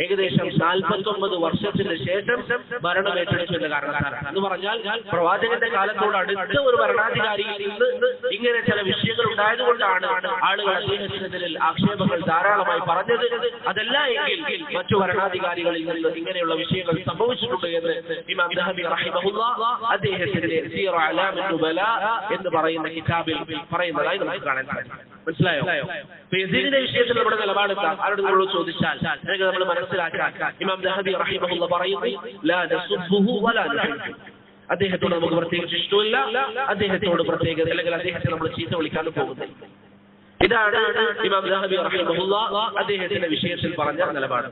ഏകദേശം 49 വർഷത്തിന് ശേഷം ഭരണം ഏറ്റെടുത്തതിന്റെ കാരണത്താലാണ്. എന്ന് പറഞ്ഞാൽ പ്രവാചകന്റെ കാലത്തോട് അടുത്ത ഒരു ഭരണാധികാരിയിൽ നിന്ന് ഇങ്ങനെ ചില വിഷയങ്ങൾ ഉണ്ടായതുകൊണ്ടാണ് ആളുകൾ അദ്ദേഹത്തിനെതിരെ ആക്ഷേപങ്ങൾ ധാരാളമായി പറഞ്ഞത്. അതല്ല എങ്കിൽ മറ്റു ഭരണാധികാരികളിൽ നിന്ന് ഇങ്ങനെയുള്ള വിഷയങ്ങൾ സംഭവിച്ചിട്ടുണ്ട് എന്ന് ഇമാം ദഹബി റഹിമഹുല്ലാഹ് അദ്ദേഹത്തിന്റെ സീറ അലാമിൻ നുബലാ എന്ന് പറയുന്ന കിതാബിൽ പറയുന്നതായി നമുക്ക് കാണാൻ സാധിക്കും. മനസ്സിലായോ? യസീദിന്റെ വിഷയത്തിൽ നമ്മുടെ നിലപാട് ആരോട് നമ്മളോട് ചോദിച്ചാൽ നമ്മൾ മനസ്സിലാക്കാൻ ഇമാം ദഹബി റഹിമഹുല്ലാഹ് പറയുന്നു, ലാ നസുബ്ബുഹു വലാ നുഹിബ്ബു, അദ്ദേഹത്തോട് നമുക്ക് പ്രത്യേകിച്ച് ഇഷ്ടമില്ല, അദ്ദേഹത്തോട് പ്രത്യേക അല്ലെങ്കിൽ അദ്ദേഹത്തെ നമ്മൾ ചീത്ത വിളിക്കാനും പോകുന്നില്ല. ഇതാണ് ഇമാം ദഹബി റഹിമഹുല്ലാഹ് അദ്ദേഹത്തിന്റെ വിഷയത്തിൽ പറഞ്ഞ നിലപാട്.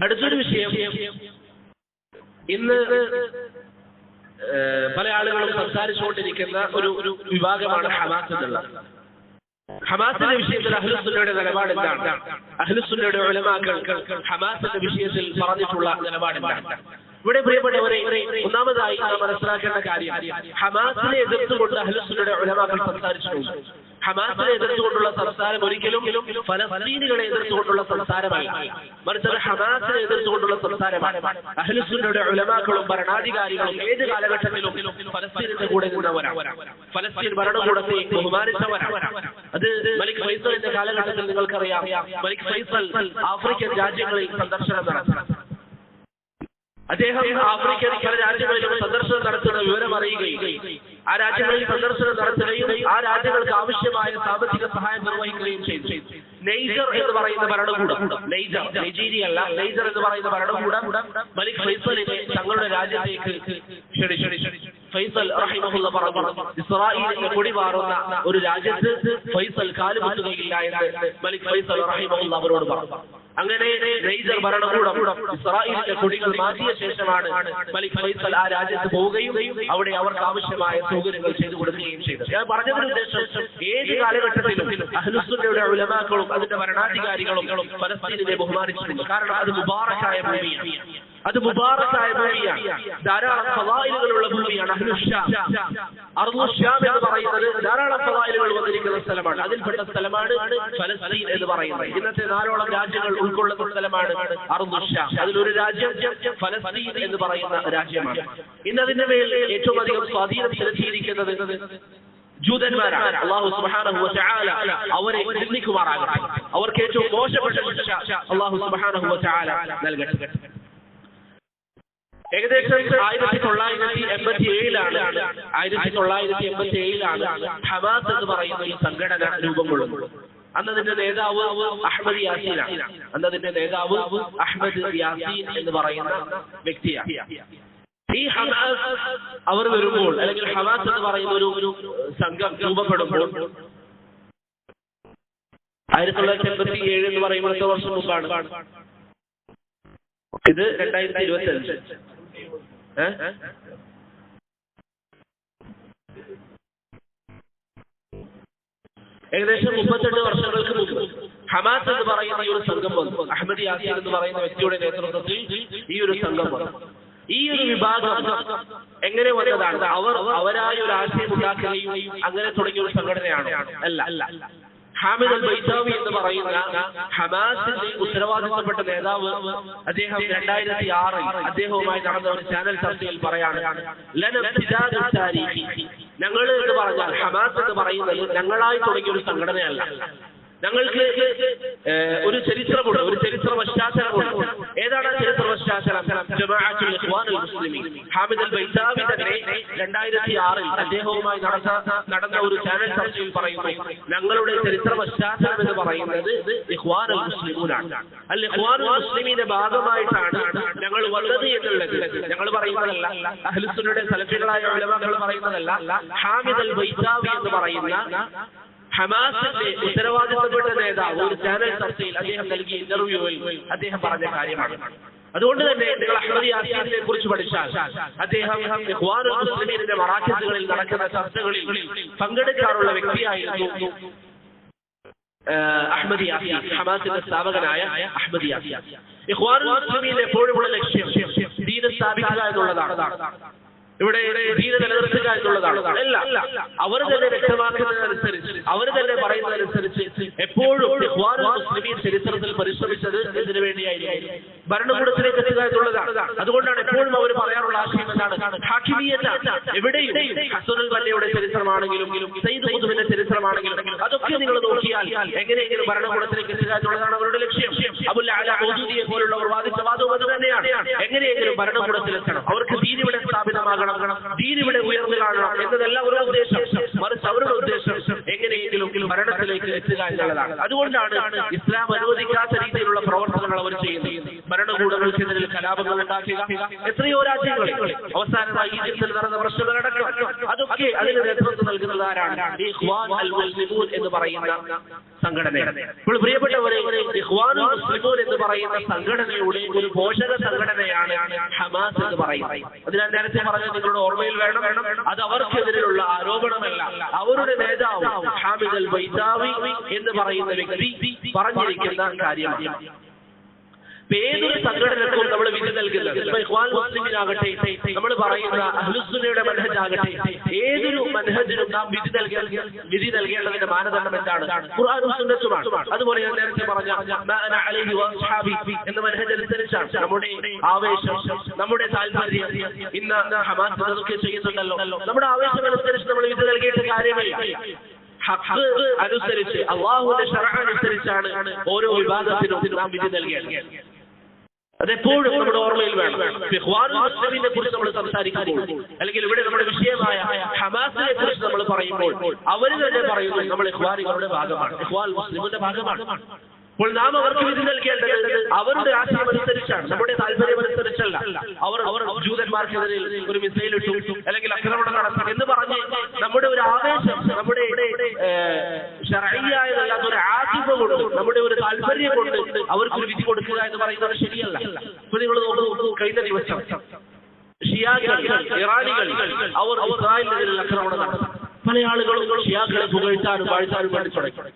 അടുത്തൊരു വിഷയം, ഇന്ന് പല ആളുകളും സംസാരിച്ചുകൊണ്ടിരിക്കുന്ന ഒരു വിഭാഗമാണ് ഹമാസ് എന്നുള്ളത്. ഹമാസിന്റെ വിഷയത്തിൽ അഹ്ലുസുന്നയുടെ നിലപാട് എന്താണ്? അഹ്ലുസുന്നയുടെ ഉലമാക്കൾ ഹമാസിന്റെ വിഷയത്തിൽ പറഞ്ഞിട്ടുള്ള നിലപാട് എന്താണ്? ഇവിടെ പ്രിയപ്പെട്ടവരെ, ഒന്നാമതായി നാം മനസ്സിലാക്കേണ്ട കാര്യം, ഹമാസിനെ എതിർത്തുകൊണ്ട് അഹ്ലുസുന്നയുടെ ഉലമാക്കൾ സംസാരിച്ചിട്ടുണ്ട്. ഹമാസിനെ എതിർത്തുകൊണ്ടുള്ള സംസാരം ഒരിക്കലും ഫലസ്തീനികളെ എതിർത്തുകൊണ്ടുള്ള സംസാരമല്ല, മറിച്ച് ഹമാസിനെ എതിർത്തുകൊണ്ടുള്ള സംസാരമാണ്. അഹ്ലുസുന്നയുടെ ഉലമാക്കളും ഭരണാധികാരികളും ഏത് കാലഘട്ടത്തിലും ഫലസ്തീനിന്റെ കൂടെ നിന്നവരാണ്, ഫലസ്തീൻ ഭരണകൂടത്തെ ബഹുമാനിച്ചവരാണ്. അത് മലിക് ഫൈസലിന്റെ കാലഘട്ടത്തിൽ നിങ്ങൾക്കറിയാം, മലിക് ഫൈസൽ ആഫ്രിക്കൻ രാജ്യങ്ങളിൽ സന്ദർശനം നടത്തി. അദ്ദേഹം ആഫ്രിക്കൻ പല രാജ്യങ്ങളിലും സന്ദർശനം നടത്തുന്ന വിവരം അറിയുകയും ആ രാജ്യങ്ങളിൽ സന്ദർശനം നടത്തുകയും ആ രാജ്യങ്ങൾക്ക് ആവശ്യമായ സാമ്പത്തിക സഹായം നിർവഹിക്കുകയും ചെയ്തു. നൈജർ എന്ന് പറയുന്ന ഭരണകൂടം, നൈജീരിയ അല്ല, നൈജർ എന്ന് പറയുന്ന ഭരണകൂടം മലിക് ഫൈസലിനെ തങ്ങളുടെ രാജ്യത്തേക്ക് ക്ഷണിച്ചു. ഫൈസൽ റഹിമഹുല്ലാഹ് പറഞ്ഞു, ഇസ്രായേലിന്റെ കൊടി പാറുന്ന ഒരു രാജ്യത്ത് ഫൈസൽ കാലുകുത്തുകയില്ല എന്ന് മലിക് ഫൈസൽ റഹിമഹുല്ലാഹ് അവരോട് പറഞ്ഞു. അങ്ങനെ നൈജർ ഭരണകൂടം ഇസ്രായേലിന്റെ കൊടികൾ മാറ്റിയ ശേഷമാണ് മലിക് ഫൈസൽ ആ രാജ്യത്ത് പോവുകയും അവിടെ അവർക്ക് ആവശ്യമായ സൗകര്യങ്ങൾ ചെയ്തു കൊടുക്കുകയും ചെയ്തത്. ഞാൻ പറഞ്ഞതിന് ഉദ്ദേശം, ഏത് കാലഘട്ടത്തിലും അഹ്ലുസുന്നയുടെ ഉലമാക്കളും അതിന്റെ ഭരണാധികാരികളും ഫലസ്തീനിനെ ബഹുമാനിച്ചിട്ടുണ്ട്. കാരണം അത് മുബാറക്കായ ഭൂമിയാണ്, അത് മുബാറക്കായ ഭൂമിയാണ്, ധാരാളം ഫളായിലുകളുള്ള ഭൂമിയാണ്. അഹ്ലുശ്ശാം, അർളുശ്ശാം എന്ന് പറയുന്നത് ധാരാളം ഫളായിലുകൾ വന്നിരിക്കുന്ന സ്ഥലമാണ്. അതിൽപ്പെട്ട സ്ഥലമാണ് ഫലസ്തീൻ എന്ന് പറയുന്നത്. ഇന്നത്തെ 4ഓളം രാജ്യങ്ങൾ ഉൾക്കൊള്ളുന്ന സ്ഥലമാണ് അർളുശ്ശാം. അതിലൊരു രാജ്യം ഫലസ്തീൻ എന്ന് പറയുന്ന രാജ്യമാണ്. ഇന്ന് അതിന്റെ മേൽ ഏറ്റവും അധികം സ്വാധീനം ചെലുത്തിയിരിക്കുന്നത് ജൂതന്മാരാണ്. അല്ലാഹു സുബ്ഹാനഹു വ തആല അവരെ നിന്ദിക്കുമാറാകട്ടെ. അവർക്ക് ഏറ്റവും മോശപ്പെട്ട ശിക്ഷ അല്ലാഹു സുബ്ഹാനഹു വ തആല നൽകട്ടെ. ഏകദേശം 1987 1987 ഹമാസ് എന്ന് പറയുന്ന ഈ സംഘടന രൂപം കൊള്ളുന്നത്. അന്നതിന്റെ നേതാവ് അഹ്മദ് യാസീനാണ്. അന്നതിന്റെ നേതാവ് അഹ്മദ് യാസീൻ എന്ന് പറയുന്ന വ്യക്തിയാണ്. ഈ ഹമാസ് അവർ വരുമ്പോൾ, അല്ലെങ്കിൽ ഹമാസ് എന്ന് പറയുന്ന ഒരു സംഘം രൂപപ്പെടുമ്പോൾ 1987 എന്ന് പറയുമ്പോൾ എത്ര വർഷം മുമ്പാണ്? ഇത് 2025. ഏകദേശം 38 വർഷങ്ങൾക്ക് മുമ്പ് ഹമാസ് എന്ന് പറയുന്ന ഈ ഒരു സംഘം വന്നു. അഹ്മദ് യാസീൻ എന്ന് പറയുന്ന വ്യക്തിയുടെ നേതൃത്വത്തിൽ ഈ ഒരു സംഘം വന്നു. ഈ ഒരു വിഭാഗം എങ്ങനെ വന്നതാണ്? അവരായ ഒരു ആശയം ഉണ്ടാക്കുകയും അങ്ങനെ തുടങ്ങിയ ഒരു സംഘടനയാണ്? അല്ല. ഹാമിദ് അൽ ബൈസാവി എന്ന് പറയുന്ന ഹമാസിന്റെ ഉത്തരവാദിത്തപ്പെട്ട നേതാവ്, അദ്ദേഹം 2006 അദ്ദേഹവുമായി നടന്ന ഒരു ചാനൽ ചർച്ചയിൽ പറയാണ്, ഞങ്ങൾ എന്ന് പറഞ്ഞാൽ ഹമാസ് എന്ന് പറയുന്നത് ഞങ്ങളായി തുടങ്ങിയ ഒരു സംഘടനയല്ല. ഞങ്ങൾക്ക് ഒരു ചരിത്രമുണ്ട്, ഒരു ചരിത്ര പശ്ചാത്തലമുണ്ട്. ഏതാണ് ചരിത്ര പശ്ചാത്തലം? ജമാഅത്തുൽ ഇഖ്വാനുൽ മുസ്ലിമീൻ. ഹാമിദ് അൽ ബൈസാവി തന്നെ 2006 അദ്ദേഹവുമായി നടന്ന ഒരു ചാനൽ ചർച്ചയിൽ പറയുന്നു, ഞങ്ങളുടെ ചരിത്ര പശ്ചാത്തലം എന്ന് പറയുന്നത് ഇഖ്വാനുൽ മുസ്ലിമൂനാണ്. അൽ ഇഖ്വാനുൽ മുസ്ലിമീന്റെ ഭാഗമായിട്ടാണ് ഞങ്ങൾ വന്നത് എന്നുള്ളത് ഞങ്ങൾ പറയുന്നതല്ല. അഹ്ലുസ് സുന്നയുടെ സലഫികളായ ഉലമാക്കൾ പറയുന്നതല്ല. ഹാമിദ് അൽ ബൈസാവി എന്ന് പറയുന്ന ഹമാസിന്റെ ഉത്തരവാദിത്തപ്പെട്ട നേതാവ് ഒരു ചാനൽ ചർച്ചയിൽ അദ്ദേഹം നൽകിയ ഇന്റർവ്യൂവിൽ അദ്ദേഹം പറഞ്ഞ കാര്യമാണ്. അതുകൊണ്ട് തന്നെ നിങ്ങൾ അഹ്മദ് യാസീനെ കുറിച്ച് പഠിച്ചാൽ അദ്ദേഹം ഇഖ്വാനുൽ മുസ്ലിമീന്റെ മറാക്കിസുകളിൽ നടക്കുന്ന ചർച്ചകളിൽ പങ്കെടുക്കാറുള്ള വ്യക്തിയായിരുന്നു അഹ്മദ് യാസീൻ, ഹമാസിന്റെ സ്ഥാപകനായ അഹ്മദ് യാസീൻ. ഇഖ്വാനുൽ മുസ്ലിമീന്റെ എപ്പോഴുമുള്ള ലക്ഷ്യം ദീൻ സ്ഥാപിക്കുക എന്നുള്ളതാണ്. ഇവിടെ ദീൻ നിലനിർത്തുക എന്നുള്ളതാണ്. അല്ല, അവർ തന്നെ വ്യക്തമാക്കുന്നതനുസരിച്ച്, അവർ തന്നെ പറയുന്നതനുസരിച്ച് എപ്പോഴും ഇഖ്വാനുൽ മുസ്ലിമീൻ ചരിത്രത്തിൽ പരിശ്രമിച്ചത് ഇതിനു വേണ്ടിയായിരുന്നു, ഭരണകൂടത്തിലേക്ക് എത്തുക എന്നുള്ളതാണ്. അതുകൊണ്ടാണ് എപ്പോഴും അവർ പറയാറുള്ള ആശയം എന്താണ്? ഹാക്കിമിയത്ത്. എവിടെയും ഹസനുൽ ബന്നയുടെ ചരിത്രമാണെങ്കിലും സയ്യിദ് ഖുതുബിന്റെ ചരിത്രമാണെങ്കിലും അതൊക്കെ നിങ്ങൾ നോക്കിയാൽ എങ്ങനെയെങ്കിലും ഭരണകൂടത്തിലേക്ക് എത്തുക എന്നുള്ളതാണ് അവരുടെ ലക്ഷ്യം. അബുൽ അല മൗദൂദിയെ പോലുള്ളവർ വാദിച്ച വാദവും അത് തന്നെയാണ്. എങ്ങനെയെങ്കിലും ഭരണകൂടത്തിലെത്തണം, അവർക്ക് ദീൻ ഇവിടെ സ്ഥാപിതമാകണം, ദീൻ ഇവിടെ ഉയർന്നു കാണണം എന്നതല്ല അവരുടെ ഉദ്ദേശം. മറിച്ച് അവരുടെ ഉദ്ദേശം എങ്ങനെയെങ്കിലും ഭരണത്തിലേക്ക് എത്തുക എന്നുള്ളതാണ്. അതുകൊണ്ടാണ് ഇസ്ലാം അനുവദിക്കാത്ത രീതിയിലുള്ള പ്രവർത്തനങ്ങൾ അവർ ചെയ്യുന്നത്. ഭരണകൂടങ്ങൾക്കെതിരെ കലാപങ്ങൾ ഉണ്ടാക്കുക, എത്രയോ രാജ്യങ്ങളിൽ, അവസാനമായി ഈജിപ്തിൽ നടന്ന പ്രശ്നങ്ങളടക്കം അതൊക്കെ അതിന് നേതൃത്വം നൽകുന്നത് ആരാണ്? ഇഖ്വാൻ അൽ മുസ്ലിമൂൻ എന്ന് പറയുന്ന സംഘടനയാണ്. ഇപ്പോൾ പ്രിയപ്പെട്ടവരെ, ഇഖ്വാനുൽ മുസ്ലിമൂൻ എന്ന് പറയുന്ന സംഘടനയുടെ ഒരു പോഷക സംഘടനയാണ് ഹമാസ് എന്ന് പറയുന്നത്. അത് ഞാൻ നേരത്തെ പറഞ്ഞത് നിങ്ങളുടെ ഓർമ്മയിൽ വേണം. അത് അവർക്കെതിരെയുള്ള ആരോപണമല്ല. അവരുടെ നേതാവ് ഹാമിദ് അൽ ബൈസാവി എന്ന് പറയുന്ന വ്യക്തി പറഞ്ഞിരിക്കുന്ന കാര്യമാണ്. ഏതൊരു സംഘടനക്കും നമ്മൾ വിധി നൽകുന്നത്, ഇഖ്വാനുൽ മുസ്ലിമീനാകട്ടെ, നമ്മൾ പറയുന്ന അഹ്ലുസ് സുന്നയുടെ മനഹജ് ആകട്ടെ, ഏതൊരു മനഹജിനും നാം വിധി നൽകേണ്ടതിന്റെ മാനദണ്ഡം എന്താണ്? ഖുർആനും സുന്നത്തുമാണ്. അതുപോലെ ഞാൻ നേരത്തെ പറഞ്ഞ മാ അന അലൈഹി വഅസ്ഹാബി എന്ന മനഹജ് അനുസരിച്ചാണ് നമ്മുടെ ആവേശം, നമ്മുടെ താല്പര്യം. ഇന്ന് ഹമാസ് അതൊക്കെ ചെയ്യുന്നുണ്ടല്ലോ, നമ്മുടെ ആവേശം അനുസരിച്ച് നമ്മൾ വിധി നൽകിയിട്ട് കാര്യമില്ല. ഹഖ് അനുസരിച്ച്, അല്ലാഹുവിന്റെ ശറഅ അനുസരിച്ചാണ് ഓരോ വിഭാഗത്തിനും നാം വിധി നൽകേണ്ടത്. അതെപ്പോഴും നമ്മുടെ ഓർമ്മയിൽ വേണം. ഇഖ്വാനുൽ മുസ്ലിമീനെ കുറിച്ച് നമ്മൾ സംസാരിക്കുമ്പോൾ, അല്ലെങ്കിൽ ഇവിടെ നമ്മുടെ വിഷയമായ ഹമാസിനെ കുറിച്ച് നമ്മൾ പറയുമ്പോൾ, അവർ തന്നെ പറയുന്നു നമ്മൾ ഇഖ്വാനികളുടെ ഭാഗമാണ്, ഇഖ്വാനുൽ മുസ്ലിമീന്റെ ഭാഗമാണ്. അപ്പോൾ നാം അവർക്ക് വിധി നൽകേണ്ടത് അവരുടെ ആശയം അനുസരിച്ചാണ്, നമ്മുടെ താല്പര്യം അനുസരിച്ചല്ല. അവർ ജൂതന്മാർക്കെതിരെ ഒരു മിസൈൽ ഇട്ടു, അല്ലെങ്കിൽ ആക്രമണം നടത്തി എന്ന് പറഞ്ഞ് നമ്മുടെ ഒരു ആവേശം, നമ്മുടെ ശർഈയായതല്ലാത്ത ഒരു ആതിഫ കൊണ്ട്, നമ്മുടെ ഒരു താല്പര്യം കൊണ്ട് അവർക്കൊരു വിധി കൊടുക്കുക എന്ന് പറയുന്നത് ശരിയല്ല. ഇപ്പൊ നിങ്ങൾ നോക്കൂ, കഴിഞ്ഞ ദിവസം ഷിയാകൾ, ഇറാനികൾ അവർ ഇസ്രായേലിനെതിരെ ആക്രമണം നടത്തി. പല ആളുകളും ഷിയാക്കളെ പുകഴ്ത്താനും വാഴ്ത്താനും വേണ്ടി തുടങ്ങി.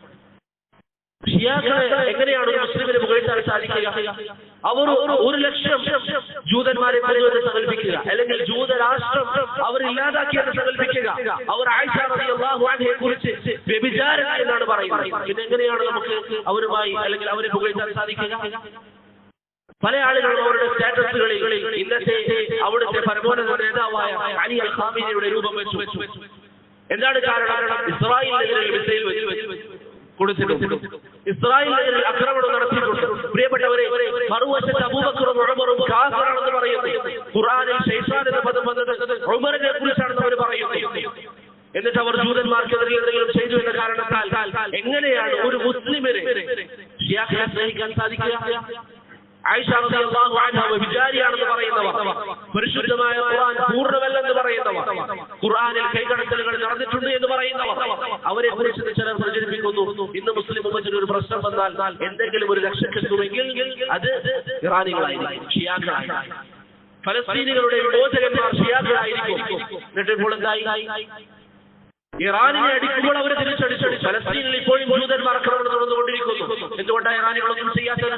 ഷിയാക്കളെ എങ്ങനെയാണ് ഒരു മുസ്ലിമിനെ പുകഴ്ത്താൻ സാധിക്കുക? അവർ 100,000 ജൂതന്മാരെ കൊണ്ടുവന്ന് സങ്കല്പിക്കുക, അല്ലെങ്കിൽ ജൂതരാഷ്ട്രം അവർ ഇല്ലാതാക്കിയെന്ന് സങ്കല്പിക്കുക. അവർ ആയിഷ റളിയല്ലാഹു അൻഹയെ കുറിച്ച് വ്യഭിചാരം എന്നാണ് പറയുന്നത്. പിന്നെ എങ്ങനെയാണ് നമുക്ക് അവരുമായി അല്ലെങ്കിൽ അവരെ പുകഴ്ത്താൻ സാധിക്കുക? പല ആളുകളും അവരുടെ സ്റ്റാറ്റസുകളിൽ ഇന്നത്തെ അവിടുത്തെ പരമോന്നത നേതാവായ അലി അൽ ഖാമിനിയുടെ രൂപം വെച്ചു. എന്താണ് കാരണം? ഇസ്രായേലിനെതിരെ മിസൈൽ വെച്ച് കൊടുത്തിട്ടുണ്ട്, ഇസ്രായേലിനെതിരെ ആക്രമണം നടത്തിയിട്ടുണ്ട്. പ്രിയപ്പെട്ടവരെ, മറുവശത്ത് അബൂബക്കറും ഉമറും കാഫിറാണെന്ന് പറയുന്നു. ഖുർആനിൽ ശൈത്താൻ എന്ന പദം വന്നത് ഉമറിനെ കുറിച്ചാണെന്ന് അവർ പറയുന്നു. എന്നിട്ട് അവർ ജൂതന്മാർക്കെതിരെ എന്തെങ്കിലും ചെയ്തു എന്ന കാരണത്താൽ എങ്ങനെയാണ് ഒരു മുസ്ലിമിന് ഷിയാക്കളെ സ്നേഹിക്കാൻ സാധിക്കുക? ആയിഷ റളിയല്ലാഹു അൻഹ വിചാരിയാണെന്ന് പറയുന്നവർ, പരിശുദ്ധമായ ഖുർആൻ പൂർണ്ണമല്ലെന്ന് പറയുന്നവർ, ഖുർആനിൽ കൈകടത്തലുകൾ നടന്നിട്ടുണ്ട് എന്ന് പറയുന്നവർ, അവരെ കുറിച്ച് ചിലർ പ്രചരിപ്പിക്കുന്നു ഇന്ന് മുസ്ലിം ഉമ്മത്തിന് ഒരു പ്രശ്നം വന്നാൽ എന്തെങ്കിലും ഒരു രക്ഷ കിട്ടുമെങ്കിൽ അത് ഇറാനികളായിരിക്കും, ഷിയാക്കളായിരിക്കും. ഫലസ്തീനികളുടെ വിമോചകന്മാർ ഷിയാക്കളായിരിക്കും. എന്നിട്ട് ഇപ്പോൾ എന്തായി? ഇറാനിനെ അടിക്കുമ്പോൾ അവർ തിരിച്ചടിച്ചു. ഫലസ്തീനിൽ ഇപ്പോഴും ജൂതന്മാർ ആക്രമണം നടന്നുകൊണ്ടിരിക്കുന്നു. എന്തുകൊണ്ടാണ് ഇറാനികളൊന്നും ചെയ്യാത്തത്?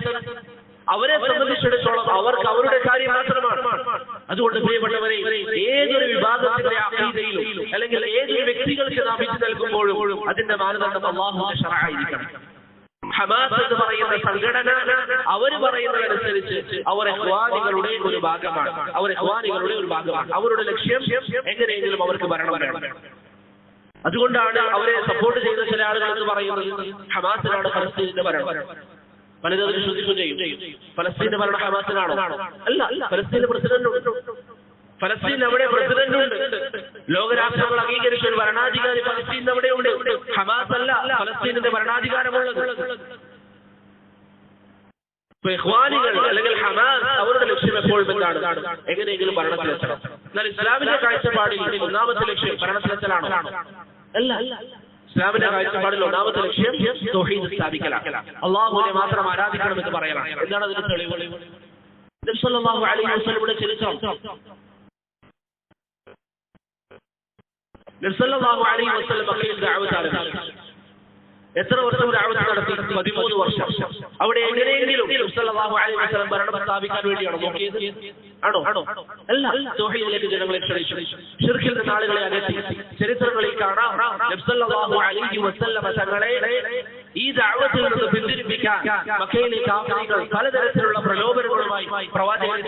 അവരെ സംബന്ധിച്ചിടത്തോളം അവർക്ക് അവരുടെ കാര്യം മാത്രമാണ്. അതുകൊണ്ട് പ്രിയപ്പെട്ടവരെ, ഏതൊരു വിഭാഗത്തിന്റെ അഖീദയിലും അല്ലെങ്കിൽ ഏതൊരു വ്യക്തികൾക്ക് നാം വിധി നൽകുമ്പോഴും അതിന്റെ മാനദണ്ഡം അല്ലാഹുവിന്റെ ശറഅായിരിക്കണം. ഹമാസ് എന്ന് പറയുന്ന സംഘടന അവർ പറയുന്നതനുസരിച്ച് അവർ ഇഖ്വാനികളുടെ ഒരു ഭാഗമാണ്. അവരുടെ ലക്ഷ്യം എങ്ങനെയെങ്കിലും അവർക്ക് ഭരണം വേണം. അതുകൊണ്ടാണ് അവരെ സപ്പോർട്ട് ചെയ്യുന്ന ചില ആളുകൾ എന്ന് പറയുന്നത് ഹമാസിനാണ് ഫലസ്തീനിന്റെ ഭരണം. പലരും അതിന് ശ്രദ്ധിക്കുകയും ചെയ്യും. ഫലസ്തീന്റെ ഭരണം ഹമാസിനാണോ? അല്ല, ഫലസ്തീന്റെ പ്രസിഡന്റ് ഉണ്ട്. ഫലസ്തീൻ അവിടെ പ്രസിഡന്റ് ഉണ്ട്. ലോകരാഷ്ട്രങ്ങൾ അംഗീകരിച്ച ഒരു ഭരണാധികാരി ഫലസ്തീൻ അവിടെ ഉണ്ട്. ഹമാസ് അല്ല ഫലസ്തീനിന്റെ ഭരണാധികാരമുള്ളത്. ഇഖ്വാനികൾ അല്ലെങ്കിൽ ഹമാസ് അവരുടെ ലക്ഷ്യം എപ്പോഴും എന്താണ്? എങ്ങനെയെങ്കിലും ഭരണത്തിലെത്തണം. എന്നാൽ ഇസ്ലാമിന്റെ കാഴ്ചപ്പാടിൽ ഒന്നാമത്തെ ലക്ഷ്യം ഭരണത്തിലെത്തലാണോ? അല്ല. ഇസ്ലാമിന്റെ കാഴ്ചപ്പാടിൽ ഒന്നാമത്തെ ലക്ഷ്യം തൗഹീദ് സ്ഥാപിക്കലാണ്. അല്ലാഹുവിനെ മാത്രം ആരാധിക്കണമെന്ന് പറയലാണ്. എന്താണ് അതിന്റെ തെളിവ്? നബി സല്ലല്ലാഹു അലൈഹി വസല്ലമയുടെ ചരിത്രം. നബി സല്ലല്ലാഹു അലൈഹി വസല്ലം മക്കയിൽ ദഅവത്ത് ആരംഭിച്ചു. എത്ര വർഷം ദഅവത്ത് നടത്തി? 13 വർഷം. അവിടെ എങ്ങനെയെങ്കിലും നബി സല്ലല്ലാഹു അലൈഹി വസല്ലം ഭരണം സ്ഥാപിക്കാൻ വേണ്ടിയാണോ നോക്കിയത്? ആണോ? അല്ല. തൗഹീദിലേക്ക് ജനങ്ങളെ ക്ഷണിച്ചു, ശിർക്കിൽ നിന്ന് ആളുകളെ അകറ്റി. ചരിത്രങ്ങളിൽ കാണാം നബി സല്ലല്ലാഹു അലൈഹി വസല്ലം തങ്ങളെ ഈ ദഅവത്തിൽ നിന്ന് പിന്തിരിപ്പിക്കാൻ മക്കയിലെ കാഫിറുകൾ പലതരത്തിലുള്ള പ്രലോഭനങ്ങളുമായി പ്രവാചകനെ